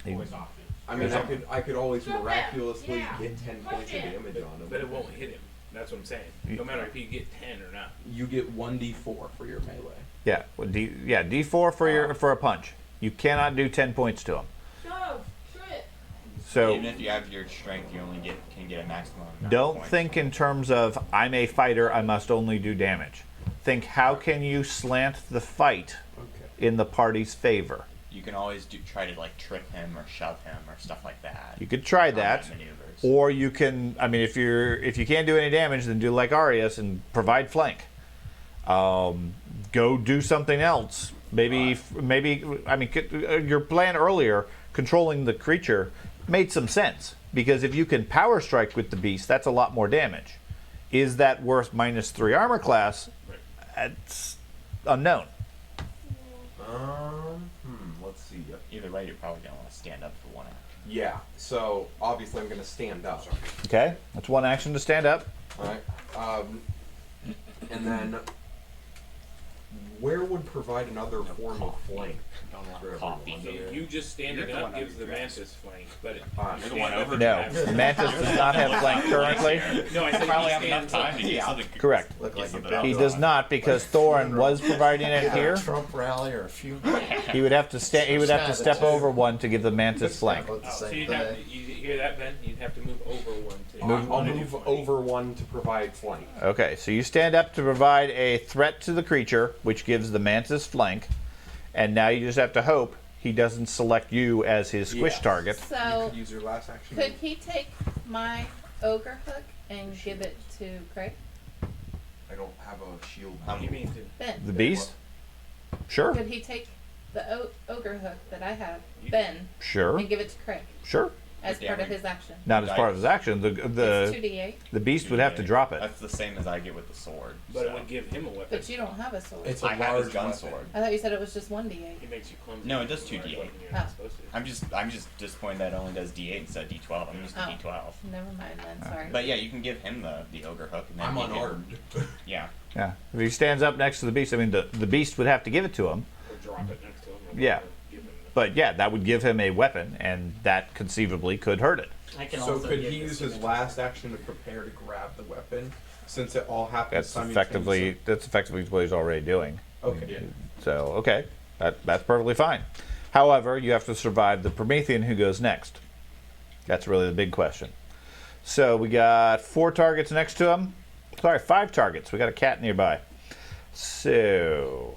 Speaker 6: I mean, I could always miraculously get 10 points of damage on him.
Speaker 2: But it won't hit him. That's what I'm saying. No matter if you get 10 or not.
Speaker 7: You get 1d4 for your melee.
Speaker 1: Yeah, well, D4 for a punch. You cannot do 10 points to him. So
Speaker 4: even if you have your strength, you only can get a maximum amount of
Speaker 1: don't
Speaker 4: points.
Speaker 1: think in terms of I'm a fighter, I must only do damage. Think how can you slant the fight in the party's favor?
Speaker 4: You can always try to like trip him or shove him or stuff like that.
Speaker 1: You could try
Speaker 4: Combat
Speaker 1: that.
Speaker 4: maneuvers.
Speaker 1: Or you can, I mean, if you can't do any damage, then do like Arius and provide flank. Go do something else. Maybe, I mean, your plan earlier, controlling the creature, made some sense. Because if you can power strike with the beast, that's a lot more damage. Is that worth -3 armor class? It's unknown.
Speaker 6: Let's see.
Speaker 4: Either way, you're probably gonna want to stand up for one action.
Speaker 6: Yeah, so obviously I'm going to stand up.
Speaker 1: Okay, that's one action to stand up.
Speaker 6: Alright. And then, where would provide another form of flank?
Speaker 4: Coffee.
Speaker 2: So you just standing up gives the mantis flank, but it,
Speaker 4: You're the one over.
Speaker 1: No, Mantis does not have flank currently.
Speaker 2: no, I said
Speaker 4: Probably
Speaker 2: he
Speaker 4: have enough
Speaker 2: stands
Speaker 4: time
Speaker 2: up.
Speaker 4: to do something.
Speaker 1: Correct.
Speaker 9: Look like
Speaker 4: something
Speaker 9: you
Speaker 4: else.
Speaker 1: He does not because Thorin was providing it here.
Speaker 9: Trump rally or a few.
Speaker 1: He would have to He would have to step over one to give the Mantis flank.
Speaker 9: About the
Speaker 2: Oh, so
Speaker 9: same
Speaker 2: you'd have to,
Speaker 9: thing.
Speaker 2: you hear that, Ben? You'd have to move over one to.
Speaker 6: I'll move over one to provide flank.
Speaker 1: Okay, so you stand up to provide a threat to the creature, which gives the Mantis flank, and now you just have to hope he doesn't select you as his squish
Speaker 6: Yes.
Speaker 1: target.
Speaker 7: You
Speaker 5: So,
Speaker 7: could use your last action.
Speaker 5: could he take my ogre hook and give it to Craig?
Speaker 6: I don't have a shield.
Speaker 2: What do you mean to?
Speaker 5: Ben.
Speaker 1: The beast? Sure,
Speaker 5: Could he take the ogre hook that I have, Ben,
Speaker 1: sure,
Speaker 5: and give it to Craig
Speaker 1: sure.
Speaker 5: as
Speaker 4: Yeah,
Speaker 5: part of
Speaker 4: we-
Speaker 5: his action?
Speaker 1: Not as part of his action.
Speaker 5: It's
Speaker 1: The
Speaker 5: 2d8,
Speaker 1: the beast would have to drop it.
Speaker 4: That's the same as I get with the sword.
Speaker 2: But it
Speaker 4: so.
Speaker 2: would give him a weapon.
Speaker 5: but you don't have a sword.
Speaker 7: It's a
Speaker 4: I have his
Speaker 7: large
Speaker 4: gun
Speaker 7: weapon.
Speaker 4: sword.
Speaker 5: I thought you said it was just 1d8.
Speaker 2: He makes you clumsy.
Speaker 4: No, it does 2d8.
Speaker 2: You're not
Speaker 5: Oh.
Speaker 2: supposed to.
Speaker 4: I'm just disappointed that it only does D8 instead of D12. I'm used to
Speaker 5: Oh.
Speaker 4: D12.
Speaker 5: Never mind then, sorry.
Speaker 4: But yeah, you can give him the ogre hook, and then
Speaker 6: I'm
Speaker 4: he can-
Speaker 6: unarmed.
Speaker 4: Yeah.
Speaker 1: Yeah, if he stands up next to the beast, I mean the beast would have to give it to him.
Speaker 2: Or drop it next to him.
Speaker 1: Yeah.
Speaker 2: Give him the-
Speaker 1: But yeah, that would give him a weapon, and that conceivably could hurt it.
Speaker 8: I can
Speaker 7: So
Speaker 8: also
Speaker 7: could
Speaker 8: give
Speaker 7: he
Speaker 8: this
Speaker 7: use
Speaker 8: to
Speaker 7: his
Speaker 8: him.
Speaker 7: last action to prepare to grab the weapon, since it all happens
Speaker 1: That's effectively what he's already doing.
Speaker 7: Okay.
Speaker 1: So okay, that's perfectly fine. However, you have to survive the Promethean who goes next. That's really the big question. So we got 4 targets next to him. Sorry, 5 targets. We got a cat nearby. So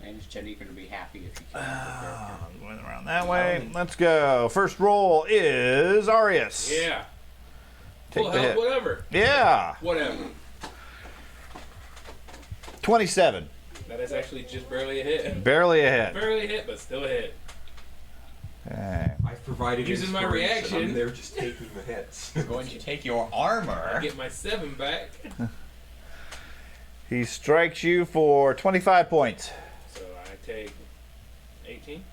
Speaker 10: And is Jenny going to be happy if you can?
Speaker 1: going around that way. Let's go. First roll is Arius.
Speaker 2: Yeah.
Speaker 1: Take
Speaker 2: Full
Speaker 1: the
Speaker 2: health,
Speaker 1: hit.
Speaker 2: whatever.
Speaker 1: Yeah,
Speaker 2: Whatever.
Speaker 1: 27.
Speaker 2: That is actually just barely a hit.
Speaker 1: Barely a hit.
Speaker 2: Barely a hit, but still a hit.
Speaker 1: Okay.
Speaker 6: I've provided
Speaker 2: Using my
Speaker 6: inspiration.
Speaker 2: reaction.
Speaker 6: I'm there just taking the hits.
Speaker 4: I'm going to take your armor.
Speaker 2: Get my 7 back.
Speaker 1: He strikes you for 25 points.
Speaker 2: So I take 18.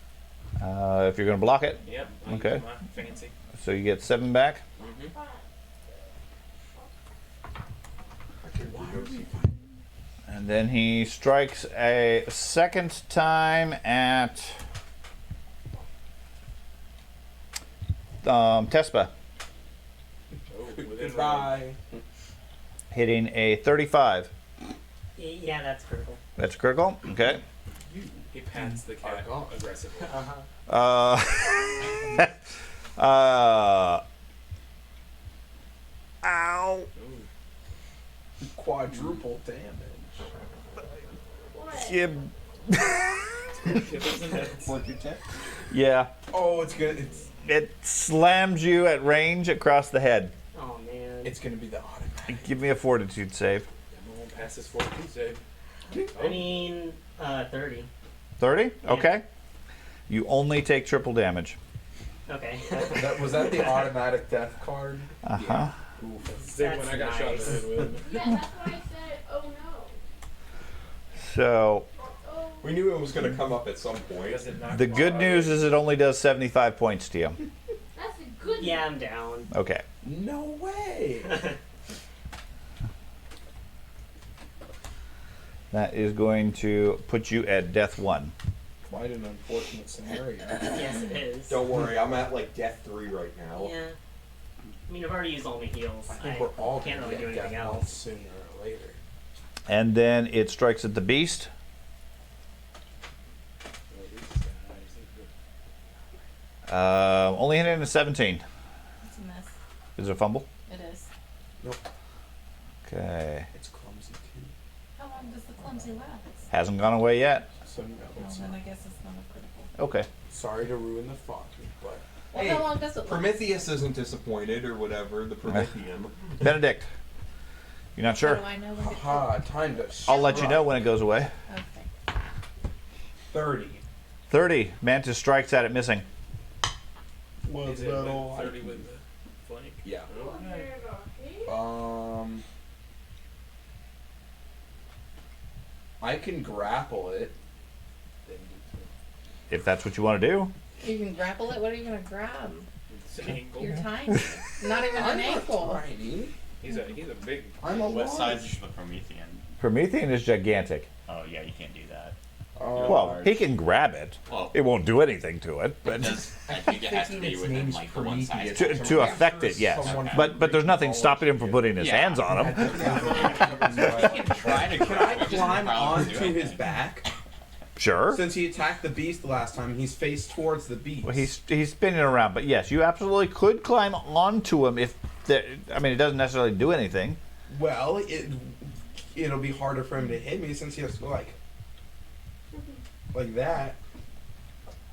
Speaker 1: If you're going to block it,
Speaker 2: Yep. I
Speaker 1: Okay.
Speaker 2: use my fancy.
Speaker 1: so you get 7 back.
Speaker 2: Mm-hmm.
Speaker 1: And then he strikes a second time at Tespa,
Speaker 2: Oh, within range.
Speaker 7: Goodbye.
Speaker 1: hitting a 35.
Speaker 8: Yeah, that's critical.
Speaker 1: That's critical. Okay.
Speaker 2: He pats the cat aggressively.
Speaker 1: Uh, ow.
Speaker 2: Ooh.
Speaker 7: Quadruple damage.
Speaker 10: Fourth your tip.
Speaker 1: Yeah.
Speaker 7: Oh, it's good.
Speaker 1: It slams you at range across the head.
Speaker 8: Oh man.
Speaker 7: It's gonna be the automatic.
Speaker 1: Give me a fortitude save.
Speaker 2: I won't pass this 42 save.
Speaker 8: I mean, 30.
Speaker 1: 30? Okay. You only take triple damage.
Speaker 8: Okay.
Speaker 7: Was that the automatic death card?
Speaker 1: Uh-huh.
Speaker 2: Same one I got shot in the head with.
Speaker 3: Yeah, that's why I said, oh no.
Speaker 1: So,
Speaker 3: Oh.
Speaker 6: We knew it was going to come up at some point.
Speaker 2: Does it knock
Speaker 1: the
Speaker 2: them
Speaker 1: good
Speaker 2: out?
Speaker 1: news is it only does 75 points to you.
Speaker 3: That's a good
Speaker 8: Yeah, I'm down.
Speaker 1: Okay.
Speaker 7: No way.
Speaker 1: That is going to put you at death 1.
Speaker 7: Quite an unfortunate scenario.
Speaker 8: Yes, it is.
Speaker 6: Don't worry, I'm at like death 3 right now.
Speaker 8: Yeah. I mean, I've already used all my heals.
Speaker 7: I think we're all
Speaker 8: can't
Speaker 7: gonna
Speaker 8: really do
Speaker 7: get
Speaker 8: anything
Speaker 7: death
Speaker 8: else.
Speaker 7: sooner or later.
Speaker 1: And then it strikes at the beast. Only hitting a 17.
Speaker 5: It's a mess.
Speaker 1: Is it a fumble?
Speaker 5: It is.
Speaker 1: Okay.
Speaker 7: It's clumsy too.
Speaker 5: How long does the clumsy last?
Speaker 1: Hasn't gone away yet.
Speaker 7: So no,
Speaker 5: Well,
Speaker 7: it's
Speaker 5: then
Speaker 7: not.
Speaker 5: I guess it's not a critical.
Speaker 1: Okay.
Speaker 7: Sorry to ruin the fun, but
Speaker 5: Well,
Speaker 6: Hey,
Speaker 5: how long does it last?
Speaker 6: Prometheus isn't disappointed or whatever, the Promethean.
Speaker 1: Benedict. You're not
Speaker 5: How
Speaker 1: sure?
Speaker 5: do I know when to
Speaker 7: haha, time to.
Speaker 1: I'll let you know when it goes away.
Speaker 5: Okay.
Speaker 7: 30.
Speaker 1: 30. Mantis strikes at it, missing.
Speaker 7: Was
Speaker 2: Is it
Speaker 7: that
Speaker 2: with
Speaker 7: all?
Speaker 2: 30 with the flank?
Speaker 7: Yeah.
Speaker 2: Okay.
Speaker 7: I can grapple it.
Speaker 1: If that's what you want to do.
Speaker 5: You can grapple it. What are you gonna grab?
Speaker 2: It's an ankle.
Speaker 5: You're tiny. Not even
Speaker 7: I'm
Speaker 5: an ankle.
Speaker 7: not tiny.
Speaker 2: He's a big.
Speaker 7: I'm a
Speaker 4: What
Speaker 7: large.
Speaker 4: size is the Promethean?
Speaker 1: Promethean is gigantic.
Speaker 4: Oh yeah, you can't do that.
Speaker 1: Well, he can grab it.
Speaker 4: Well,
Speaker 1: It won't do anything to it,
Speaker 4: it
Speaker 1: but
Speaker 4: does, I think it has to be
Speaker 6: Its
Speaker 4: within
Speaker 6: name's
Speaker 4: like the one size.
Speaker 6: Prometheus.
Speaker 1: to affect it, yes. But there's nothing stopping him from putting his
Speaker 4: Yeah.
Speaker 1: hands on him.
Speaker 4: You can try to
Speaker 7: Can
Speaker 4: grab
Speaker 7: I
Speaker 4: it, just
Speaker 7: climb
Speaker 4: probably do
Speaker 7: onto
Speaker 4: anything.
Speaker 7: his back?
Speaker 1: Sure.
Speaker 7: Since he attacked the beast the last time, he's faced towards the beast.
Speaker 1: Well, he's spinning around, but yes, you absolutely could climb onto him if I mean, it doesn't necessarily do anything.
Speaker 7: Well, it'll be harder for him to hit me since he has to go like that.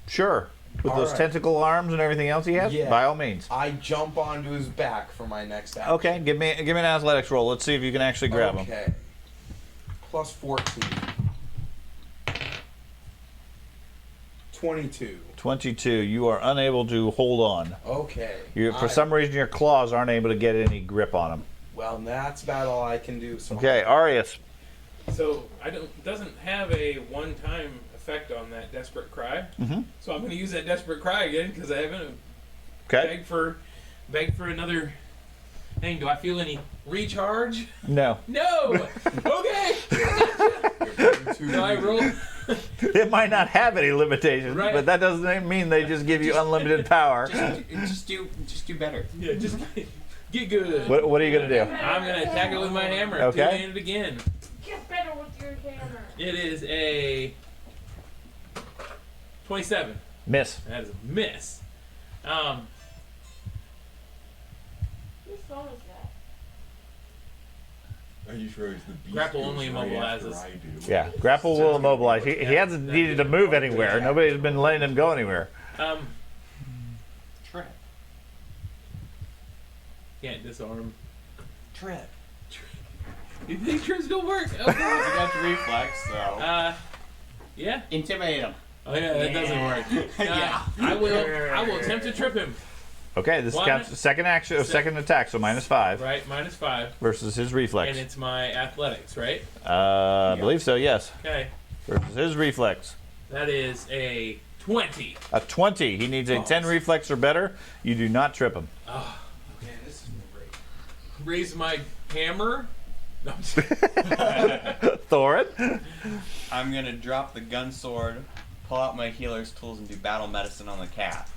Speaker 1: Sure. With
Speaker 7: All
Speaker 1: those
Speaker 7: right.
Speaker 1: tentacle arms and everything else he has,
Speaker 7: Yeah.
Speaker 1: by all means.
Speaker 7: I jump onto his back for my next action.
Speaker 1: Okay, give me an athletics roll. Let's see if you can actually grab him.
Speaker 7: Okay. Plus 14. 22.
Speaker 1: 22. You are unable to hold on.
Speaker 7: Okay.
Speaker 1: For some reason, your claws aren't able to get any grip on him.
Speaker 7: Well, that's about all I can do. So
Speaker 1: Okay, Arius.
Speaker 2: So doesn't have a one-time effect on that desperate cry.
Speaker 1: Mhm.
Speaker 2: So I'm going to use that desperate cry again because I haven't
Speaker 1: Okay.
Speaker 2: begged for another thing. Do I feel any recharge?
Speaker 1: No.
Speaker 2: No. Okay. Do I roll?
Speaker 1: It might not have any limitations,
Speaker 2: Right.
Speaker 1: but that doesn't mean they just give you unlimited power.
Speaker 4: Just do better.
Speaker 2: Yeah, just get good.
Speaker 1: What are you going to do?
Speaker 2: I'm going to attack it with my hammer.
Speaker 1: Okay.
Speaker 2: Two-handed again.
Speaker 3: Get better with your hammer.
Speaker 2: It is a 27.
Speaker 1: Miss.
Speaker 2: That is a miss.
Speaker 3: Whose phone is that?
Speaker 6: Are you sure it's the beast?
Speaker 2: Grapple
Speaker 6: goes
Speaker 2: only
Speaker 6: right after
Speaker 2: immobilizes.
Speaker 6: I do?
Speaker 1: Yeah, grapple will immobilize. He hasn't needed to move anywhere. Nobody's been letting him go anywhere.
Speaker 4: Trip.
Speaker 2: Can't disarm.
Speaker 4: Trip.
Speaker 2: You think trips don't work?
Speaker 4: You
Speaker 2: Okay.
Speaker 4: got the reflex, so.
Speaker 2: Yeah.
Speaker 10: Intimidate him.
Speaker 2: Oh yeah, that doesn't work.
Speaker 4: Yeah.
Speaker 2: I will attempt to trip him.
Speaker 1: Okay, this
Speaker 2: One.
Speaker 1: counts second action, second attack, so -5
Speaker 2: Right, -5,
Speaker 1: versus his reflex.
Speaker 2: and it's my athletics, right?
Speaker 1: I believe so. Yes,
Speaker 2: Okay,
Speaker 1: versus his reflex.
Speaker 2: that is a 20.
Speaker 1: A 20. He needs a 10 reflex or better. You do not trip him.
Speaker 2: Oh, okay, this is great. Raise my hammer. No, I'm just
Speaker 1: Thorin.
Speaker 4: I'm gonna drop the gun sword, pull out my healer's tools, and do battle medicine on the cat.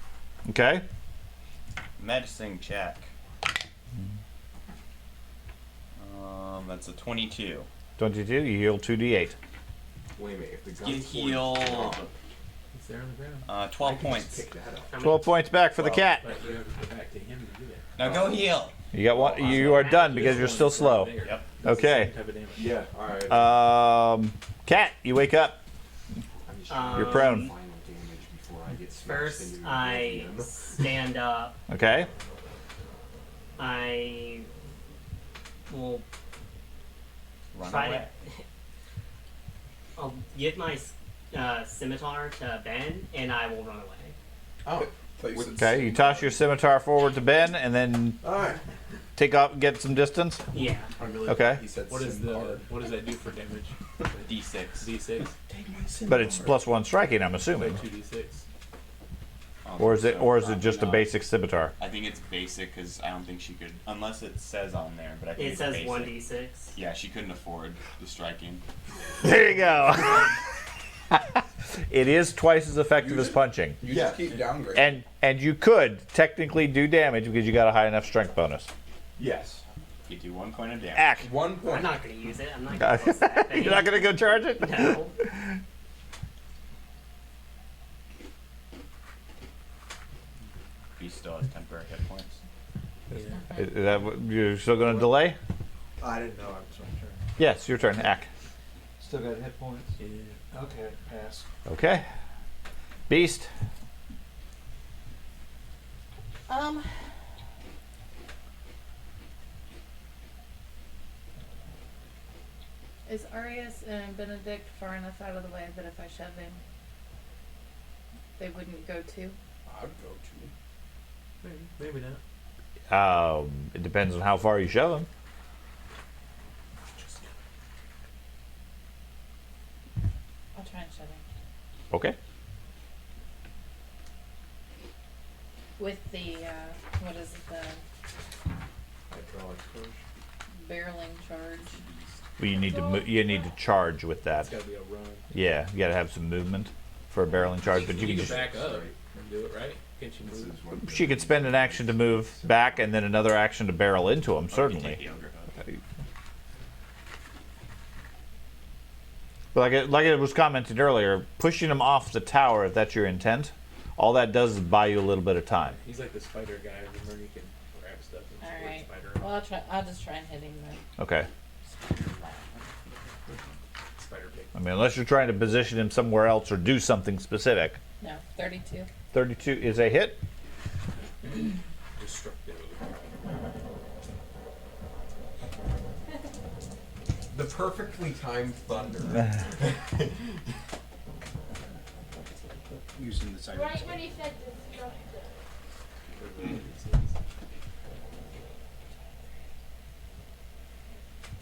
Speaker 1: Okay.
Speaker 4: Medicine check. That's a 22.
Speaker 1: 22. You heal 2d8.
Speaker 6: Wait a minute, if the gun
Speaker 4: Get
Speaker 6: sword-
Speaker 4: healed.
Speaker 2: It's there on the ground.
Speaker 4: 12 points.
Speaker 6: Pick that up.
Speaker 1: 12 points back for the cat.
Speaker 2: But you have to go back to him to do that.
Speaker 4: Now go heal.
Speaker 1: You got one. You are done because you're still slow.
Speaker 4: Yep.
Speaker 1: Okay.
Speaker 2: Type of damage.
Speaker 6: Yeah, alright.
Speaker 1: Cat, you wake up. You're prone.
Speaker 6: Final damage before I get smashed
Speaker 8: First,
Speaker 6: into
Speaker 8: I
Speaker 6: oblivion.
Speaker 8: stand up.
Speaker 1: Okay.
Speaker 8: I will
Speaker 4: Run
Speaker 8: try
Speaker 4: away.
Speaker 8: to. I'll give my scimitar to Ben, and I will run away.
Speaker 6: Oh,
Speaker 1: Okay, you toss your scimitar forward to Ben and then
Speaker 6: alright.
Speaker 1: take off, get some distance.
Speaker 8: Yeah.
Speaker 7: I really
Speaker 1: Okay.
Speaker 7: He said
Speaker 2: What is
Speaker 7: sim card.
Speaker 2: what does that do for damage?
Speaker 4: D6.
Speaker 2: D6.
Speaker 1: But it's +1 striking, I'm assuming.
Speaker 2: 2d6.
Speaker 1: Or is it just a basic scimitar?
Speaker 4: I think it's basic because I don't think she could, unless it says on there. But I think
Speaker 8: It
Speaker 4: it's
Speaker 8: says
Speaker 4: basic.
Speaker 8: 1d6.
Speaker 4: Yeah, she couldn't afford the striking.
Speaker 1: There you go. It is twice as effective as punching.
Speaker 7: You just keep downgrading.
Speaker 1: And you could technically do damage because you got a high enough strength bonus.
Speaker 6: Yes.
Speaker 4: You do 1 point of damage.
Speaker 1: Act.
Speaker 7: 1
Speaker 8: I'm
Speaker 7: point.
Speaker 8: not going to use it. I'm not going to use that thing.
Speaker 1: You're not going to go charge it?
Speaker 8: No.
Speaker 4: He still has temporary hit points.
Speaker 1: Is that what, you're still going to delay?
Speaker 9: I didn't know I was my turn.
Speaker 1: Yes, your turn. Act.
Speaker 9: Still got hit points? Yeah. Okay, pass.
Speaker 1: Okay. Beast.
Speaker 5: Is Arius and Benedict far enough out of the way that if I shove him, they wouldn't go too?
Speaker 7: I'd go to.
Speaker 2: Maybe not.
Speaker 1: It depends on how far you shove him.
Speaker 5: I'll try and shove him.
Speaker 1: Okay.
Speaker 5: With the, what is it, the
Speaker 9: Hydraulic push.
Speaker 5: barreling charge.
Speaker 1: Well, you need to charge with that.
Speaker 2: It's got to be a run.
Speaker 1: Yeah, you got to have some movement for a barreling charge, but you can
Speaker 2: can
Speaker 1: just.
Speaker 2: back up and do it, right? Can't you move?
Speaker 1: She could spend an action to move back and then another action to barrel into him,
Speaker 4: Take
Speaker 1: certainly.
Speaker 4: the ogre hook.
Speaker 1: But like it was commented earlier, pushing him off the tower, if that's your intent, all that does is buy you a little bit of time.
Speaker 2: He's like the spider guy. Remember, he can grab stuff and squirt
Speaker 5: Alright.
Speaker 2: spider.
Speaker 5: Well, I'll just try and hit him then.
Speaker 1: Okay.
Speaker 2: Spider pig.
Speaker 1: I mean, unless you're trying to position him somewhere else or do something specific.
Speaker 5: No, 32.
Speaker 1: 32 is a hit.
Speaker 2: Destructive.
Speaker 6: The perfectly timed thunder.
Speaker 9: Using the side.
Speaker 3: Right when he said destructive.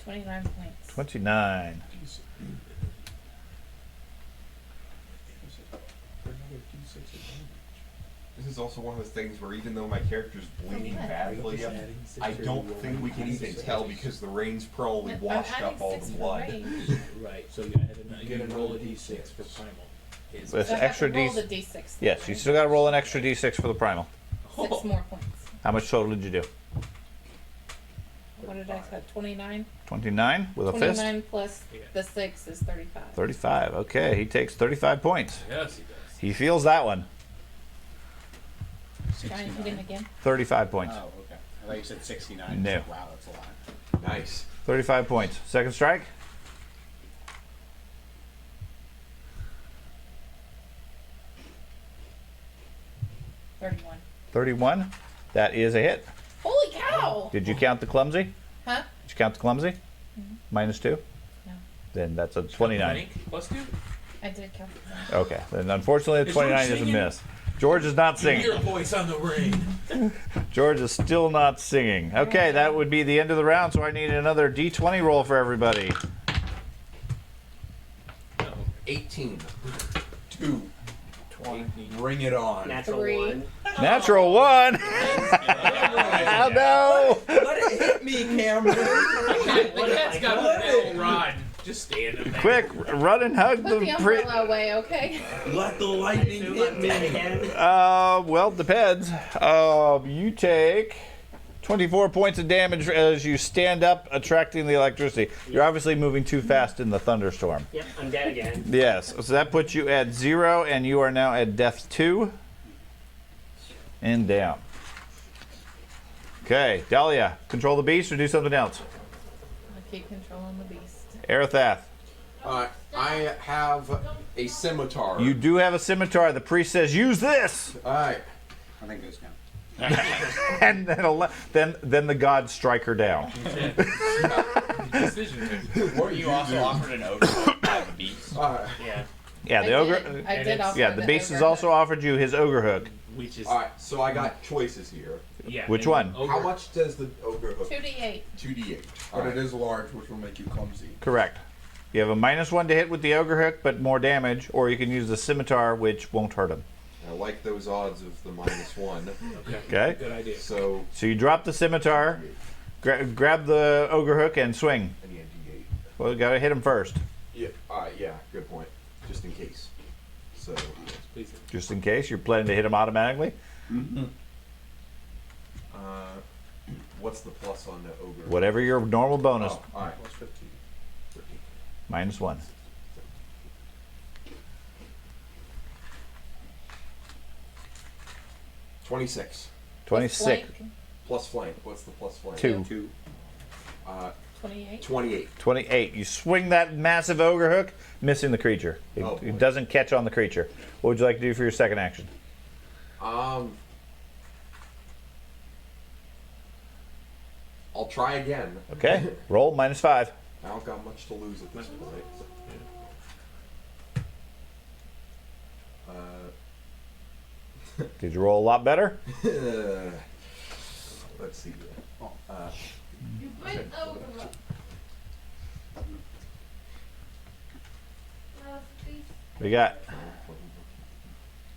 Speaker 5: 29 points.
Speaker 1: 29.
Speaker 6: This is also one of those things where even though my character's bleeding badly, I don't think we can even tell because the rain's probably
Speaker 5: I'm
Speaker 6: washed
Speaker 5: adding
Speaker 6: up all
Speaker 5: 6
Speaker 6: the
Speaker 5: for
Speaker 6: blood.
Speaker 5: range.
Speaker 2: Right. So you add you can roll a d6 for primal. Is
Speaker 1: With
Speaker 5: So I have to
Speaker 1: extra
Speaker 5: roll
Speaker 1: D.
Speaker 5: the D6.
Speaker 1: Yes, you still got to roll an extra D6 for the primal.
Speaker 5: 6 more points.
Speaker 1: How much total did you do?
Speaker 5: What did I say? 29?
Speaker 1: 29 with a fist?
Speaker 5: 29 plus
Speaker 2: Yeah.
Speaker 5: the 6 is 35.
Speaker 1: 35. Okay, he takes 35 points.
Speaker 2: Yes, he does.
Speaker 1: He feels that one.
Speaker 5: Try and hit him again.
Speaker 1: 35 points.
Speaker 9: Oh, okay. I thought you said 69.
Speaker 1: No.
Speaker 9: Wow, that's a lot.
Speaker 6: Nice.
Speaker 1: 35 points. Second strike?
Speaker 5: $31.
Speaker 1: 31. That is a hit.
Speaker 5: Holy cow!
Speaker 1: Did you count the clumsy?
Speaker 5: Huh?
Speaker 1: Did you count the clumsy? Minus 2?
Speaker 5: No.
Speaker 1: Then that's a 29.
Speaker 2: Flank plus 2.
Speaker 5: I did count it.
Speaker 1: Okay, then unfortunately the
Speaker 2: Is George
Speaker 1: 29 is a
Speaker 2: singing?
Speaker 1: miss. George is not
Speaker 2: Hear a
Speaker 1: singing.
Speaker 2: voice on the ring.
Speaker 1: George is still not singing. Okay, that would be the end of the round, so I need another D20 roll for everybody.
Speaker 2: No.
Speaker 7: 18. 2.
Speaker 9: 20.
Speaker 7: Bring it on.
Speaker 8: Natural
Speaker 5: 3.
Speaker 8: 1.
Speaker 1: Natural 1! Oh no!
Speaker 7: Let it hit me, Cameron.
Speaker 2: The cat's got a metal rod. Just standing there.
Speaker 1: Quick, run and hug
Speaker 5: Put the
Speaker 1: the pre.
Speaker 5: umbrella away, okay?
Speaker 7: Let the lightning hit me.
Speaker 8: Again.
Speaker 1: Well, depends. You take 24 points of damage as you stand up, attracting the electricity. You're obviously moving too fast in the thunderstorm.
Speaker 8: Yep, I'm dead again.
Speaker 1: Yes, so that puts you at 0, and you are now at death 2. And down. Okay, Dahlia, control the beast or do something else?
Speaker 5: I'll keep controlling the beast.
Speaker 1: Aerothath.
Speaker 6: I have a scimitar.
Speaker 1: You do have a scimitar. The priest says, use this!
Speaker 6: Alright.
Speaker 10: I think those count.
Speaker 1: And then the gods strike her down.
Speaker 2: Decision.
Speaker 4: Or you also offered an ogre by the beast.
Speaker 8: Yeah.
Speaker 1: Yeah, the ogre.
Speaker 5: I did offer
Speaker 1: Yeah, the beast has
Speaker 5: ogre
Speaker 1: also offered you his ogre hook.
Speaker 2: Which is
Speaker 6: Alright, so I got choices here.
Speaker 2: yeah.
Speaker 1: Which
Speaker 2: and
Speaker 1: one?
Speaker 2: ogre-
Speaker 6: How much does the ogre hook?
Speaker 5: 2d8.
Speaker 6: 2d8.
Speaker 7: But it is large, which will make you clumsy.
Speaker 1: Correct. You have a -1 to hit with the ogre hook, but more damage, or you can use the scimitar, which won't hurt him.
Speaker 6: I like those odds of the -1.
Speaker 1: Okay.
Speaker 2: Good idea.
Speaker 6: So,
Speaker 1: So you drop the scimitar, grab the ogre hook, and swing.
Speaker 6: I need a d8.
Speaker 1: Well, you gotta hit him first,
Speaker 6: Yeah, yeah, good point. Just in case. So,
Speaker 2: Please.
Speaker 1: just in case you're planning to hit him automatically.
Speaker 6: what's the plus on the ogre?
Speaker 1: Whatever your normal bonus,
Speaker 6: Oh, alright.
Speaker 7: Plus 15.
Speaker 1: -1.
Speaker 6: 26.
Speaker 1: 26.
Speaker 5: Flank,
Speaker 6: Plus flank. What's the plus flank?
Speaker 1: 2.
Speaker 10: 2.
Speaker 5: 28.
Speaker 6: 28.
Speaker 1: 28. You swing that massive ogre hook, missing the creature. It,
Speaker 6: Oh, boy.
Speaker 1: it doesn't catch on the creature. What would you like to do for your second action?
Speaker 6: I'll try again.
Speaker 1: Okay. Roll -5.
Speaker 6: I don't got much to lose at this point.
Speaker 1: Did you roll a lot better?
Speaker 6: Let's see.
Speaker 3: You went over.
Speaker 1: We got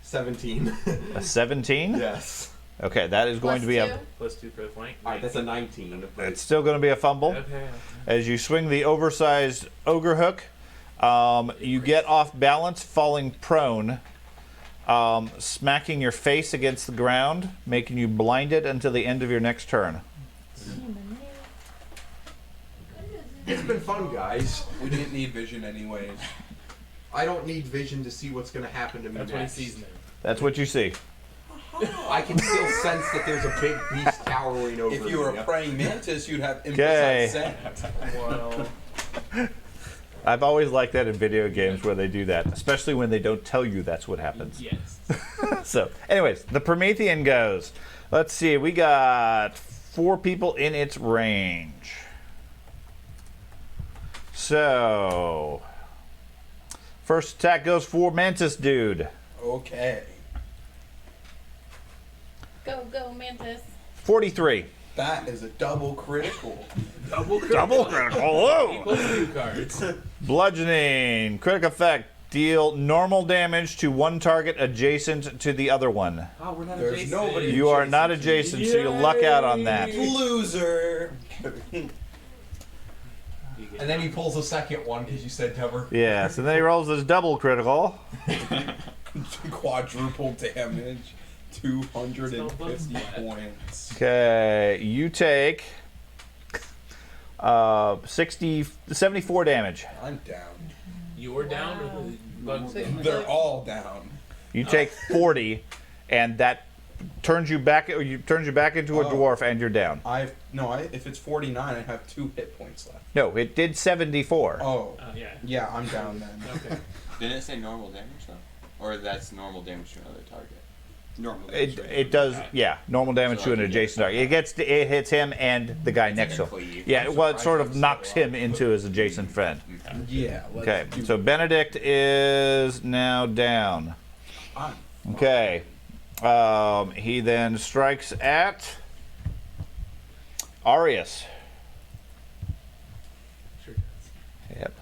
Speaker 6: 17.
Speaker 1: a 17.
Speaker 6: Yes.
Speaker 1: Okay, that is going to be a.
Speaker 2: +2 for the flank.
Speaker 6: Alright, that's a 19. But
Speaker 1: It's still going to be a fumble.
Speaker 2: Okay.
Speaker 1: As you swing the oversized ogre hook, you get off balance, falling prone, smacking your face against the ground, making you blinded until the end of your next turn.
Speaker 6: it's been fun, guys.
Speaker 7: We didn't need vision anyways.
Speaker 6: I don't need vision to see what's going to happen to me
Speaker 2: That's what he
Speaker 6: next.
Speaker 2: sees now.
Speaker 1: That's what you see.
Speaker 6: I can still sense that there's a big beast towering over
Speaker 7: If you were
Speaker 6: me.
Speaker 7: a praying mantis, you'd have
Speaker 1: Okay.
Speaker 7: emphasized scent.
Speaker 2: Well,
Speaker 1: I've always liked that in video games where they do that, especially when they don't tell you that's what happens.
Speaker 2: yes.
Speaker 1: So, anyways, the Promethean goes. Let's see, we got 4 people in its range. So, first attack goes for Mantis Dude.
Speaker 7: Okay.
Speaker 5: Go, go, Mantis.
Speaker 1: 43.
Speaker 7: That is a double critical.
Speaker 2: Double critical.
Speaker 1: Double critical. Whoa!
Speaker 2: Equals 2 cards.
Speaker 1: Bludgeoning. Critic effect. Deal normal damage to one target adjacent to the other one.
Speaker 2: Oh, we're not
Speaker 7: There's
Speaker 2: adjacent.
Speaker 7: nobody-
Speaker 1: You are not adjacent, so you luck out on that.
Speaker 7: Loser.
Speaker 6: And then he pulls a second one because you said cover.
Speaker 1: Yeah, so then he rolls his double critical.
Speaker 7: Quadruple damage. 250
Speaker 2: Spell
Speaker 7: points.
Speaker 1: Okay, you take 74 damage.
Speaker 7: I'm down.
Speaker 2: You're down or the bugs down?
Speaker 7: They're all down.
Speaker 1: You take 40, and that turns you back. Turns you back into a dwarf, and you're down.
Speaker 7: If it's 49, I have 2 hit points left.
Speaker 1: No, it did 74.
Speaker 7: Oh,
Speaker 2: Yeah.
Speaker 7: yeah, I'm down then.
Speaker 2: Okay.
Speaker 4: Didn't it say normal damage though? Or that's normal damage to another target?
Speaker 10: Normal.
Speaker 1: It does, yeah, normal damage
Speaker 4: So
Speaker 1: to
Speaker 4: I
Speaker 1: an
Speaker 4: can get-
Speaker 1: adjacent target. It hits him and the guy next to him.
Speaker 4: cleave.
Speaker 1: Yeah, well, it sort of knocks him into his adjacent friend.
Speaker 7: Yeah.
Speaker 1: Okay, so Benedict is now down.
Speaker 7: I'm
Speaker 1: Okay, he then strikes at Arius.
Speaker 2: Sure does.
Speaker 1: Yep.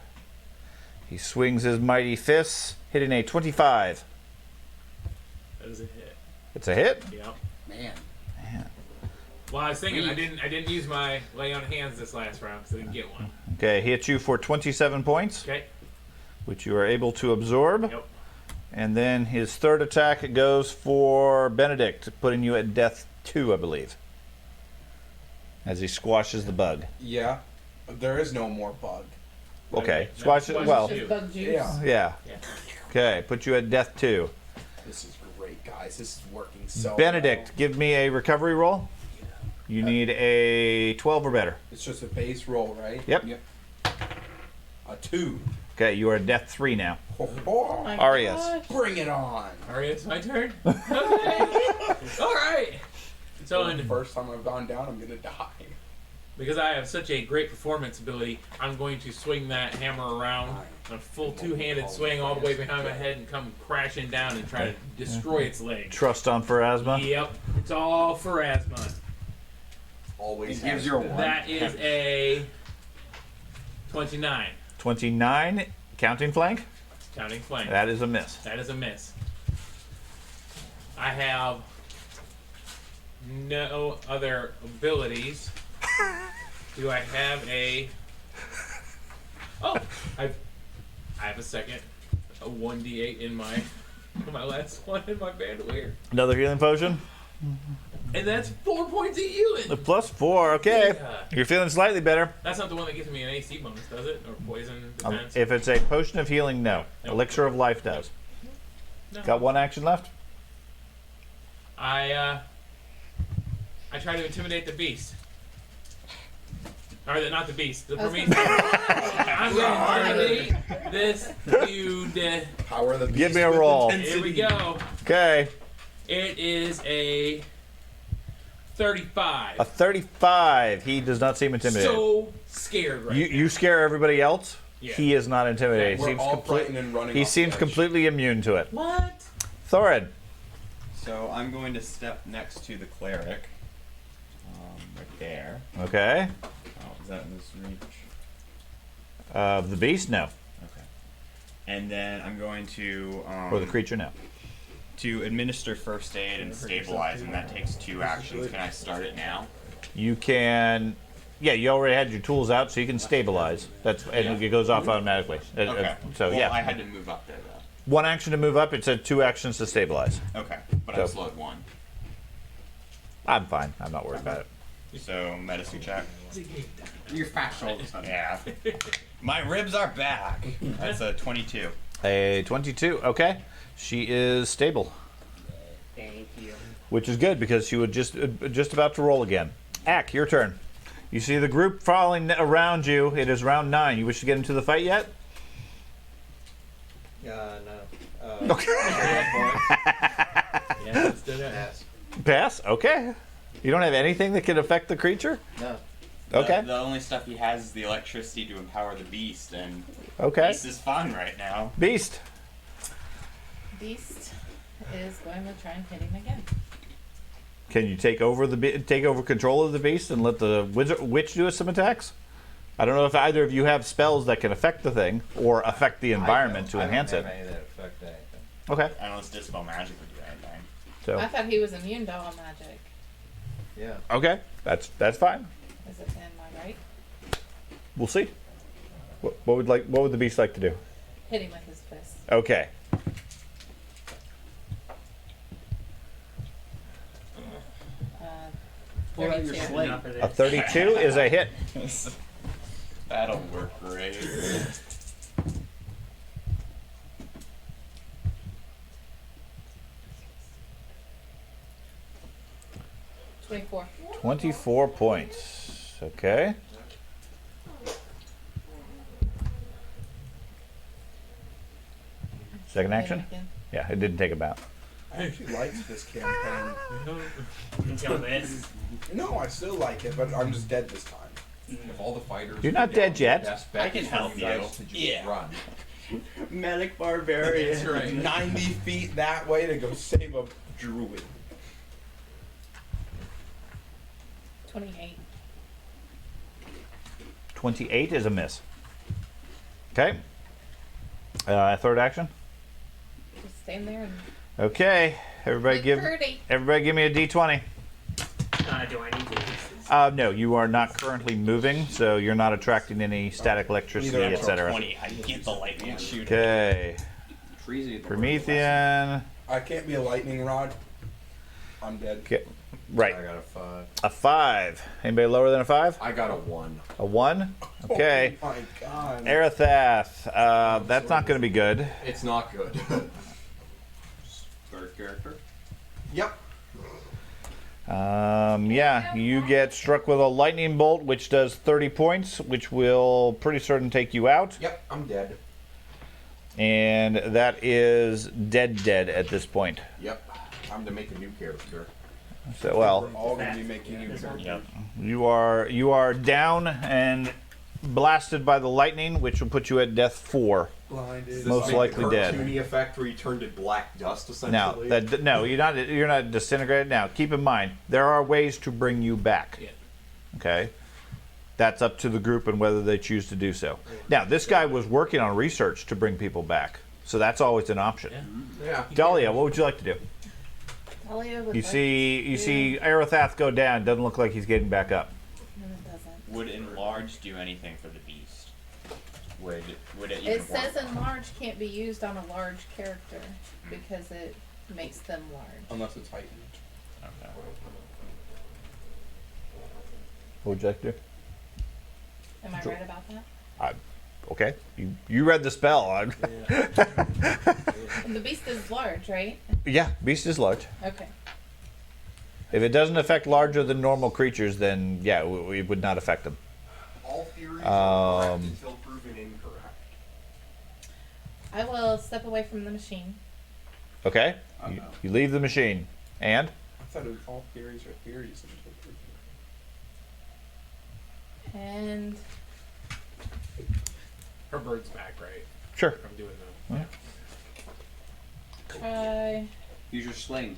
Speaker 1: He swings his mighty fists, hitting a 25.
Speaker 2: That was a hit.
Speaker 1: It's a hit.
Speaker 2: Yep.
Speaker 10: Man.
Speaker 2: Well, I was thinking I didn't use my lay on hands this last round because I didn't get one.
Speaker 1: Okay, hits you for 27 points,
Speaker 2: Okay.
Speaker 1: which you are able to absorb.
Speaker 2: Yep.
Speaker 1: And then his third attack goes for Benedict, putting you at death 2, I believe. As he squashes the bug.
Speaker 7: Yeah. There is no more bug.
Speaker 1: Okay,
Speaker 2: No,
Speaker 1: squashes.
Speaker 2: squashes
Speaker 1: Well,
Speaker 2: you.
Speaker 5: Just bug juice.
Speaker 7: Yeah.
Speaker 1: yeah.
Speaker 2: Yeah.
Speaker 1: Okay, put you at death 2.
Speaker 7: This is great, guys. This is working so
Speaker 1: Benedict, give me a recovery roll. You need a 12 or better.
Speaker 7: well. It's just a base roll, right?
Speaker 1: Yep.
Speaker 10: Yep.
Speaker 7: A 2.
Speaker 1: Okay, you are death 3 now.
Speaker 7: Oh,
Speaker 5: My
Speaker 1: Arias.
Speaker 5: gosh.
Speaker 7: bring it on.
Speaker 2: Alright, it's my turn. Okay. Alright. So,
Speaker 7: The first time I've gone down, I'm gonna die.
Speaker 2: because I have such a great performance ability, I'm going to swing that hammer around, a full two-handed swing all the way behind my head and come crashing down and try to destroy its leg.
Speaker 1: Trust on Pharasma.
Speaker 2: Yep, it's all for asthma.
Speaker 6: Always
Speaker 10: It gives
Speaker 6: has
Speaker 10: you a
Speaker 6: been.
Speaker 10: one.
Speaker 2: That is a 29,
Speaker 1: 29, counting flank.
Speaker 2: counting flank.
Speaker 1: That is a miss.
Speaker 2: That is a miss. I have no other abilities. Do I have a? Oh, I have a second, a 1d8 in my last one in my bandolier,
Speaker 1: Another healing potion.
Speaker 2: and that's 4 points of healing.
Speaker 1: The +4. Okay,
Speaker 2: Yeah.
Speaker 1: you're feeling slightly better.
Speaker 2: That's not the one that gives me an AC bonus, does it? Or poison defense?
Speaker 1: If it's a potion of healing, no.
Speaker 2: Nope.
Speaker 1: Elixir of life does.
Speaker 2: No.
Speaker 1: Got one action left.
Speaker 2: I try to intimidate the beast. Or not the beast, the Prometheus. I'm gonna intimidate this dude.
Speaker 7: Power of the beast.
Speaker 1: Give me a
Speaker 7: with
Speaker 1: roll.
Speaker 7: intensity.
Speaker 2: Here we go.
Speaker 1: Okay,
Speaker 2: It is a 35.
Speaker 1: a 35. He does not seem intimidated.
Speaker 2: So scared right now.
Speaker 1: You scare everybody else.
Speaker 2: Yeah.
Speaker 1: He is not intimidated.
Speaker 7: We're
Speaker 1: Seems
Speaker 7: all
Speaker 1: complete-
Speaker 7: frightened and running
Speaker 1: he
Speaker 7: off the
Speaker 1: seems
Speaker 7: edge.
Speaker 1: completely immune to it.
Speaker 2: What?
Speaker 1: Thorin.
Speaker 4: So I'm going to step next to the cleric. Right there.
Speaker 1: Okay.
Speaker 4: Oh, is that in this reach?
Speaker 1: The beast, no.
Speaker 4: Okay. And then I'm going to
Speaker 1: Or the creature, no.
Speaker 4: to administer first aid and stabilize, and that takes 2 actions. Can I start it now?
Speaker 1: You can. Yeah, you already had your tools out, so you can stabilize. That's and it goes off automatically.
Speaker 4: Okay.
Speaker 1: So
Speaker 4: well,
Speaker 1: yeah,
Speaker 4: I had to move up there though.
Speaker 1: one action to move up. It said 2 actions to stabilize.
Speaker 4: Okay, but
Speaker 1: So-
Speaker 4: I'm slowed 1.
Speaker 1: I'm fine. I'm not worried about it.
Speaker 4: So medicine check.
Speaker 10: Your fat shoulders.
Speaker 4: Yeah. My ribs are back. That's a 22.
Speaker 1: A 22. Okay, she is stable,
Speaker 8: Thank you.
Speaker 1: which is good because she was just about to roll again. Ack, your turn. You see the group falling around you. It is round 9. You wish to get into the fight yet?
Speaker 9: No.
Speaker 1: Okay.
Speaker 9: Yeah,
Speaker 2: Let's do that.
Speaker 9: pass.
Speaker 1: Pass. Okay. You don't have anything that can affect the creature.
Speaker 9: No.
Speaker 1: Okay.
Speaker 4: The only stuff he has is the electricity to empower the beast, and
Speaker 1: Okay.
Speaker 4: beast is fine right now.
Speaker 1: Beast.
Speaker 5: Beast is going to try and hit him again.
Speaker 1: Can you take over take over control of the beast and let the witch do some attacks? I don't know if either of you have spells that can affect the thing or affect the environment to enhance
Speaker 9: I
Speaker 1: it.
Speaker 9: don't have any that affect anything.
Speaker 1: Okay.
Speaker 4: Unless Dispel Magic would do anything.
Speaker 1: So
Speaker 5: I thought he was immune to all magic.
Speaker 9: Yeah.
Speaker 1: okay, that's fine.
Speaker 5: Is it? Am I right?
Speaker 1: We'll see. What would the beast like to do?
Speaker 5: Hit him with his fist.
Speaker 1: Okay.
Speaker 10: Pull out your
Speaker 5: 32.
Speaker 10: slate.
Speaker 8: Enough of
Speaker 1: A
Speaker 8: this.
Speaker 1: 32 is a hit.
Speaker 4: That'll work great.
Speaker 5: 24.
Speaker 1: 24 points. Okay. Second
Speaker 5: Hit him
Speaker 1: action?
Speaker 5: again.
Speaker 1: Yeah, it didn't take a bout.
Speaker 7: I actually liked this campaign.
Speaker 8: Until this.
Speaker 7: No, I still like it, but I'm just dead this time.
Speaker 6: If all the fighters
Speaker 1: You're
Speaker 6: were
Speaker 1: not
Speaker 6: down,
Speaker 1: dead yet.
Speaker 6: the best bet
Speaker 4: I can
Speaker 6: is for
Speaker 4: help
Speaker 6: you guys
Speaker 4: you.
Speaker 6: to just
Speaker 4: Yeah.
Speaker 6: run.
Speaker 4: Medic Barbarian.
Speaker 2: That's right.
Speaker 7: 90 feet that way to go save a druid.
Speaker 5: 28.
Speaker 1: 28 is a miss. Okay. Third action.
Speaker 5: Just stand there and
Speaker 1: Okay. Everybody
Speaker 5: look
Speaker 1: give
Speaker 5: pretty.
Speaker 1: me a d20.
Speaker 8: Do I need to?
Speaker 1: No, you are not currently moving, so you're not attracting any static electricity,
Speaker 7: Neither am I.
Speaker 1: etc.
Speaker 4: 20. I get the lightning shoot.
Speaker 1: Okay.
Speaker 10: Treasy at the
Speaker 1: Promethean.
Speaker 7: I can't be a lightning rod. I'm dead.
Speaker 1: Okay. Right.
Speaker 9: I got a 5.
Speaker 1: A 5. Anybody lower than a 5?
Speaker 6: I got a 1.
Speaker 1: A 1? Okay.
Speaker 7: Oh my god.
Speaker 1: Arathath. That's not going to be good.
Speaker 6: It's not good.
Speaker 10: Third character.
Speaker 6: Yep.
Speaker 1: Yeah, you get struck with a lightning bolt, which does 30 points, which will pretty certain take you out.
Speaker 6: Yep, I'm dead.
Speaker 1: And that is dead at this point.
Speaker 6: Yep. Time to make a new character.
Speaker 1: So, well,
Speaker 9: We're all going to be making new
Speaker 8: This one?
Speaker 9: characters.
Speaker 4: Yep.
Speaker 1: you are down and blasted by the lightning, which will put you at death 4.
Speaker 7: Blinded.
Speaker 6: Does this
Speaker 1: Most
Speaker 6: make
Speaker 1: likely
Speaker 6: the
Speaker 1: dead.
Speaker 6: cartoony effect where you turned to black dust,
Speaker 1: Now,
Speaker 6: essentially?
Speaker 1: no, you're not disintegrated. Now, keep in mind there are ways to bring you back.
Speaker 2: Yeah.
Speaker 1: Okay, that's up to the group and whether they choose to do so. Now, this guy was working on research to bring people back, so that's always an option.
Speaker 2: Yeah.
Speaker 6: Yeah.
Speaker 1: Dahlia, what would you like to do?
Speaker 5: Talia would
Speaker 1: You
Speaker 5: like
Speaker 1: see
Speaker 5: to-
Speaker 1: Arathath go down. Doesn't look like he's getting back up.
Speaker 5: No, it doesn't.
Speaker 4: Would enlarge do anything for the beast? Would it even
Speaker 5: It says
Speaker 4: work?
Speaker 5: enlarge can't be used on a large character because it makes them large.
Speaker 7: Unless it's heightened.
Speaker 4: Okay.
Speaker 1: What would you like to do?
Speaker 5: Am I right about that?
Speaker 1: Okay, you read the spell.
Speaker 5: And the beast is large, right?
Speaker 1: Yeah, beast is large.
Speaker 5: Okay.
Speaker 1: If it doesn't affect larger than normal creatures, then yeah, it would not affect them.
Speaker 6: All theories are correct
Speaker 1: Um,
Speaker 6: until proven incorrect.
Speaker 5: I will step away from the machine.
Speaker 1: Okay,
Speaker 10: Uh-oh.
Speaker 1: you leave the machine, and
Speaker 7: I thought it was all theories are theories until proven.
Speaker 5: And
Speaker 2: Her bird's back, right?
Speaker 1: sure.
Speaker 2: I'm doing
Speaker 1: Yeah.
Speaker 5: try
Speaker 10: Use your sling.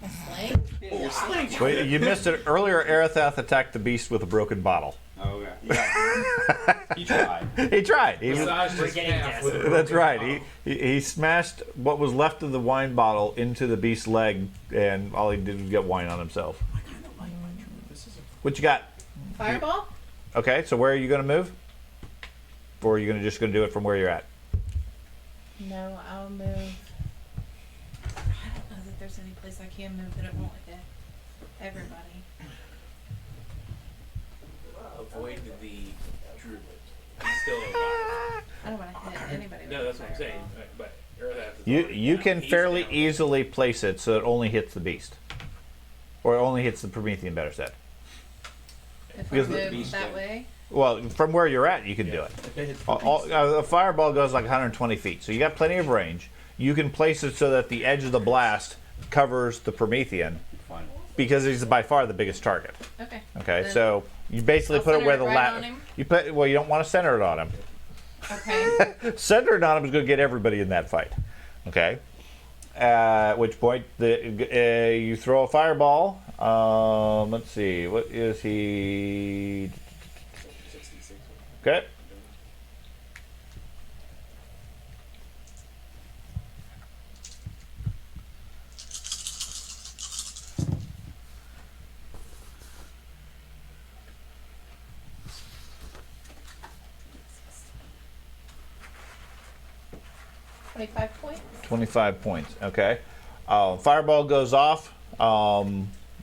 Speaker 5: a sling.
Speaker 10: Yeah, your sling.
Speaker 1: Wait, you missed it earlier. Arathath attacked the beast with a broken bottle.
Speaker 10: Oh, okay. Yeah. He tried.
Speaker 1: He tried. He was,
Speaker 2: Massaged
Speaker 8: We're
Speaker 2: his
Speaker 8: getting
Speaker 2: calf with a
Speaker 8: desperate.
Speaker 1: that's
Speaker 2: broken
Speaker 1: right.
Speaker 2: bottle.
Speaker 1: He smashed what was left of the wine bottle into the beast's leg, and all he did was get wine on himself. What you got?
Speaker 5: Fireball.
Speaker 1: Okay, so where are you going to move? Or are you just going to do it from where you're at?
Speaker 5: No, I'll move. I don't know that there's any place I can move that it won't hit everybody.
Speaker 2: Avoid the druid. He's still alive.
Speaker 5: I don't want to hit anybody.
Speaker 2: No,
Speaker 5: with
Speaker 2: that's what I'm saying.
Speaker 5: fireball.
Speaker 2: But Arathath is
Speaker 1: You
Speaker 2: already
Speaker 1: you
Speaker 2: down.
Speaker 1: can
Speaker 2: He's
Speaker 1: fairly
Speaker 2: down.
Speaker 1: easily place it so it only hits the beast. Or it only hits the Promethean, better said.
Speaker 5: If I
Speaker 1: Because
Speaker 10: the
Speaker 5: move
Speaker 10: beast
Speaker 5: that
Speaker 10: did.
Speaker 5: way.
Speaker 1: Well, from where you're at, you can do it.
Speaker 7: If it hits the
Speaker 1: A fireball goes like 120 feet, so you got plenty of range. You can place it so that the edge of the blast covers the Promethean
Speaker 10: Fine.
Speaker 1: because he's by far the biggest target.
Speaker 5: Okay.
Speaker 1: Okay,
Speaker 5: Then
Speaker 1: so you basically
Speaker 5: I'll
Speaker 1: put it
Speaker 5: center
Speaker 1: where
Speaker 5: it
Speaker 1: the
Speaker 5: right on him?
Speaker 1: you put. Well, you don't want to center it on him.
Speaker 5: Okay.
Speaker 1: Center it on him is going to get everybody in that fight. Okay. At which point you throw a fireball. Let's see. What is he?
Speaker 2: 66.
Speaker 1: Okay.
Speaker 5: $25 points.
Speaker 1: 25 points. Okay. Fireball goes off.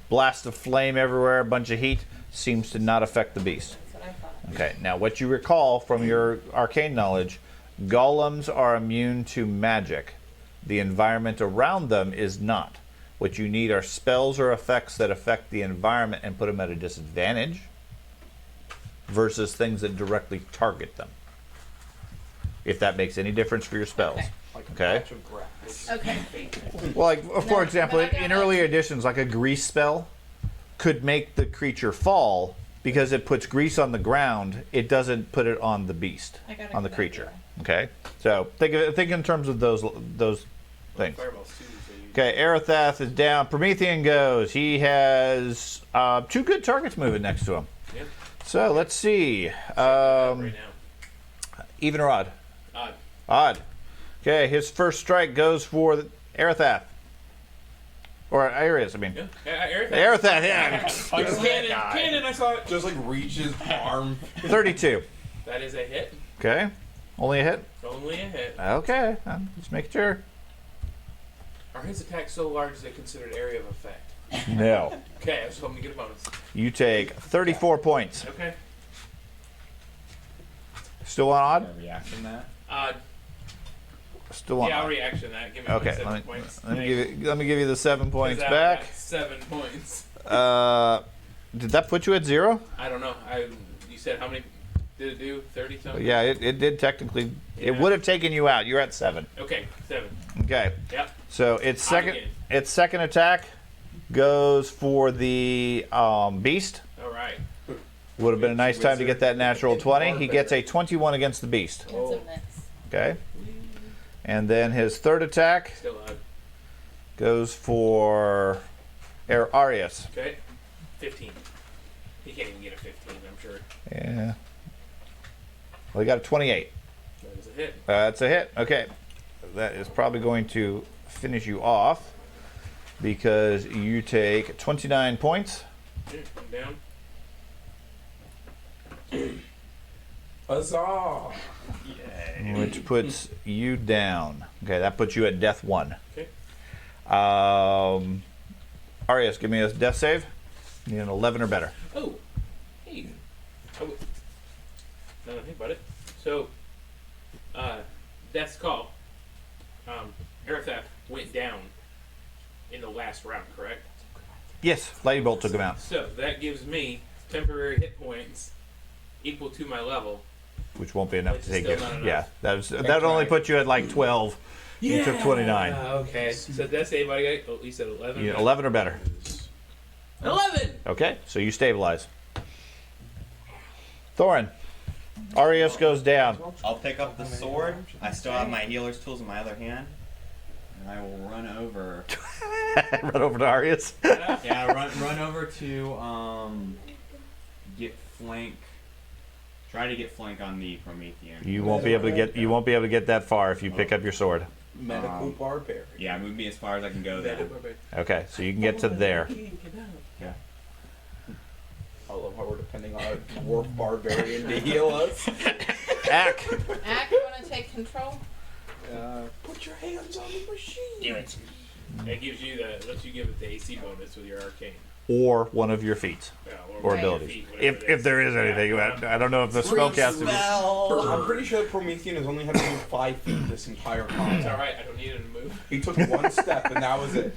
Speaker 1: Blast of flame everywhere. A bunch of heat. Seems to not affect the beast.
Speaker 5: That's what I thought.
Speaker 1: Okay. Now, what you recall from your arcane knowledge, golems are immune to magic. The environment around them is not. What you need are spells or effects that affect the environment and put them at a disadvantage versus things that directly target them. If that makes any difference for your spells.
Speaker 5: Okay.
Speaker 7: like a
Speaker 1: Okay.
Speaker 7: patch of grass.
Speaker 5: Okay.
Speaker 1: Well, like for
Speaker 5: No,
Speaker 1: example,
Speaker 5: but I got
Speaker 1: in
Speaker 5: it.
Speaker 1: earlier editions, like a grease spell could make the creature fall because it puts grease on the ground. It doesn't put it on the beast,
Speaker 5: I got a
Speaker 1: on the
Speaker 5: good
Speaker 1: creature.
Speaker 5: idea.
Speaker 1: Okay, so think in terms of those things.
Speaker 2: Fireballs too, so you
Speaker 1: Okay, Arathath is down. Promethean goes. He has 2 good targets moving next to him.
Speaker 2: Yeah.
Speaker 1: So let's see.
Speaker 2: right now.
Speaker 1: Even or odd?
Speaker 2: Odd.
Speaker 1: Odd. Okay, his first strike goes for Arathath. Or Arius, I mean.
Speaker 2: Yeah. Arathath.
Speaker 1: Arathath, yeah.
Speaker 2: Cannon, I saw it.
Speaker 6: Just like reaches arm.
Speaker 1: 32.
Speaker 2: That is a hit.
Speaker 1: Okay. Only a hit?
Speaker 2: Only a hit.
Speaker 1: Okay. I'm just making sure.
Speaker 2: Are his attacks so large they considered area of effect?
Speaker 1: No.
Speaker 2: Okay, I was hoping to get a bonus.
Speaker 1: You take 34 points.
Speaker 2: Okay.
Speaker 1: Still on odd?
Speaker 4: Reaction that.
Speaker 1: Still on
Speaker 2: Yeah, I'll
Speaker 1: odd.
Speaker 2: reaction that. Give me
Speaker 1: Okay.
Speaker 2: my 7
Speaker 1: Let me,
Speaker 2: points.
Speaker 1: let me give you the 7 points
Speaker 2: Because
Speaker 1: back.
Speaker 2: I got 7 points.
Speaker 1: Did that put you at 0?
Speaker 2: I don't know. You said how many? Did it do 30 something?
Speaker 1: Yeah, it did technically. It would have taken you out. You're at 7.
Speaker 2: Okay, 7.
Speaker 1: Okay.
Speaker 2: Yep.
Speaker 1: So its second
Speaker 2: again.
Speaker 1: attack goes for the beast.
Speaker 2: All right.
Speaker 1: Would have been a nice time to get that natural 20. He gets a 21 against the beast.
Speaker 5: That's a miss.
Speaker 1: Okay. And then his third attack
Speaker 2: Still alive.
Speaker 1: goes for Arius.
Speaker 2: Okay. 15. He can't even get a 15, I'm sure.
Speaker 1: Yeah. Well, he got a 28.
Speaker 2: That is a hit.
Speaker 1: That's a hit. Okay. That is probably going to finish you off because you take 29 points.
Speaker 2: I'm down.
Speaker 7: Huzzah!
Speaker 4: Yay.
Speaker 1: Which puts you down. Okay, that puts you at death 1.
Speaker 2: Okay.
Speaker 1: Arius, give me a death save. You need an 11 or better.
Speaker 2: Oh. Hey. Oh. Now that I think about it. So, Death's Call. Aratheth went down in the last round, correct?
Speaker 1: Yes, Lightning Bolt took him out,
Speaker 2: So, that gives me temporary hit points equal to my level.
Speaker 1: which won't be enough
Speaker 2: Which
Speaker 1: to
Speaker 2: is
Speaker 1: take
Speaker 2: still
Speaker 1: it.
Speaker 2: not enough.
Speaker 1: Yeah, that only put you at like 12. You took 29.
Speaker 2: Okay. So that's everybody got, you said 11?
Speaker 1: You need 11 or better.
Speaker 2: 11!
Speaker 1: Okay, so you stabilize. Thorin. Arius goes down.
Speaker 4: I'll pick up the sword. I still have my healer's tools in my other hand. And I will run over.
Speaker 1: Run over to Arius.
Speaker 4: Yeah, run over to get flank. Try to get flank on the Promethean.
Speaker 1: You won't be able to get. You won't be able to get that far if you pick up your sword.
Speaker 7: Medical barbarian.
Speaker 4: Yeah, move me as far as I can go then.
Speaker 1: Okay, so you can get to there.
Speaker 4: Yeah.
Speaker 7: I love how we're depending on a dwarf barbarian to heal us.
Speaker 1: Ack.
Speaker 5: Ack, you want to take control?
Speaker 7: Put your hands on the machine.
Speaker 8: Do it.
Speaker 2: That gives you lets you give it the AC bonus with your arcane.
Speaker 1: Or one of your feats
Speaker 2: Yeah,
Speaker 1: or
Speaker 5: Right.
Speaker 1: abilities,
Speaker 2: feat, whatever
Speaker 1: if there is anything. I don't know if the spellcaster.
Speaker 7: I'm pretty sure Promethean has only had to move 5 feet this entire
Speaker 2: It's
Speaker 7: time.
Speaker 2: alright, I don't need him to move.
Speaker 7: He took 1 step and that was it.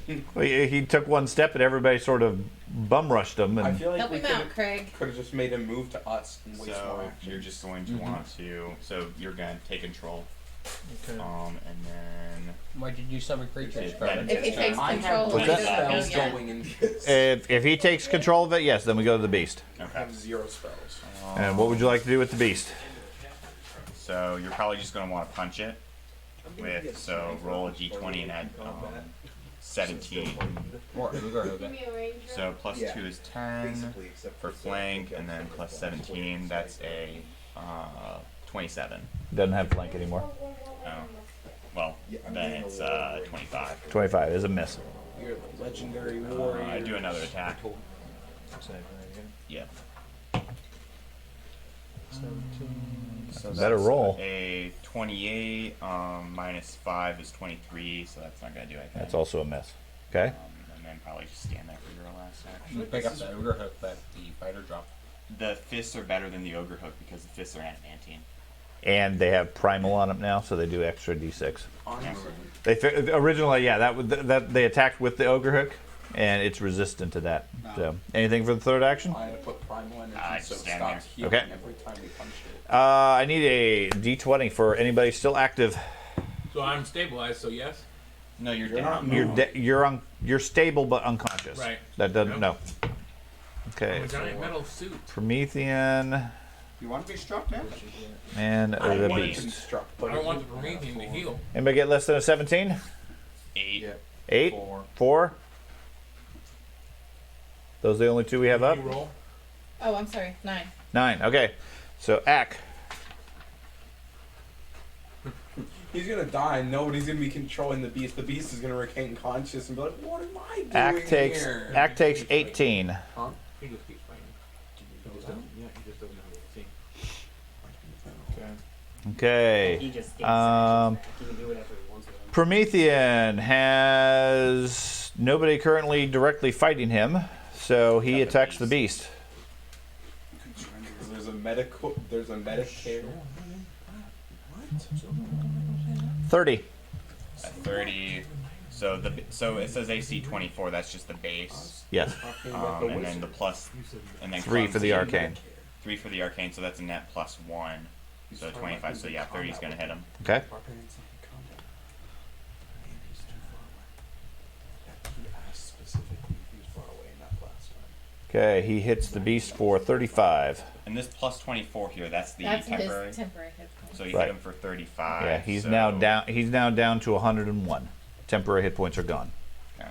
Speaker 1: He took one step and everybody sort of bum rushed him.
Speaker 7: I
Speaker 1: And
Speaker 7: feel like
Speaker 5: Help
Speaker 7: we
Speaker 5: him out, Craig.
Speaker 7: could have just made him move to us and waste more
Speaker 4: So
Speaker 7: action.
Speaker 4: you're just going to want to. So you're going to take control.
Speaker 2: Okay.
Speaker 4: And then.
Speaker 10: Why did you summon creatures?
Speaker 4: Then
Speaker 5: If he takes
Speaker 7: I
Speaker 5: control,
Speaker 7: have
Speaker 1: What's
Speaker 5: he
Speaker 1: that?
Speaker 5: doesn't know
Speaker 7: spells
Speaker 5: yet.
Speaker 7: going in this.
Speaker 1: if he takes control of it, yes, then we go to the beast.
Speaker 7: I
Speaker 4: Okay.
Speaker 7: have 0 spells.
Speaker 1: And what would you like to do with the beast?
Speaker 4: So you're probably just going to want to punch it with. So roll a d20 and add 17.
Speaker 10: Or
Speaker 3: Give me a ranger.
Speaker 4: So plus
Speaker 7: Yeah.
Speaker 4: 2 is 10
Speaker 6: Basically, except
Speaker 4: for flank, and then plus 17. That's a 27.
Speaker 1: Doesn't have flank anymore.
Speaker 4: Oh. Well,
Speaker 6: Yeah, I'm
Speaker 4: then
Speaker 6: doing a
Speaker 4: it's
Speaker 6: little
Speaker 4: 25.
Speaker 1: 25 is a miss.
Speaker 7: You're the legendary warrior.
Speaker 4: I do another attack. Yeah. So
Speaker 1: Better
Speaker 4: that's
Speaker 1: roll.
Speaker 4: A 28 minus 5 is 23, so that's not gonna do anything.
Speaker 1: That's also a miss. Okay.
Speaker 4: And then probably just stand there for your last action.
Speaker 10: you pick up that ogre hook that the fighter dropped.
Speaker 4: The fists are better than the ogre hook because the fists are adamantine.
Speaker 1: And they have primal on them now, so they do extra d6.
Speaker 7: Honestly.
Speaker 1: Originally, yeah, that they attacked with the ogre hook, and it's resistant to that. So, anything for the third action?
Speaker 7: I had to put primal energy
Speaker 4: Just
Speaker 7: so it
Speaker 4: stand
Speaker 7: stops
Speaker 4: there.
Speaker 7: healing
Speaker 1: Okay.
Speaker 7: every time we punched it.
Speaker 1: I need a d20 for anybody still active.
Speaker 2: So I'm stabilized, so yes?
Speaker 4: No, you're
Speaker 7: You're
Speaker 4: down.
Speaker 7: not
Speaker 1: You're stable but unconscious.
Speaker 2: Right.
Speaker 1: That doesn't
Speaker 2: Nope.
Speaker 1: no. Okay.
Speaker 2: I'm a giant
Speaker 1: so
Speaker 2: metal suit.
Speaker 1: Promethean
Speaker 10: You want to be struck now?
Speaker 1: and
Speaker 2: I
Speaker 1: the
Speaker 2: want
Speaker 1: beast.
Speaker 7: Construct,
Speaker 2: I don't want the Promethean to heal.
Speaker 1: Anybody get less than a 17?
Speaker 4: 8.
Speaker 10: Yeah.
Speaker 1: 8?
Speaker 10: 4.
Speaker 1: 4? Those are the only two we have up?
Speaker 2: You roll.
Speaker 5: Oh, I'm sorry. 9.
Speaker 1: 9. Okay. So Ack.
Speaker 7: He's gonna die and nobody's gonna be controlling the beast. The beast is gonna regain conscious and be like, what am I doing
Speaker 1: Ack takes
Speaker 7: here?
Speaker 1: 18.
Speaker 2: He just keeps fighting. He just doesn't, yeah, he just doesn't have anything.
Speaker 1: Okay.
Speaker 8: He just gets
Speaker 1: Um,
Speaker 8: actions back. He can do whatever he wants with them.
Speaker 1: Promethean has nobody currently directly fighting him, so he attacks the beast.
Speaker 7: There's a Medicare.
Speaker 1: 30.
Speaker 4: At 30. So it says AC 24. That's just the base.
Speaker 1: Yes.
Speaker 7: Talking about the
Speaker 4: And then
Speaker 7: wizard.
Speaker 4: the plus, and then
Speaker 1: 3 for the
Speaker 4: clumsy.
Speaker 1: arcane.
Speaker 4: 3 for the arcane, so that's a net +1.
Speaker 7: He's
Speaker 4: So
Speaker 7: talking
Speaker 4: 25.
Speaker 7: about
Speaker 4: So
Speaker 7: who's
Speaker 4: yeah,
Speaker 7: in
Speaker 4: 30 is
Speaker 7: combat
Speaker 4: gonna
Speaker 7: with
Speaker 4: hit him.
Speaker 1: Okay.
Speaker 7: Barbarian's not in combat. And he's too far away. That he asked specifically if he was far away in that last time.
Speaker 1: Okay, he hits the beast for 35.
Speaker 4: And this +24 here, that's the
Speaker 5: That's
Speaker 4: temporary.
Speaker 5: his temporary hit point.
Speaker 4: So you
Speaker 1: Right.
Speaker 4: hit him for 35.
Speaker 1: Yeah, he's
Speaker 4: so-
Speaker 1: now down. He's now down to 101. Temporary hit points are gone.
Speaker 4: Okay.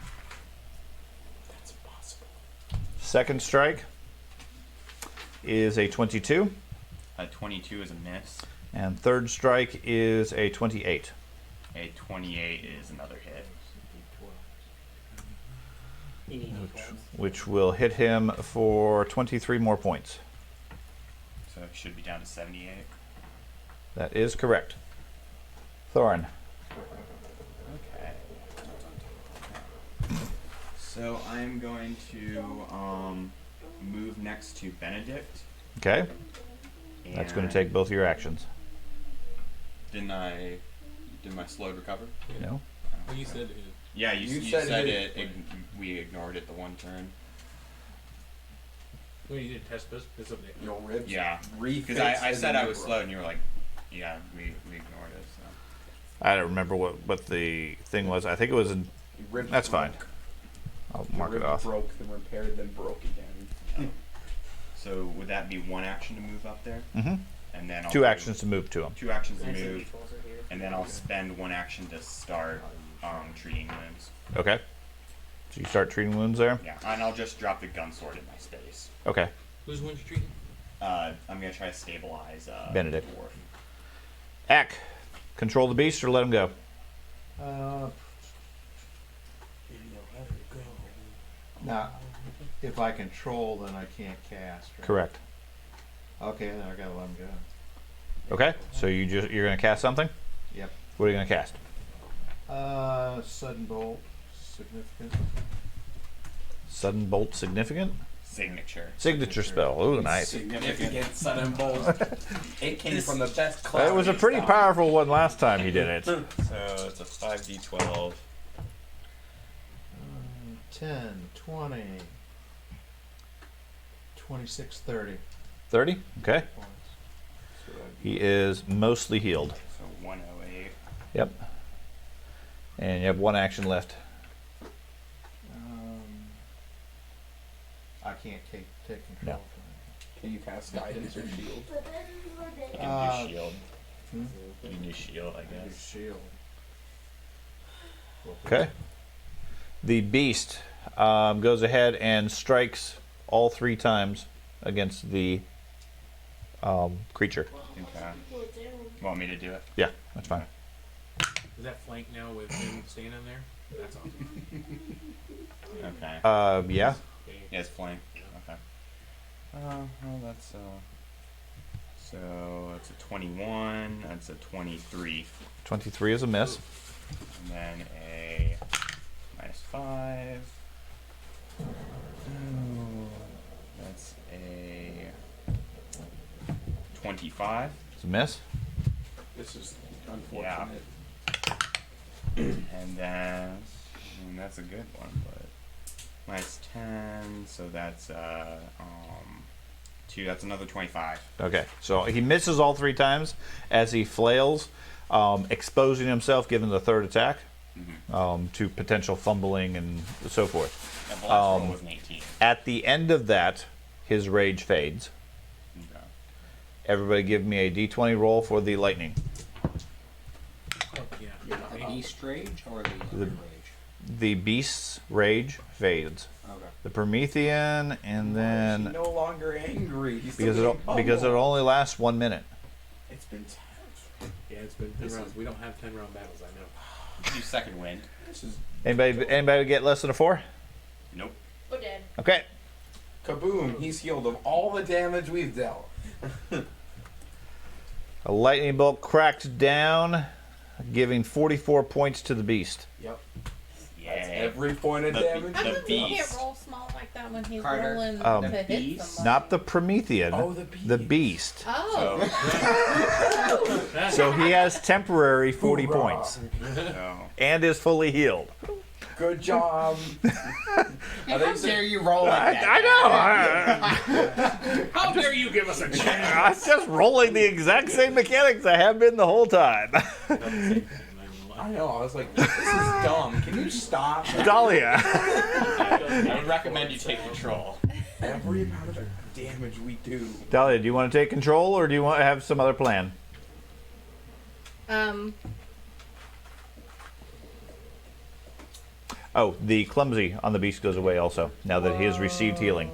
Speaker 7: That's impossible.
Speaker 1: Second strike is a 22,
Speaker 4: A 22 is a miss.
Speaker 1: and third strike is a 28.
Speaker 4: A 28 is another hit.
Speaker 8: You need D12s.
Speaker 1: Which will hit him for 23 more points.
Speaker 4: So it should be down to 78.
Speaker 1: That is correct. Thorin.
Speaker 4: Okay. So I'm going to move next to Benedict.
Speaker 1: Okay, that's going to take both of your actions.
Speaker 4: Did my slowed recover?
Speaker 1: No.
Speaker 2: Well, you said it.
Speaker 4: Yeah, you
Speaker 7: You
Speaker 4: said,
Speaker 7: said
Speaker 4: it. We ignored it the one turn.
Speaker 2: Well, you did test this up there.
Speaker 7: Your ribs.
Speaker 4: Yeah,
Speaker 7: refits
Speaker 4: because I
Speaker 7: his
Speaker 4: said I was
Speaker 7: endeavor.
Speaker 4: slow, and you were like, "Yeah, we ignored it." So.
Speaker 1: I don't remember what the thing was. I think it was.
Speaker 7: Your ribs
Speaker 1: That's fine.
Speaker 7: broke.
Speaker 1: I'll
Speaker 7: Your
Speaker 1: mark it
Speaker 7: ribs
Speaker 1: off.
Speaker 7: Broke, then repaired, then broke again.
Speaker 4: So would that be one action to move up there,
Speaker 1: Mm-hmm.
Speaker 4: and then I'll
Speaker 1: 2
Speaker 4: do
Speaker 1: actions to move to him.
Speaker 4: 2 actions to
Speaker 8: I see
Speaker 4: move,
Speaker 8: D12s are here.
Speaker 4: and then I'll spend 1 action to start treating wounds.
Speaker 1: Okay. So you start treating wounds there.
Speaker 4: Yeah, and I'll just drop the gun sword in my space.
Speaker 1: Okay.
Speaker 2: Who's one you treating?
Speaker 4: I'm gonna try to stabilize
Speaker 1: Benedict.
Speaker 4: Dwarf.
Speaker 1: Ack, control the beast or let him go.
Speaker 9: Now, if I control, then I can't cast. Right?
Speaker 1: Correct.
Speaker 9: Okay, then I gotta let him go.
Speaker 1: Okay. So you're gonna cast something.
Speaker 9: Yep.
Speaker 1: What are you gonna cast?
Speaker 9: Sudden bolt, significant.
Speaker 1: Sudden bolt, significant. Signature spell. Ooh, nice.
Speaker 7: Significant sudden bolt. It came from the best class.
Speaker 1: It was a pretty powerful one last time he did it.
Speaker 4: So it's a 5d12.
Speaker 9: 10, 20, 26, 30.
Speaker 1: 30. Okay. He is mostly healed.
Speaker 4: So 108.
Speaker 1: Yep. And you have 1 action left.
Speaker 9: I can't take control.
Speaker 1: No.
Speaker 7: Can you cast guidance or shield?
Speaker 4: You can do shield. You can do shield, I guess.
Speaker 9: Shield.
Speaker 1: Okay. The beast goes ahead and strikes all 3 times against the creature.
Speaker 4: Okay. Want me to do it?
Speaker 1: Yeah, that's fine.
Speaker 2: Is that flank now with him staying in there? That's awesome.
Speaker 4: Okay.
Speaker 1: Yeah.
Speaker 4: Yeah, it's flank. Okay. Well, that's so it's a 21. That's a 23,
Speaker 1: 23 is a miss.
Speaker 4: and then a -5. That's a 25.
Speaker 1: It's a miss.
Speaker 7: This is unfortunate.
Speaker 4: And then, that's a good one, but -10, so that's 2. That's another 25.
Speaker 1: Okay. So he misses all 3 times as he flails, exposing himself, given the 3rd attack, to potential fumbling and so forth.
Speaker 4: And the last roll was an 18.
Speaker 1: At the end of that, his rage fades.
Speaker 4: Okay.
Speaker 1: Everybody give me a d20 roll for the lightning.
Speaker 2: Yeah.
Speaker 10: The East Rage or the
Speaker 1: The-
Speaker 10: Rage?
Speaker 1: The beast's rage fades.
Speaker 10: Okay.
Speaker 1: The Promethean, and
Speaker 7: He's
Speaker 1: then
Speaker 7: no longer angry. He's
Speaker 1: because
Speaker 7: still
Speaker 1: it
Speaker 7: being
Speaker 1: because it
Speaker 7: pummeled.
Speaker 1: only lasts 1 minute.
Speaker 7: It's been tense.
Speaker 2: Yeah, it's been 10 rounds. We don't have 10-round battles, I know.
Speaker 4: You can do second wind.
Speaker 7: This is
Speaker 1: Anybody get less than a 4?
Speaker 4: Nope.
Speaker 3: We're dead.
Speaker 1: Okay.
Speaker 7: kaboom. He's healed of all the damage we've dealt.
Speaker 1: A lightning bolt cracked down, giving 44 points to the beast.
Speaker 7: Yep.
Speaker 4: Yeah.
Speaker 7: That's every point of
Speaker 4: The-
Speaker 7: damage.
Speaker 5: How
Speaker 4: The
Speaker 5: does he
Speaker 4: beast.
Speaker 5: get roll small like that when he's
Speaker 10: Carter,
Speaker 5: rolling
Speaker 1: the
Speaker 5: to hit
Speaker 10: beast?
Speaker 5: somebody?
Speaker 1: Not the Promethean,
Speaker 7: Oh, the beast.
Speaker 1: the beast.
Speaker 5: Oh.
Speaker 1: So he has temporary 40 points
Speaker 4: So
Speaker 1: and is fully healed.
Speaker 7: Good job.
Speaker 10: How dare you roll like that?
Speaker 1: I know.
Speaker 2: How dare you give us a chance?
Speaker 1: I'm just rolling the exact same mechanics I have been the whole time.
Speaker 7: I know. I was like, this is dumb. Can you stop?
Speaker 1: Dahlia.
Speaker 4: I would recommend you take control.
Speaker 7: Every amount of damage we do.
Speaker 1: Dahlia, do you want to take control or do you want to have some other plan? Oh, the clumsy on the beast goes away also, now that he has received healing.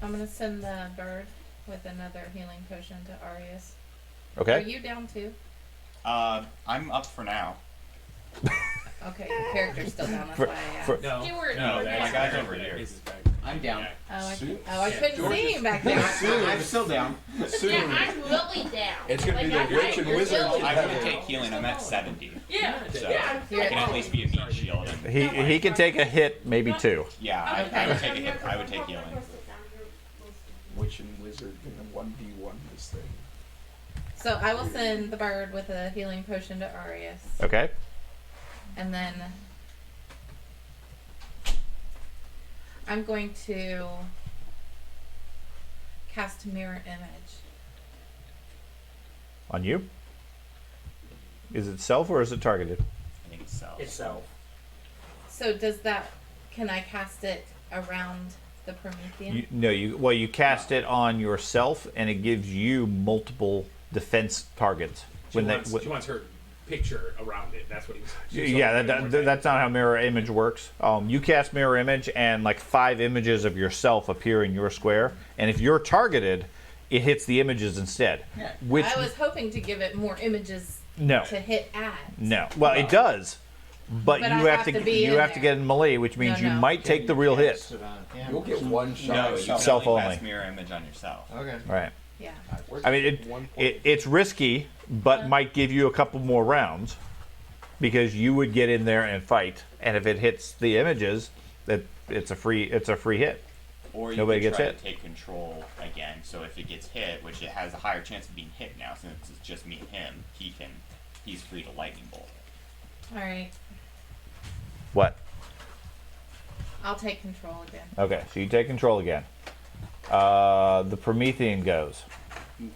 Speaker 5: I'm gonna send the bird with another healing potion to Arius. Are
Speaker 1: Okay?
Speaker 5: you down too?
Speaker 4: I'm up for now.
Speaker 5: Okay, your character's still down. That's
Speaker 1: For-
Speaker 5: why I asked.
Speaker 1: for-
Speaker 2: No,
Speaker 3: You were-
Speaker 2: no,
Speaker 3: you were
Speaker 2: that's
Speaker 4: My guy's
Speaker 2: back
Speaker 4: over
Speaker 2: there.
Speaker 4: here.
Speaker 2: His is back.
Speaker 10: I'm down.
Speaker 5: I couldn't see him back there.
Speaker 10: I'm still down.
Speaker 7: Soon.
Speaker 3: Yeah, I'm really down.
Speaker 7: It's gonna be
Speaker 3: Like,
Speaker 7: the witch and
Speaker 3: you're
Speaker 7: wizard.
Speaker 3: really
Speaker 4: I
Speaker 3: down.
Speaker 4: would take healing. I'm at 70.
Speaker 3: Yeah,
Speaker 4: So
Speaker 3: yeah.
Speaker 5: Here.
Speaker 4: I can at least be a meat shield. And,
Speaker 1: He can take a hit, maybe two.
Speaker 4: yeah, I would take a hit. I would take healing.
Speaker 7: Witch and wizard gonna 1v1 this thing.
Speaker 5: So I will send the bird with a healing potion to Arius,
Speaker 1: Okay?
Speaker 5: and then I'm going to cast mirror image.
Speaker 1: On you? Is it self or is it targeted?
Speaker 4: I think it's self.
Speaker 8: Itself.
Speaker 5: So does that? Can I cast it around the Promethean?
Speaker 1: You cast it on yourself and it gives you multiple defense targets.
Speaker 2: She wants her picture around it. That's what he was.
Speaker 1: Yeah, that's not how mirror image works. You cast mirror image, and like 5 images of yourself appear in your square. And if you're targeted, it hits the images instead.
Speaker 10: Yeah.
Speaker 1: Which
Speaker 5: I was hoping to give it more images
Speaker 1: no,
Speaker 5: to hit at.
Speaker 1: no. Well, it does, but
Speaker 5: But
Speaker 1: you
Speaker 5: I
Speaker 1: have
Speaker 5: have
Speaker 1: to
Speaker 5: to be
Speaker 1: you
Speaker 5: in
Speaker 1: have to
Speaker 5: there.
Speaker 1: get in melee, which means you
Speaker 5: No.
Speaker 1: might take the real hit.
Speaker 7: You'll get one shot.
Speaker 4: No, you can
Speaker 1: Self
Speaker 4: only
Speaker 1: only.
Speaker 4: cast mirror image on yourself.
Speaker 9: Okay.
Speaker 1: Right.
Speaker 5: Yeah.
Speaker 1: I mean, it's risky, but might give you a couple more rounds because you would get in there and fight, and if it hits the images, it's a free hit.
Speaker 4: Or you
Speaker 1: Nobody
Speaker 4: could
Speaker 1: gets
Speaker 4: try
Speaker 1: hit.
Speaker 4: to take control again. So if it gets hit, which it has a higher chance of being hit now, since it's just me and him, he's free to lightning bolt.
Speaker 5: All right.
Speaker 1: What?
Speaker 5: I'll take control again.
Speaker 1: Okay, so you take control again. The Promethean goes.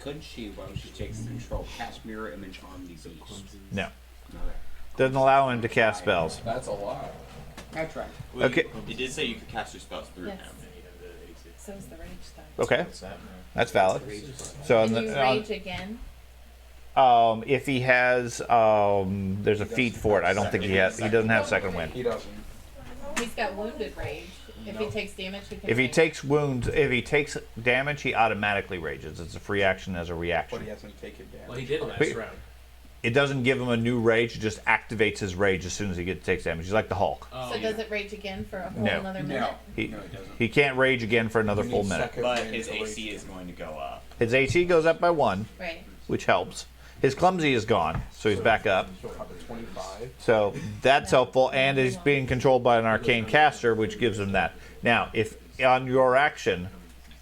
Speaker 10: Could she, while she takes control, cast mirror image on the beast?
Speaker 1: No,
Speaker 10: No.
Speaker 1: doesn't allow him to cast spells.
Speaker 7: That's a lot.
Speaker 10: That's right.
Speaker 4: Well,
Speaker 1: Okay.
Speaker 4: It did say you could cast your spells through
Speaker 5: Yes.
Speaker 4: him.
Speaker 5: So is the rage die.
Speaker 1: Okay,
Speaker 9: What's that?
Speaker 1: that's valid. So
Speaker 5: Can you rage again?
Speaker 1: if he has, there's a feat for it. I don't think he has. He doesn't have second wind.
Speaker 7: He doesn't.
Speaker 5: He's got wounded rage. If he takes damage, he can.
Speaker 1: If he
Speaker 5: rage.
Speaker 1: takes wounds, if he takes damage, he automatically rages. It's a free action as a
Speaker 7: But
Speaker 1: reaction.
Speaker 7: he hasn't taken damage.
Speaker 2: Well, he did last
Speaker 1: Wait.
Speaker 2: round.
Speaker 1: It doesn't give him a new rage; it just activates his rage as soon as he takes damage. He's like the Hulk.
Speaker 2: Oh,
Speaker 5: So does it rage again for a whole
Speaker 1: No.
Speaker 5: another minute?
Speaker 1: He
Speaker 10: No, it doesn't.
Speaker 1: he can't rage again for another
Speaker 7: You
Speaker 1: full
Speaker 7: need
Speaker 1: minute.
Speaker 7: second
Speaker 4: But
Speaker 7: wind
Speaker 4: his
Speaker 7: to rage
Speaker 4: AC is
Speaker 7: again.
Speaker 4: going to go up.
Speaker 1: His AC goes up by 1,
Speaker 5: Right.
Speaker 1: which helps. His clumsy is gone, so he's back up.
Speaker 7: She'll have a 25.
Speaker 1: So that's helpful, and he's being controlled by an arcane caster, which gives him that. Now, if on your action,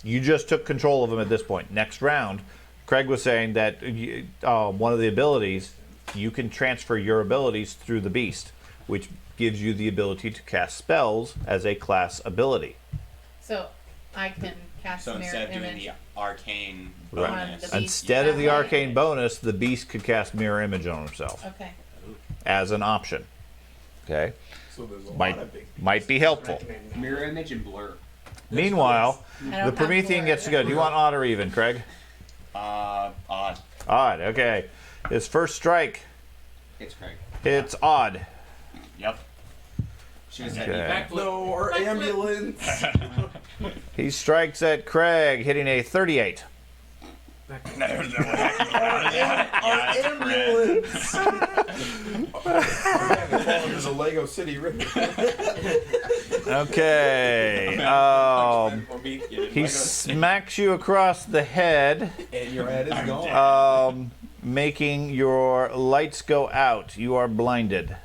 Speaker 1: you just took control of him at this point. Next round, Craig was saying that one of the abilities, you can transfer your abilities through the beast, which gives you the ability to cast spells as a class ability.
Speaker 5: So I can cast
Speaker 4: So
Speaker 5: mirror
Speaker 4: instead of doing
Speaker 5: image.
Speaker 4: the arcane
Speaker 1: Right.
Speaker 4: bonus,
Speaker 5: On the beast.
Speaker 1: Instead of the
Speaker 5: Yeah.
Speaker 1: arcane bonus, the beast could cast mirror image on himself
Speaker 5: Okay.
Speaker 1: as an option. Okay,
Speaker 7: So there's a
Speaker 1: might
Speaker 7: lot of big.
Speaker 1: might be helpful.
Speaker 10: Mirror image and blur.
Speaker 1: Meanwhile,
Speaker 5: I don't
Speaker 1: the
Speaker 5: have
Speaker 1: Promethean
Speaker 5: blur.
Speaker 1: gets to go. Do you want odd or even, Craig?
Speaker 4: odd.
Speaker 1: Odd. Okay. His first strike
Speaker 10: It's Craig.
Speaker 1: hits odd.
Speaker 4: Yep.
Speaker 10: She was at
Speaker 1: Okay.
Speaker 2: Backflip.
Speaker 7: No, our ambulance.
Speaker 1: He strikes at Craig, hitting a 38.
Speaker 7: Our ambulance. There's a Lego City River.
Speaker 1: Okay. He smacks you across the head,
Speaker 7: And your head is gone.
Speaker 1: making your lights go out. You are blinded.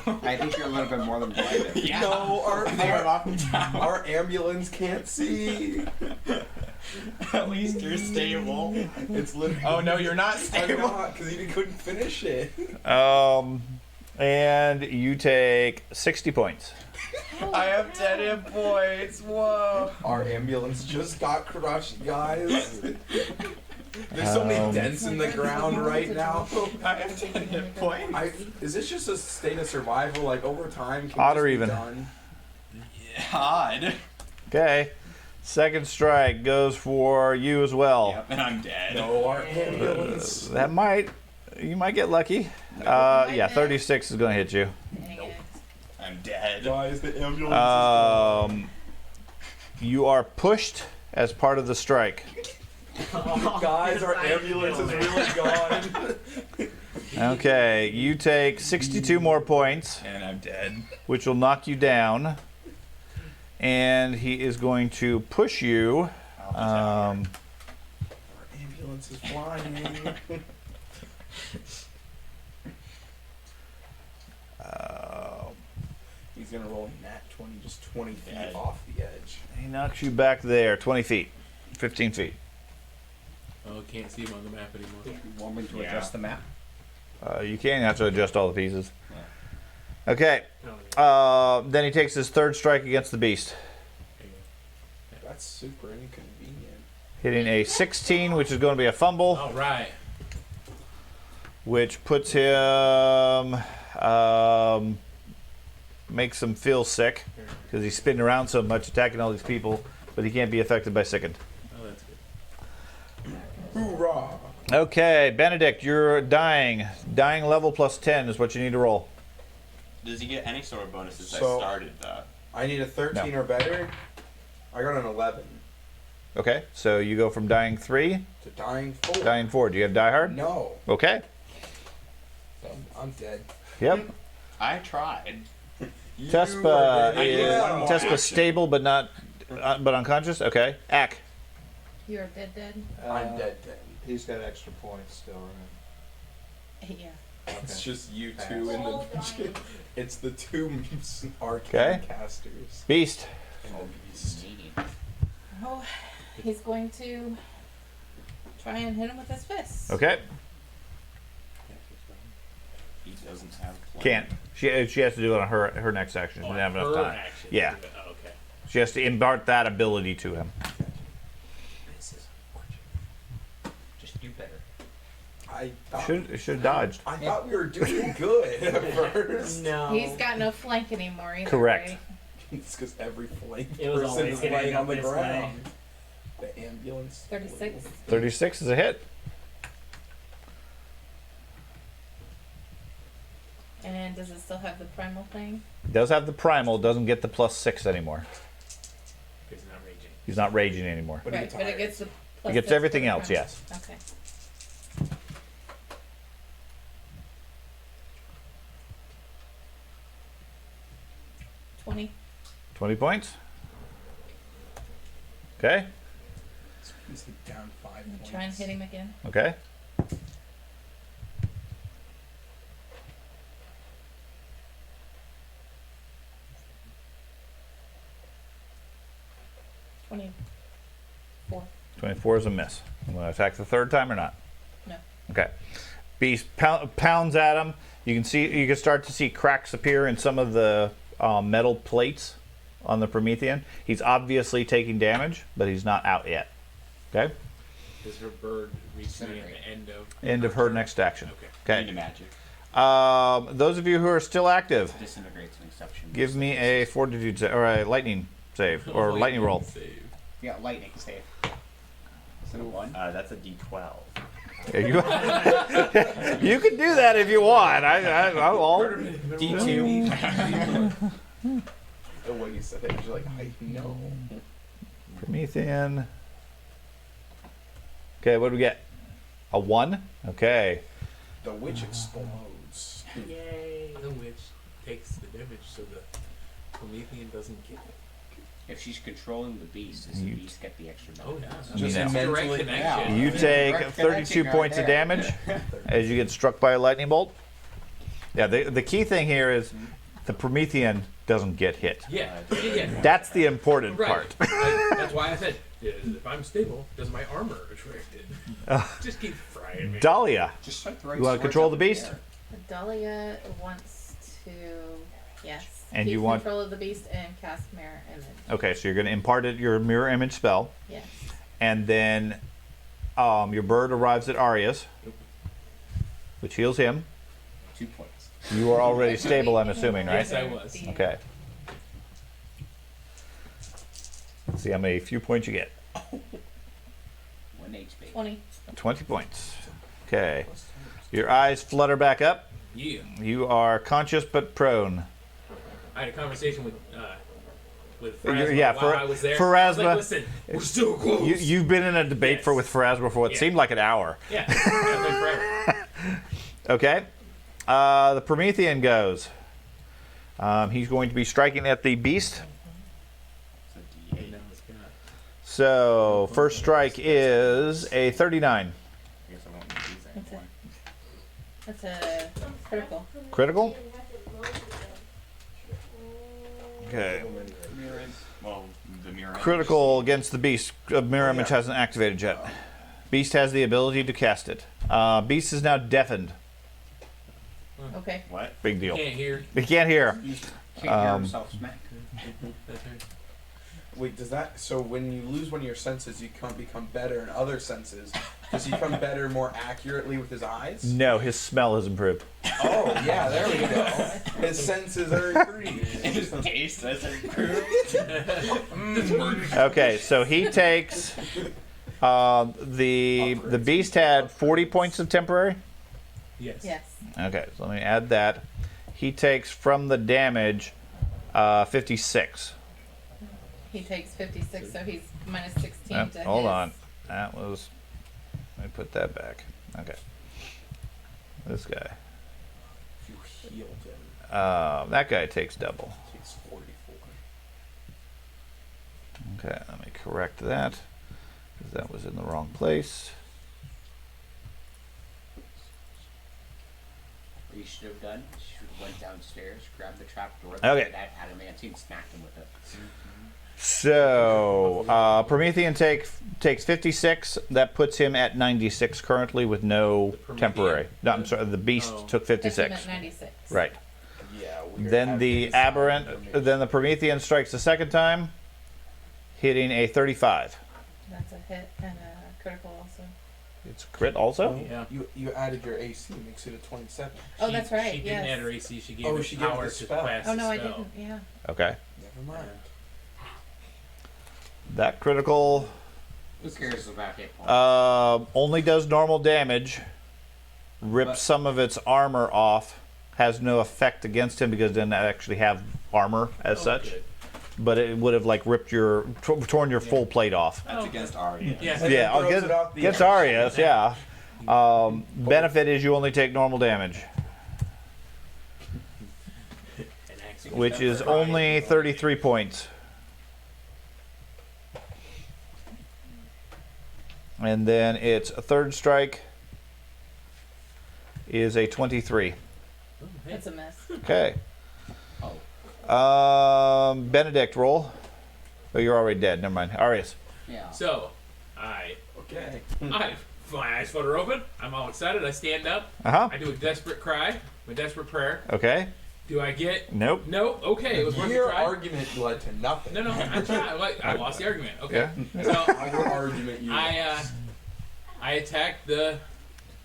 Speaker 10: I think you're a little bit more than blinded.
Speaker 7: No,
Speaker 10: They are off the top.
Speaker 7: our ambulance can't see.
Speaker 4: At least you're stable.
Speaker 7: It's literally.
Speaker 4: Oh no, you're not
Speaker 7: I'm
Speaker 4: stable.
Speaker 7: not, because he couldn't finish it.
Speaker 1: And you take 60 points.
Speaker 4: I have 10 hit points. Whoa.
Speaker 7: Our ambulance just got crushed, guys. There's so many dents in the ground right now.
Speaker 4: I have 10 hit points.
Speaker 7: Is this just a state of survival? Like over time, can
Speaker 1: Odd
Speaker 7: this
Speaker 1: or
Speaker 7: be
Speaker 1: even?
Speaker 7: done?
Speaker 4: Odd.
Speaker 1: Okay. Second strike goes for you as well.
Speaker 4: Yep, and I'm dead.
Speaker 7: No, our ambulance.
Speaker 1: You might get lucky. Yeah, 36 is going to hit you.
Speaker 5: Dang it.
Speaker 4: I'm dead.
Speaker 7: Guys, the ambulance
Speaker 1: You are pushed as part of the strike.
Speaker 7: Guys, our ambulance is really gone.
Speaker 1: Okay, you take 62 more points,
Speaker 4: And I'm dead.
Speaker 1: which will knock you down. And he is going to push you.
Speaker 7: Our ambulance is flying. He's gonna roll a nat 20, just 20 feet
Speaker 4: Dead.
Speaker 7: off the edge.
Speaker 1: He knocks you back there, 20 feet, 15 feet.
Speaker 2: Oh, can't see him on the map anymore.
Speaker 10: You want me to
Speaker 4: Yeah.
Speaker 10: adjust the map?
Speaker 1: You can have to adjust all the pieces.
Speaker 4: Yeah.
Speaker 1: Okay.
Speaker 2: Oh, yeah.
Speaker 1: Then he takes his third strike against the beast,
Speaker 2: There you go.
Speaker 7: That's super inconvenient.
Speaker 1: hitting a 16, which is going to be a fumble,
Speaker 2: All right.
Speaker 1: which puts him, makes him feel sick because he's spinning around so much, attacking all these people, but he can't be affected by sickened.
Speaker 2: Oh, that's good.
Speaker 7: Hoorah!
Speaker 1: Okay, Benedict, you're dying. Dying level plus 10 is what you need to roll.
Speaker 4: Does he get any sort of bonuses?
Speaker 7: So-
Speaker 4: I started that.
Speaker 7: I need a 13 or better. I got an 11
Speaker 1: Okay, so you go from dying 3
Speaker 7: to dying 4.
Speaker 1: dying 4. Do you have die hard?
Speaker 7: No,
Speaker 1: Okay.
Speaker 7: I'm dead.
Speaker 1: Yep.
Speaker 4: I tried.
Speaker 1: Tespa
Speaker 4: I did one more
Speaker 1: Tespa
Speaker 4: action.
Speaker 1: stable but not but unconscious. Okay. Ack.
Speaker 5: You're dead.
Speaker 7: I'm dead.
Speaker 9: He's got extra points still, right?
Speaker 5: Yeah.
Speaker 7: It's
Speaker 9: Okay.
Speaker 7: just you
Speaker 9: Pass.
Speaker 7: two in
Speaker 3: All
Speaker 7: the.
Speaker 3: dying.
Speaker 7: It's the two arcane
Speaker 1: Okay.
Speaker 7: casters.
Speaker 1: Beast.
Speaker 7: And the beast.
Speaker 5: Oh, he's going to try and hit him with his fist.
Speaker 1: Okay.
Speaker 4: He doesn't have.
Speaker 1: Can't. She has to do it on her next action. She
Speaker 2: Oh,
Speaker 1: doesn't have enough
Speaker 2: her
Speaker 1: time.
Speaker 2: action.
Speaker 1: Yeah.
Speaker 2: Oh, okay.
Speaker 1: She has to impart that ability to him.
Speaker 2: This is
Speaker 10: Just do better.
Speaker 7: I thought.
Speaker 1: Should have dodged.
Speaker 7: I thought we were doing good at first.
Speaker 8: No.
Speaker 5: He's got no flank anymore either.
Speaker 1: Correct.
Speaker 5: Right?
Speaker 7: It's because every flank
Speaker 8: It was
Speaker 7: person
Speaker 8: always
Speaker 7: is
Speaker 8: gonna
Speaker 7: laying
Speaker 8: end
Speaker 7: on
Speaker 8: up
Speaker 7: the
Speaker 8: this way.
Speaker 7: ground. The ambulance.
Speaker 5: 36.
Speaker 1: 36 is a hit.
Speaker 5: And does it still have the primal thing?
Speaker 1: Does have the primal, doesn't get the plus 6 anymore.
Speaker 2: because not raging.
Speaker 1: He's not raging anymore.
Speaker 7: But he
Speaker 5: right,
Speaker 7: gets
Speaker 5: but it
Speaker 7: higher.
Speaker 5: gets the
Speaker 1: He
Speaker 5: plus
Speaker 1: gets
Speaker 5: 6
Speaker 1: everything
Speaker 5: for the
Speaker 1: else,
Speaker 5: primal.
Speaker 1: yes.
Speaker 5: Okay. $20.
Speaker 1: 20 points. Okay.
Speaker 7: He's down 5 points.
Speaker 5: Try and hit him again.
Speaker 1: Okay.
Speaker 5: $24.
Speaker 1: 24 is a miss. I'm going to attack the third time or not?
Speaker 5: No.
Speaker 1: Okay. Beast pounds at him. You can start to see cracks appear in some of the metal plates on the Promethean. He's obviously taking damage, but he's not out yet. Okay.
Speaker 2: Does her bird reach me at the end of?
Speaker 1: End of her next action.
Speaker 2: Okay.
Speaker 4: Into
Speaker 1: Okay.
Speaker 4: magic.
Speaker 1: Those of you who are still active,
Speaker 4: Disintegrates an exception.
Speaker 1: give me a fortitude or a lightning save or lightning roll.
Speaker 2: Save.
Speaker 10: You got lightning save. Is it a 1?
Speaker 4: That's a D12.
Speaker 1: Yeah, you can do that if you want. I'll
Speaker 10: D2.
Speaker 7: The way you said it, you're like, I know.
Speaker 1: Promethean. Okay, what do we get? A 1? Okay.
Speaker 7: The witch explodes.
Speaker 2: Yay! The witch takes the damage, so the Promethean doesn't get it.
Speaker 10: If she's controlling the beast, does the
Speaker 1: You-
Speaker 10: beast get the extra
Speaker 2: Oh
Speaker 10: benefit?
Speaker 2: yeah.
Speaker 7: Just
Speaker 1: Yeah.
Speaker 2: Direct
Speaker 7: mentally.
Speaker 2: connection.
Speaker 1: You take
Speaker 10: Direct
Speaker 1: 32
Speaker 10: connection
Speaker 1: points
Speaker 10: right
Speaker 1: of
Speaker 10: there.
Speaker 1: damage as you get struck by a lightning bolt. Yeah, the key thing here is The Promethean doesn't get hit.
Speaker 2: Yeah.
Speaker 1: That's the important
Speaker 2: Right.
Speaker 1: part.
Speaker 2: That's why I said, if I'm stable, does my armor attract it? Just keep frying me.
Speaker 1: Dahlia,
Speaker 10: Just like the right
Speaker 1: you want to control the beast?
Speaker 5: Dahlia wants to, yes.
Speaker 1: And
Speaker 5: keep
Speaker 1: you want-
Speaker 5: control of the beast and cast mirror image.
Speaker 1: Okay, so you're going to impart your mirror image spell,
Speaker 5: Yes.
Speaker 1: and then your bird arrives at Arya's, which heals him.
Speaker 10: 2 points.
Speaker 1: You are already stable, I'm assuming, right?
Speaker 2: Yes, I was.
Speaker 1: Okay. Let's see how many few points you get.
Speaker 10: 1 HP.
Speaker 5: 20.
Speaker 1: 20 points. Okay. Your eyes flutter back up.
Speaker 2: Yeah.
Speaker 1: You are conscious but prone.
Speaker 2: I had a conversation with
Speaker 1: You're-
Speaker 2: Pharasma
Speaker 1: yeah,
Speaker 2: while I was there.
Speaker 1: Pharasma-
Speaker 2: I was like, listen, we're still close.
Speaker 1: You've been in a debate
Speaker 2: Yes.
Speaker 1: with Pharasma for what
Speaker 2: Yeah.
Speaker 1: seemed like an hour.
Speaker 2: Yeah. It's been forever.
Speaker 1: Okay. The Promethean goes. He's going to be striking at the beast.
Speaker 10: It's a D8.
Speaker 2: No, it's got-
Speaker 1: So, first strike is a 39.
Speaker 10: I guess I won't use these
Speaker 5: That's
Speaker 10: anymore.
Speaker 5: That's a critical.
Speaker 1: Critical? Okay.
Speaker 4: Mirror image. Well, the mirror image.
Speaker 1: Critical against the beast. Mirror image hasn't activated yet. Beast has the ability to cast it. Beast is now deafened.
Speaker 5: Okay.
Speaker 4: What?
Speaker 1: Big deal.
Speaker 2: Can't hear.
Speaker 1: He can't hear.
Speaker 10: Can't hear himself smack.
Speaker 2: That's right.
Speaker 7: Wait, does that so when you lose one of your senses, you can't become better in other senses? Does he become better more accurately with his eyes?
Speaker 1: No, his smell has improved.
Speaker 7: Oh yeah, there we go. His senses are increased.
Speaker 4: His taste has improved.
Speaker 1: Okay, so he takes the beast had 40 points of temporary.
Speaker 2: Yes.
Speaker 5: Yes.
Speaker 1: Okay, so let me add that. He takes from the damage 56.
Speaker 5: He takes 56, so he's minus 16 to his.
Speaker 1: Hold on, that was. Let me put that back. Okay, this guy.
Speaker 7: If you healed him,
Speaker 1: That guy takes double.
Speaker 7: takes 44.
Speaker 1: Okay, let me correct that because that was in the wrong place.
Speaker 10: What you should have done, you should have went downstairs, grabbed the trap door,
Speaker 1: Okay.
Speaker 10: that adamantine, smacked him with it.
Speaker 1: So Promethean takes 56. That puts him at 96 currently with no
Speaker 2: Promethean?
Speaker 1: temporary. No, I'm sorry. The beast
Speaker 2: Oh.
Speaker 1: took
Speaker 5: That's him
Speaker 1: 56.
Speaker 5: at 96.
Speaker 1: Right.
Speaker 7: Yeah. Weird.
Speaker 1: Then the
Speaker 7: Having
Speaker 1: aberrant.
Speaker 7: information.
Speaker 1: Then the Promethean strikes the second time, hitting a 35.
Speaker 5: That's a hit and a critical also.
Speaker 1: It's a crit also.
Speaker 2: Yeah.
Speaker 7: You added your AC, makes it a 27.
Speaker 5: Oh, that's right,
Speaker 2: She didn't
Speaker 5: yes.
Speaker 2: add her AC. She gave
Speaker 7: Oh,
Speaker 2: her
Speaker 7: she gave
Speaker 2: power
Speaker 7: the
Speaker 2: to
Speaker 7: spell.
Speaker 2: cast
Speaker 5: Oh, no,
Speaker 2: the
Speaker 5: I
Speaker 2: spell.
Speaker 5: didn't. Yeah.
Speaker 1: Okay.
Speaker 7: Never mind.
Speaker 1: That critical
Speaker 10: Who cares about hit points?
Speaker 1: only does normal damage. Rips
Speaker 10: But-
Speaker 1: some of its armor off. Has no effect against him because it doesn't actually have armor as
Speaker 2: Oh,
Speaker 1: such.
Speaker 2: good.
Speaker 1: But it would have like ripped your torn your full plate off.
Speaker 4: That's against Arya.
Speaker 2: Yeah.
Speaker 7: And
Speaker 1: Yeah,
Speaker 7: then throws it out the
Speaker 1: against
Speaker 7: edge.
Speaker 1: Arias, yeah. Benefit is you only take normal damage,
Speaker 2: An accident.
Speaker 1: which is only 33 points. And then its third strike is a 23.
Speaker 2: Oh, hey.
Speaker 5: That's a miss.
Speaker 1: Okay. Benedict, roll. Oh, you're already dead. Never mind. Arias.
Speaker 10: Yeah.
Speaker 2: So, I
Speaker 7: Okay.
Speaker 2: my eyes flutter open. I'm all excited. I stand up.
Speaker 1: Uh huh.
Speaker 2: I do a desperate cry, a desperate prayer.
Speaker 1: Okay.
Speaker 2: Do I get?
Speaker 1: Nope.
Speaker 2: No. Okay, it was worth a
Speaker 7: Your
Speaker 2: try.
Speaker 7: argument led to nothing.
Speaker 2: No, I tried. I lost the argument. Okay.
Speaker 1: Yeah.
Speaker 2: So
Speaker 7: Your argument, you.
Speaker 2: I attacked the.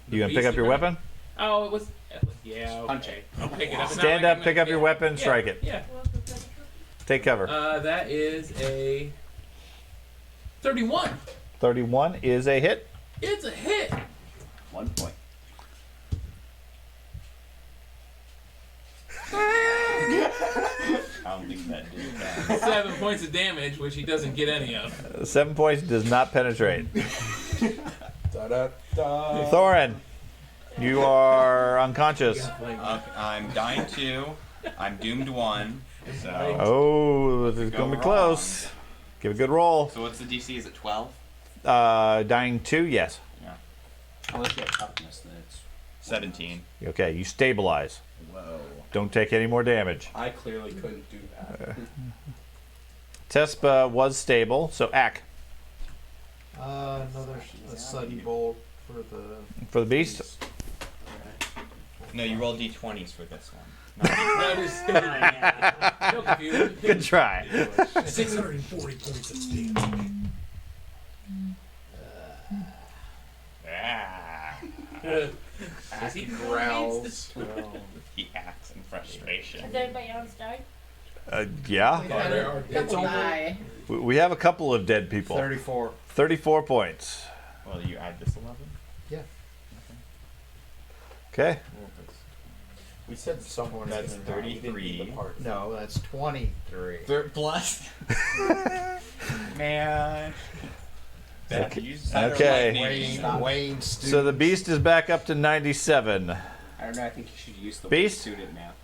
Speaker 1: You gonna
Speaker 2: beast
Speaker 1: pick up your
Speaker 2: in front-
Speaker 1: weapon?
Speaker 2: Oh, it was. Yeah.
Speaker 10: Punch
Speaker 2: Okay.
Speaker 10: it.
Speaker 2: I'll pick it up. It's not
Speaker 1: Stand
Speaker 2: like
Speaker 1: up,
Speaker 2: I'm
Speaker 1: pick
Speaker 2: gonna-
Speaker 1: up your weapon,
Speaker 2: yeah,
Speaker 1: strike it.
Speaker 2: Yeah.
Speaker 1: Take cover.
Speaker 2: That is a 31.
Speaker 1: 31 is a hit.
Speaker 2: It's a hit.
Speaker 10: 1 point.
Speaker 4: I don't think that did that.
Speaker 2: 7 points of damage, which he doesn't get any of.
Speaker 1: 7 points does not penetrate.
Speaker 7: Da-da-da.
Speaker 1: Thorin, you are unconscious.
Speaker 4: I'm dying 2. I'm doomed 1. So,
Speaker 1: Oh, this is
Speaker 4: Go
Speaker 1: going to be
Speaker 4: wrong.
Speaker 1: close. Give a good roll.
Speaker 4: so what's the DC? Is it 12?
Speaker 1: Dying 2, yes.
Speaker 10: Unless you have toughness, then it's
Speaker 4: 17.
Speaker 1: Okay, you stabilize.
Speaker 10: whoa.
Speaker 1: Don't take any more damage.
Speaker 10: I clearly couldn't do that.
Speaker 1: Tespa was stable, so Ack
Speaker 9: Another sudden bolt for the
Speaker 1: for the beast.
Speaker 4: No, you roll d20s for this one.
Speaker 2: That is so confusing.
Speaker 1: Good try.
Speaker 11: 640 points of damage.
Speaker 2: Is he
Speaker 10: Growls.
Speaker 4: He acts in frustration.
Speaker 3: Has anybody else died?
Speaker 1: Yeah,
Speaker 5: We've had a couple die.
Speaker 1: we have a couple of dead people.
Speaker 9: 34.
Speaker 1: 34 points.
Speaker 4: Well, you add this 11.
Speaker 1: Okay.
Speaker 9: We said someone.
Speaker 4: That's
Speaker 9: gonna die. We didn't do
Speaker 4: 33.
Speaker 9: the part.
Speaker 11: No, that's 23.
Speaker 4: Plus. Man. Beth, you
Speaker 1: Okay.
Speaker 11: Wayne
Speaker 1: So the beast is back up to 97.
Speaker 10: I don't know. I think you should use the
Speaker 1: Beast?
Speaker 10: suited map.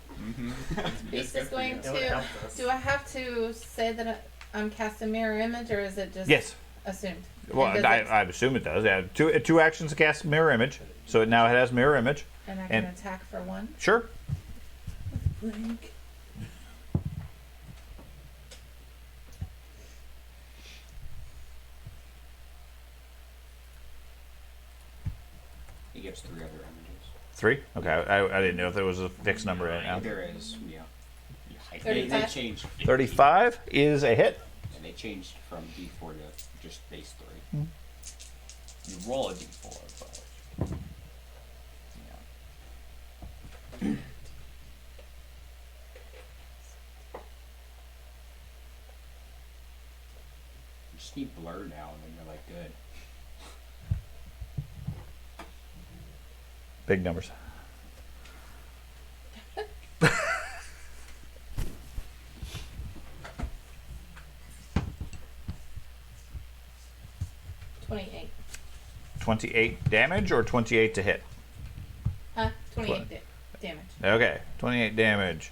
Speaker 5: Beast is going
Speaker 8: It would
Speaker 5: to.
Speaker 8: help us.
Speaker 5: Do I have to say that I'm casting mirror image, or is it just
Speaker 1: Yes.
Speaker 5: assumed?
Speaker 1: Well,
Speaker 5: And does
Speaker 1: I
Speaker 5: it-
Speaker 1: assume it does. Yeah, two actions to cast mirror image. So it now has mirror image.
Speaker 5: and I can
Speaker 1: and-
Speaker 5: attack for one.
Speaker 1: Sure.
Speaker 10: He gets 3 other images.
Speaker 1: 3? Okay, I didn't know if there was a fixed number right now.
Speaker 10: There is, yeah.
Speaker 4: You hide
Speaker 10: They
Speaker 5: 35?
Speaker 10: changed.
Speaker 1: 35 is a hit.
Speaker 10: And they changed from D4 to just base 3.
Speaker 4: You roll a d4, but. Yeah.
Speaker 10: You just need blur now, and then you're like good.
Speaker 1: Big numbers.
Speaker 5: $28.
Speaker 1: 28 damage or 28 to hit?
Speaker 5: 28 damage.
Speaker 1: Okay, 28 damage.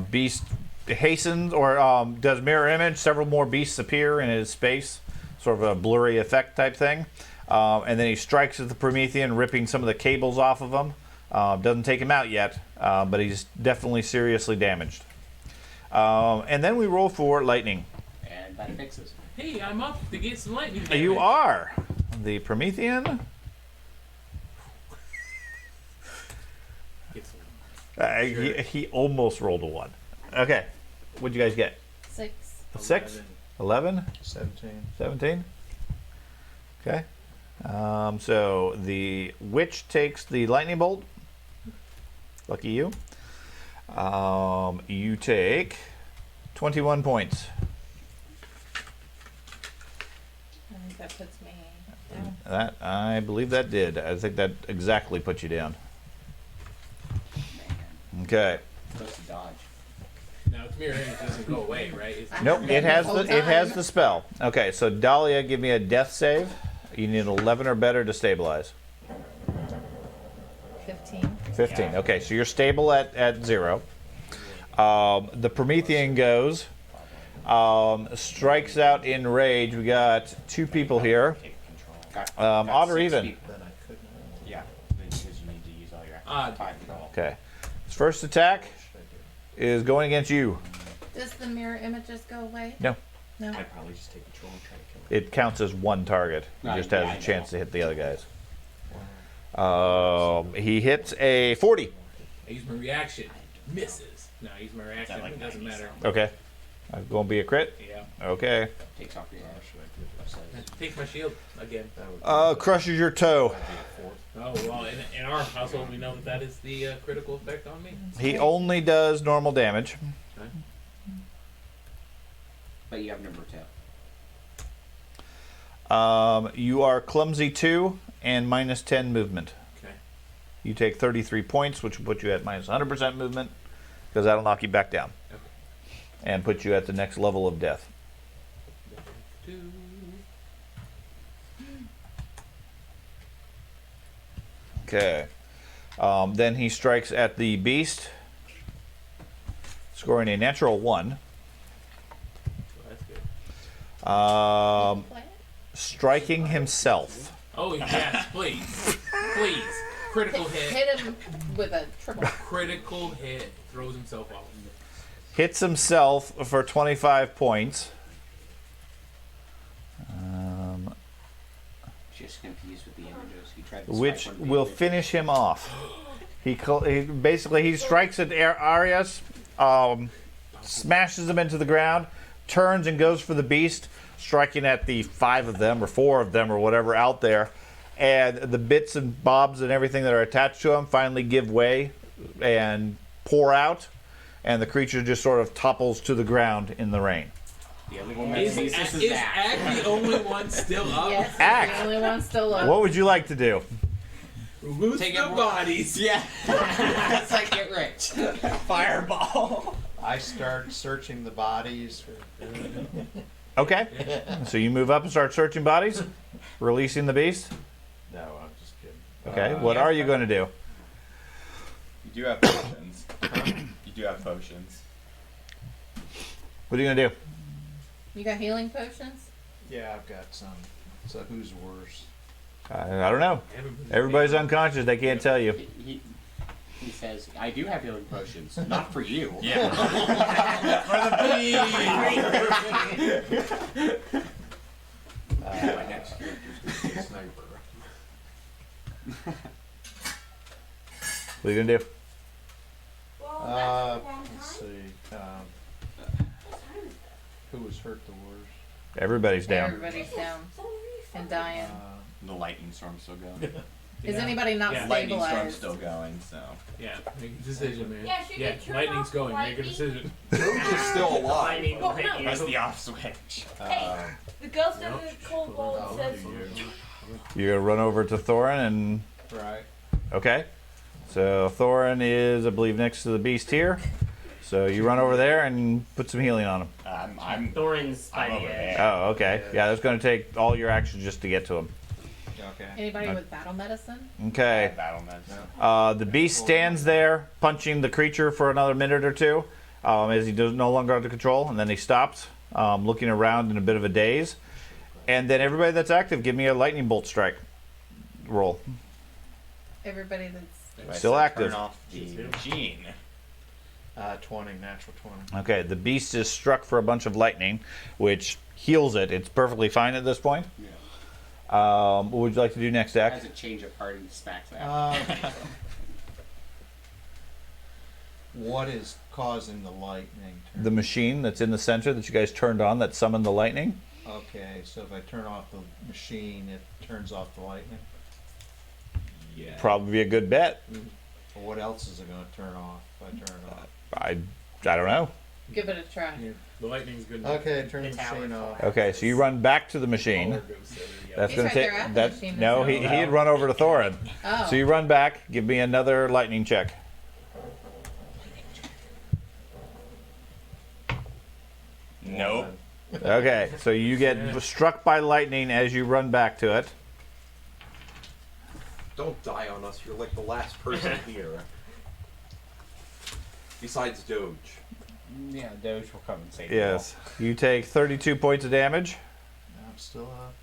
Speaker 1: Beast hastens or does mirror image. Several more beasts appear in his space, sort of a blurry effect type thing. And then he strikes at the Promethean, ripping some of the cables off of him. Doesn't take him out yet, but he's definitely seriously damaged. And then we roll for lightning.
Speaker 10: And that fixes.
Speaker 2: Hey, I'm up to get some lightning.
Speaker 1: You
Speaker 2: damage.
Speaker 1: are the Promethean.
Speaker 2: Get some.
Speaker 1: He almost rolled a 1. Okay, what'd you guys get?
Speaker 5: 6.
Speaker 1: 6? 11?
Speaker 9: 17.
Speaker 1: 17? Okay. So the witch takes the lightning bolt. Lucky you. You take 21 points.
Speaker 5: I think that puts me down.
Speaker 1: That I believe that did. I think that exactly put you down.
Speaker 10: Man.
Speaker 1: Okay.
Speaker 10: Supposed to dodge.
Speaker 2: Now its mirror image doesn't go away, right? It's
Speaker 1: Nope. It has the spell. Okay. So Dahlia, give me a death save. You need 11 or better to stabilize.
Speaker 5: 15.
Speaker 1: 15. Okay, so you're stable at 0. The Promethean goes, strikes out in rage. We got 2 people here.
Speaker 4: Take control.
Speaker 1: Odd or
Speaker 10: 6
Speaker 1: even?
Speaker 10: people.
Speaker 9: Then I couldn't.
Speaker 4: Yeah, because you need to use all your
Speaker 2: Odd.
Speaker 4: time control.
Speaker 1: Okay. His first attack is going against you.
Speaker 5: Does the mirror images go away?
Speaker 1: No.
Speaker 5: No.
Speaker 4: I'd probably just take control and try to kill him.
Speaker 1: It counts as 1 target. He
Speaker 10: Right,
Speaker 1: just
Speaker 10: yeah,
Speaker 1: has
Speaker 10: I
Speaker 1: a chance
Speaker 10: know.
Speaker 1: to hit the other guys. He hits a 40.
Speaker 2: I use my reaction. Misses. No, I use my reaction.
Speaker 4: like
Speaker 2: It doesn't
Speaker 4: 90
Speaker 2: matter.
Speaker 1: Okay. Going to be a crit?
Speaker 2: Yeah.
Speaker 1: Okay.
Speaker 10: Takes off your armor.
Speaker 2: Take my shield again.
Speaker 1: Crushes your toe.
Speaker 2: Oh, well, in our household, we know that is the critical effect on me.
Speaker 1: He only does normal damage.
Speaker 10: But you have number 2.
Speaker 1: You are clumsy 2 and minus 10 movement.
Speaker 2: Okay.
Speaker 1: You take 33 points, which will put you at minus 100% movement, because that'll knock you back down.
Speaker 2: Okay.
Speaker 1: And put you at the next level of death.
Speaker 2: 2.
Speaker 1: Okay. Then he strikes at the beast, scoring a natural 1.
Speaker 2: Well, that's good.
Speaker 5: Play it?
Speaker 1: Striking himself.
Speaker 2: Oh, yes, please. Please. Critical hit.
Speaker 5: Hit him with a triple.
Speaker 2: Critical hit. Throws himself off.
Speaker 1: Hits himself for 25 points.
Speaker 10: Just confused with the images. He tried to
Speaker 1: Which
Speaker 10: swipe one
Speaker 1: will
Speaker 10: bit.
Speaker 1: finish him off. He basically he strikes at Arias, smashes him into the ground, turns and goes for the beast, striking at the 5 of them or 4 of them or whatever out there, and the bits and bobs and everything that are attached to him finally give way and pour out, and the creature just sort of topples to the ground in the rain.
Speaker 10: The only one that
Speaker 2: Is
Speaker 10: sees this is Zach.
Speaker 2: Ack the only one still up?
Speaker 5: Yes,
Speaker 1: Ack.
Speaker 5: the only one still up.
Speaker 1: What would you like to do?
Speaker 2: Loot
Speaker 10: Take
Speaker 2: the
Speaker 10: it more-
Speaker 2: bodies.
Speaker 10: Yeah. That's like get rich.
Speaker 4: Fireball.
Speaker 11: I start searching the bodies.
Speaker 1: Okay, so you move up and start searching bodies, releasing the beast.
Speaker 11: No, I'm just kidding.
Speaker 1: Okay, what are you going to do?
Speaker 4: You do have potions. You do have potions.
Speaker 1: What are you going to do?
Speaker 5: You got healing potions?
Speaker 11: Yeah, I've got some. So who's worse?
Speaker 1: I don't know. Everybody's unconscious. They can't tell you.
Speaker 10: He says, I do have healing potions. Not for you.
Speaker 4: Yeah.
Speaker 6: My next character's gonna be a sniper.
Speaker 1: What are you going to do?
Speaker 3: Well, that's the wrong
Speaker 11: Let's
Speaker 3: time.
Speaker 11: see. Who was hurt the worst?
Speaker 1: Everybody's down.
Speaker 5: Everybody's down and dying.
Speaker 4: The lightning storm's still going.
Speaker 5: Is anybody not
Speaker 2: Yeah.
Speaker 4: Lightning storm's
Speaker 5: stabilized?
Speaker 4: still going, so.
Speaker 2: Yeah, make a decision, man.
Speaker 3: Yeah, should you turn
Speaker 2: lightning's
Speaker 3: off the
Speaker 2: going. Make a
Speaker 3: lightning?
Speaker 2: decision.
Speaker 6: Doge is still alive.
Speaker 8: Lightning will hit you.
Speaker 4: Press the off switch.
Speaker 3: Hey, the ghost of the cold gold says
Speaker 1: You're going to run over to Thorin and...
Speaker 11: Right.
Speaker 1: Okay. So Thorin is, I believe, next to the beast here. So you run over there and put some healing on him.
Speaker 4: I'm
Speaker 8: Thorin's by
Speaker 4: I'm
Speaker 8: the
Speaker 4: over
Speaker 8: edge.
Speaker 4: there.
Speaker 1: Oh, okay. Yeah, that's going to take all your actions just to get to him.
Speaker 11: Okay.
Speaker 5: Anybody with battle medicine?
Speaker 1: Okay.
Speaker 4: Battle meds.
Speaker 1: The beast stands there, punching the creature for another minute or two, as he does no longer under control, and then he stops, looking around in a bit of a daze. And then everybody that's active, give me a lightning bolt strike roll.
Speaker 5: Everybody that's
Speaker 4: I
Speaker 1: Still
Speaker 4: said
Speaker 1: active.
Speaker 4: Turn off the machine.
Speaker 11: 20, natural 20.
Speaker 1: Okay, the beast is struck for a bunch of lightning, which heals it. It's perfectly fine at this point.
Speaker 10: Yeah.
Speaker 1: What would you like to do next, Dak?
Speaker 10: Has a change of heart and smacks out.
Speaker 11: What is causing the lightning?
Speaker 1: The machine that's in the center that you guys turned on that summoned the lightning.
Speaker 11: Okay, so if I turn off the machine, it turns off the lightning.
Speaker 2: Yeah.
Speaker 1: Probably a good bet.
Speaker 11: Well, what else is it going to turn off if I turn it off?
Speaker 1: I don't know.
Speaker 5: give it a try.
Speaker 2: Yeah, the lightning's good.
Speaker 11: Okay, turn the
Speaker 8: The tower
Speaker 11: machine off.
Speaker 1: Okay, so you run back to the machine. That's
Speaker 5: He's
Speaker 1: gonna
Speaker 5: right there
Speaker 1: take
Speaker 5: at the
Speaker 1: that.
Speaker 5: machine,
Speaker 1: No,
Speaker 5: that's
Speaker 1: he had run over to Thorin.
Speaker 5: Oh.
Speaker 1: So you run back. Give me another lightning check.
Speaker 4: Nope.
Speaker 1: Okay, so you get struck by lightning as you run back to it.
Speaker 6: Don't die on us. You're like the last person here. Besides Doge.
Speaker 10: Yeah, Doge will come and save you.
Speaker 1: Yes, you take 32 points of damage,
Speaker 11: I'm still up.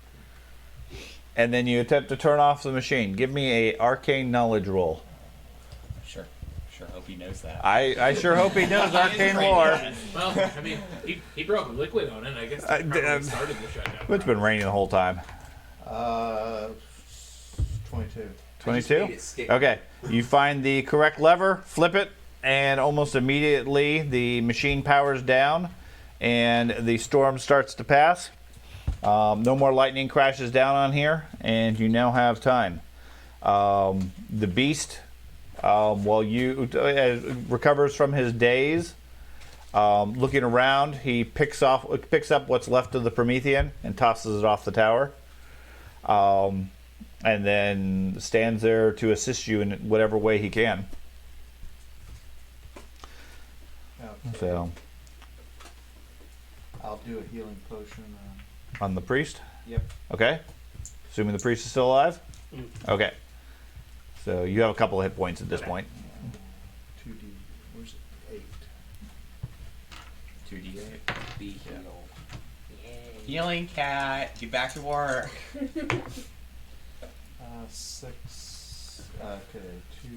Speaker 1: and then you attempt to turn off the machine. Give me a arcane knowledge roll.
Speaker 4: Sure. Sure hope he knows that.
Speaker 1: I sure hope he knows arcane lore.
Speaker 2: Well, I mean, he broke liquid on it. I guess that probably started the shutdown.
Speaker 1: It's been raining the whole time.
Speaker 11: 22.
Speaker 1: 22? Okay. You find the correct lever, flip it, and almost immediately the machine powers down and the storm starts to pass. No more lightning crashes down on here, and you now have time. The beast, while you recovers from his daze, looking around, he picks up what's left of the Promethean and tosses it off the tower. And then stands there to assist you in whatever way he can.
Speaker 11: Okay.
Speaker 1: So,
Speaker 11: I'll do a healing potion.
Speaker 1: on the priest?
Speaker 11: Yep.
Speaker 1: Okay. Assuming the priest is still alive? Okay. So you have a couple of hit points at this point.
Speaker 11: 2D. Where's it? 8.
Speaker 4: 2d8.
Speaker 10: The heal.
Speaker 4: Healing cat, get back to work.
Speaker 11: 6. Okay, 2.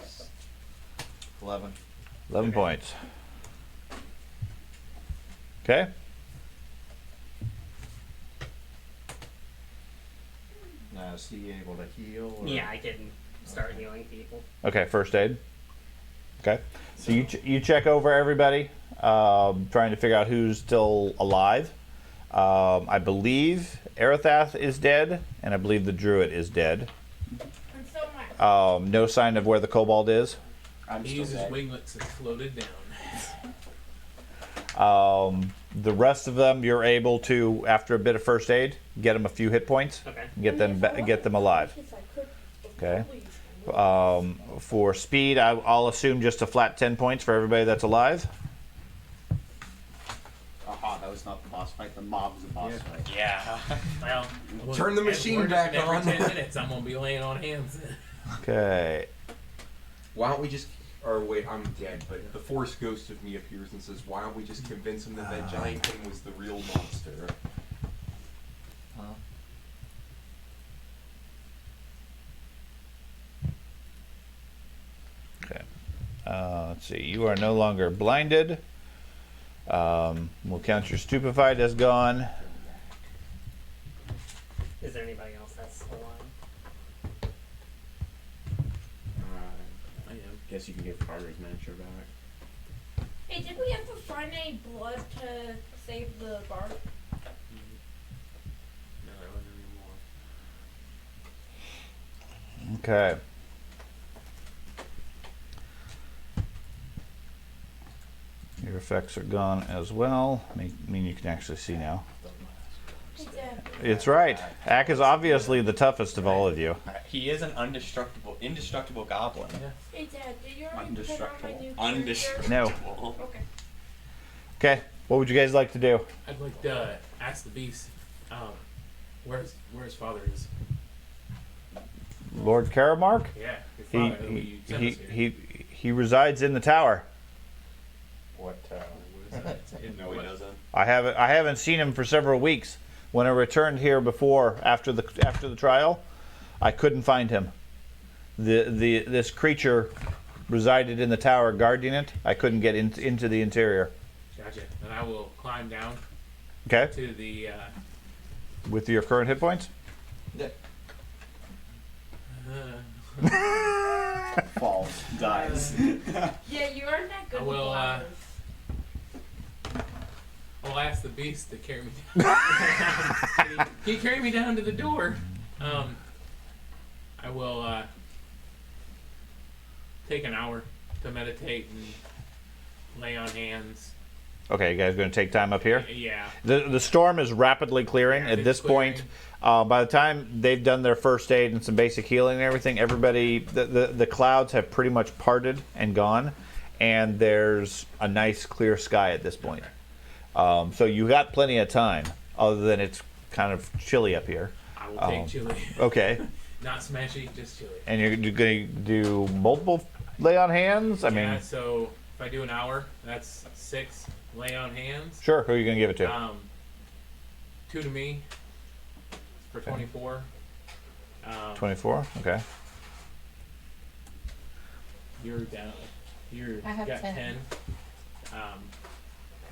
Speaker 11: It's 11.
Speaker 1: 11 points. Okay.
Speaker 11: Now, is he able to heal? Or?
Speaker 8: Yeah, I can start healing people.
Speaker 1: Okay, first aid. Okay. So you check over everybody, trying to figure out who's still alive. I believe Arathath is dead, and I believe the druid is dead.
Speaker 3: And so am I.
Speaker 1: No sign of where the kobold is.
Speaker 4: I'm
Speaker 2: He
Speaker 4: still
Speaker 2: uses
Speaker 4: dead.
Speaker 2: winglets and floated down.
Speaker 1: The rest of them, you're able to, after a bit of first aid, get them a few hit points,
Speaker 8: Okay.
Speaker 1: get them alive.
Speaker 3: Yes, I could.
Speaker 1: Okay. For speed, I'll assume just a flat 10 points for everybody that's alive.
Speaker 10: Aha, that was not the boss fight. The mob was the boss fight.
Speaker 4: Yeah.
Speaker 8: Well,
Speaker 7: Turn the machine back
Speaker 2: every
Speaker 7: on.
Speaker 2: 10 minutes, I'm gonna be laying on hands.
Speaker 1: Okay.
Speaker 6: Why don't we just? Or wait, I'm dead. But the Force Ghost of me appears and says, "Why don't we just convince him that that giant thing was the real monster?"
Speaker 11: Huh?
Speaker 1: Okay. Let's see. You are no longer blinded. We'll count your stupefied as gone.
Speaker 8: is there anybody else that's alive?
Speaker 2: I am.
Speaker 4: Guess you can give Carter's miniature back.
Speaker 3: Hey, did we ever find any blood to save the bard?
Speaker 2: No, there wasn't any more.
Speaker 1: Okay. Your effects are gone as well. Mean you can actually see now.
Speaker 3: Hey, Dad.
Speaker 1: It's right. Ack is obviously the toughest of all of you.
Speaker 4: He is an indestructible goblin.
Speaker 3: Hey, Dad, did you already put on my new character?
Speaker 4: Indestructible.
Speaker 3: Okay.
Speaker 1: Okay. What would you guys like to do?
Speaker 2: I'd like to ask the beast, where his father is.
Speaker 1: Lord Karamark?
Speaker 2: Yeah, your
Speaker 1: He
Speaker 2: father. who you sent
Speaker 1: he
Speaker 2: us here.
Speaker 1: he resides in the tower.
Speaker 11: What?
Speaker 2: What is that?
Speaker 4: No, he
Speaker 2: What?
Speaker 4: doesn't.
Speaker 1: I haven't seen him for several weeks. When I returned here after the trial, I couldn't find him. This creature resided in the tower guarding it. I couldn't get into the interior.
Speaker 2: Gotcha. Then I will climb down
Speaker 1: Okay.
Speaker 2: to the.
Speaker 1: With your current hit points?
Speaker 10: Falls, dies.
Speaker 3: Yeah, you aren't that good
Speaker 2: I
Speaker 3: with
Speaker 2: will,
Speaker 3: bladders.
Speaker 2: I'll ask the beast to carry me down. Can you carry me down to the door? I will take an hour to meditate and lay on hands.
Speaker 1: Okay, you guys going to take time up here?
Speaker 2: Yeah.
Speaker 1: The storm is rapidly clearing.
Speaker 2: Yeah,
Speaker 1: At
Speaker 2: it's
Speaker 1: this point, by the time they've done their first aid and some basic healing and everything, everybody, the clouds have pretty much parted and gone, and there's a nice clear sky at this point. So you got plenty of time, other than it's kind of chilly up here.
Speaker 2: I will take chili.
Speaker 1: Okay.
Speaker 2: Not smashy, just chili.
Speaker 1: And you're going to do multiple lay on hands? I
Speaker 2: Yeah,
Speaker 1: mean,
Speaker 2: so if I do an hour, that's 6 lay on hands.
Speaker 1: sure. Who are you going to give it to?
Speaker 2: 2 to me for 24.
Speaker 1: 24? Okay.
Speaker 2: You're down. You're
Speaker 5: I have
Speaker 2: got
Speaker 5: 10.
Speaker 2: 10.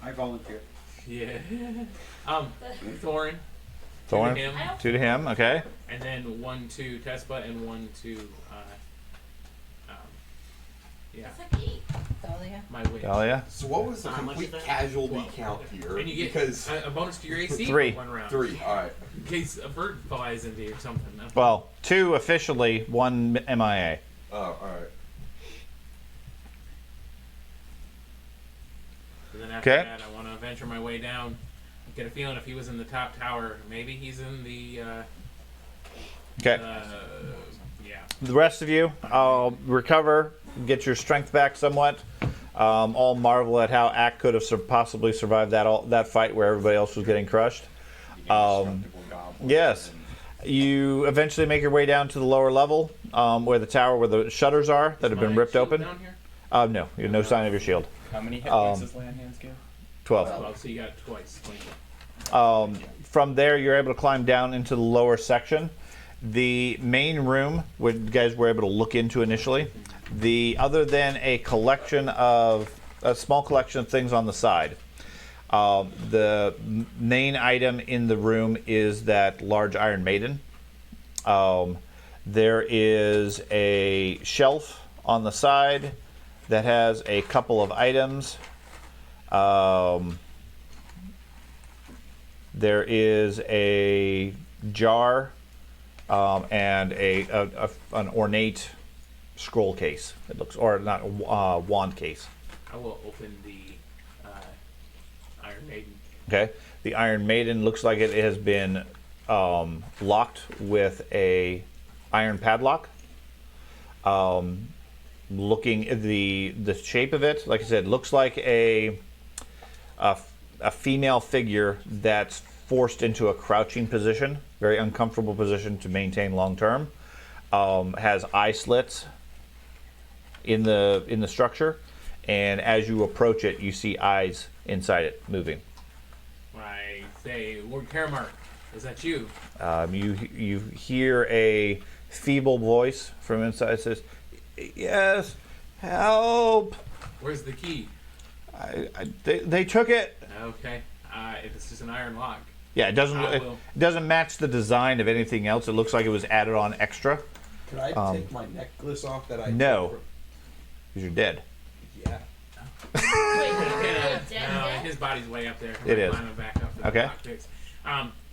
Speaker 10: I volunteer.
Speaker 2: Yeah. Thorin.
Speaker 1: Thorn?
Speaker 2: To him.
Speaker 1: 2 to him. Okay.
Speaker 2: And then 1 to Tespa and 1 to yeah,
Speaker 3: That's like 8.
Speaker 5: Dahlia.
Speaker 2: my witch.
Speaker 1: Dahlia?
Speaker 6: So what was the
Speaker 8: How much
Speaker 6: complete
Speaker 8: is that?
Speaker 6: casualty
Speaker 2: 12.
Speaker 6: count here?
Speaker 2: And you get
Speaker 6: Because
Speaker 2: a bonus to your AC
Speaker 1: 3.
Speaker 2: for 1 round.
Speaker 6: 3. All right.
Speaker 2: In case a bird flies into you or something.
Speaker 1: Well, 2 officially, 1 MIA.
Speaker 6: Oh, all right.
Speaker 2: And then after
Speaker 1: Okay.
Speaker 2: that, I want to venture my way down. I get a feeling if he was in the top tower, maybe he's in the.
Speaker 1: Okay.
Speaker 2: Yeah.
Speaker 1: The rest of you, recover, get your strength back somewhat. All marvel at how Ack could have possibly survived that fight where everybody else was getting crushed.
Speaker 4: Indestructible goblin.
Speaker 1: Yes. You eventually make your way down to the lower level, where the tower, where the shutters are that have been
Speaker 2: My
Speaker 1: ripped
Speaker 2: shield
Speaker 1: open.
Speaker 2: Down here?
Speaker 1: No, you have no sign of your shield.
Speaker 4: How many hit points does lay on hands give?
Speaker 1: 12.
Speaker 2: Oh, so you got twice. 24.
Speaker 1: From there, you're able to climb down into the lower section, The main room, what you guys were able to look into initially, other than a small collection of things on the side, the main item in the room is that large Iron Maiden. There is a shelf on the side that has a couple of items. There is a jar and an ornate scroll case. It looks, or not, wand case.
Speaker 2: I will open the Iron Maiden.
Speaker 1: Okay, the Iron Maiden looks like it has been locked with a iron padlock. Looking at the shape of it, like I said, looks like a female figure that's forced into a crouching position, very uncomfortable position to maintain long term. Has eye slits in the structure, and as you approach it, you see eyes inside it moving.
Speaker 2: I say, Lord Karamark, is that you?
Speaker 1: You hear a feeble voice from inside. It says, "Yes, help!
Speaker 2: Where's the key?"
Speaker 1: They took it."
Speaker 2: Okay. If it's just an iron lock.
Speaker 1: Yeah, it doesn't match the design of anything else. It looks like it was added on extra.
Speaker 7: Could I take my necklace off that I
Speaker 1: No,
Speaker 7: took
Speaker 1: because you're dead.
Speaker 7: Yeah.
Speaker 2: No, his body's way up there.
Speaker 1: It is.
Speaker 2: Climb him back up to the
Speaker 1: Okay.
Speaker 2: lockpicks.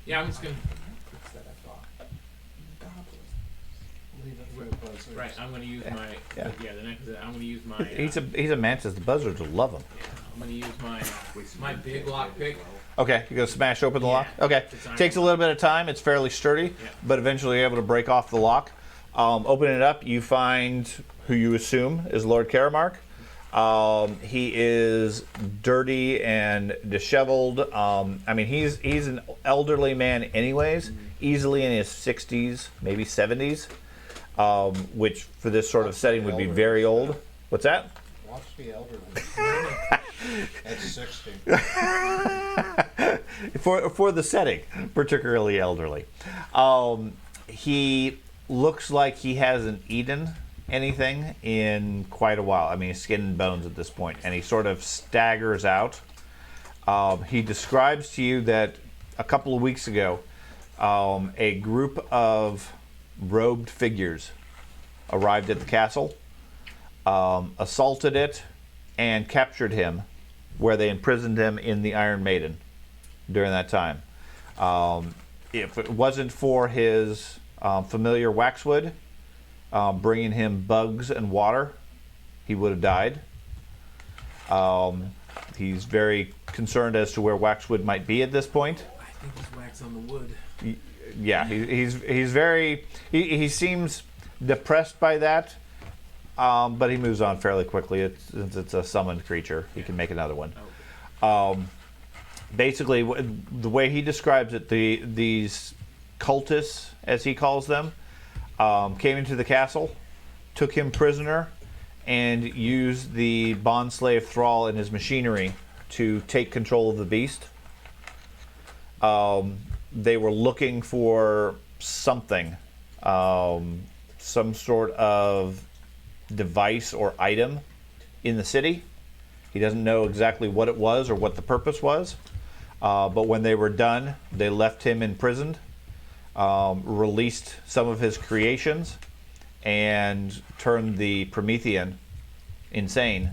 Speaker 2: Yeah, I'm just gonna.
Speaker 7: What's that I thought?
Speaker 11: Leave it for the buzzards.
Speaker 2: Right, I'm gonna use my.
Speaker 1: Yeah.
Speaker 2: The next. I'm gonna use my.
Speaker 1: He's a mantis. The buzzards will love him.
Speaker 2: Yeah, I'm gonna use my big lockpick.
Speaker 1: Okay, you're gonna smash open the lock.
Speaker 2: Yeah.
Speaker 1: Okay,
Speaker 2: It's iron.
Speaker 1: takes a little bit of time. It's fairly sturdy,
Speaker 2: Yeah.
Speaker 1: but eventually you're able to break off the lock. Opening it up, you find who you assume is Lord Karamark. He is dirty and disheveled. I mean, he's an elderly man, anyways, easily in his 60s, maybe 70s, which for this sort of setting would be very old. What's that?
Speaker 11: Watch the elderly. At 60.
Speaker 1: for the setting, particularly elderly. He looks like he hasn't eaten anything in quite a while. I mean, he's skin and bones at this point, and he sort of staggers out. He describes to you that a couple of weeks ago, a group of robed figures arrived at the castle, assaulted it, and captured him, where they imprisoned him in the Iron Maiden during that time. If it wasn't for his familiar waxwood bringing him bugs and water, he would have died. He's very concerned as to where waxwood might be at this point.
Speaker 2: I think there's wax on the wood.
Speaker 1: Yeah, he's very. He seems depressed by that, but he moves on fairly quickly. Since it's a summoned creature, he can make another one. Basically, the way he describes it, these cultists, as he calls them, came into the castle, took him prisoner, and used the bond slave thrall and his machinery to take control of the beast. They were looking for something, some sort of device or item in the city. He doesn't know exactly what it was or what the purpose was, but when they were done, they left him imprisoned, released some of his creations, and turned the Promethean insane,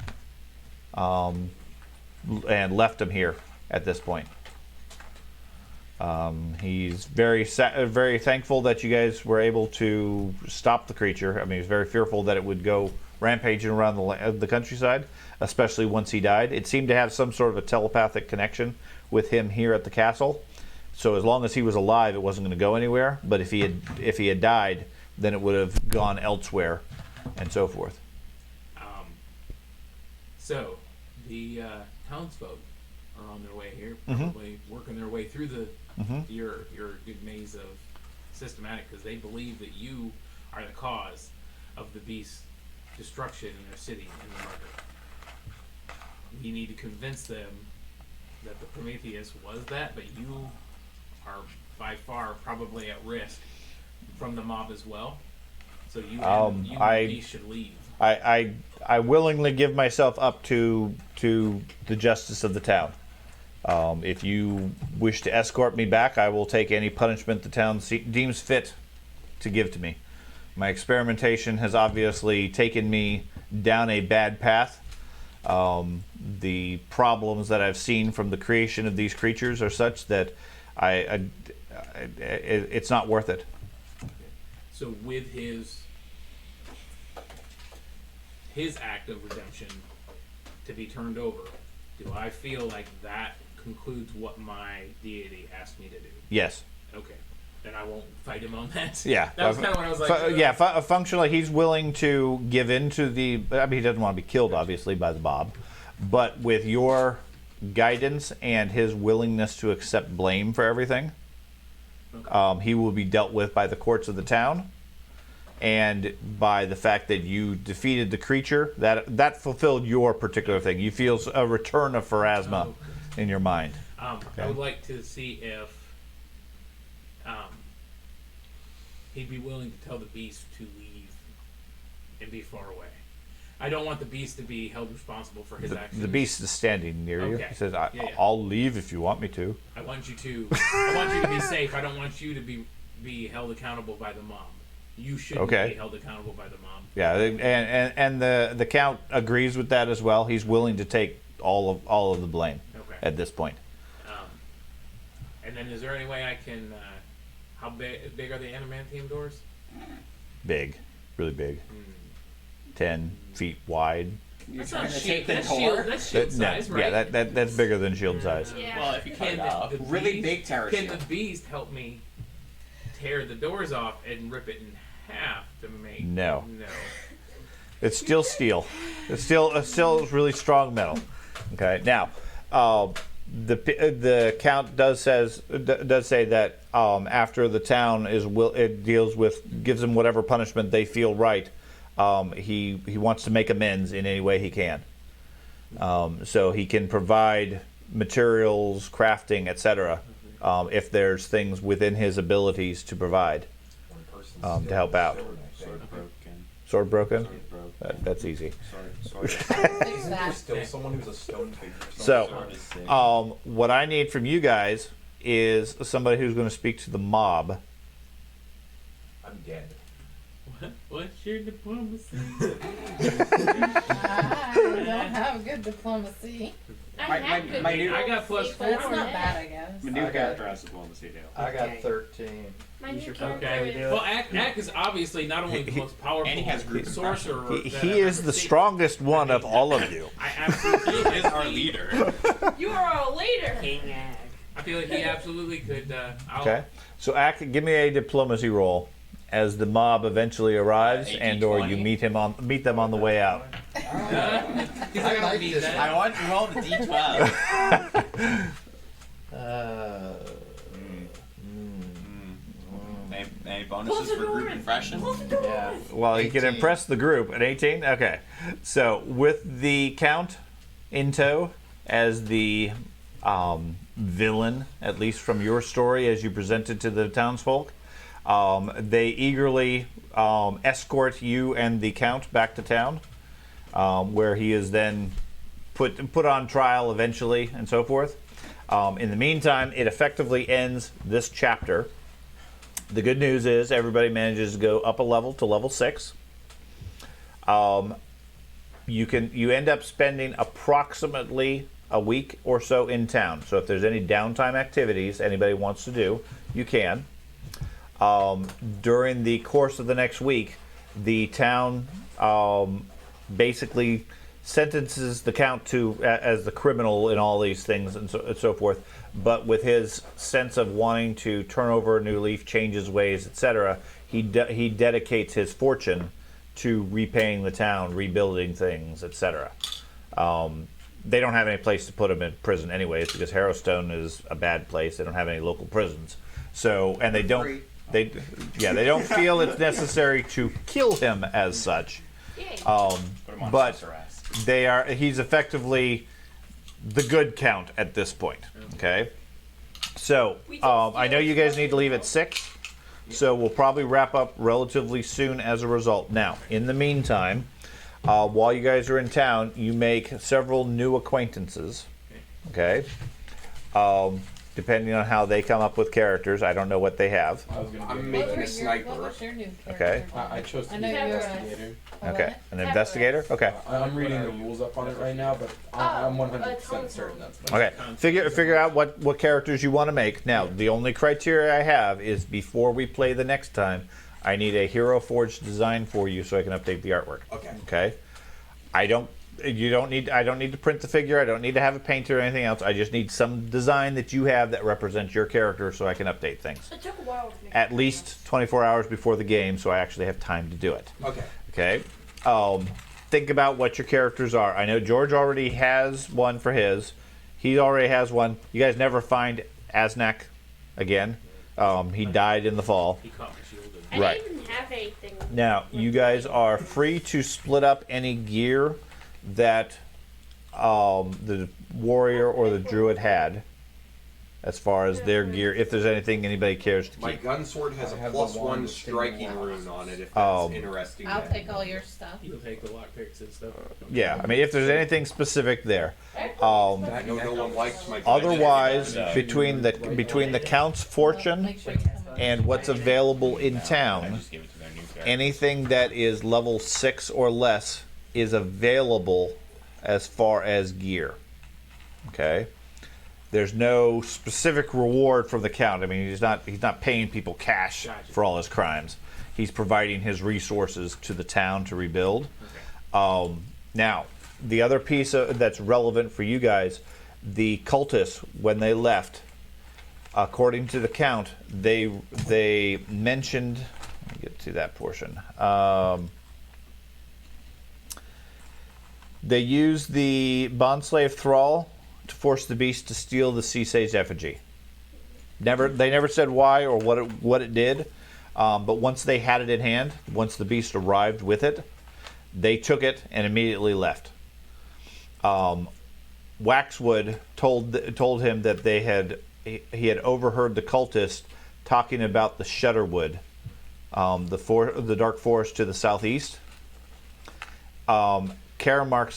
Speaker 1: and left him here at this point. He's very thankful that you guys were able to stop the creature. I mean, he's very fearful that it would go rampaging around the countryside, especially once he died. It seemed to have some sort of a telepathic connection with him here at the castle. So as long as he was alive, it wasn't going to go anywhere. But if he had died, then it would have gone elsewhere, and so forth.
Speaker 2: So the townsfolk are on their way here, probably working their way through your good maze of systematic, because they believe that you are the cause of the beast's destruction in their city and the market. We need to convince them that the Prometheus was that, but you are by far probably at risk from the mob as well. So you and the beast should leave.
Speaker 1: I willingly give myself up to the justice of the town. If you wish to escort me back, I will take any punishment the town deems fit to give to me. My experimentation has obviously taken me down a bad path. The problems that I've seen from the creation of these creatures are such that it's not worth it.
Speaker 2: So with his act of redemption to be turned over, do I feel like that concludes what my deity asked me to do?
Speaker 1: Yes.
Speaker 2: Okay. Then I won't fight him on that.
Speaker 1: Yeah.
Speaker 2: That was kind of what I was like.
Speaker 1: Functionally, he's willing to give in to the... I mean, he doesn't want to be killed, obviously, by the mob. But with your guidance and his willingness to accept blame for everything, he will be dealt with by the courts of the town. And by the fact that you defeated the creature, that fulfilled your particular thing. You feel a return of Pharasma in your mind.
Speaker 2: I would like to see if he'd be willing to tell the beast to leave and be far away. I don't want the beast to be held responsible for his actions.
Speaker 1: The beast is standing near you.
Speaker 2: Okay.
Speaker 1: He says,
Speaker 2: Yeah.
Speaker 1: I'll leave if you want me to.
Speaker 2: I want you to be safe. I don't want you to be held accountable by the mob. You shouldn't be held accountable by the mob.
Speaker 1: Yeah, and the Count agrees with that as well. He's willing to take all of the blame at this point.
Speaker 2: And then is there any way I can... how big are the adamantium doors?
Speaker 1: Big. Really big. 10 feet wide.
Speaker 2: That's not shield. That's shield size, right?
Speaker 1: Yeah, that's bigger than shield size.
Speaker 3: Yeah.
Speaker 10: Well, if you
Speaker 2: Can
Speaker 10: can,
Speaker 2: the
Speaker 10: really
Speaker 2: beast-
Speaker 10: big tower
Speaker 2: Can
Speaker 10: shield.
Speaker 2: the beast help me tear the doors off and rip it in half to make...
Speaker 1: No.
Speaker 2: No.
Speaker 1: It's still steel. It's still really strong metal. Okay. Now, the Count does say that after the town gives them whatever punishment they feel right. He wants to make amends in any way he can. So he can provide materials, crafting, etc. If there's things within his abilities to provide to help out.
Speaker 4: Sword broken.
Speaker 1: Sword broken?
Speaker 4: Sword broke.
Speaker 1: That's easy.
Speaker 4: Sword.
Speaker 7: Isn't there still someone who's a stone figure?
Speaker 1: So, what I need from you guys is somebody who's going to speak to the mob.
Speaker 7: I'm dead.
Speaker 2: What's your diplomacy?
Speaker 5: I don't have good diplomacy.
Speaker 2: I got plus 4.
Speaker 5: That's not bad, I guess.
Speaker 10: My new character has diplomacy too.
Speaker 11: I got 13.
Speaker 3: My new
Speaker 8: should
Speaker 3: character
Speaker 2: Okay.
Speaker 3: is...
Speaker 2: Well, Ack is obviously not only the most powerful
Speaker 4: And he has group
Speaker 2: sorcerer. that
Speaker 1: He
Speaker 2: I've
Speaker 1: is
Speaker 2: ever
Speaker 1: the
Speaker 2: seen.
Speaker 1: strongest one of all of you.
Speaker 2: I absolutely
Speaker 4: He is our leader.
Speaker 3: You are a leader.
Speaker 8: King Ag.
Speaker 2: I feel like he absolutely could.
Speaker 1: Okay. So, give me a diplomacy roll as the mob eventually arrives,
Speaker 4: 18,
Speaker 1: and/or you
Speaker 4: 20.
Speaker 1: meet them on the way out.
Speaker 2: He's like, I don't need that.
Speaker 10: I want to roll the d12.
Speaker 4: Any bonuses for group impression?
Speaker 11: Yeah.
Speaker 1: Well, you can
Speaker 11: 18.
Speaker 1: impress the group. An 18? Okay. So, with the Count in tow as the villain, at least from your story as you presented to the townsfolk, they eagerly escort you and the Count back to town, where he is then put on trial eventually and so forth. In the meantime, it effectively ends this chapter. The good news is everybody manages to go up a level to level 6. You end up spending approximately a week or so in town. So if there's any downtime activities anybody wants to do, you can. During the course of the next week, the town basically sentences the Count to as the criminal in all these things and so forth. But with his sense of wanting to turn over a new leaf, change his ways, etc., he dedicates his fortune to repaying the town, rebuilding things, etc. They don't have any place to put him in prison anyways, because Harrowstone is a bad place. They don't have any local prisons. So, and they don't feel it's necessary to kill him as such.
Speaker 4: Put him on
Speaker 1: But
Speaker 4: house arrest.
Speaker 1: he's effectively the good Count at this point. Okay. So, I know you guys need to leave at 6. So we'll probably wrap up relatively soon as a result. Now, in the meantime, while you guys are in town, you make several new acquaintances. Okay. Depending on how they come up with characters, I don't know what they have.
Speaker 6: I'm making a sniper.
Speaker 5: What was your new
Speaker 1: Okay.
Speaker 5: character?
Speaker 7: I chose to
Speaker 5: I
Speaker 7: be
Speaker 5: know
Speaker 7: an
Speaker 5: you're
Speaker 7: investigator.
Speaker 1: Okay. An investigator. Okay.
Speaker 7: I'm reading the rules up on it right now, but I'm 100% certain that's
Speaker 1: Okay. Figure out what characters you want to make. Now, the only criteria I have is before we play the next time, I need a Hero Forged design for you so I can update the artwork.
Speaker 6: Okay.
Speaker 1: Okay. I don't need to print the figure. I don't need to have it painted or anything else. I just need some design that you have that represents your character so I can update things.
Speaker 3: It took a while to make
Speaker 1: At least 24 hours before the game, so I actually have time to do it.
Speaker 6: Okay.
Speaker 1: Okay. Think about what your characters are. I know George already has one for his. He already has one. You guys never find Asnak again. He died in the fall.
Speaker 2: He caught my shield.
Speaker 3: I
Speaker 1: Right.
Speaker 3: didn't even have anything.
Speaker 1: Now, you guys are free to split up any gear that the warrior or the druid had as far as their gear, if there's anything anybody cares to
Speaker 6: My
Speaker 1: keep.
Speaker 6: gun sword has
Speaker 7: I
Speaker 6: a
Speaker 7: have the
Speaker 6: +1
Speaker 7: wand that's
Speaker 6: striking
Speaker 7: in the
Speaker 6: rune on it, if that's
Speaker 1: Um,
Speaker 6: interesting.
Speaker 5: I'll
Speaker 6: to
Speaker 5: take all your stuff.
Speaker 2: You'll take the lockpicks and stuff.
Speaker 1: Yeah, I mean, if there's anything specific there.
Speaker 6: I know no one likes my gun.
Speaker 1: Otherwise, between the count's fortune
Speaker 5: Make sure you come up.
Speaker 1: and what's available in
Speaker 4: I
Speaker 1: town,
Speaker 4: just give it to their new character.
Speaker 1: anything that is level 6 or less is available as far as gear. Okay? There's no specific reward from the count. I mean, he's not paying people cash
Speaker 2: Gotcha.
Speaker 1: for all his crimes. He's providing his resources to the town to rebuild. Now, the other piece that's relevant for you guys, the cultists, when they left, according to the count, they mentioned. Let me get to that portion. They used the bondslave thrall to force the beast to steal the sea sage effigy. They never said why or what it did, but once they had it in hand, once the beast arrived with it, they took it and immediately left. Waxwood told him that he had overheard the cultist talking about the Shudderwood, the dark forest to the southeast. Karamark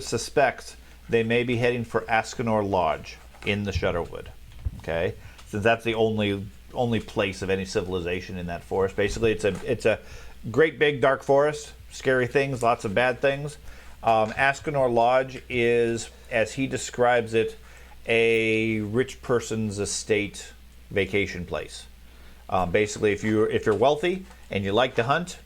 Speaker 1: suspects they may be heading for Ascanor Lodge in the Shudderwood. Okay, since that's the only place of any civilization in that forest. Basically, it's a great big dark forest, scary things, lots of bad things. Ascanor Lodge is, as he describes it, a rich person's estate vacation place. Basically, if you're wealthy and you like to hunt,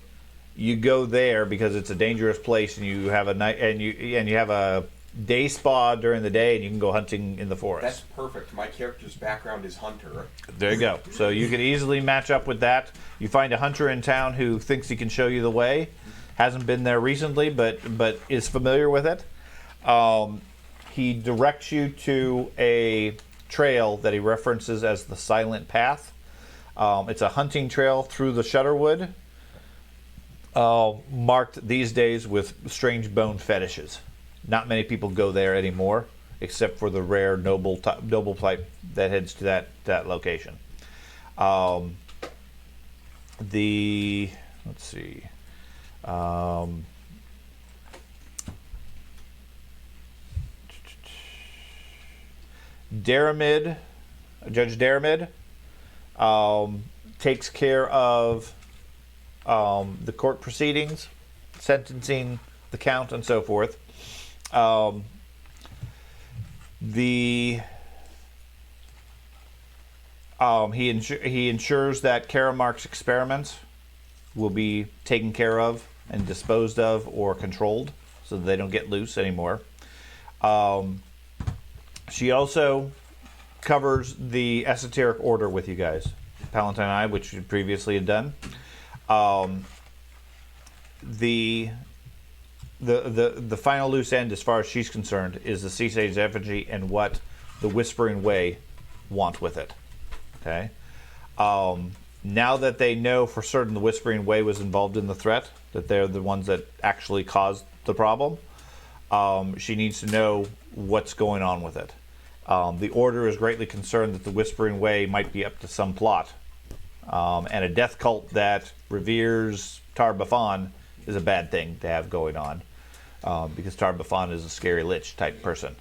Speaker 1: you go there because it's a dangerous place, and you have a night and you have a day spa during the day, and you can go hunting in the forest.
Speaker 6: That's perfect. My character's background is hunter.
Speaker 1: There you go. So you could easily match up with that. You find a hunter in town who thinks he can show you the way, hasn't been there recently, but is familiar with it. He directs you to a trail that he references as the Silent Path. It's a hunting trail through the Shudderwood, marked these days with strange bone fetishes. Not many people go there anymore, except for the rare noble type that heads to that location. Let's see. Judge Daramid takes care of the court proceedings, sentencing the count, and so forth. He ensures that Karamark's experiments will be taken care of and disposed of or controlled, so that they don't get loose anymore. She also covers the esoteric order with you guys, Palatine Eye, which you previously had done. The final loose end, as far as she's concerned, is the Sea Sage effigy and what the Whispering Way want with it. Okay. Now that they know for certain the Whispering Way was involved in the threat, that they're the ones that actually caused the problem, she needs to know what's going on with it. The Order is greatly concerned that the Whispering Way might be up to some plot And a death cult that reveres Tar-Baphon is a bad thing to have going on, because Tar-Baphon is a scary lich type person.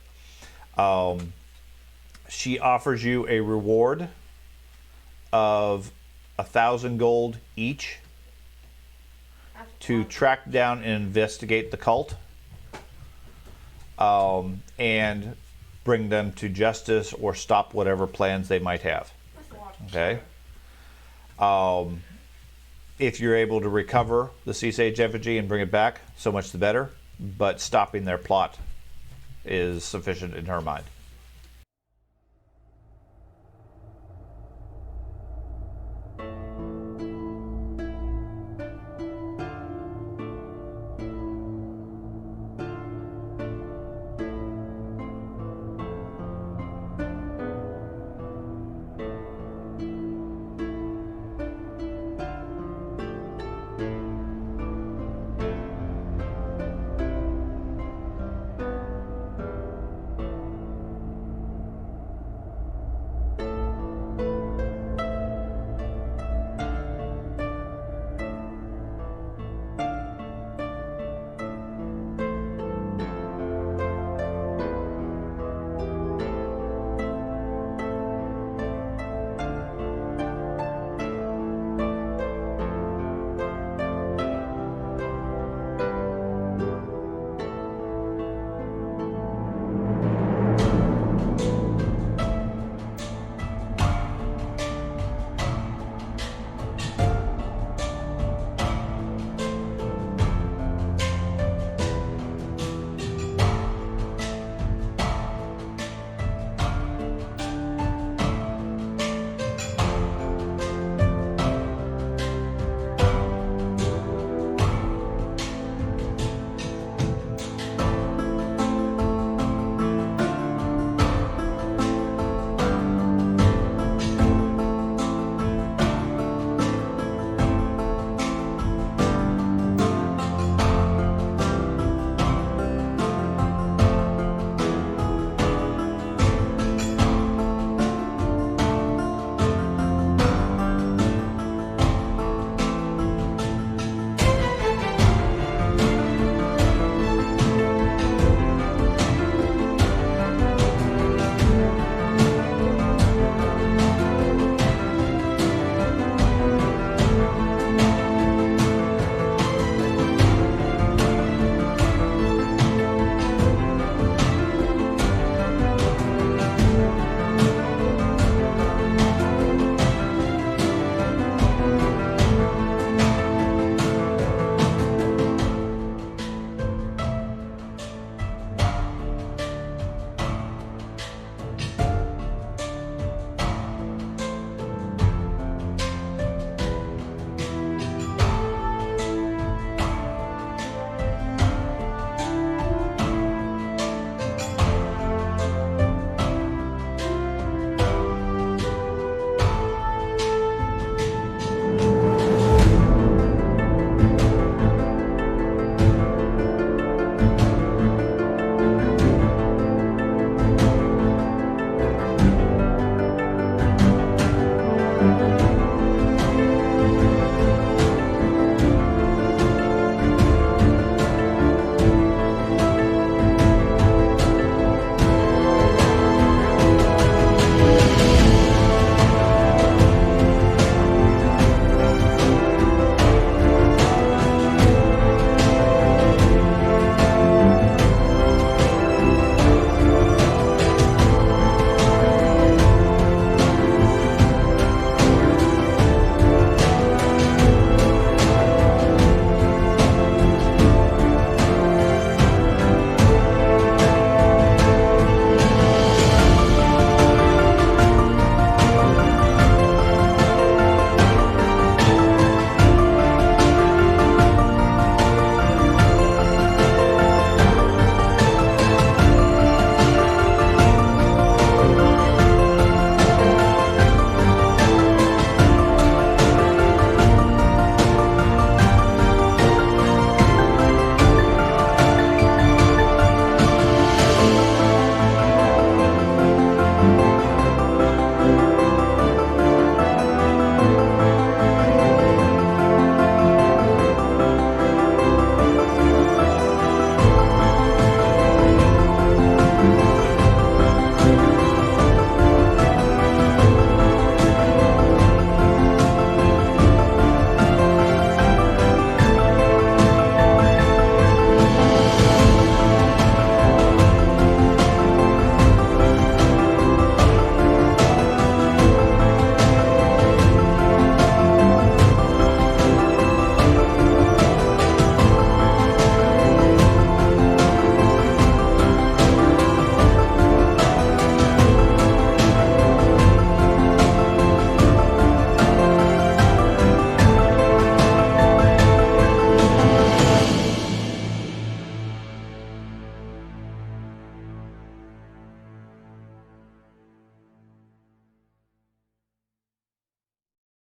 Speaker 1: She offers you a reward of 1,000 gold each to track down and investigate the cult, and bring them to justice or stop whatever plans they might have.
Speaker 3: That's a lot.
Speaker 1: Okay. If you're able to recover the Sea Sage effigy and bring it back, so much the better. But stopping their plot is sufficient in her mind.